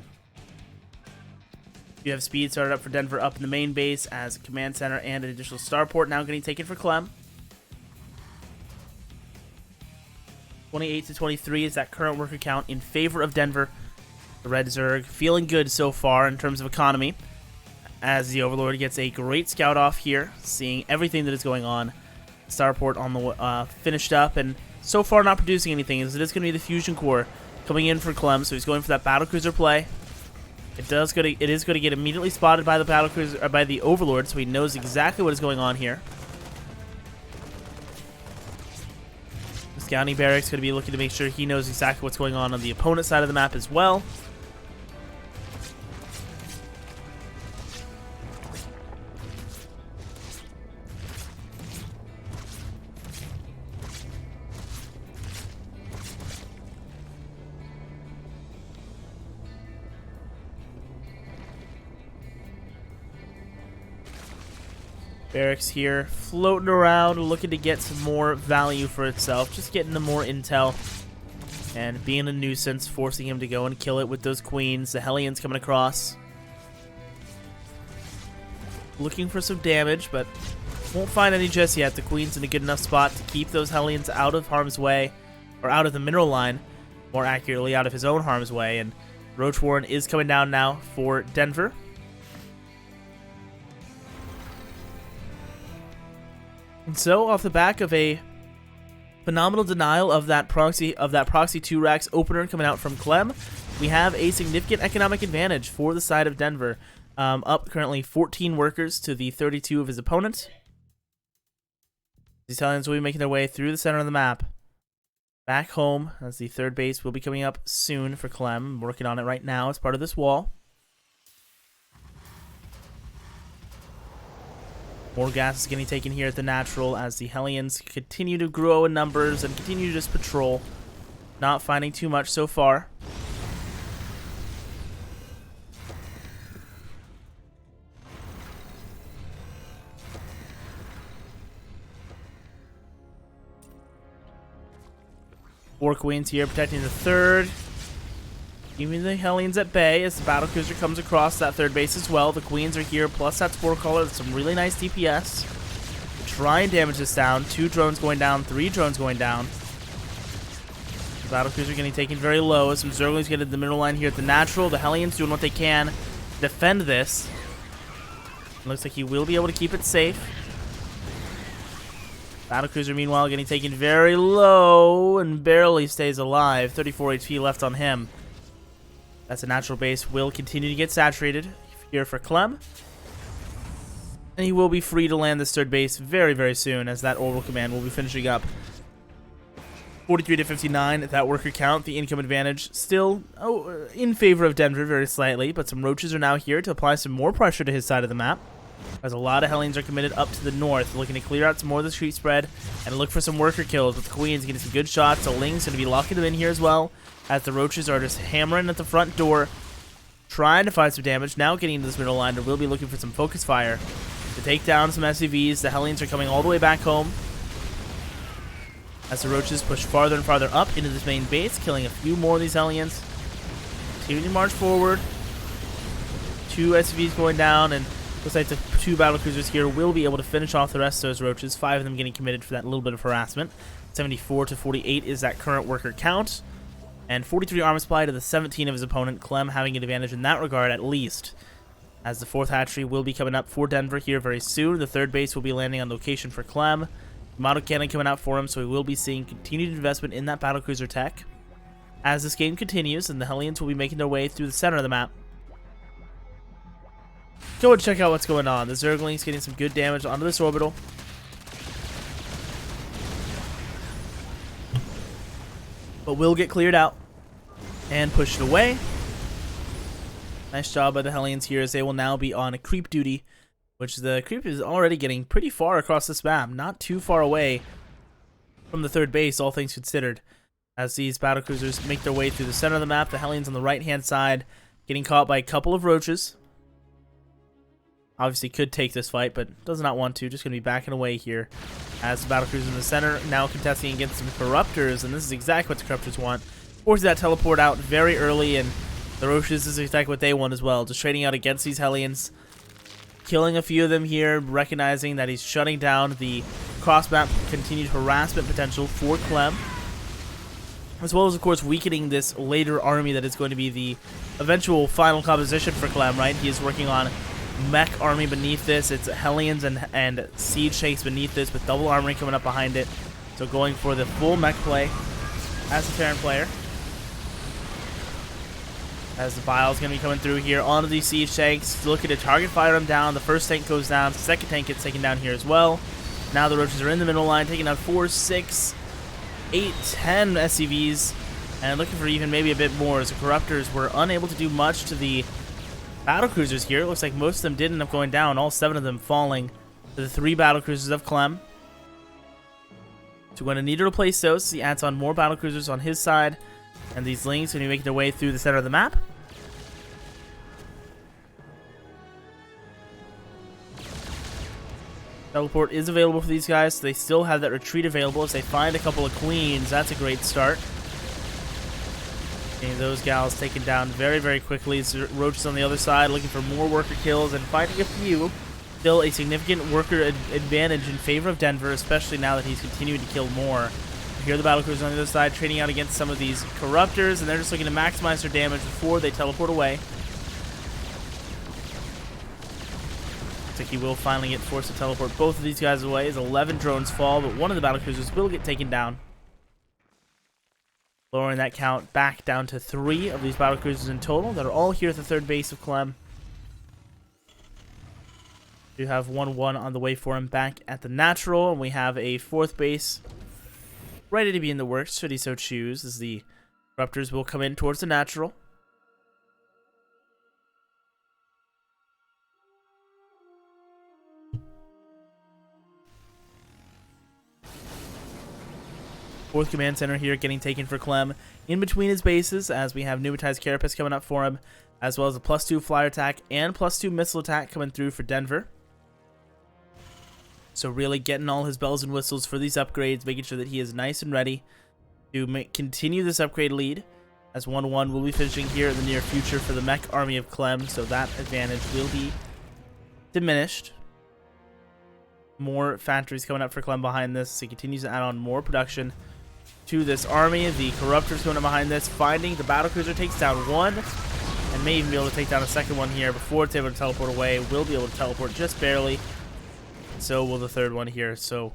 You have speed started up for Denver up in the main base, as command center and an additional starport now getting taken for Clem. 28 to 23 is that current worker count in favor of Denver. The Red Zerg feeling good so far in terms of economy, as the Overlord gets a great scout off here, seeing everything that is going on. Starport on the finished up, and so far not producing anything, as it is going to be the Fusion Core coming in for Clem, so he's going for that battlecruiser play. It is going to get immediately spotted by the battlecruiser, by the Overlord, so he knows exactly what is going on here. Scouting barracks going to be looking to make sure he knows exactly what's going on the opponent side of the map as well. Barracks here, floating around, looking to get some more value for itself. Just getting the more intel. And being a nuisance, forcing him to go and kill it with those queens. The Hellions coming across. Looking for some damage, but won't find any just yet. The queen's in a good enough spot to keep those Hellions out of harm's way. Or out of the mineral line. More accurately, out of his own harm's way. And Roach Warren is coming down now for Denver. And so, off the back of a phenomenal denial of that proxy 2 racks opener coming out from Clem, we have a significant economic advantage for the side of Denver. Up currently 14 workers to the 32 of his opponent. These Italians will be making their way through the center of the map. back home, as the third base will be coming up soon for Clem. I'm working on it right now as part of this wall. More gas is getting taken here at the natural as the Hellions continue to grow in numbers and continue to just patrol. Not finding too much so far. Four Queens here protecting the third. Keeping the Hellions at bay as the battlecruiser comes across that third base as well. The Queens are here, plus that Spore Caller with some really nice DPS. Try and damage this down. 2 drones going down, 3 drones going down. The battlecruiser getting taken very low. Some Zerglings get into the middle line here at the natural. The Hellions doing what they can to defend this. It looks like he will be able to keep it safe. Battlecruiser, meanwhile, getting taken very low and barely stays alive. 34 HP left on him. That's a natural base. Will continue to get saturated here for Clem. And he will be free to land this third base very, very soon, as that orbital command will be finishing up. 43 to 59 at that worker count. The income advantage still in favor of Denver very slightly, but some roaches are now here to apply some more pressure to his side of the map, as a lot of Hellions are committed up to the north, looking to clear out some more of the street spread and look for some worker kills, with the Queens getting some good shots. The Ling's going to be locking them in here as well, as the roaches are just hammering at the front door, trying to find some damage. Now getting into this middle line, we'll be looking for some focus fire to take down some SCVs. The Hellions are coming all the way back home, as the roaches push farther and farther up into this main base, killing a few more of these Hellions. Continuing to march forward. 2 SCVs going down, and looks like the 2 battlecruisers here will be able to finish off the rest of those roaches. 5 of them getting committed for that little bit of harassment. 74 to 48 is that current worker count. And 43 armor supply to the 17 of his opponent. Clem having an advantage in that regard at least, as the 4th hatchery will be coming up for Denver here very soon. The 3rd base will be landing on location for Clem. Model cannon coming out for him, so we will be seeing continued investment in that battlecruiser tech as this game continues, and the Hellions will be making their way through the center of the map. Go and check out what's going on. The Zergling's getting some good damage onto this orbital. But will get cleared out and pushed away. Nice job by the Hellions here, as they will now be on a creep duty, which the creep is already getting pretty far across this map, not too far away from the 3rd base, all things considered, as these battlecruisers make their way through the center of the map. The Hellions on the right-hand side getting caught by a couple of roaches. Obviously could take this fight, but does not want to. Just going to be backing away here, as the battlecruisers in the center now contesting against some corruptors, and this is exactly what the corruptors want. Forces that teleport out very early, and the roaches is exactly what they want as well. Just trading out against these Hellions, killing a few of them here, recognizing that he's shutting down the cross-map continued harassment potential for Clem, as well as, of course, weakening this later army that is going to be the eventual final composition for Clem, right? He is working on mech army beneath this. It's Hellions and siege shakes beneath this, with double armory coming up behind it. So going for the full mech play as a Terran player, as the Bile's going to be coming through here onto these siege tanks, looking to target fire them down. The first tank goes down, the second tank gets taken down here as well. Now the roaches are in the middle line, taking out 4, 6, 8, 10 SCVs, and looking for even maybe a bit more, as the corruptors were unable to do much to the battlecruisers here. It looks like most of them did end up going down, all 7 of them falling to the 3 battlecruisers of Clem. So we're going to need to replace those. He adds on more battlecruisers on his side, and these Lings are going to be making their way through the center of the map. Teleport is available for these guys, so they still have that retreat available as they find a couple of Queens. That's a great start. Getting those gals taken down very, very quickly. Roaches on the other side looking for more worker kills and finding a few. Still a significant worker advantage in favor of Denver, especially now that he's continuing to kill more. Here the battlecruisers on the other side trading out against some of these corruptors, and they're just looking to maximize their damage before they teleport away. Looks like he will finally get forced to teleport both of these guys away as 11 drones fall, but one of the battlecruisers will get taken down, lowering that count back down to 3 of these battlecruisers in total that are all here at the 3rd base of Clem. We have 1-1 on the way for him back at the natural, and we have a 4th base ready to be in the works should he so choose, as the Corruptors will come in towards the natural. Fourth command center here getting taken for Clem in between his bases, as we have pneumatized carapace coming up for him, as well as a +2 flyer attack and +2 missile attack coming through for Denver. So really getting all his bells and whistles for these upgrades, making sure that he is nice and ready to continue this upgrade lead, as 1-1 will be finishing here in the near future for the mech army of Clem, so that advantage will be diminished. More factories coming up for Clem behind this, so he continues to add on more production to this army. The Corruptors going up behind this, finding the battlecruiser, takes down one, and may even be able to take down a second one here before it's able to teleport away. Will be able to teleport just barely. So will the third one here. So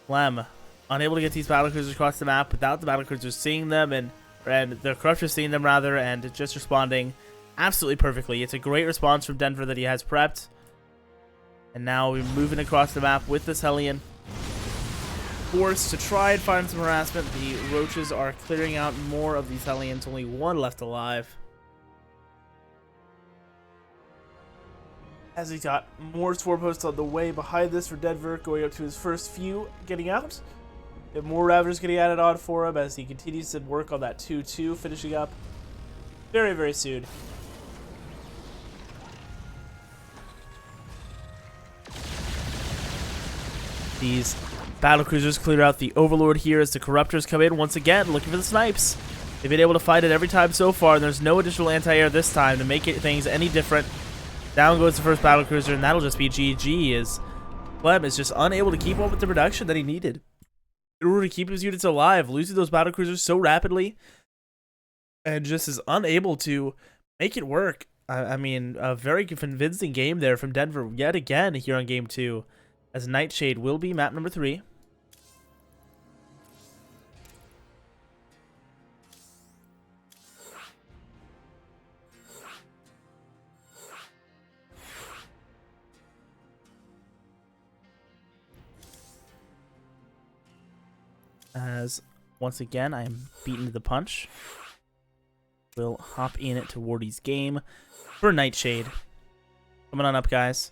Clem unable to get these battlecruisers across the map without the battlecruisers seeing them, and the Corruptors seeing them rather, and just responding absolutely perfectly. It's a great response from Denver that he has prepped. And now we're moving across the map with this Hellion. Forced to try and find some harassment. The Roaches are clearing out more of these Hellions. Only one left alive. As he's got more foreposts on the way behind this for Denver, going up to his first few, getting out. And more Ravagers getting added on for him as he continues to work on that 2-2, finishing up very, very soon. These battlecruisers clear out the Overlord here as the Corruptors come in once again, looking for the snipes. They've been able to fight it every time so far, and there's no additional anti-air this time to make things any different. Down goes the first battlecruiser, and that'll just be GG, as Clem is just unable to keep up with the production that he needed in order to keep his units alive, losing those battlecruisers so rapidly, and just is unable to make it work. I mean, a very convincing game there from Denver yet again here on Game 2. As Nightshade will be map number 3. As once again I am beaten to the punch. We'll hop in it to Wardy's game for Nightshade. Coming on up, guys.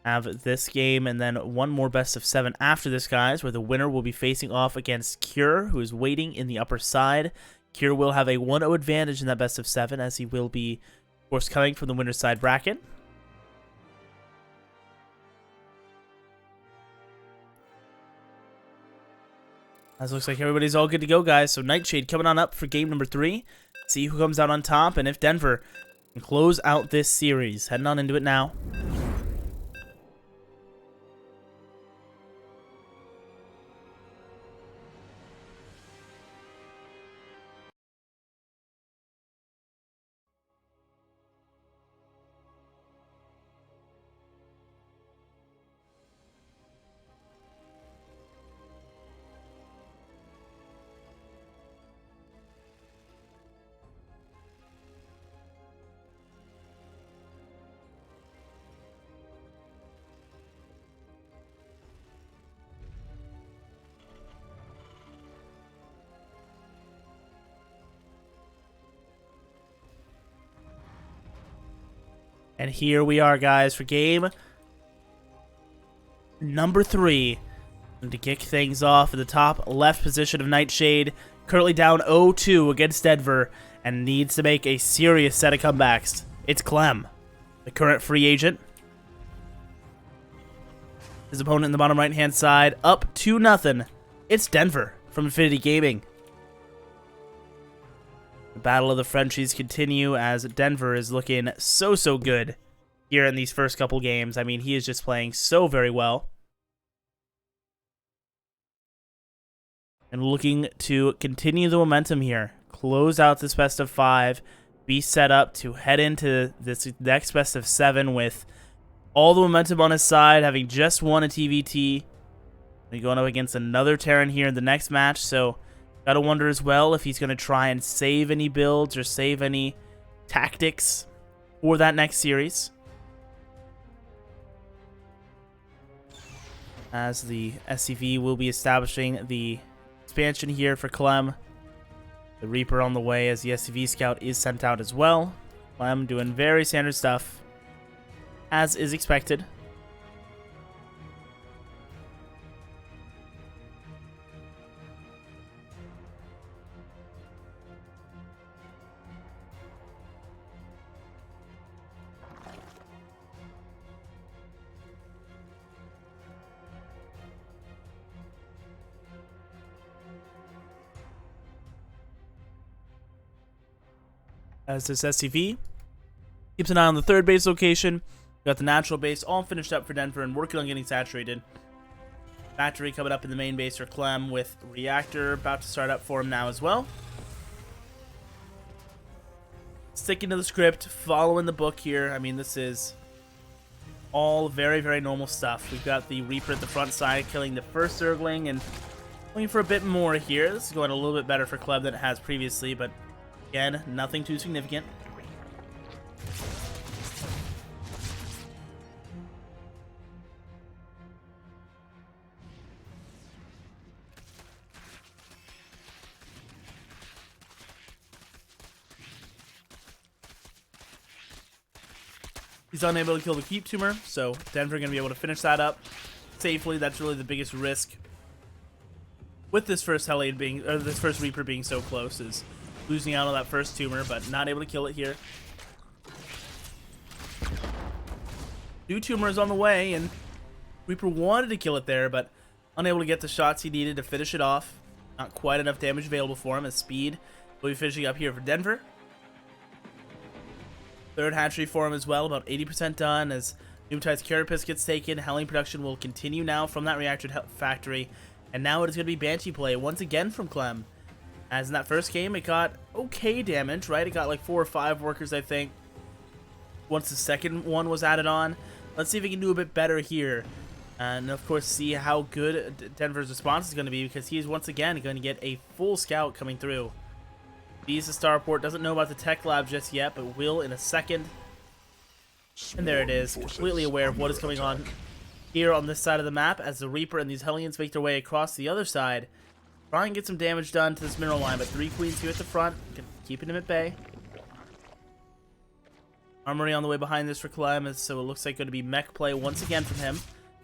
Have this game and then one more best of 7 after this, guys, where the winner will be facing off against Cure, who is waiting in the upper side. Cure will have a 1-0 advantage in that best of 7, as he will be, of course, coming from the winner's side bracket. As it looks like everybody's all good to go, guys. So Nightshade coming on up for game number 3. See who comes out on top, and if Denver can close out this series. Heading on into it now. And here we are, guys, for game number 3. And to kick things off in the top left position of Nightshade, currently down 0-2 against Denver, and needs to make a serious set of comebacks. It's Clem, the current free agent. His opponent in the bottom right-hand side, up 2-0. It's Denver from Infinity Gaming. The battle of the Frenchies continue as Denver is looking so good here in these first couple games. I mean, he is just playing so very well. And looking to continue the momentum here. Close out this best of 5. Be set up to head into this next best of 7 with all the momentum on his side, having just won a TVT. He's going up against another Terran here in the next match, so gotta wonder as well if he's going to try and save any builds or save any tactics for that next series. As the SCV will be establishing the expansion here for Clem. The Reaper on the way as the SCV Scout is sent out as well. Clem doing very standard stuff, as is expected. As this SCV keeps an eye on the third base location. Got the natural base all finished up for Denver and working on getting saturated. Factory coming up in the main base for Clem with reactor about to start up for him now as well. Sticking to the script, following the book here. I mean, this is all very, very normal stuff. We've got the Reaper at the front side killing the first Zergling and looking for a bit more here. This is going a little bit better for Clem than it has previously, but again, nothing too significant. He's unable to kill the Keep Tumor, so Denver going to be able to finish that up safely. That's really the biggest risk with this first Hellion being, or this first Reaper being so close, is losing out on that first tumor, but not able to kill it here. New tumor is on the way, and Reaper wanted to kill it there, but unable to get the shots he needed to finish it off. Not quite enough damage available for him, as speed will be finishing up here for Denver. Third hatchery for him as well, about 80% done, as Pneumatized Carapace gets taken. Hellion production will continue now from that reactor factory, and now it is going to be Banshee play once again from Clem. As in that first game, it got okay damage, right? It got like 4 or 5 workers, I think, once the second one was added on. Let's see if we can do a bit better here. And, of course, see how good Denver's response is going to be, because he is once again going to get a full scout coming through. He's the starport, doesn't know about the tech lab just yet, but will in a second. And there it is, completely aware of what is going on here on this side of the map, as the Reaper and these Hellions make their way across the other side. Try and get some damage done to this mineral line, but 3 queens here at the front, keeping him at bay. Armory on the way behind this for Clem, so it looks like going to be mech play once again from him.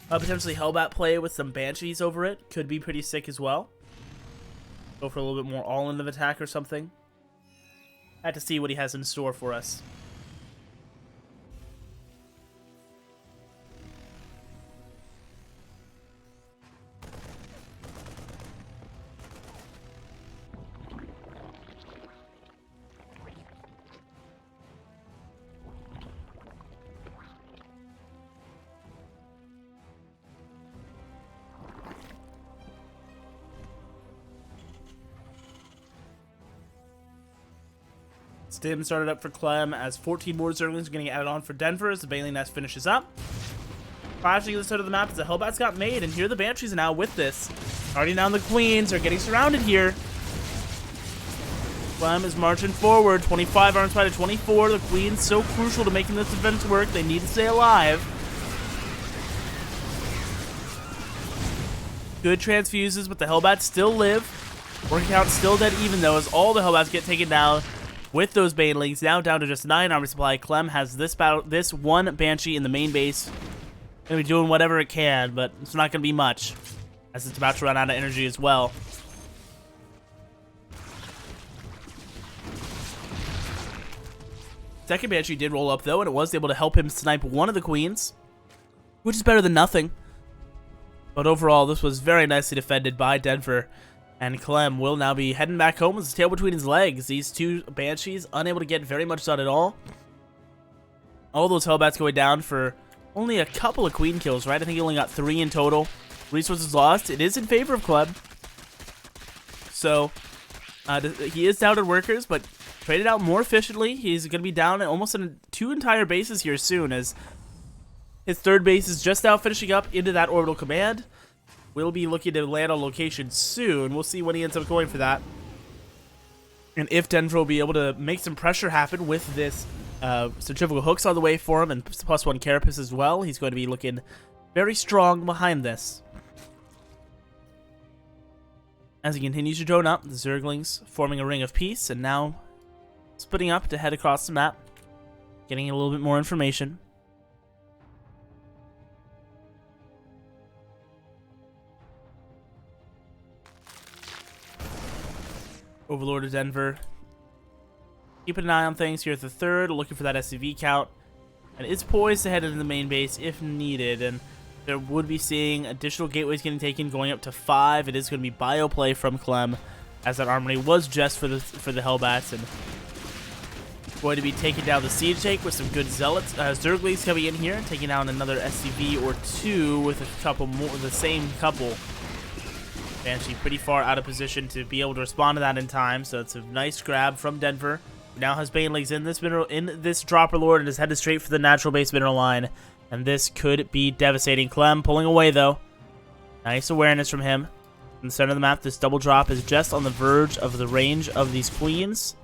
Potentially Hellbat play with some Banshees over it, could be pretty sick as well. Go for a little bit more all-in of attack or something. Had to see what he has in store for us. Stim started up for Clem as 14 more Zerglings are getting added on for Denver as the Bailey Nest finishes up. Flashing to the side of the map as the Hellbats got made, and here the Banshees are now with this. Starting down the Queens, are getting surrounded here. Clem is marching forward, 25 arms by 24. The Queens so crucial to making this defense work, they need to stay alive. Good transfuses, but the Hellbats still live. Work count still dead even though, as all the Hellbats get taken down. With those Banelings now down to just 9 armor supply, Clem has this one Banshee in the main base. Gonna be doing whatever it can, but it's not gonna be much, as it's about to run out of energy as well. Second Banshee did roll up though, and it was able to help him snipe one of the Queens, which is better than nothing. But overall, this was very nicely defended by Denver. And Clem will now be heading back home with his tail between his legs. These 2 Banshees unable to get very much done at all. All those Hellbats going down for only a couple of Queen kills, right? I think he only got 3 in total. Resources lost. It is in favor of Clem. So, he is down in workers, but traded out more efficiently. He's going to be down at almost in 2 entire bases here soon, as his third base is just now finishing up into that orbital command. We'll be looking to land on location soon. We'll see when he ends up going for that. And if Denver will be able to make some pressure happen with this centrifugal hooks on the way for him and +1 carapace as well, he's going to be looking very strong behind this. As he continues to drone up, the Zerglings forming a ring of peace, and now splitting up to head across the map, getting a little bit more information. Overlord of Denver, keeping an eye on things here at the 3rd, looking for that SCV count, and is poised to head into the main base if needed, and there would be seeing additional gateways getting taken, going up to 5. It is going to be bio play from Clem, as that armory was just for the Hellbats, and going to be taking down the siege tank with some good zealots. Zerglings coming in here, taking down another SCV or 2 with a couple more, the same couple. Banshee pretty far out of position to be able to respond to that in time, so it's a nice grab from Denver. Now has Banelings in this dropper lord and is headed straight for the natural base mineral line, and this could be devastating. Clem pulling away though. Nice awareness from him. In the center of the map, this double drop is just on the verge of the range of these queens.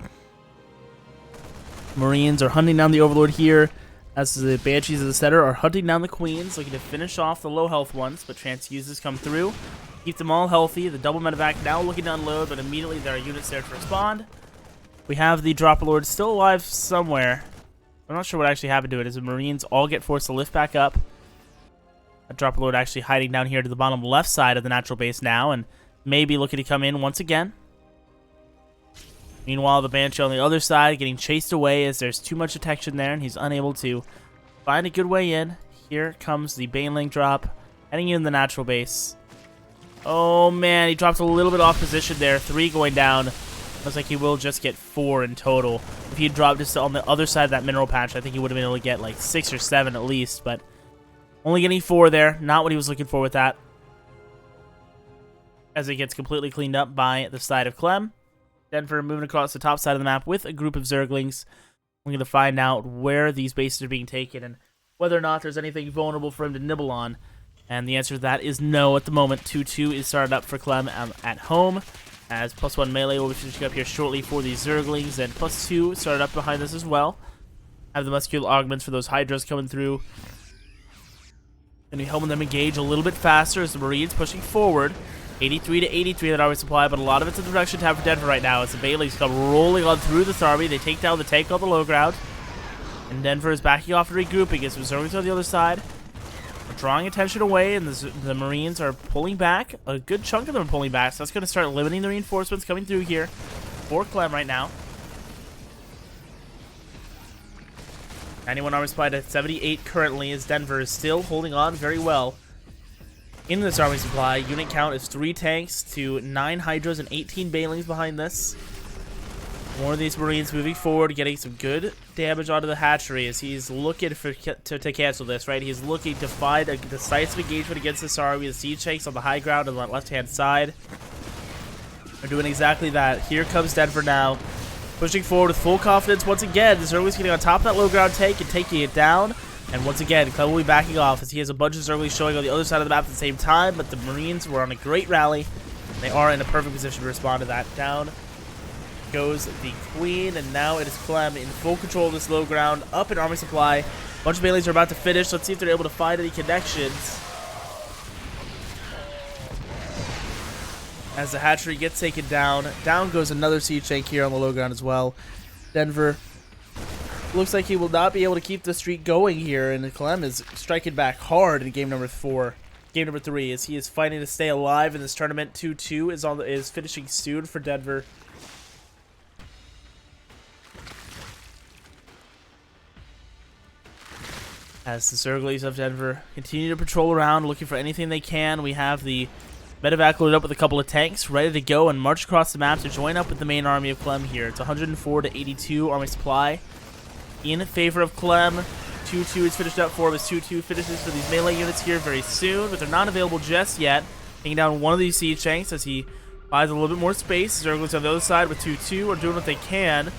Marines are hunting down the Overlord here, as the Banshees of the center are hunting down the queens, looking to finish off the low health ones, but transfuses come through. Keep them all healthy. The double medevac now looking to unload, but immediately there are units there to respond. We have the Dropper Lord still alive somewhere. I'm not sure what actually happened to it, as the Marines all get forced to lift back up. A Dropper Lord actually hiding down here to the bottom left side of the natural base now, and maybe looking to come in once again. Meanwhile, the Banshee on the other side getting chased away as there's too much detection there, and he's unable to find a good way in. Here comes the Baneling drop, heading in the natural base. Oh man, he drops a little bit off position there. 3 going down. Looks like he will just get 4 in total. If he had dropped just on the other side of that mineral patch, I think he would have been able to get like 6 or 7 at least, but only getting 4 there. Not what he was looking for with that. As it gets completely cleaned up by the side of Clem. Denver moving across the top side of the map with a group of Zerglings. We're going to find out where these bases are being taken and whether or not there's anything vulnerable for him to nibble on. And the answer to that is no at the moment. 2-2 is started up for Clem at home, as +1 melee will be finishing up here shortly for the Zerglings, and +2 started up behind this as well. Have the muscular augments for those Hydras coming through. And be helping them engage a little bit faster as the Marines pushing forward. 83 to 83 that army supply, but a lot of it's in the production tab for Denver right now as the Bailey's come rolling on through this army. They take down the tank on the low ground. And Denver is backing off and regrouping as the Zerglings on the other side. Drawing attention away, and the Marines are pulling back. A good chunk of them are pulling back, so that's going to start limiting the reinforcements coming through here for Clem right now. 91 army supply to 78 currently, as Denver is still holding on very well. In this army supply, unit count is 3 tanks to 9 Hydras and 18 Banelings behind this. More of these Marines moving forward, getting some good damage onto the hatchery as he's looking to cancel this, right? He's looking to find a decisive engagement against this army. The siege tanks on the high ground on the left-hand side. They're doing exactly that. Here comes Denver now, pushing forward with full confidence once again. The Zerglings getting on top of that low ground tank and taking it down. And once again, Clem will be backing off as he has a bunch of Zerglings showing on the other side of the map at the same time, but the Marines were on a great rally. They are in a perfect position to respond to that. Down goes the Queen, and now it is Clem in full control of this low ground, up in army supply. A bunch of Baileys are about to finish. Let's see if they're able to find any connections. As the hatchery gets taken down, down goes another siege tank here on the low ground as well. Denver looks like he will not be able to keep the streak going here, and Clem is striking back hard in game number 3, as he is fighting to stay alive in this tournament. 2-2 is finishing soon for Denver. As the Zerglings of Denver continue to patrol around, looking for anything they can. We have the medevac loaded up with a couple of tanks, ready to go and march across the map to join up with the main army of Clem here. It's 104 to 82 army supply in favor of Clem. 2-2 is finished up for him as 2-2 finishes for these melee units here very soon, but they're not available just yet. Taking down one of these siege tanks as he buys a little bit more space. Zerglings on the other side with 2-2 are doing what they can.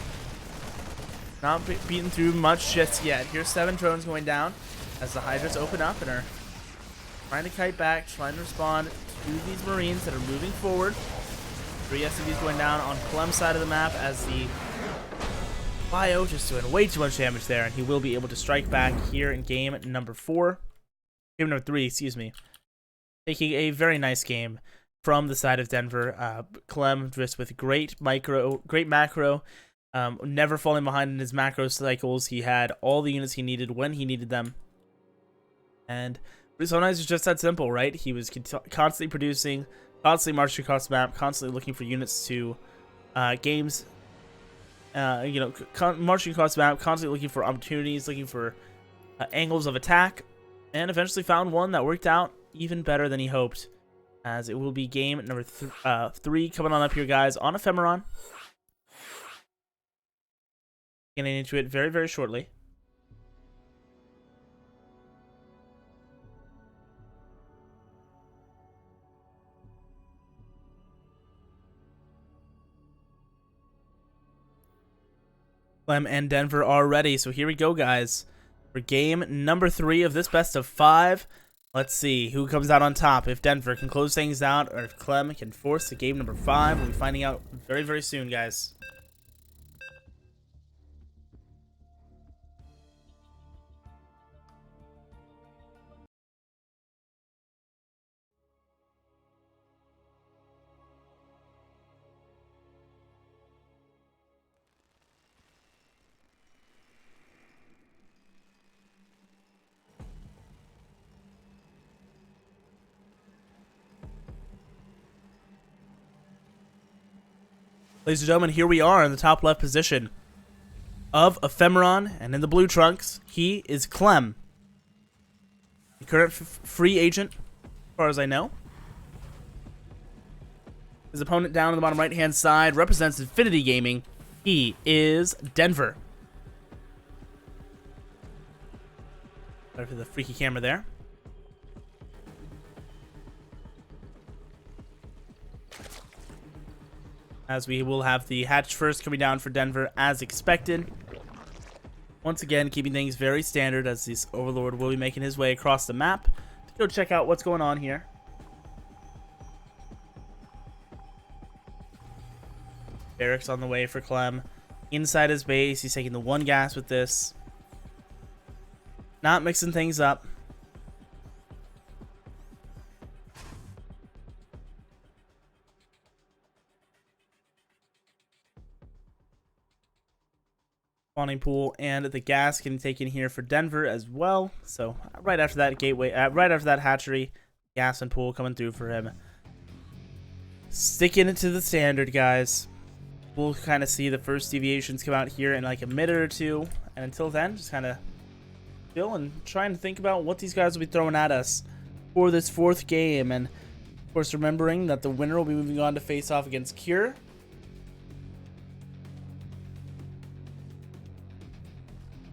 Not beaten through much just yet. Here's 7 drones going down as the Hydras open up and are trying to kite back, trying to respond to these Marines that are moving forward. 3 SCVs going down on Clem's side of the map as the Bio just doing way too much damage there, and he will be able to strike back here in game number 3, excuse me. Taking a very nice game from the side of Denver. Clem just with great macro, never falling behind in his macro cycles. He had all the units he needed when he needed them. And sometimes it's just that simple, right? He was constantly producing, constantly marching across the map, constantly looking for units to games. Marching across the map, constantly looking for opportunities, looking for angles of attack, and eventually found one that worked out even better than he hoped. As it will be game number 3 coming on up here, guys, on Ephemeron. Getting into it very, very shortly. Clem and Denver are ready, so here we go, guys, for game number 3 of this best of 5. Let's see who comes out on top. If Denver can close things out, or if Clem can force the game number 5, we'll be finding out very, very soon, guys. Ladies and gentlemen, here we are in the top left position of Ephemeron, and in the blue trunks, he is Clem, the current free agent, as far as I know. His opponent down on the bottom right-hand side represents Infinity Gaming. He is Denver. Sorry for the freaky camera there. As we will have the hatch first coming down for Denver as expected. Once again, keeping things very standard as this Overlord will be making his way across the map to go check out what's going on here. Barracks on the way for Clem. Inside his base, he's taking the 1 gas with this. Not mixing things up. Spawning pool and the gas can take in here for Denver as well. So right after that gateway, right after that hatchery, gas and pool coming through for him. Sticking it to the standard, guys. We'll kind of see the first deviations come out here in like a minute or two, and until then, just kind of chill and trying to think about what these guys will be throwing at us for this 4th game. And of course, remembering that the winner will be moving on to face off against Cure.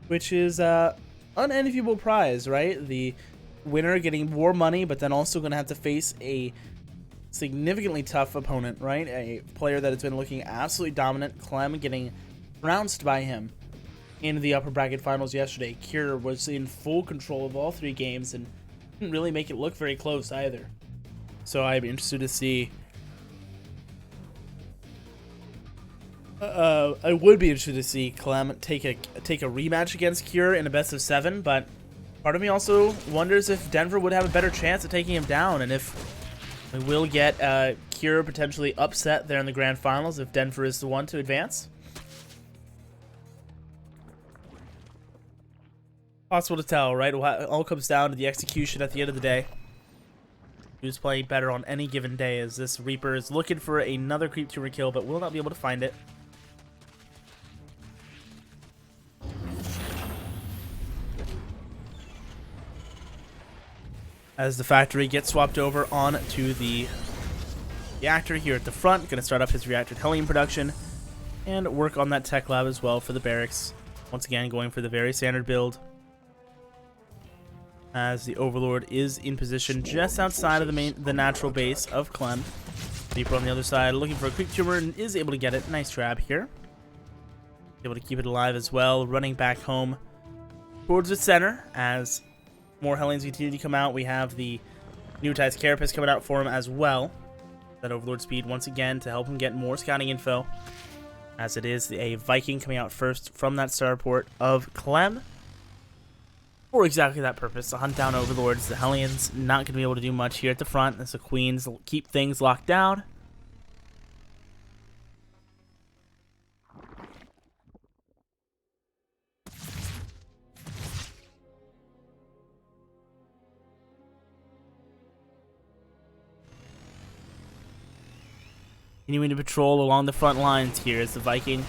Which is unenviable prize, right? The winner getting more money, but then also going to have to face a significantly tough opponent, right? A player that has been looking absolutely dominant. Clem getting trounced by him in the upper bracket finals yesterday. Cure was in full control of all 3 games and didn't really make it look very close either. So I'm interested to see. I would be interested to see Clem take a rematch against Cure in a best of 7, but part of me also wonders if Denver would have a better chance at taking him down, and if we will get Cure potentially upset there in the grand finals if Denver is the one to advance. Possible to tell, right? It all comes down to the execution at the end of the day. Who's playing better on any given day, as this Reaper is looking for another creep tumor kill, but will not be able to find it. As the factory gets swapped over on to the reactor here at the front. Going to start up his reactor helium production and work on that tech lab as well for the barracks. Once again, going for the very standard build. As the Overlord is in position just outside of the natural base of Clem. Reaper on the other side looking for a quick tumor and is able to get it. Nice trap here. Able to keep it alive as well. Running back home towards the center as more Hellions continue to come out. We have the Newtized Carapace coming out for him as well. That Overlord speed once again to help him get more scouting info. As it is a Viking coming out first from that starport of Clem. for exactly that purpose, to hunt down overlords. The Hellions not going to be able to do much here at the front as the Queens keep things locked down. Continuing to patrol along the front lines here as the Viking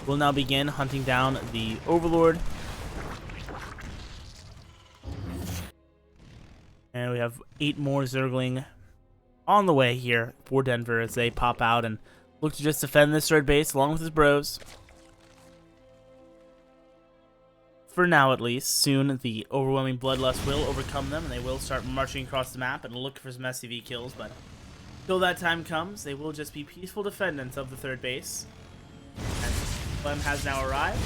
will now begin hunting down the Overlord. And we have 8 more Zergling on the way here for Denver as they pop out and look to just defend this third base along with his bros. For now, at least. Soon, the overwhelming bloodlust will overcome them, and they will start marching across the map and look for some SCV kills, but until that time comes, they will just be peaceful defendants of the third base. And Clem has now arrived.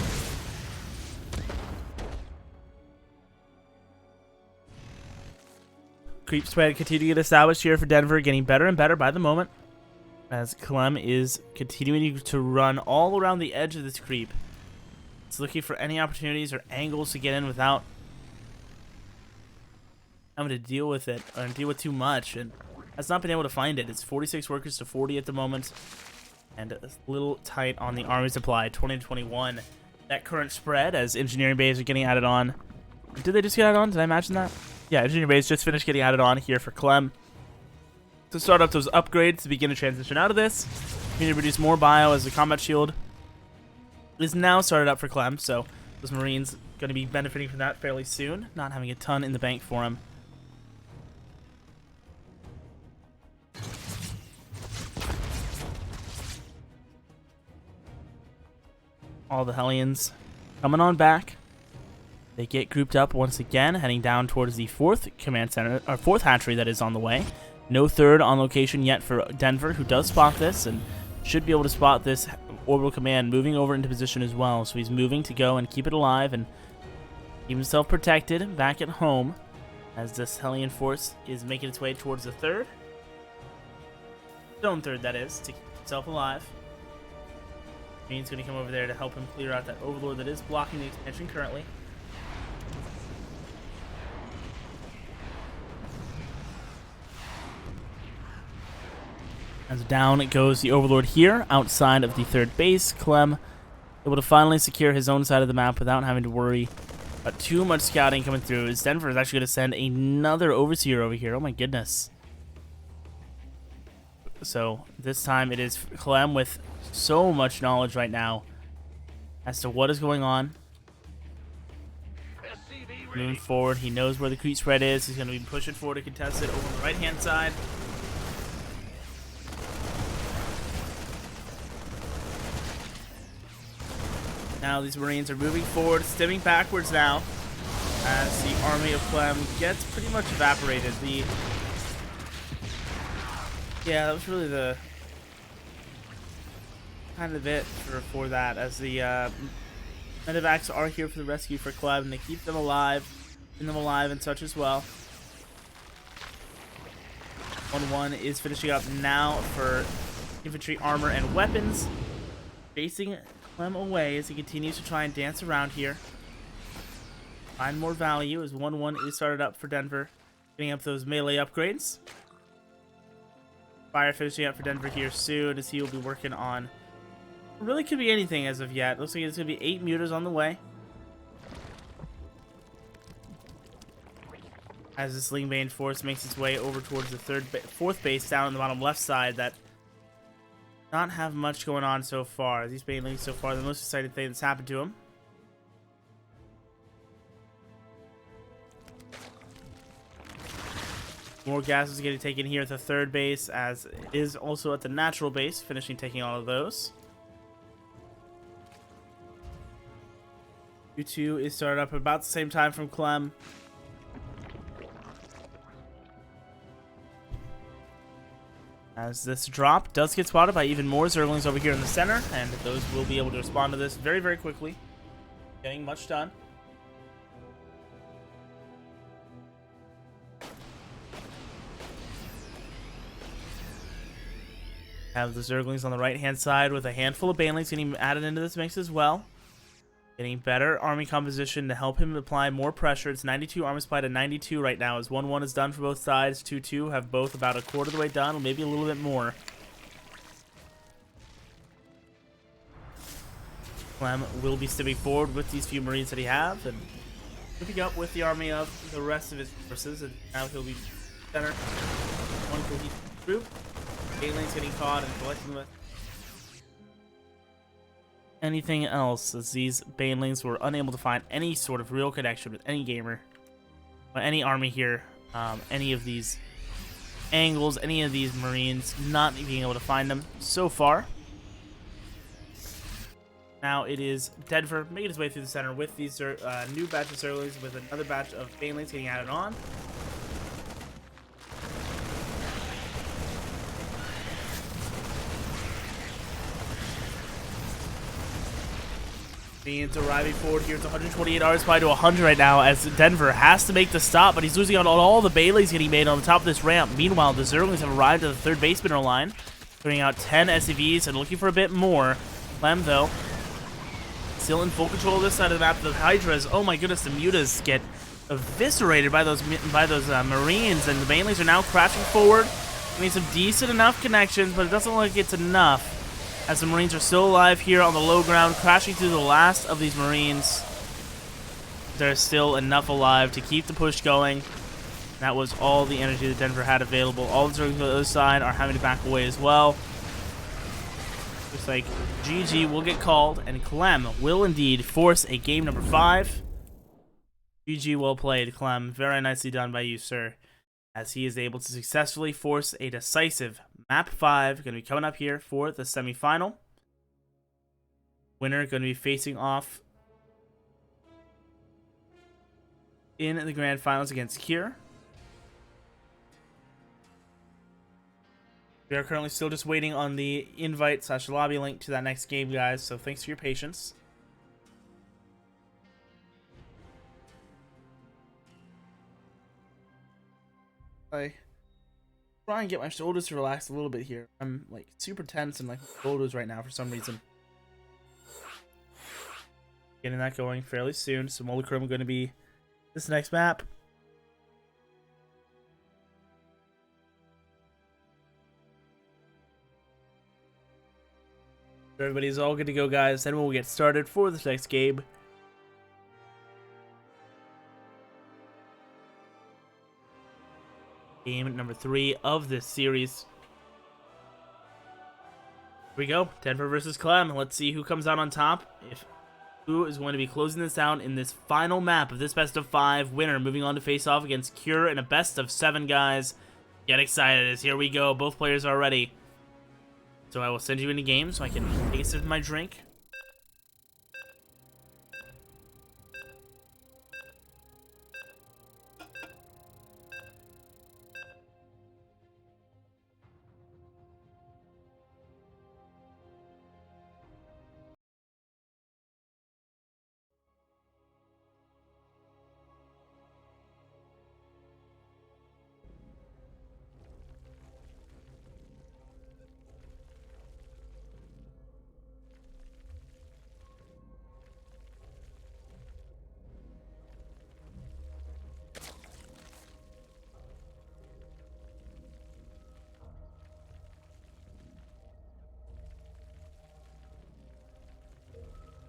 Creep spread continue to get established here for Denver, getting better and better by the moment, as Clem is continuing to run all around the edge of this creep. It's looking for any opportunities or angles to get in without having to deal with it, or deal with too much, and has not been able to find it. It's 46 workers to 40 at the moment, and a little tight on the army supply. 20 to 21. That current spread as engineering bays are getting added on. Did they just get added on? Did I imagine that? Yeah, engineering bays just finished getting added on here for Clem to start up those upgrades to begin to transition out of this. We need to reduce more bio as the combat shield is now started up for Clem, so those Marines going to be benefiting from that fairly soon, not having a ton in the bank for him. All the Hellions coming on back. They get grouped up once again, heading down towards the 4th command center, or 4th hatchery that is on the way. No 3rd on location yet for Denver, who does spot this and should be able to spot this orbital command moving over into position as well. So he's moving to go and keep it alive and keep himself protected back at home as this Hellion force is making its way towards the 3rd. Stone 3rd, that is, to keep himself alive. Marines going to come over there to help him clear out that overlord that is blocking the expansion currently. As down it goes the overlord here outside of the 3rd base. Clem able to finally secure his own side of the map without having to worry about too much scouting coming through, as Denver is actually going to send another overseer over here. Oh my goodness. So this time it is Clem with so much knowledge right now as to what is going on. Moving forward, he knows where the creep spread is. He's going to be pushing forward to contest it over on the right hand side. Now these Marines are moving forward, stemming backwards now as the army of Clem gets pretty much evaporated. Yeah, that was really the kind of it for that, as the medevacs are here for the rescue for Clem, and they keep them alive, and such as well. 1-1 is finishing up now for infantry, armor, and weapons, chasing Clem away as he continues to try and dance around here. Find more value as 1-1 is started up for Denver, getting up those melee upgrades. Fire finishing up for Denver here soon as he will be working on, really could be anything as of yet. Looks like it's going to be 8 mutas on the way. As this Lingbane force makes its way over towards the 4th base down on the bottom left side that not have much going on so far. These Banelings so far, the most exciting thing that's happened to them. More gas is getting taken here at the 3rd base, as it is also at the natural base, finishing taking all of those. U2 is started up about the same time from Clem. As this drop does get spotted by even more Zerglings over here in the center, and those will be able to respond to this very, very quickly. Getting much done. Have the Zerglings on the right-hand side with a handful of Banelings getting added into this mix as well. Getting better army composition to help him apply more pressure. It's 92 army supply to 92 right now, as 1-1 is done for both sides. 2-2 have both about a quarter of the way done, or maybe a little bit more. Clem will be stepping forward with these few Marines that he has, and moving up with the army of the rest of his forces. And now he'll be center. One cohesive group. Banelings getting caught and collecting them. Anything else, as these banelings were unable to find any sort of real connection with any gamer, or any army here, any of these angles, any of these Marines, not being able to find them so far. Now it is Denver making his way through the center with these new batch of Zerglings, with another batch of banelings getting added on. Means arriving forward here. It's 128 army supply to 100 right now, as Denver has to make the stop, but he's losing out on all the banelings getting made on the top of this ramp. Meanwhile, the Zerglings have arrived at the third base spinner line, throwing out 10 SCVs and looking for a bit more. Clem, though, still in full control of this side of the map. The Hydras, oh my goodness, the Mutas get eviscerated by those Marines, and the banelings are now crashing forward. Getting some decent enough connections, but it doesn't look like it's enough, as the Marines are still alive here on the low ground, crashing through the last of these Marines. There's still enough alive to keep the push going. That was all the energy that Denver had available. All the Zerglings on the other side are having to back away as well. Looks like GG will get called, and Clem will indeed force a game number 5. GG, well played, Clem. Very nicely done by you, sir, as he is able to successfully force a decisive map 5. Going to be coming up here for the semifinal. Winner going to be facing off in the grand finals against Kier. We are currently still just waiting on the invite/lobby link to that next game, guys, so thanks for your patience. I try and get my shoulders to relax a little bit here. I'm like super tense and like shoulders right now for some reason. Getting that going fairly soon. So Molochrome going to be this next map. Everybody's all good to go, guys. Then we'll get started for this next game. Game number 3 of this series. Here we go. Denver versus Clem. Let's see who comes out on top. Who is going to be closing this out in this final map of this best of 5. Winner moving on to face off against Cure in a best of 7, guys. Get excited, as here we go. Both players are ready. So I will send you into game so I can take a sip of my drink.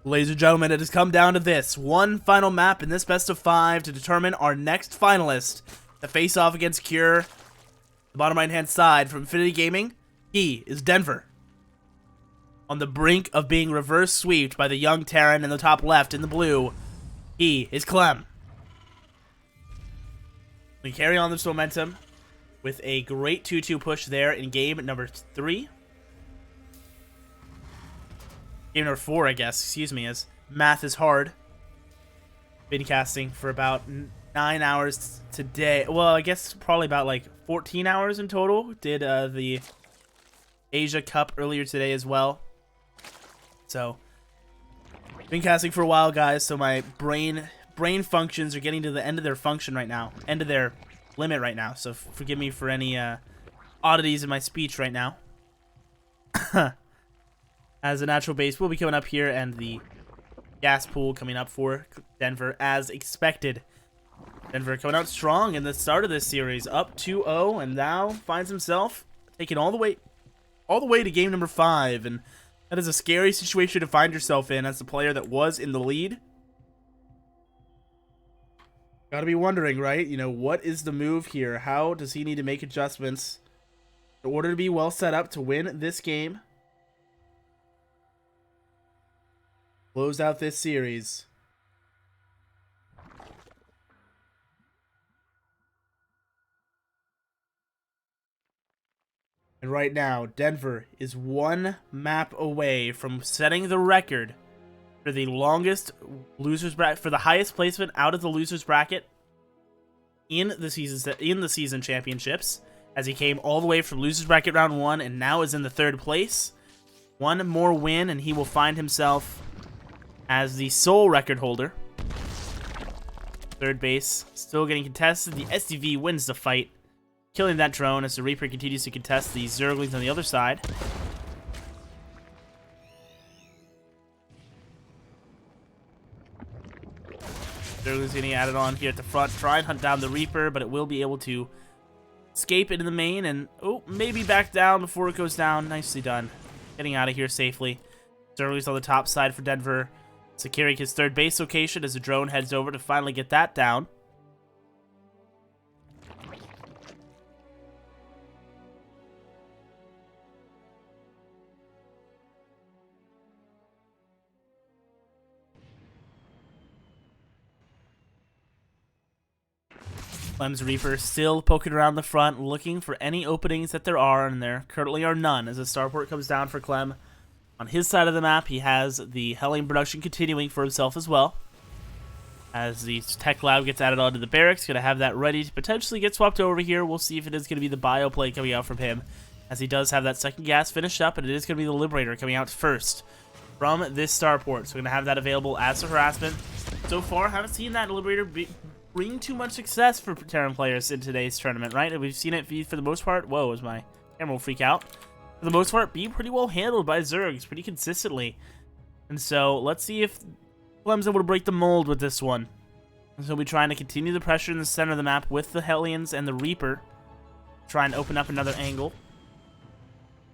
Ladies and gentlemen, it has come down to this. One final map in this best of 5 to determine our next finalist. The face-off against Cure. The bottom right-hand side from Infinity Gaming. He is Denver. On the brink of being reverse sweeped by the young Terran in the top left in the blue. He is Clem. We carry on this momentum with a great 2-2 push there in game number 3. Game number 4, I guess. Excuse me, as math is hard. Been casting for about 9 hours today. Well, I guess probably about like 14 hours in total. Did the Asia Cup earlier today as well. So, been casting for a while, guys. So my brain functions are getting to the end of their function right now. End of their limit right now. So forgive me for any oddities in my speech right now. As a natural base will be coming up here, and the gas pool coming up for Denver as expected. Denver coming out strong in the start of this series, up 2-0, and now finds himself taking all the way to game number 5, and that is a scary situation to find yourself in as the player that was in the lead. Gotta be wondering, right? You know, what is the move here? How does he need to make adjustments in order to be well set up to win this game? Close out this series. And right now, Denver is one map away from setting the record for the longest losers bracket, for the highest placement out of the losers bracket in the season championships, as he came all the way from losers bracket round 1 and now is in the 3rd place. One more win and he will find himself as the sole record holder. 3rd base still getting contested. The SDV wins the fight, killing that drone as the Reaper continues to contest the Zerglings on the other side. Zerglings getting added on here at the front. Try and hunt down the Reaper, but it will be able to escape into the main and, oh, maybe back down before it goes down. Nicely done. Getting out of here safely. Zerglings on the top side for Denver, securing his 3rd base location as the drone heads over to finally get that down. Clem's Reaper still poking around the front, looking for any openings that there are, and there currently are none as the starport comes down for Clem. On his side of the map, he has the Hellion production continuing for himself as well. As the tech lab gets added onto the barracks, going to have that ready to potentially get swapped over here. We'll see if it is going to be the bio play coming out from him, as he does have that second gas finished up, and it is going to be the Liberator coming out first from this starport. So we're going to have that available as a harassment. So far, haven't seen that Liberator bring too much success for Terran players in today's tournament, right? We've seen it be, for the most part, whoa, is my camera will freak out. For the most part, be pretty well handled by Zergs pretty consistently. And so, let's see if Clem's able to break the mold with this one. So he'll be trying to continue the pressure in the center of the map with the Hellions and the Reaper. Try and open up another angle.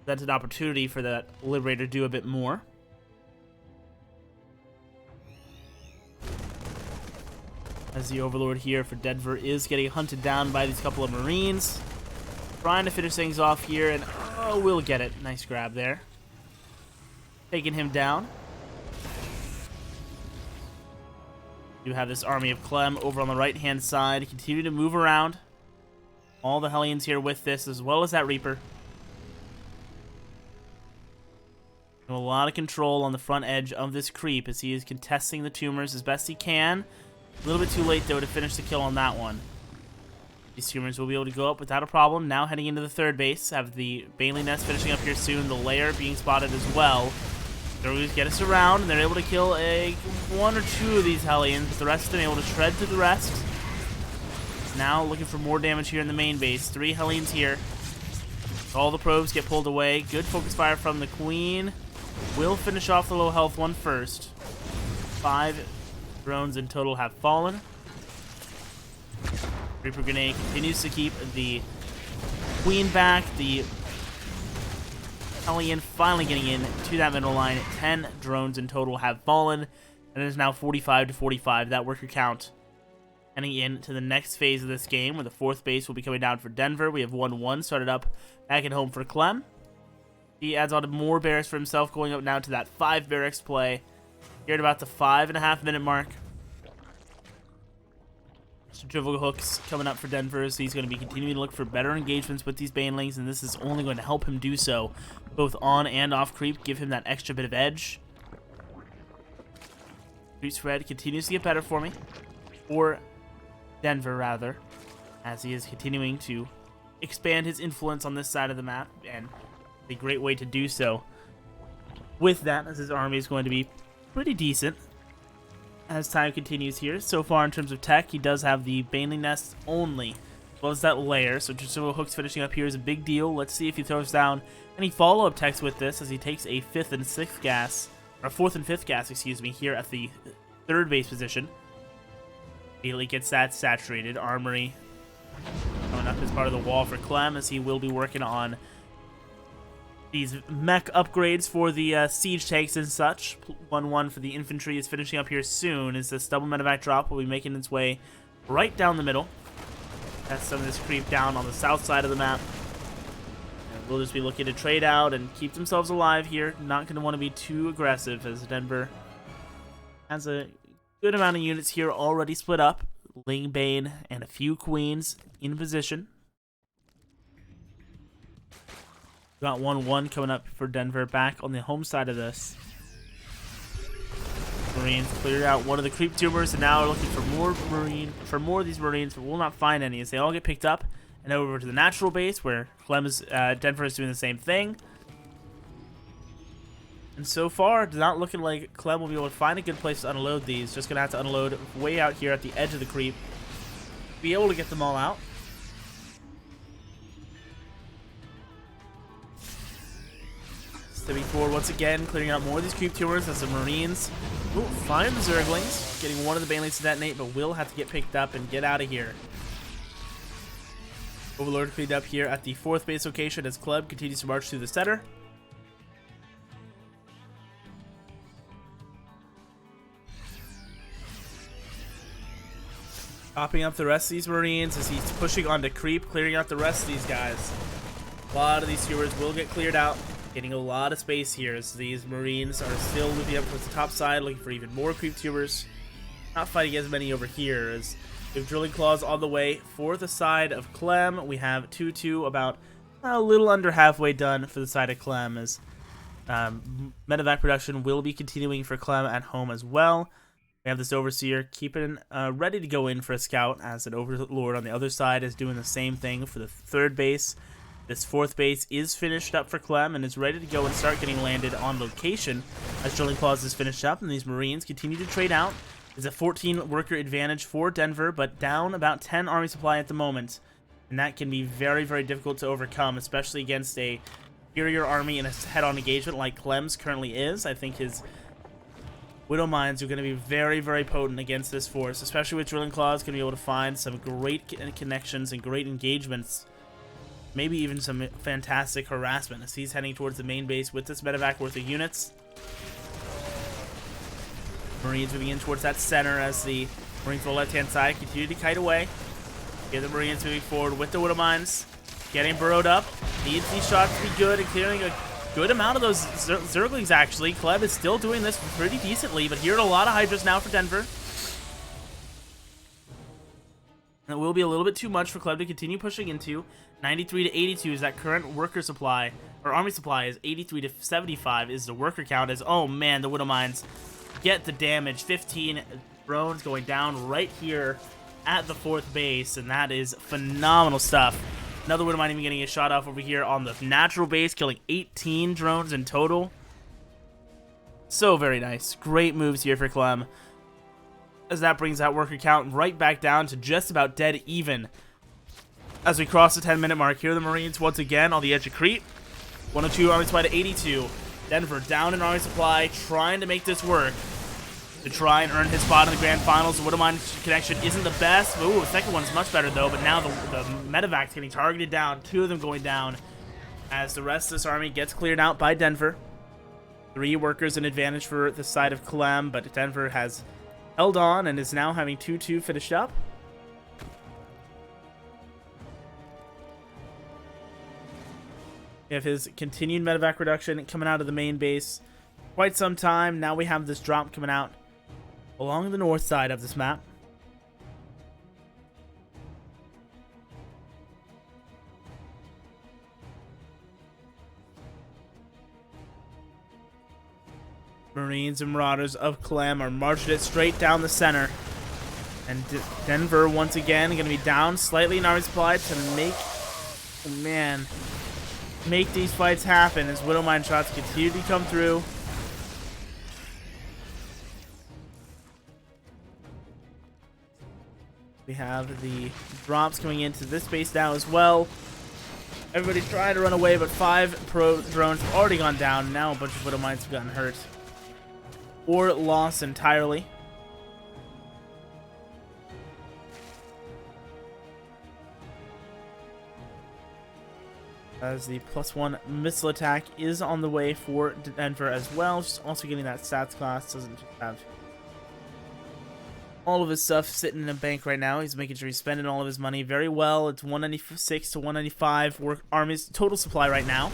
That's an opportunity for that Liberator to do a bit more. As the Overlord here for Denver is getting hunted down by these couple of Marines. Trying to finish things off here, and oh, we'll get it. Nice grab there. Taking him down. You have this army of Clem over on the right-hand side. Continue to move around. All the Hellions here with this, as well as that Reaper. And a lot of control on the front edge of this creep as he is contesting the tumors as best he can. A little bit too late, though, to finish the kill on that one. These tumors will be able to go up without a problem. Now heading into the 3rd base. Have the Bailey Nest finishing up here soon. The lair being spotted as well. They'll get us around, and they're able to kill one or two of these Hellions. The rest of them able to shred through the rest. Now looking for more damage here in the main base. 3 Hellions here. All the probes get pulled away. Good focus fire from the Queen. Will finish off the low health one first. 5 drones in total have fallen. Reaper Grenade continues to keep the Queen back. The Hellion finally getting in to that middle line. 10 drones in total have fallen, and it is now 45-45. That worker count heading into the next phase of this game, where the 4th base will be coming down for Denver. We have 1-1 started up back at home for Clem. He adds on more barracks for himself, going up now to that 5 barracks play here at about the 5.5 minute mark. Drivel hooks coming up for Denver, so he's going to be continuing to look for better engagements with these Banelings, and this is only going to help him do so, both on and off creep, give him that extra bit of edge. Creep spread continues to get better for me, or Denver rather, as he is continuing to expand his influence on this side of the map, and a great way to do so with that, as his army is going to be pretty decent as time continues here. So far in terms of tech, he does have the Baneling Nest only, as well as that lair, so just several hooks finishing up here is a big deal. Let's see if he throws down any follow-up techs with this, as he takes a 5th and 6th gas or 4th and 5th gas, excuse me, here at the 3rd base position. Immediately gets that saturated. Armory coming up as part of the wall for Clem, as he will be working on these mech upgrades for the siege tanks and such. 1-1 for the infantry is finishing up here soon, as this double medevac drop will be making its way right down the middle. That's some of this creep down on the south side of the map. And we'll just be looking to trade out and keep themselves alive here. Not going to want to be too aggressive, as Denver has a good amount of units here already split up. Ling Bane and a few queens in position. Got 1-1 coming up for Denver back on the home side of this. Marines cleared out one of the creep tumors, and now are looking for more of these Marines, but will not find any as they all get picked up and over to the natural base, where Denver is doing the same thing. And so far, it's not looking like Clem will be able to find a good place to unload these. Just gonna have to unload way out here at the edge of the creep. Be able to get them all out. Stepping forward once again, clearing out more of these creep tumors as the Marines will find the Zerglings, getting one of the Banelings to detonate, but will have to get picked up and get out of here. Overlord cleaned up here at the 4th base location as Clem continues to march through the center. Popping up the rest of these Marines as he's pushing onto creep, clearing out the rest of these guys. A lot of these tumors will get cleared out. Getting a lot of space here as these Marines are still looping up towards the top side, looking for even more creep tubers. Not fighting as many over here, as we have drilling claws on the way for the side of Clem. We have 2-2, about a little under halfway done for the side of Clem, as medevac production will be continuing for Clem at home as well. We have this Overseer keeping ready to go in for a scout, as an Overlord on the other side is doing the same thing for the 3rd base. This 4th base is finished up for Clem and is ready to go and start getting landed on location as Drilling Claws is finished up, and these Marines continue to trade out. It's a 14 worker advantage for Denver, but down about 10 army supply at the moment, and that can be very, very difficult to overcome, especially against a superior army in a head-on engagement like Clem's currently is. I think his Widow Mines are going to be very, very potent against this force, especially with Drilling Claws going to be able to find some great connections and great engagements. Maybe even some fantastic harassment as he's heading towards the main base with this medevac worth of units. Marines moving in towards that center as the Marines on the left-hand side continue to kite away. Here the Marines moving forward with the Widow Mines. Getting burrowed up. Needs these shots to be good and clearing a good amount of those Zerglings, actually. Kleb is still doing this pretty decently, but here are a lot of Hydras now for Denver. And it will be a little bit too much for Kleb to continue pushing into. 93 to 82 is that current worker supply, or army supply is 83 to 75 is the worker count. As, oh man, the Widow Mines get the damage. 15 drones going down right here at the 4th base, and that is phenomenal stuff. Another Widow Mine even getting a shot off over here on the natural base, killing 18 drones in total. So very nice. Great moves here for Clem, as that brings that worker count right back down to just about dead even. As we cross the 10-minute mark, here are the Marines once again on the edge of creep. 102 army supply to 82. Denver down in army supply, trying to make this work to try and earn his spot in the grand finals. The Widow Mine connection isn't the best. Ooh, the second one's much better though, but now the medevac's getting targeted down. 2 of them going down as the rest of this army gets cleared out by Denver. 3 workers an advantage for the side of Clem, but Denver has held on and is now having 2-2 finished up. We have his continued medevac reduction coming out of the main base quite some time. Now we have this drop coming out along the north side of this map. Marines and Marauders of Clem are marching it straight down the center. And Denver once again going to be down slightly in army supply to make, oh man, make these fights happen as Widow Mine shots continue to come through. We have the drops coming into this base now as well. Everybody's trying to run away, but 5 pro drones have already gone down. Now a bunch of Widow Mines have gotten hurt. or lost entirely. As the +1 missile attack is on the way for Denver as well. Just also getting that stats class. Doesn't just have all of his stuff sitting in a bank right now. He's making sure he's spending all of his money very well. It's 196 to 195 work Army's total supply right now.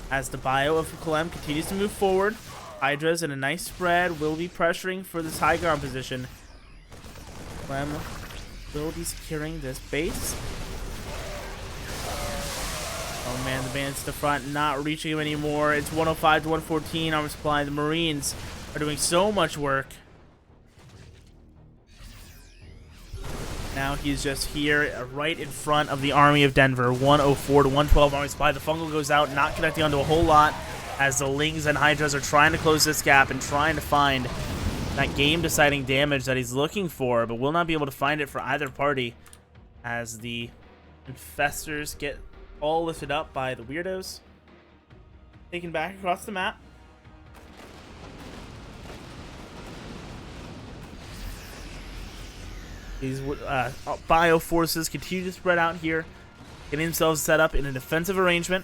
As the bio of Clem continues to move forward. Hydra's in a nice spread. Will be pressuring for this high ground position. Clem will be securing this base. Oh man, the bandits to the front not reaching him anymore. It's 105 to 114 armor supply. The Marines are doing so much work. Now he's just here right in front of the army of Denver. 104 to 112 armor supply. The fungal goes out, not connecting onto a whole lot as the Lings and Hydras are trying to close this gap and trying to find that game-deciding damage that he's looking for, but will not be able to find it for either party as the infestors get all lifted up by the weirdos. Taken back across the map. These bio forces continue to spread out here, getting themselves set up in a defensive arrangement.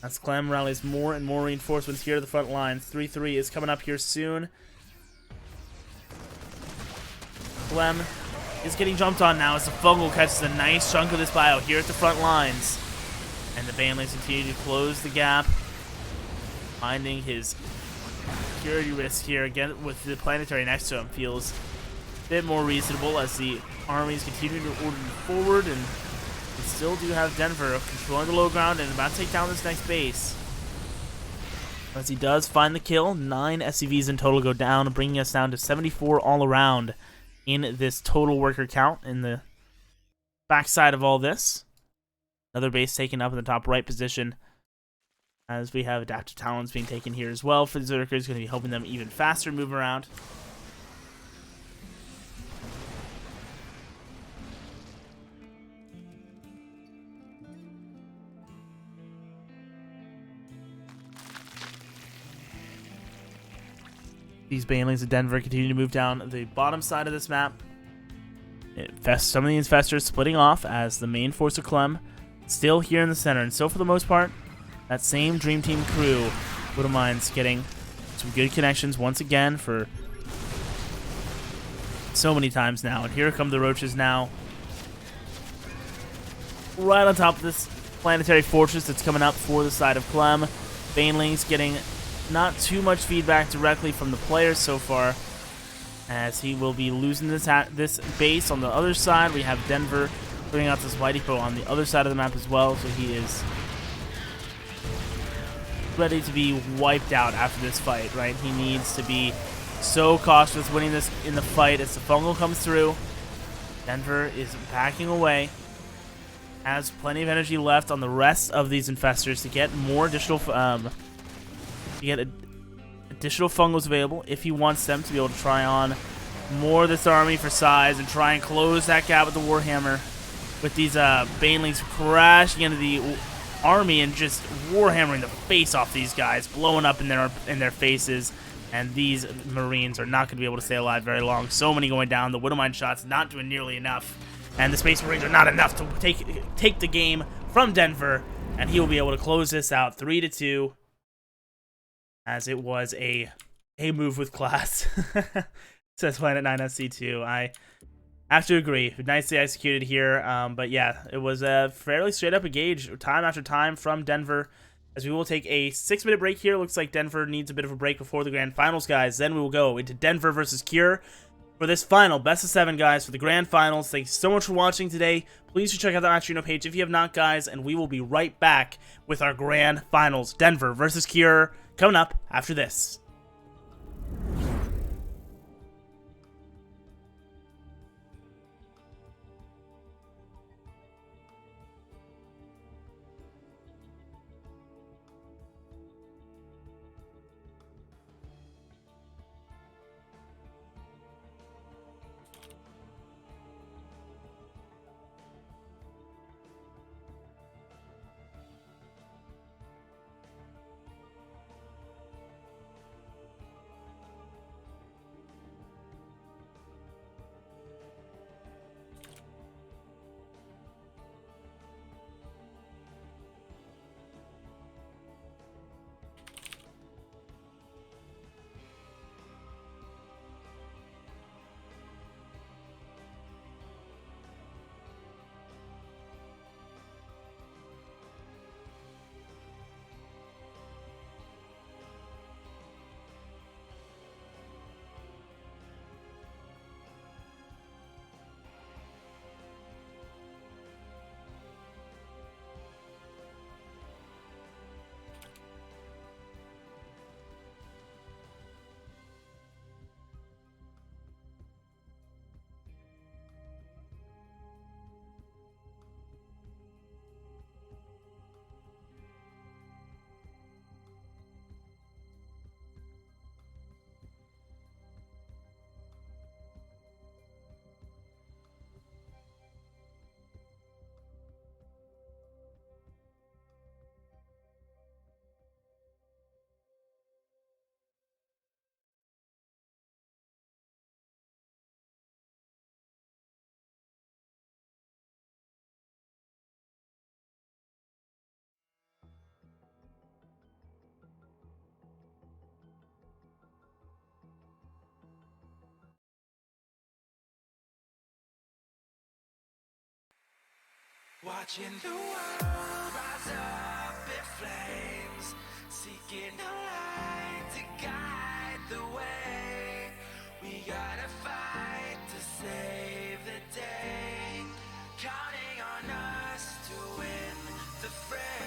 As Clem rallies more and more reinforcements here to the front lines. 3-3 is coming up here soon. Clem is getting jumped on now as the fungal catches a nice chunk of this bio here at the front lines. And the Bandlings continue to close the gap, finding his security risk here again with the planetary next to him feels a bit more reasonable as the armies continue to order forward, and we still do have Denver controlling the low ground and about to take down this next base. As he does find the kill, 9 SCVs in total go down, bringing us down to 74 all around in this total worker count in the backside of all this. Another base taken up in the top right position as we have adaptive talents being taken here as well for the Zerkers, going to be helping them even faster move around. These Banelings of Denver continue to move down the bottom side of this map. Some of the infestors splitting off as the main force of Clem still here in the center. And so for the most part, that same Dream Team crew, Little Minds, getting some good connections once again for so many times now. And here come the Roaches now. Right on top of this planetary fortress that's coming up for the side of Clem. Banelings getting not too much feedback directly from the players so far, as he will be losing this base on the other side. We have Denver putting out this White Depot on the other side of the map as well, so he is ready to be wiped out after this fight, right? He needs to be so cautious winning this in the fight as the fungal comes through. Denver is backing away, has plenty of energy left on the rest of these infestors to get more additional additional fungals available if he wants them, to be able to try on more of this army for size and try and close that gap with the Warhammer. With these Banelings crashing into the army and just Warhammering the face off these guys, blowing up in their faces. And these Marines are not going to be able to stay alive very long. So many going down. The Widowmine shots not doing nearly enough. And the Space Marines are not enough to take the game from Denver. And he will be able to close this out 3-2. As it was a move with class. Says Planet 9SC2. I have to agree. Nicely executed here. But yeah, it was a fairly straight up engage time after time from Denver. As we will take a 6-minute break here. Looks like Denver needs a bit of a break before the grand finals, guys. Then we will go into Denver versus Cure for this final best of 7, guys, for the grand finals. Thanks so much for watching today. Please do check out the Astrino page if you have not, guys. And we will be right back with our grand finals. Denver versus Cure coming up after this. watching the world rise up in flames, seeking a light to guide the way. We gotta fight to save the day, counting on us to win the fray.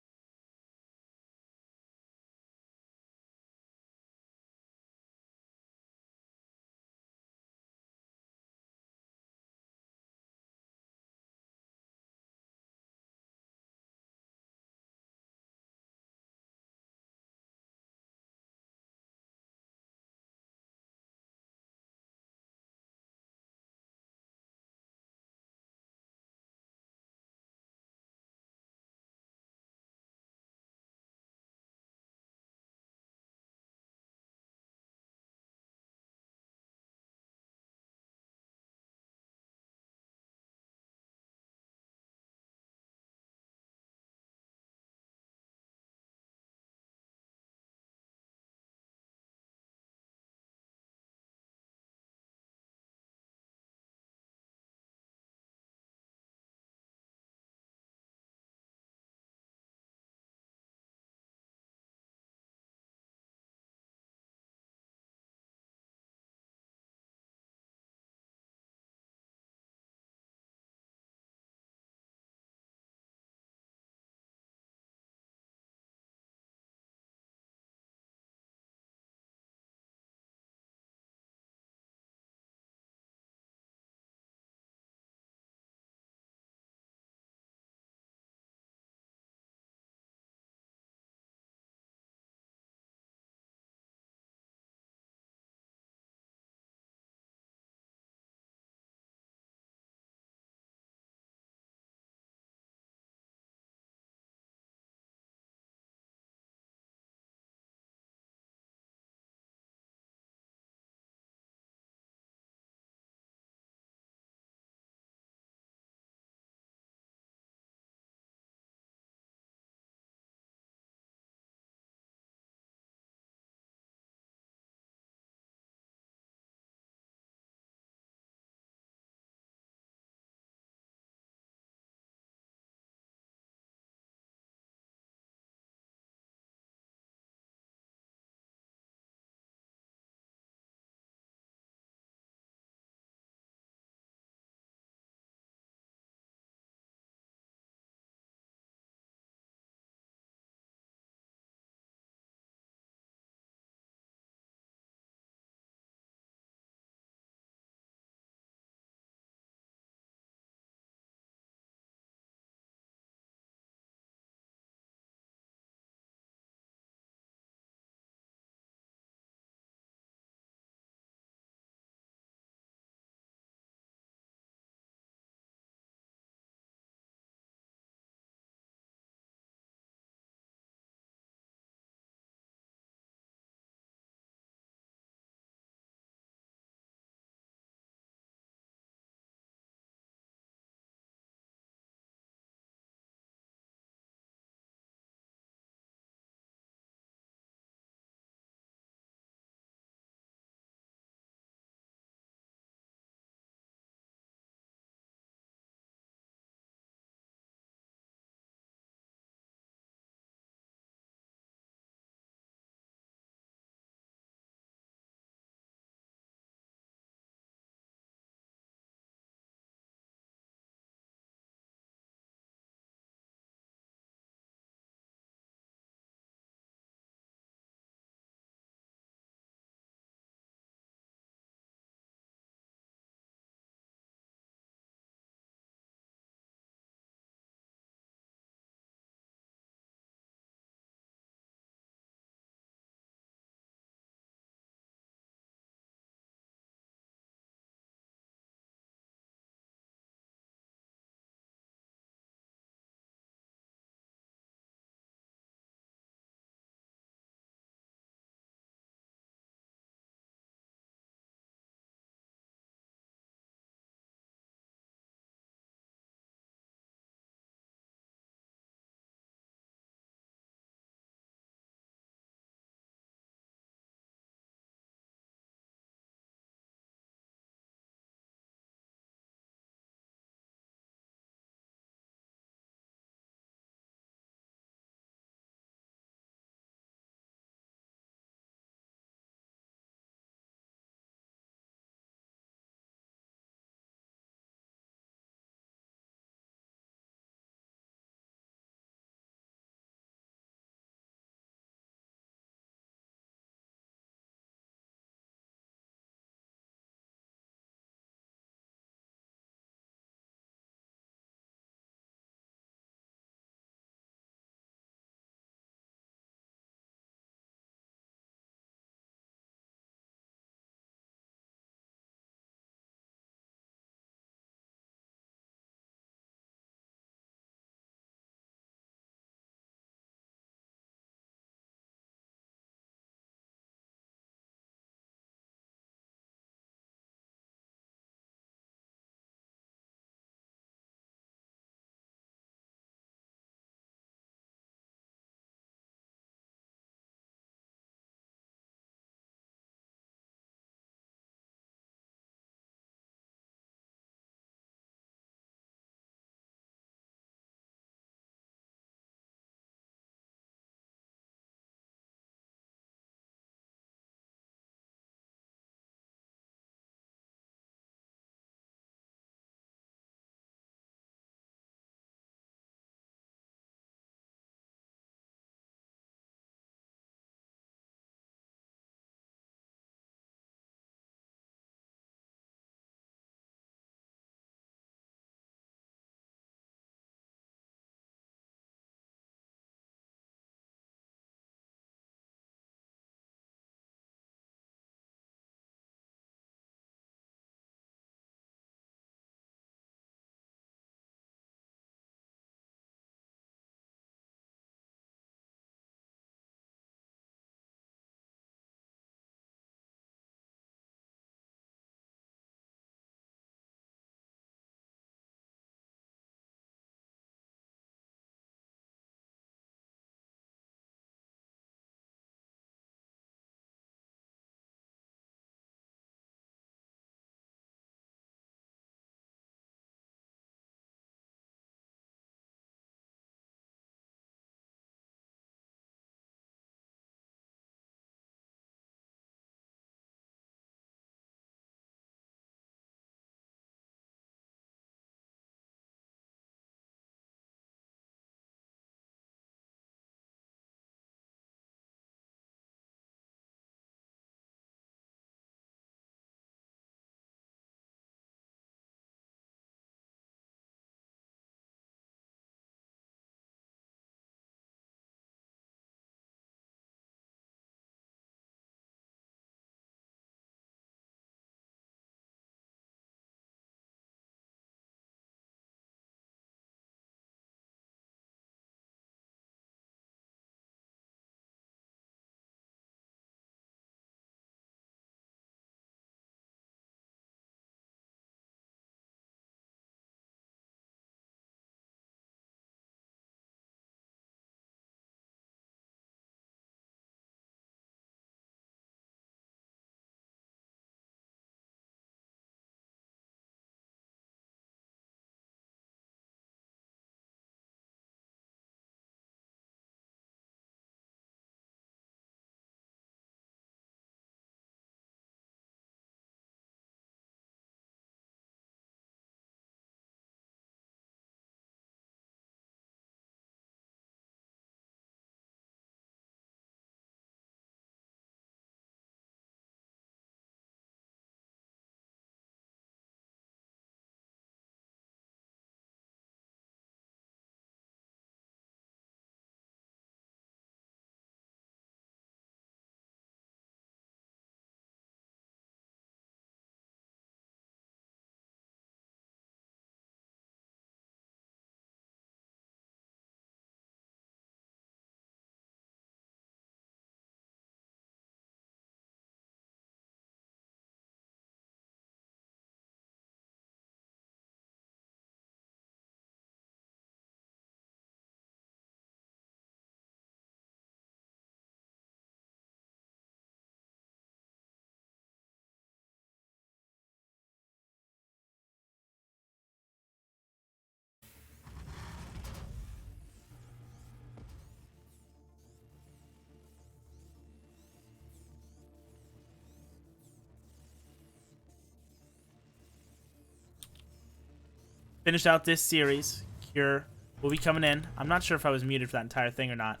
finish out this series. Cure will be coming in. I'm not sure if I was muted for that entire thing or not.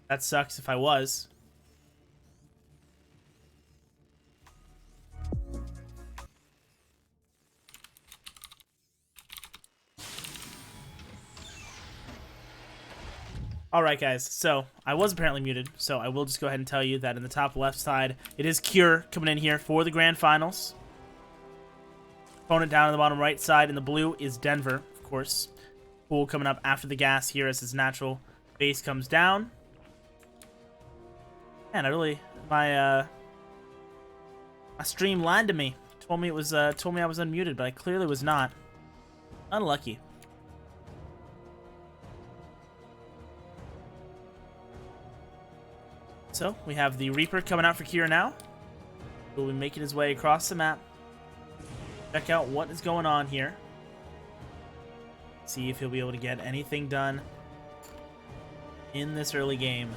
That sucks if I was. Alright guys, so I was apparently muted, so I will just go ahead and tell you that in the top left side, it is Cure coming in here for the Grand Finals. Opponent down in the bottom right side in the blue is Denver, of course. Pool coming up after the gas here as his natural base comes down. Man, I really, my stream lied to me. Told me I was unmuted, but I clearly was not. Unlucky. So, we have the Reaper coming out for Cure now. He'll be making his way across the map. Check out what is going on here. See if he'll be able to get anything done in this early game.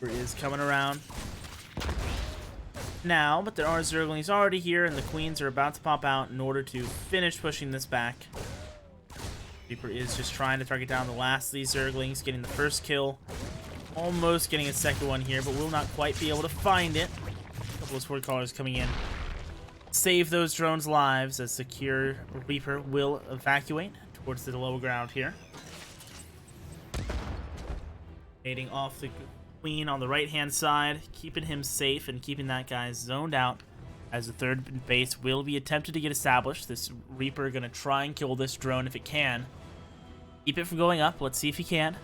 Reaper is coming around now, but there are Zerglings already here, and the Queens are about to pop out in order to finish pushing this back. Reaper is just trying to target down the last of these Zerglings, getting the first kill. Almost getting a second one here, but will not quite be able to find it. A couple of sword callers coming in. Save those drones' lives as the Cure Reaper will evacuate towards the lower ground here. Fading off the Queen on the right-hand side, keeping him safe and keeping that guy zoned out. As the third base will be attempted to get established. This Reaper going to try and kill this drone if it can. Keep it from going up. Let's see if he can.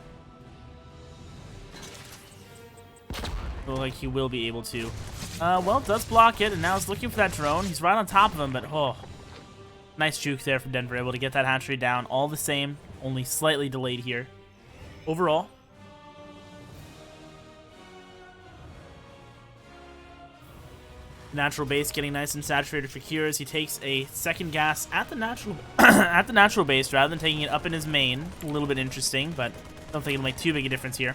Look like he will be able to. Well, does block it, and now he's looking for that drone. He's right on top of him, but oh. Nice juke there from Denver, able to get that hatchery down. All the same, only slightly delayed here. Overall, natural base getting nice and saturated for Cure as he takes a second gas at the natural at the natural base rather than taking it up in his main. A little bit interesting, but I don't think it'll make too big a difference here.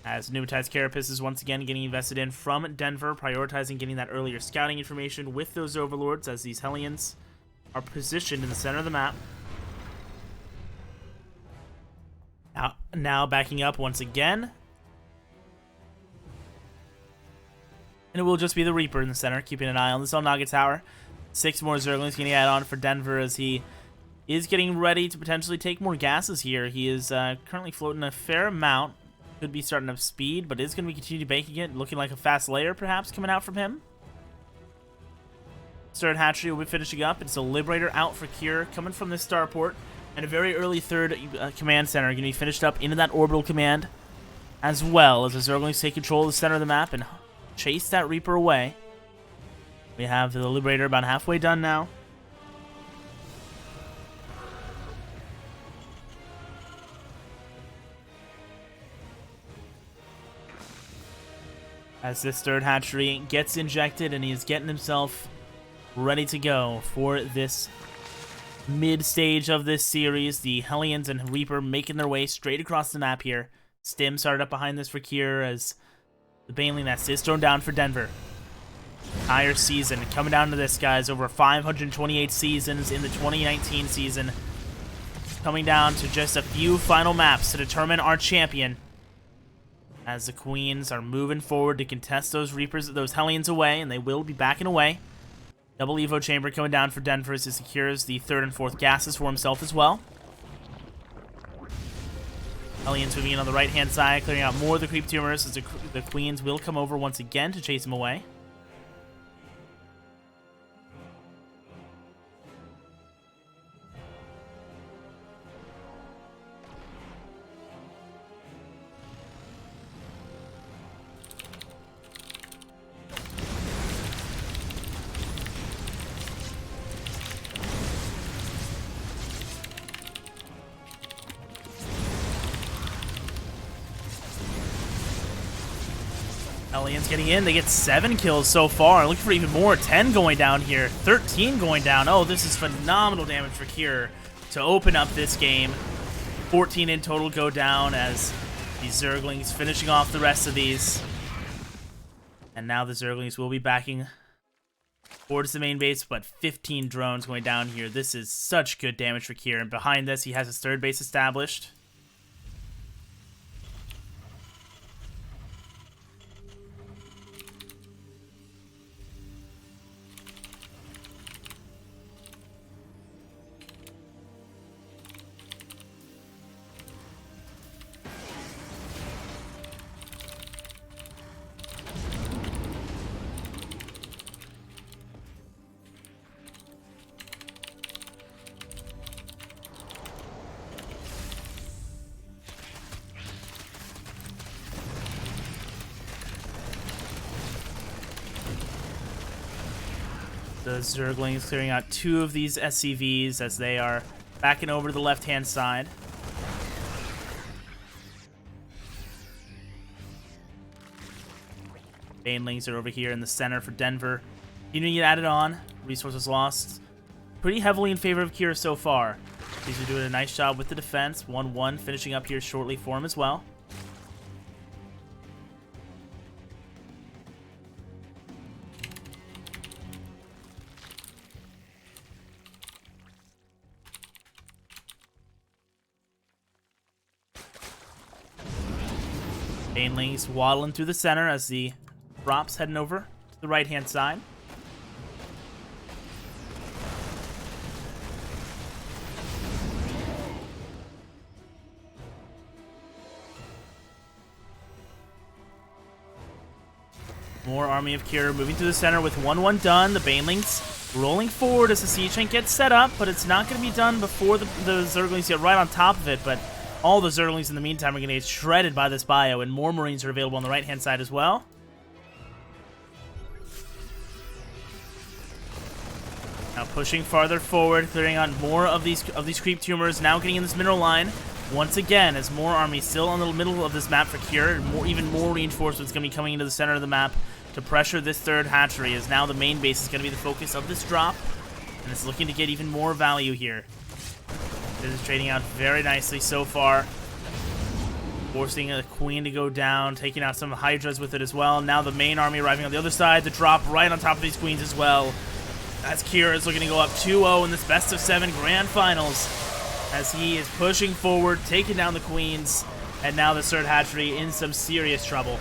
As Pneumatized Carapace is once again getting invested in from Denver, prioritizing getting that earlier scouting information with those Overlords as these Hellions are positioned in the center of the map. Now backing up once again. And it will just be the Reaper in the center, keeping an eye on the Zelnaga Tower. 6 more Zerglings getting add on for Denver as he is getting ready to potentially take more gases here. He is currently floating a fair amount. Could be starting up speed, but is going to be continue baking it. Looking like a fast layer, perhaps, coming out from him. Third hatchery will be finishing up. It's a Liberator out for Cure, coming from this starport. And a very early third command center going to be finished up into that orbital command. As well as the Zerglings take control of the center of the map and chase that Reaper away. We have the Liberator about halfway done now. As this third hatchery gets injected and he is getting himself ready to go for this mid-stage of this series. The Hellions and Reaper making their way straight across the map here. Stim started up behind this for Cure as the Baneling Nest is thrown down for Denver. Entire season coming down to this, guys. Over 528 seasons in the 2019 season. Coming down to just a few final maps to determine our champion. As the Queens are moving forward to contest those Reapers, those Hellions away, and they will be backing away. Double Evo Chamber coming down for Denver as he secures the third and fourth gases for himself as well. Hellions moving in on the right-hand side, clearing out more of the creep tumors as the Queens will come over once again to chase him away. Hellions getting in. They get 7 kills so far. Looking for even more. 10 going down here. 13 going down. Oh, this is phenomenal damage for Cure to open up this game. 14 in total go down as these Zerglings finishing off the rest of these. And now the Zerglings will be backing towards the main base, but 15 drones going down here. This is such good damage for Kier. And behind this, he has his third base established. The Zerglings clearing out 2 of these SCVs as they are backing over to the left-hand side. Banelings are over here in the center for Denver. Continuing to get added on. Resources lost pretty heavily in favor of Kira so far. These are doing a nice job with the defense. 1-1 finishing up here shortly for him as well. Banelings waddling through the center as the drops heading over to the right-hand side. More Army of Kira moving through the center with 1-1 done. The Banelings rolling forward as the siege tank gets set up, but it's not going to be done before the Zerglings get right on top of it, but all the Zerglings in the meantime are going to get shredded by this bio, and more Marines are available on the right-hand side as well. Now pushing farther forward, clearing out more of these creep tumors, now getting in this mineral line. Once again, as more armies still in the middle of this map for Cure, even more reinforcements going to be coming into the center of the map to pressure this third hatchery, as now the main base is going to be the focus of this drop, and it's looking to get even more value here. This is trading out very nicely so far, forcing a queen to go down, taking out some hydras with it as well. Now the main army arriving on the other side, the drop right on top of these queens as well, as Kira is looking to go up 2-0 in this best of 7 grand finals, as he is pushing forward, taking down the queens, and now the third hatchery in some serious trouble.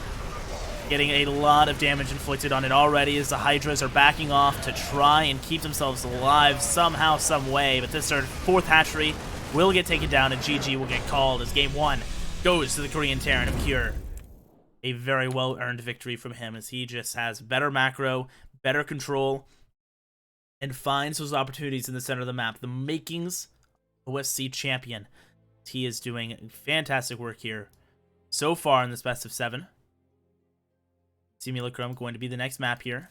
Getting a lot of damage inflicted on it already as the hydras are backing off to try and keep themselves alive somehow, some way, but this fourth hatchery will get taken down and GG will get called as game 1 goes to the Korean Terran of Cure. A very well-earned victory from him as he just has better macro, better control, and finds those opportunities in the center of the map. The makings OSC champion. He is doing fantastic work here so far in this best of 7. Simulacrum going to be the next map here.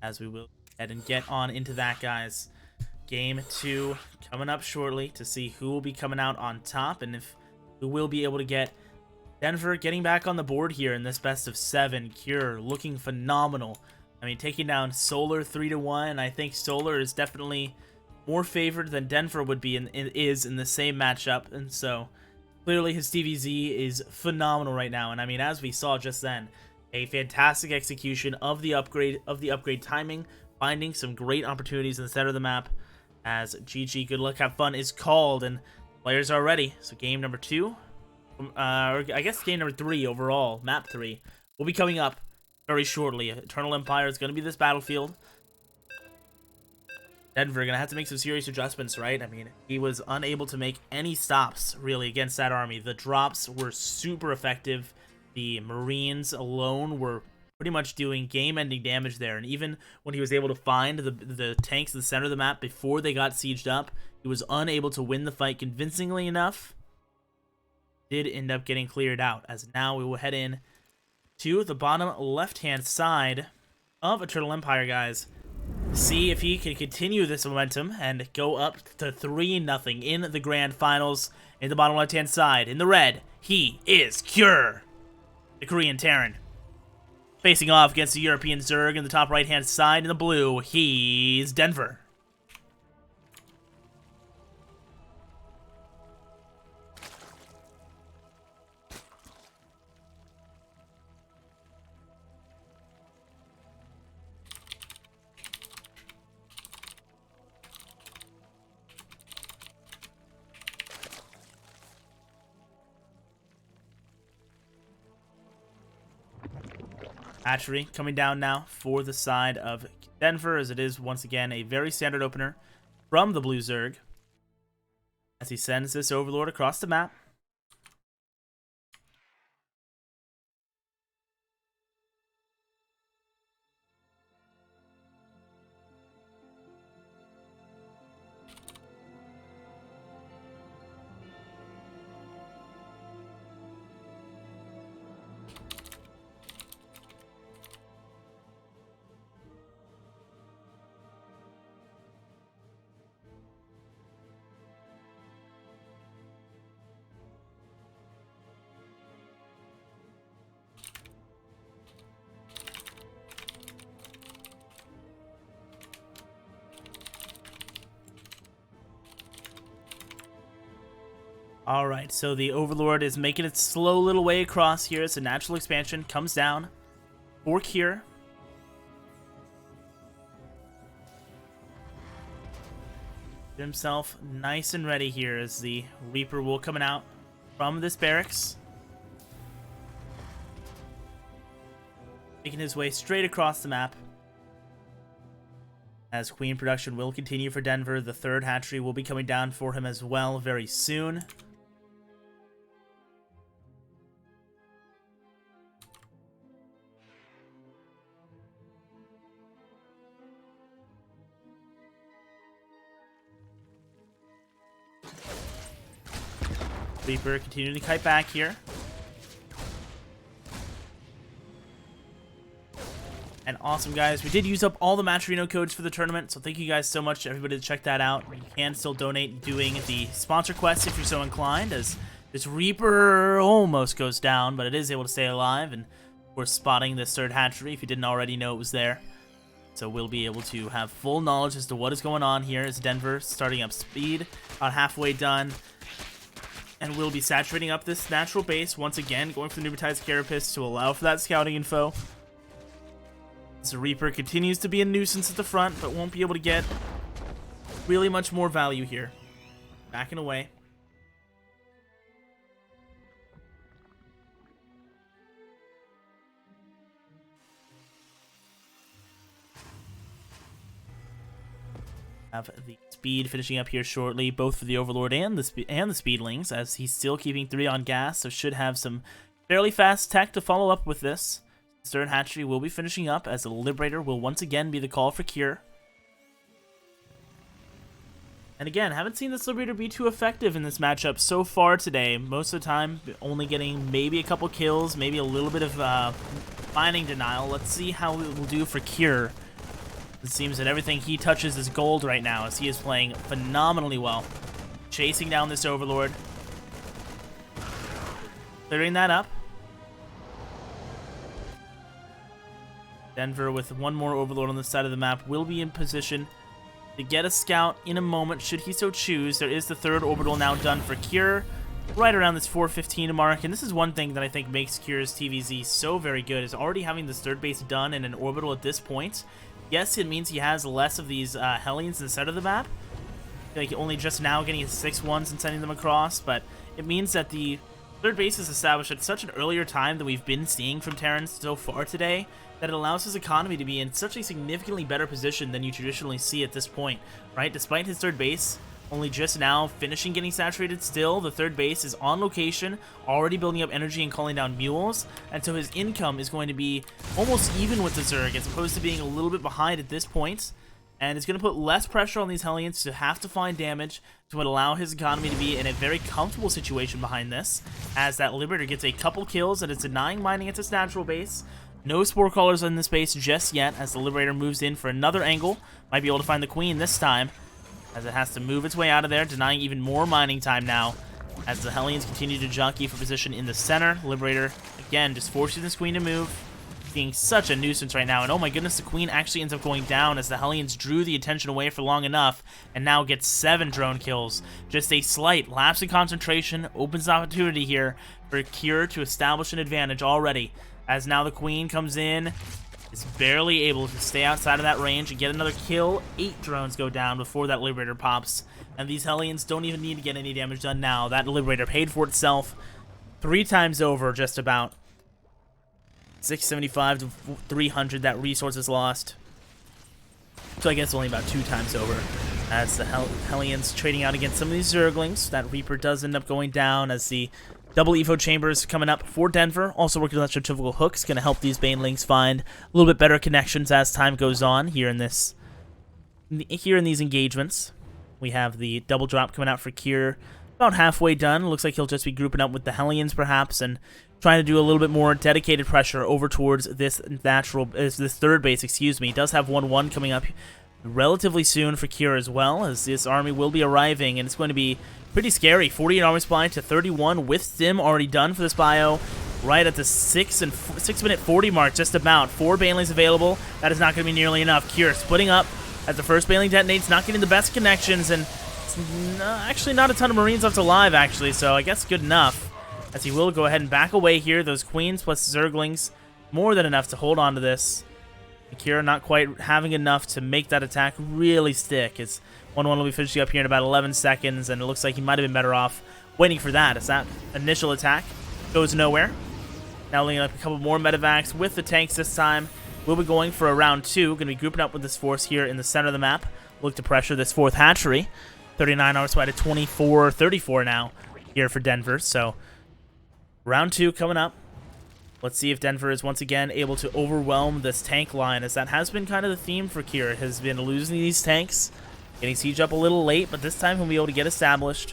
As we will head and get on into that, guys. Game 2 coming up shortly to see who will be coming out on top and if who will be able to get Denver getting back on the board here in this best of 7. Cure looking phenomenal. I mean, taking down Solar 3-1. I think Solar is definitely more favored than Denver would be in the same matchup, and so clearly his DVZ is phenomenal right now. And I mean, as we saw just then, a fantastic execution of the upgrade timing, finding some great opportunities in the center of the map. As GG, good luck, have fun is called, and players are ready. So game number 2. Or I guess game number 3 overall, map 3, will be coming up very shortly. Eternal Empire is going to be this battlefield. Denver going to have to make some serious adjustments, right? I mean, he was unable to make any stops, really, against that army. The drops were super effective. The Marines alone were pretty much doing game-ending damage there. And even when he was able to find the tanks in the center of the map before they got sieged up, he was unable to win the fight convincingly enough. Did end up getting cleared out, as now we will head in to the bottom left-hand side of Eternal Empire, guys. See if he can continue this momentum and go up to 3-0 in the grand finals. In the bottom left-hand side, in the red, he is Cure, the Korean Terran. Facing off against the European Zerg in the top right-hand side. In the blue, he's Denver. Hatchery coming down now for the side of Denver, as it is once again a very standard opener from the Blue Zerg as he sends this Overlord across the map. Alright, so the Overlord is making its slow little way across here as the natural expansion comes down for Cure. Get himself nice and ready here as the Reaper will coming out from this barracks. Making his way straight across the map. As Queen production will continue for Denver, the third hatchery will be coming down for him as well very soon. Reaper continuing to kite back here. And awesome, guys. We did use up all the Matcherino codes for the tournament, so thank you guys so much, everybody, to check that out. You can still donate doing the sponsor quest if you're so inclined, as this Reaper almost goes down, but it is able to stay alive, and we're spotting this third hatchery if you didn't already know it was there. So we'll be able to have full knowledge as to what is going on here as Denver starting up speed, about halfway done. And we'll be saturating up this natural base once again, going for the Nubatized Carapace to allow for that scouting info. The Reaper continues to be a nuisance at the front, but won't be able to get really much more value here. Backing away. Have the speed finishing up here shortly, both for the Overlord and the Speedlings, as he's still keeping 3 on gas, so should have some fairly fast tech to follow up with this. Third hatchery will be finishing up, as the Liberator will once again be the call for Cure. And again, haven't seen this Liberator be too effective in this matchup so far today. Most of the time, only getting maybe a couple kills, maybe a little bit of mining denial. Let's see how it will do for Cure. It seems that everything he touches is gold right now, as he is playing phenomenally well. Chasing down this Overlord. Clearing that up. Denver, with one more Overlord on the side of the map, will be in position to get a scout in a moment, should he so choose. There is the third orbital now done for Cure, right around this 415 mark, and this is one thing that I think makes Cure's TVZ so very good, is already having this third base done in an orbital at this point. Yes, it means he has less of these Hellions instead of the map, like only just now getting his 6-1s and sending them across, but it means that the third base is established at such an earlier time than we've been seeing from Terran so far today, that it allows his economy to be in such a significantly better position than you traditionally see at this point, right? Despite his third base only just now finishing getting saturated, still the third base is on location, already building up energy and calling down mules, and so his income is going to be almost even with the Zerg, as opposed to being a little bit behind at this point, and it's going to put less pressure on these Hellions to have to find damage, to allow his economy to be in a very comfortable situation behind this, as that Liberator gets a couple kills and it's denying mining at its natural base. No Spore Crawlers in this base just yet, as the Liberator moves in for another angle. Might be able to find the Queen this time, as it has to move its way out of there, denying even more mining time now, as the Hellions continue to jockey for position in the center. Liberator, again, just forcing this Queen to move, being such a nuisance right now, and oh my goodness, the Queen actually ends up going down as the Hellions drew the attention away for long enough, and now gets 7 drone kills. Just a slight lapse in concentration opens opportunity here for Cure to establish an advantage already, as now the Queen comes in, is barely able to stay outside of that range and get another kill. 8 drones go down before that Liberator pops, and these Hellions don't even need to get any damage done now. That Liberator paid for itself 3 times over, just about. 675 to 300, that resource is lost. So I guess only about 2 times over. As the Hellions trading out against some of these Zerglings. That Reaper does end up going down as the double Evo chambers coming up for Denver. Also working on that centrifugal hook is going to help these Banelings find a little bit better connections as time goes on here in these engagements. We have the double drop coming out for Kier. About halfway done. Looks like he'll just be grouping up with the Hellions perhaps and trying to do a little bit more dedicated pressure over towards this third base, excuse me. He does have 1-1 coming up relatively soon for Kier as well, as this army will be arriving, and it's going to be pretty scary. 48 armor supply to 31 with Sim already done for this bio. Right at the 6 minute 40 mark, just about. 4 Banelings available. That is not going to be nearly enough. Kier splitting up as the first Baneling detonates, not getting the best connections, and actually not a ton of Marines left alive, actually, so I guess good enough. As he will go ahead and back away here. Those Queens plus Zerglings, more than enough to hold on to this. Kier not quite having enough to make that attack really stick. As 1-1 will be finishing up here in about 11 seconds, and it looks like he might have been better off waiting for that, as that initial attack goes nowhere. Now linking up a couple more medevacs with the tanks this time. We'll be going for a round 2. Going to be grouping up with this force here in the center of the map. Look to pressure this 4th hatchery. 39 hours supply to 24-34 now here for Denver. So round 2 coming up. Let's see if Denver is once again able to overwhelm this tank line, as that has been kind of the theme for Kier. It has been losing these tanks, getting siege up a little late, but this time he'll be able to get established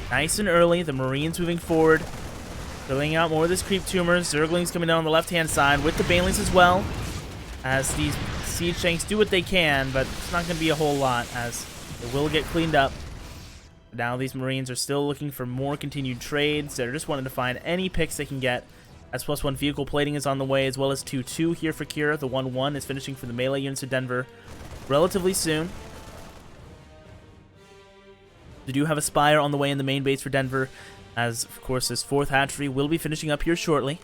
nice and early. The Marines moving forward, filling out more of this creep tumors. Zerglings coming down on the left-hand side with the Banelings as well, as these siege tanks do what they can, but it's not going to be a whole lot, as it will get cleaned up. Now these Marines are still looking for more continued trades. They're just wanting to find any picks they can get. As +1 vehicle plating is on the way, as well as 2-2 here for Kier. The 1-1 is finishing for the melee units of Denver relatively soon. We do have a Spire on the way in the main base for Denver, as of course this 4th hatchery will be finishing up here shortly.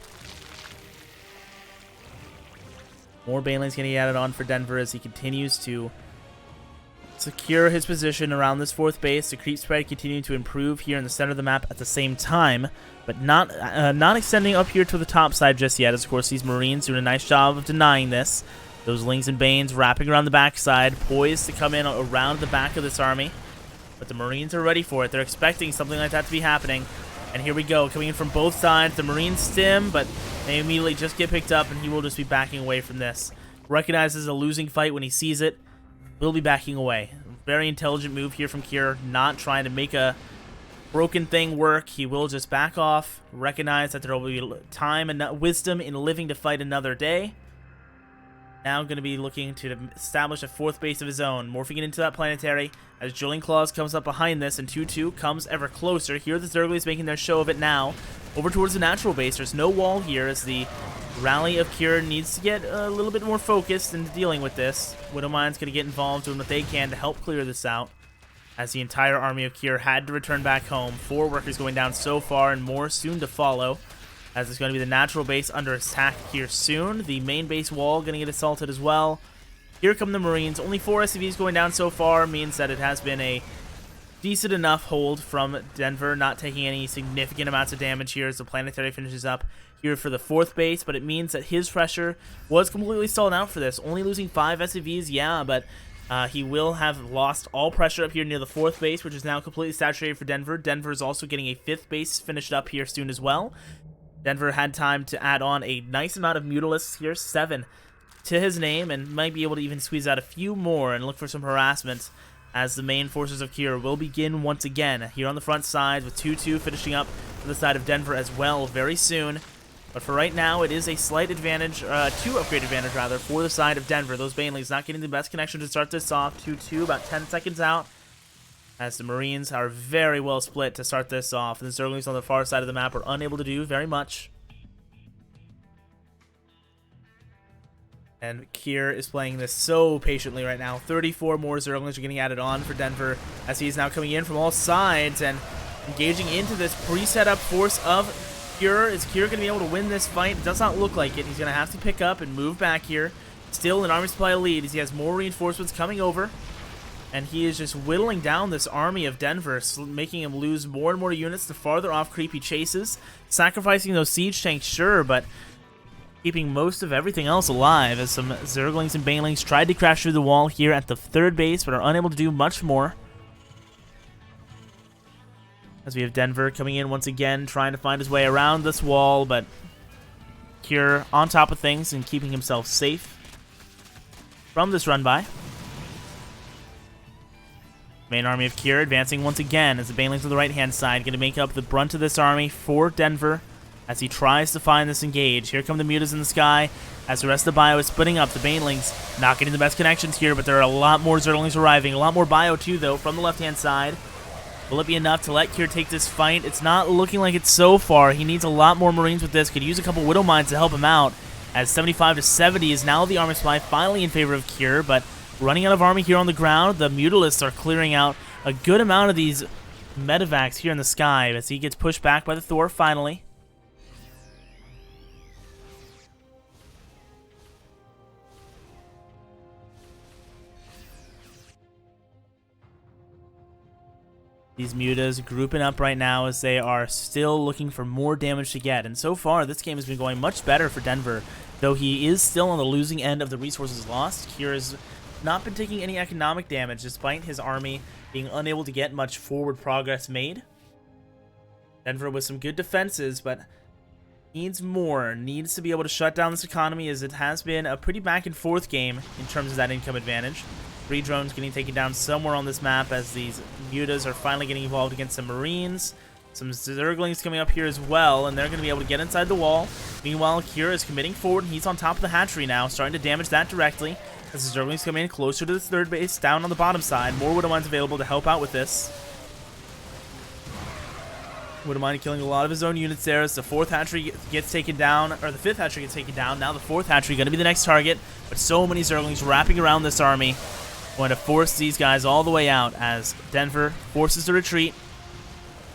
More Banelings getting added on for Denver as he continues to secure his position around this 4th base. The creep spread continuing to improve here in the center of the map at the same time, but not extending up here to the top side just yet, as of course these Marines doing a nice job of denying this. Those Lings and Banes wrapping around the backside, poised to come in around the back of this army, but the Marines are ready for it. They're expecting something like that to be happening, and here we go, coming in from both sides. The Marines stim, but they immediately just get picked up, and he will just be backing away from this. Recognizes a losing fight when he sees it, will be backing away. Very intelligent move here from Kier, not trying to make a broken thing work. He will just back off, recognize that there will be time and wisdom in living to fight another day. Now going to be looking to establish a 4th base of his own, morphing it into that planetary as Drilling Claws comes up behind this, and 2-2 comes ever closer. Here the Zerglings making their show of it now, over towards the natural base. There's no wall here, as the rally of Kier needs to get a little bit more focused in dealing with this. Widowmine's going to get involved, doing what they can to help clear this out, as the entire army of Kier had to return back home. 4 workers going down so far, and more soon to follow, as it's going to be the natural base under attack here soon. The main base wall going to get assaulted as well. Here come the Marines. Only 4 SCVs going down so far means that it has been a decent enough hold from Denver, not taking any significant amounts of damage here as the planetary finishes up here for the 4th base, but it means that his pressure was completely stalled out for this. Only losing 5 SCVs, yeah, but he will have lost all pressure up here near the 4th base, which is now completely saturated for Denver. Denver is also getting a 5th base finished up here soon as well. Denver had time to add on a nice amount of Mutalisks here, 7 to his name, and might be able to even squeeze out a few more and look for some harassment, as the main forces of Kier will begin once again here on the front side, with 2-2 finishing up to the side of Denver as well very soon. But for right now, it is a slight advantage, 2 upgrade advantage rather, for the side of Denver. Those Banelings not getting the best connection to start this off. 2-2, about 10 seconds out, as the Marines are very well split to start this off. And the Zerglings on the far side of the map are unable to do very much. And Kier is playing this so patiently right now. 34 more Zerglings are getting added on for Denver, as he's now coming in from all sides and engaging into this pre-set up force of Kier. Is Kier going to be able to win this fight? It does not look like it. He's going to have to pick up and move back here. Still an army supply lead, as he has more reinforcements coming over. And he is just whittling down this army of Denver, making him lose more and more units the farther off creep he chases. Sacrificing those siege tanks, sure, but keeping most of everything else alive as some Zerglings and Banelings tried to crash through the wall here at the third base, but are unable to do much more. As we have Denver coming in once again, trying to find his way around this wall, but Cure on top of things and keeping himself safe from this run by. Main army of Cure advancing once again as the Banelings on the right-hand side going to make up the brunt of this army for Denver as he tries to find this engage. Here come the Mutas in the sky as the rest of the bio is splitting up. The Banelings not getting the best connections here, but there are a lot more Zerglings arriving. A lot more bio too, though, from the left-hand side. Will it be enough to let Cure take this fight? It's not looking like it so far. He needs a lot more Marines with this. Could use a couple Widow Mines to help him out, as 75 to 70 is now the armor supply finally in favor of Cure, but running out of army here on the ground. The Mutalisks are clearing out a good amount of these medevacs here in the sky as he gets pushed back by the Thor finally. These Mutas grouping up right now as they are still looking for more damage to get. And so far, this game has been going much better for Denver, though he is still on the losing end of the resources lost. Cure has not been taking any economic damage despite his army being unable to get much forward progress made. Denver with some good defenses, but needs more. Needs to be able to shut down this economy, as it has been a pretty back and forth game in terms of that income advantage. 3 drones getting taken down somewhere on this map as these Mutas are finally getting involved against some Marines. Some Zerglings coming up here as well, and they're going to be able to get inside the wall. Meanwhile, Cure is committing forward, and he's on top of the hatchery now, starting to damage that directly. As the Zerglings come in closer to the third base, down on the bottom side. More Widow Mines available to help out with this. Widow Mine killing a lot of his own units there as the fourth hatchery gets taken down, or the fifth hatchery gets taken down. Now the fourth hatchery going to be the next target, but so many Zerglings wrapping around this army. Going to force these guys all the way out as Denver forces the retreat.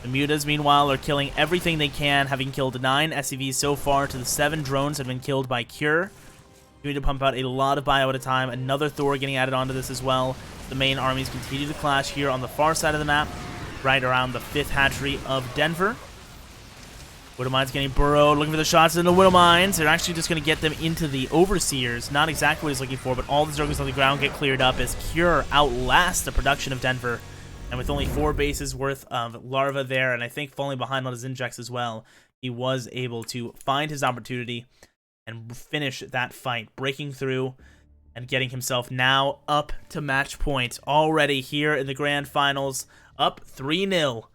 The Mutas, meanwhile, are killing everything they can, having killed 9 SCVs so far to the 7 drones that have been killed by Cure. You need to pump out a lot of bio at a time. Another Thor getting added onto this as well. The main armies continue to clash here on the far side of the map, right around the 5th hatchery of Denver. Widow Mines getting burrowed, looking for the shots in the Widow Mines. They're actually just going to get them into the Overseers. Not exactly what he's looking for, but all the Zerglings on the ground get cleared up as Cure outlasts the production of Denver. And with only 4 bases worth of larva there, and I think falling behind on his injects as well, he was able to find his opportunity and finish that fight, breaking through and getting himself now up to match point. Already here in the grand finals, up 3-0.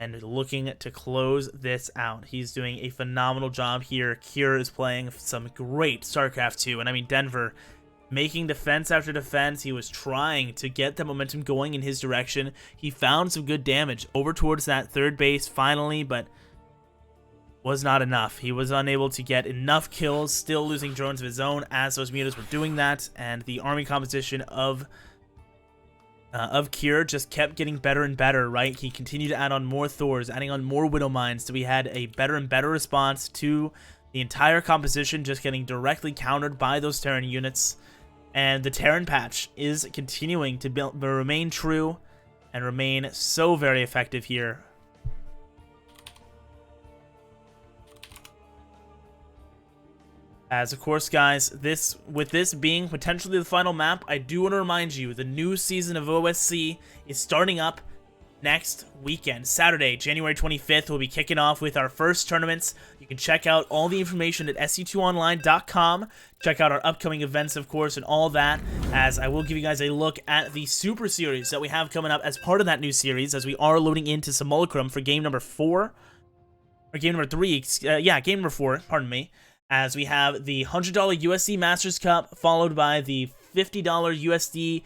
And looking to close this out. He's doing a phenomenal job here. Cure is playing some great StarCraft 2. And I mean, Denver making defense after defense. He was trying to get the momentum going in his direction. He found some good damage over towards that third base finally, but was not enough. He was unable to get enough kills, still losing drones of his own as those Mutas were doing that. And the army composition of Cure just kept getting better and better, right? He continued to add on more Thors, adding on more Widow Mines, so we had a better and better response to the entire composition just getting directly countered by those Terran units. And the Terran patch is continuing to remain true and remain so very effective here. As of course, guys, with this being potentially the final map, I do want to remind you the new season of OSC is starting up next weekend. Saturday, January 25th, we'll be kicking off with our first tournaments. You can check out all the information at sc2online.com. Check out our upcoming events, of course, and all that, as I will give you guys a look at the Super Series that we have coming up as part of that new series, as we are loading into Simulacrum for game number 4, or game number 3, game number 4, pardon me. As we have the $100 USD Masters Cup, followed by the $50 USD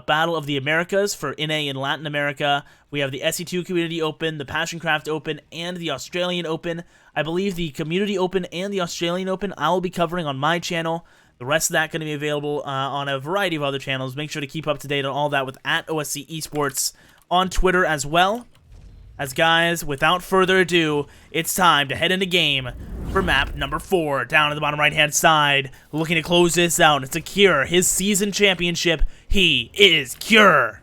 Battle of the Americas for NA in Latin America. We have the SC2 Community Open, the Passioncraft Open, and the Australian Open. I believe the Community Open and the Australian Open I will be covering on my channel. The rest of that going to be available on a variety of other channels. Make sure to keep up to date on all that with @OSC Esports on Twitter as well. As guys, without further ado, it's time to head into game for map number 4, down at the bottom right-hand side, looking to close this out and secure his season championship. He is Cure.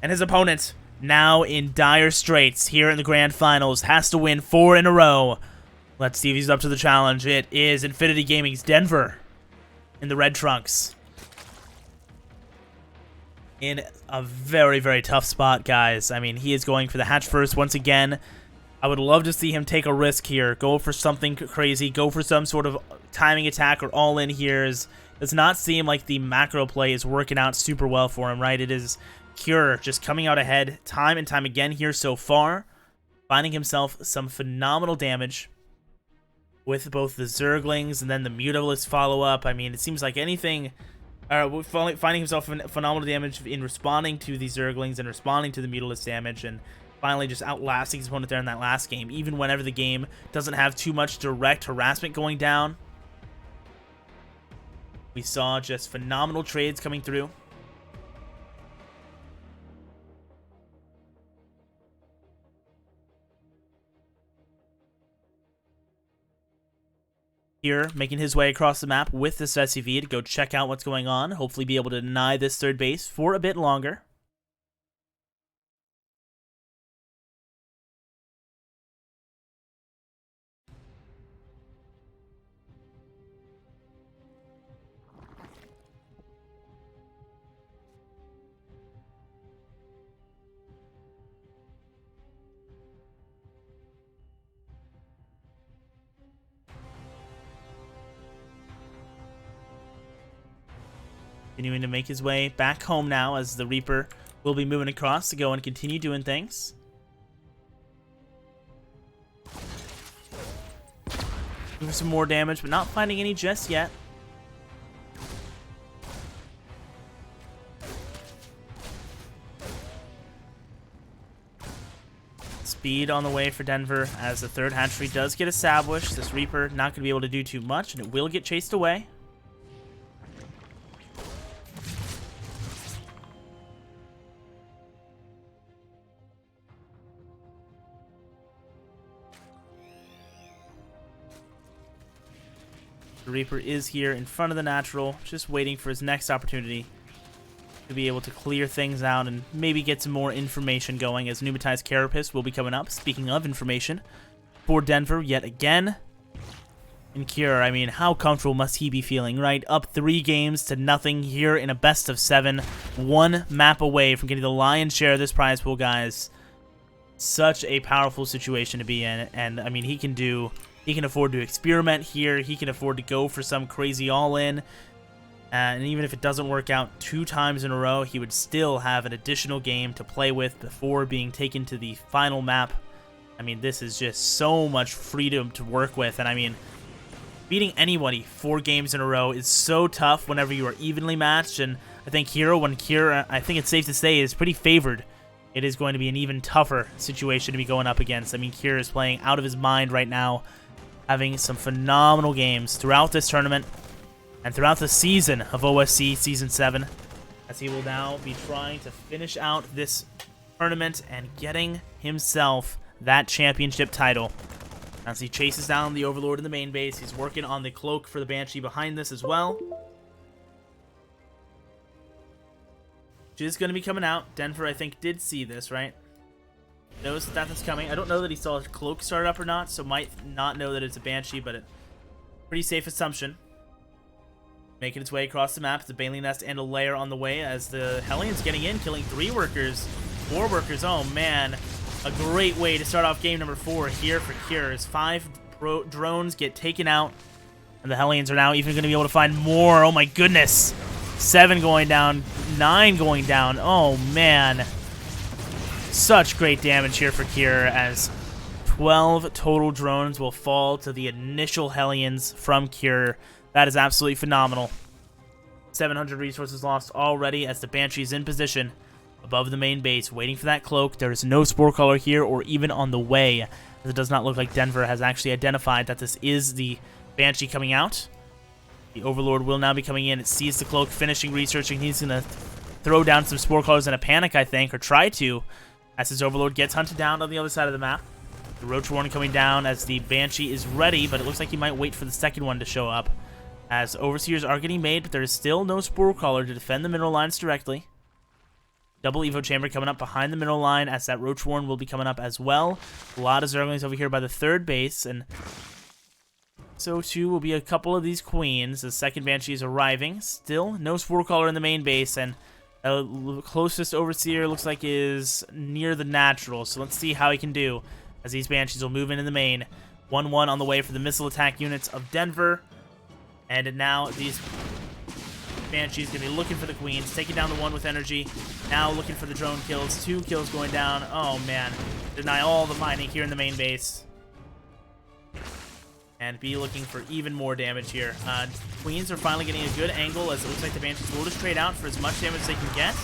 And his opponent, now in dire straits here in the grand finals, has to win 4 in a row. Let's see if he's up to the challenge. It is Infinity Gaming's Denver in the red trunks. In a very, very tough spot, guys. I mean, he is going for the hatch first once again. I would love to see him take a risk here. Go for something crazy. Go for some sort of timing attack or all-in here. Does not seem like the macro play is working out super well for him, right? It is Cure just coming out ahead time and time again here so far. Finding himself some phenomenal damage with both the Zerglings and then the Mutalisk follow-up. I mean, it seems like anything... finding himself phenomenal damage in responding to the Zerglings and responding to the Mutalisk damage, and finally just outlasting his opponent there in that last game, even whenever the game doesn't have too much direct harassment going down. We saw just phenomenal trades coming through. Here, making his way across the map with this SUV to go check out what's going on. Hopefully be able to deny this third base for a bit longer. Continuing to make his way back home now as the Reaper will be moving across to go and continue doing things. Looking for some more damage, but not finding any just yet. Speed on the way for Denver as the third hatchery does get established. This Reaper not going to be able to do too much, and it will get chased away. The Reaper is here in front of the natural, just waiting for his next opportunity to be able to clear things out and maybe get some more information going, as Pneumatized Carapace will be coming up. Speaking of information, for Denver yet again. And Cure, I mean, how comfortable must he be feeling, right? Up 3 games to nothing here in a best of 7. 1 map away from getting the lion's share of this prize pool, guys. Such a powerful situation to be in, and I mean, he can afford to experiment here. He can afford to go for some crazy all-in. And even if it doesn't work out 2 times in a row, he would still have an additional game to play with before being taken to the final map. I mean, this is just so much freedom to work with. And I mean, beating anybody 4 games in a row is so tough whenever you are evenly matched. And I think when Kira, I think it's safe to say, is pretty favored, it is going to be an even tougher situation to be going up against. I mean, Kira is playing out of his mind right now, having some phenomenal games throughout this tournament and throughout the season of OSC Season 7, as he will now be trying to finish out this tournament and getting himself that championship title. As he chases down the Overlord in the main base, he's working on the cloak for the Banshee behind this as well, which is going to be coming out. Denver, I think, did see this, right? Knows that that's coming. I don't know that he saw his cloak start up or not, so might not know that it's a Banshee, but a pretty safe assumption. Making its way across the map. It's a Baneling Nest and a Lair on the way as the Hellions getting in, killing 3 workers, 4 workers. Oh man, a great way to start off game number 4 here for Cure, as 5 drones get taken out, and the Hellions are now even going to be able to find more. Oh my goodness, 7 going down, 9 going down. Oh man, such great damage here for Cure, as 12 total drones will fall to the initial Hellions from Cure. That is absolutely phenomenal. 700 resources lost already as the Banshee is in position above the main base, waiting for that cloak. There is no Spore Caller here or even on the way, as it does not look like Denver has actually identified that this is the Banshee coming out. The Overlord will now be coming in. It sees the cloak, finishing researching. He's going to throw down some Spore Callers in a panic, I think, or try to, as his Overlord gets hunted down on the other side of the map. The Roach Warren coming down as the Banshee is ready, but it looks like he might wait for the second one to show up, as Overseers are getting made, but there is still no Spore Caller to defend the mineral lines directly. Double Evo Chamber coming up behind the mineral line, as that Roach Warren will be coming up as well. A lot of Zerglings over here by the third base, and So too will be a couple of these queens. The second Banshee is arriving. Still, no Spore Caller in the main base, and closest Overseer looks like is near the natural. So let's see how he can do as these Banshees will move into the main. 1-1 on the way for the missile attack units of Denver. And now these Banshees going to be looking for the queens, taking down the one with energy. Now looking for the drone kills. 2 kills going down. Oh, man. Deny all the mining here in the main base. And be looking for even more damage here. Queens are finally getting a good angle as it looks like the Banshees will just trade out for as much damage as they can get.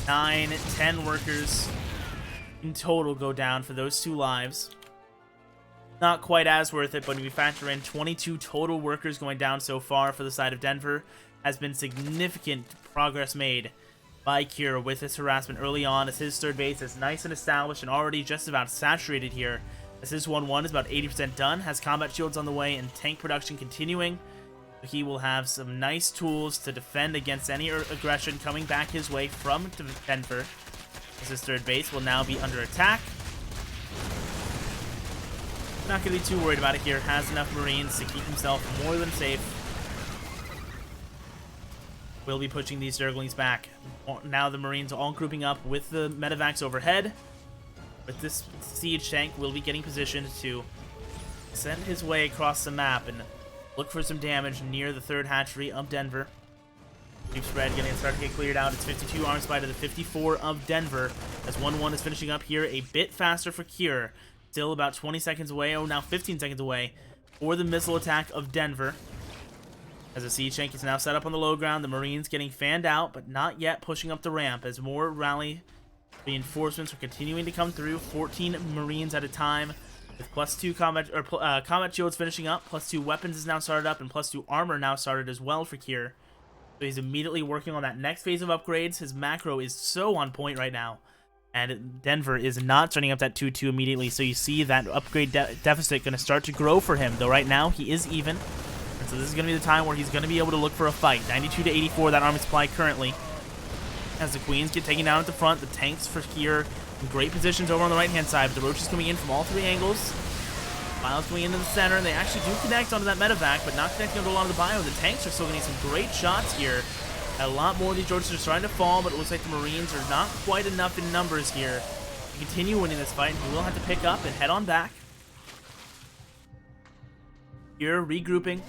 9, 10 workers in total go down for those 2 lives. Not quite as worth it, but if you factor in 22 total workers going down so far for the side of Denver, has been significant progress made by Cure with his harassment early on, as his third base is nice and established and already just about saturated here. As his 1-1 is about 80% done, has combat shields on the way and tank production continuing. He will have some nice tools to defend against any aggression coming back his way from Denver, as his third base will now be under attack. Not going to be too worried about it here. Has enough Marines to keep himself more than safe. Will be pushing these Zerglings back. Now the Marines all grouping up with the medevacs overhead. With this siege tank, will be getting positioned to send his way across the map and look for some damage near the third hatchery of Denver. Deep spread getting started to get cleared out. It's 52 arms by to the 54 of Denver, as 1-1 is finishing up here a bit faster for Cure. Still about 20 seconds away, oh now 15 seconds away, for the missile attack of Denver. As the siege tank is now set up on the low ground, the Marines getting fanned out, but not yet pushing up the ramp as more rally reinforcements are continuing to come through. 14 Marines at a time, with +2 combat shields finishing up, +2 weapons is now started up, and +2 armor now started as well for Cure. So he's immediately working on that next phase of upgrades. His macro is so on point right now. And Denver is not starting up that 2-2 immediately, so you see that upgrade deficit going to start to grow for him. Though right now, he is even. And so this is going to be the time where he's going to be able to look for a fight. 92 to 84, that army supply currently. As the Queens get taken down at the front, the tanks for here in great positions over on the right-hand side. But the Roaches coming in from all 3 angles. Miles going into the center, and they actually do connect onto that medevac, but not connecting onto a lot of the bio. The tanks are still getting some great shots here. A lot more of these Roaches are starting to fall, but it looks like the Marines are not quite enough in numbers here to continue winning this fight. He will have to pick up and head on back. Here, regrouping,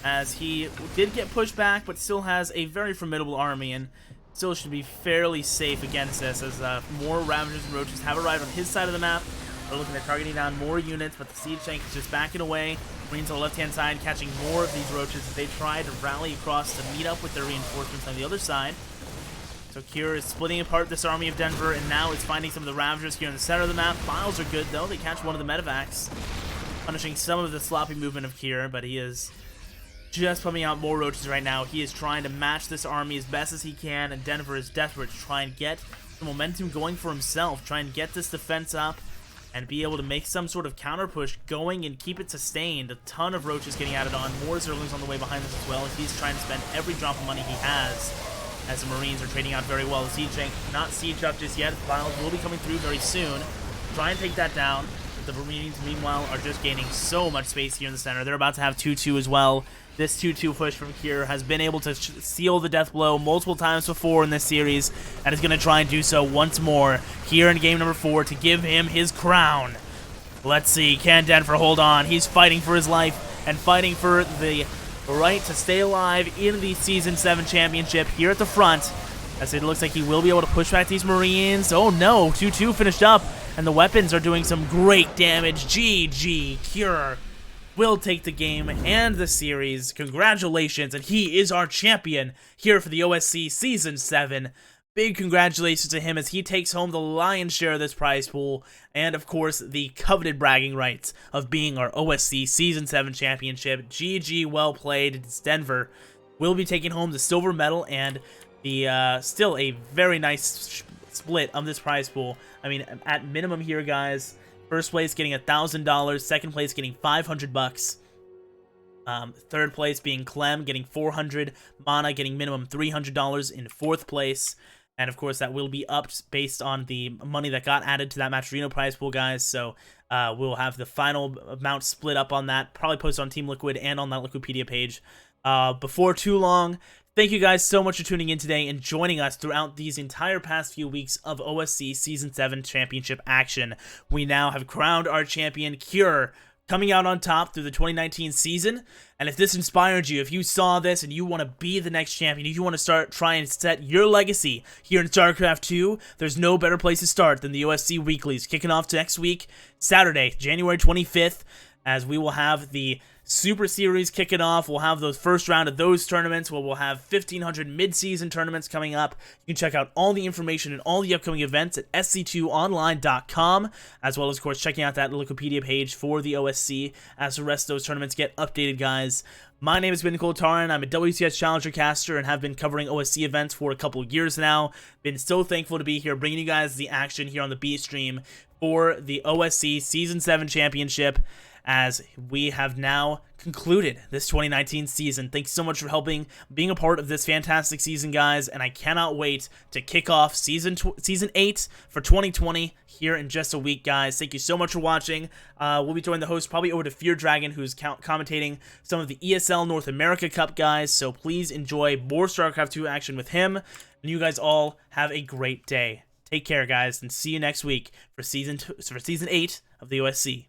as he did get pushed back, but still has a very formidable army, and still should be fairly safe against this, as more Ravagers and Roaches have arrived on his side of the map. They're looking at targeting down more units, but the siege tank is just backing away. Marines on the left-hand side catching more of these Roaches as they try to rally across to meet up with their reinforcements on the other side. So Cure is splitting apart this army of Denver, and now is finding some of the Ravagers here in the center of the map. Files are good, though. They catch one of the medevacs, punishing some of the sloppy movement of Cure, but he is just pumping out more Roaches right now. He is trying to match this army as best as he can, and Denver is desperate to try and get the momentum going for himself, try and get this defense up, and be able to make some sort of counter push going and keep it sustained. A ton of Roaches getting added on, more Zerglings on the way behind this as well, as he's trying to spend every drop of money he has, as the Marines are trading out very well. The siege tank not sieged up just yet. The Files will be coming through very soon. Try and take that down. The Marines, meanwhile, are just gaining so much space here in the center. They're about to have 2-2 as well. This 2-2 push from Cure has been able to seal the death blow multiple times before in this series, and is going to try and do so once more here in game number 4 to give him his crown. Let's see, can Denver hold on? He's fighting for his life and fighting for the right to stay alive in the Season 7 championship here at the front, as it looks like he will be able to push back these Marines. Oh no, 2-2 finished up, and the weapons are doing some great damage. GG, Cure will take the game and the series. Congratulations, and he is our champion here for the OSC Season 7. Big congratulations to him as he takes home the lion's share of this prize pool, and of course the coveted bragging rights of being our OSC Season 7 championship. GG, well played. It's Denver will be taking home the silver medal and the still a very nice split of this prize pool. I mean, at minimum here, guys, first place getting $1,000, second place getting $500, third place being Clem getting $400, Mana getting minimum $300 in fourth place, And of course, that will be upped based on the money that got added to that Match Reno prize pool, guys. So we'll have the final amount split up on that, probably posted on Team Liquid and on that Liquipedia page before too long. Thank you guys so much for tuning in today and joining us throughout these entire past few weeks of OSC Season 7 Championship action. We now have crowned our champion, Cure, coming out on top through the 2019 season. And if this inspired you, if you saw this and you want to be the next champion, if you want to start trying to set your legacy here in StarCraft 2, there's no better place to start than the OSC Weeklies, kicking off next week, Saturday, January 25th, as we will have the Super Series kicking off. We'll have the first round of those tournaments where we'll have 1,500 mid-season tournaments coming up. You can check out all the information and all the upcoming events at sc2online.com, as well as, of course, checking out that Wikipedia page for the OSC as the rest of those tournaments get updated, guys. My name has been Nicole Taran. I'm a WCS Challenger caster and have been covering OSC events for a couple of years now. Been so thankful to be here, bringing you guys the action here on the B stream for the OSC Season 7 Championship, as we have now concluded this 2019 season. Thanks so much for being a part of this fantastic season, guys, and I cannot wait to kick off Season 8 for 2020 here in just a week, guys. Thank you so much for watching. We'll be joining the host probably over to Fear Dragon, who's commentating some of the ESL North America Cup, guys, so please enjoy more StarCraft 2 action with him, and you guys all have a great day. Take care, guys, and see you next week for Season 8 of the OSC.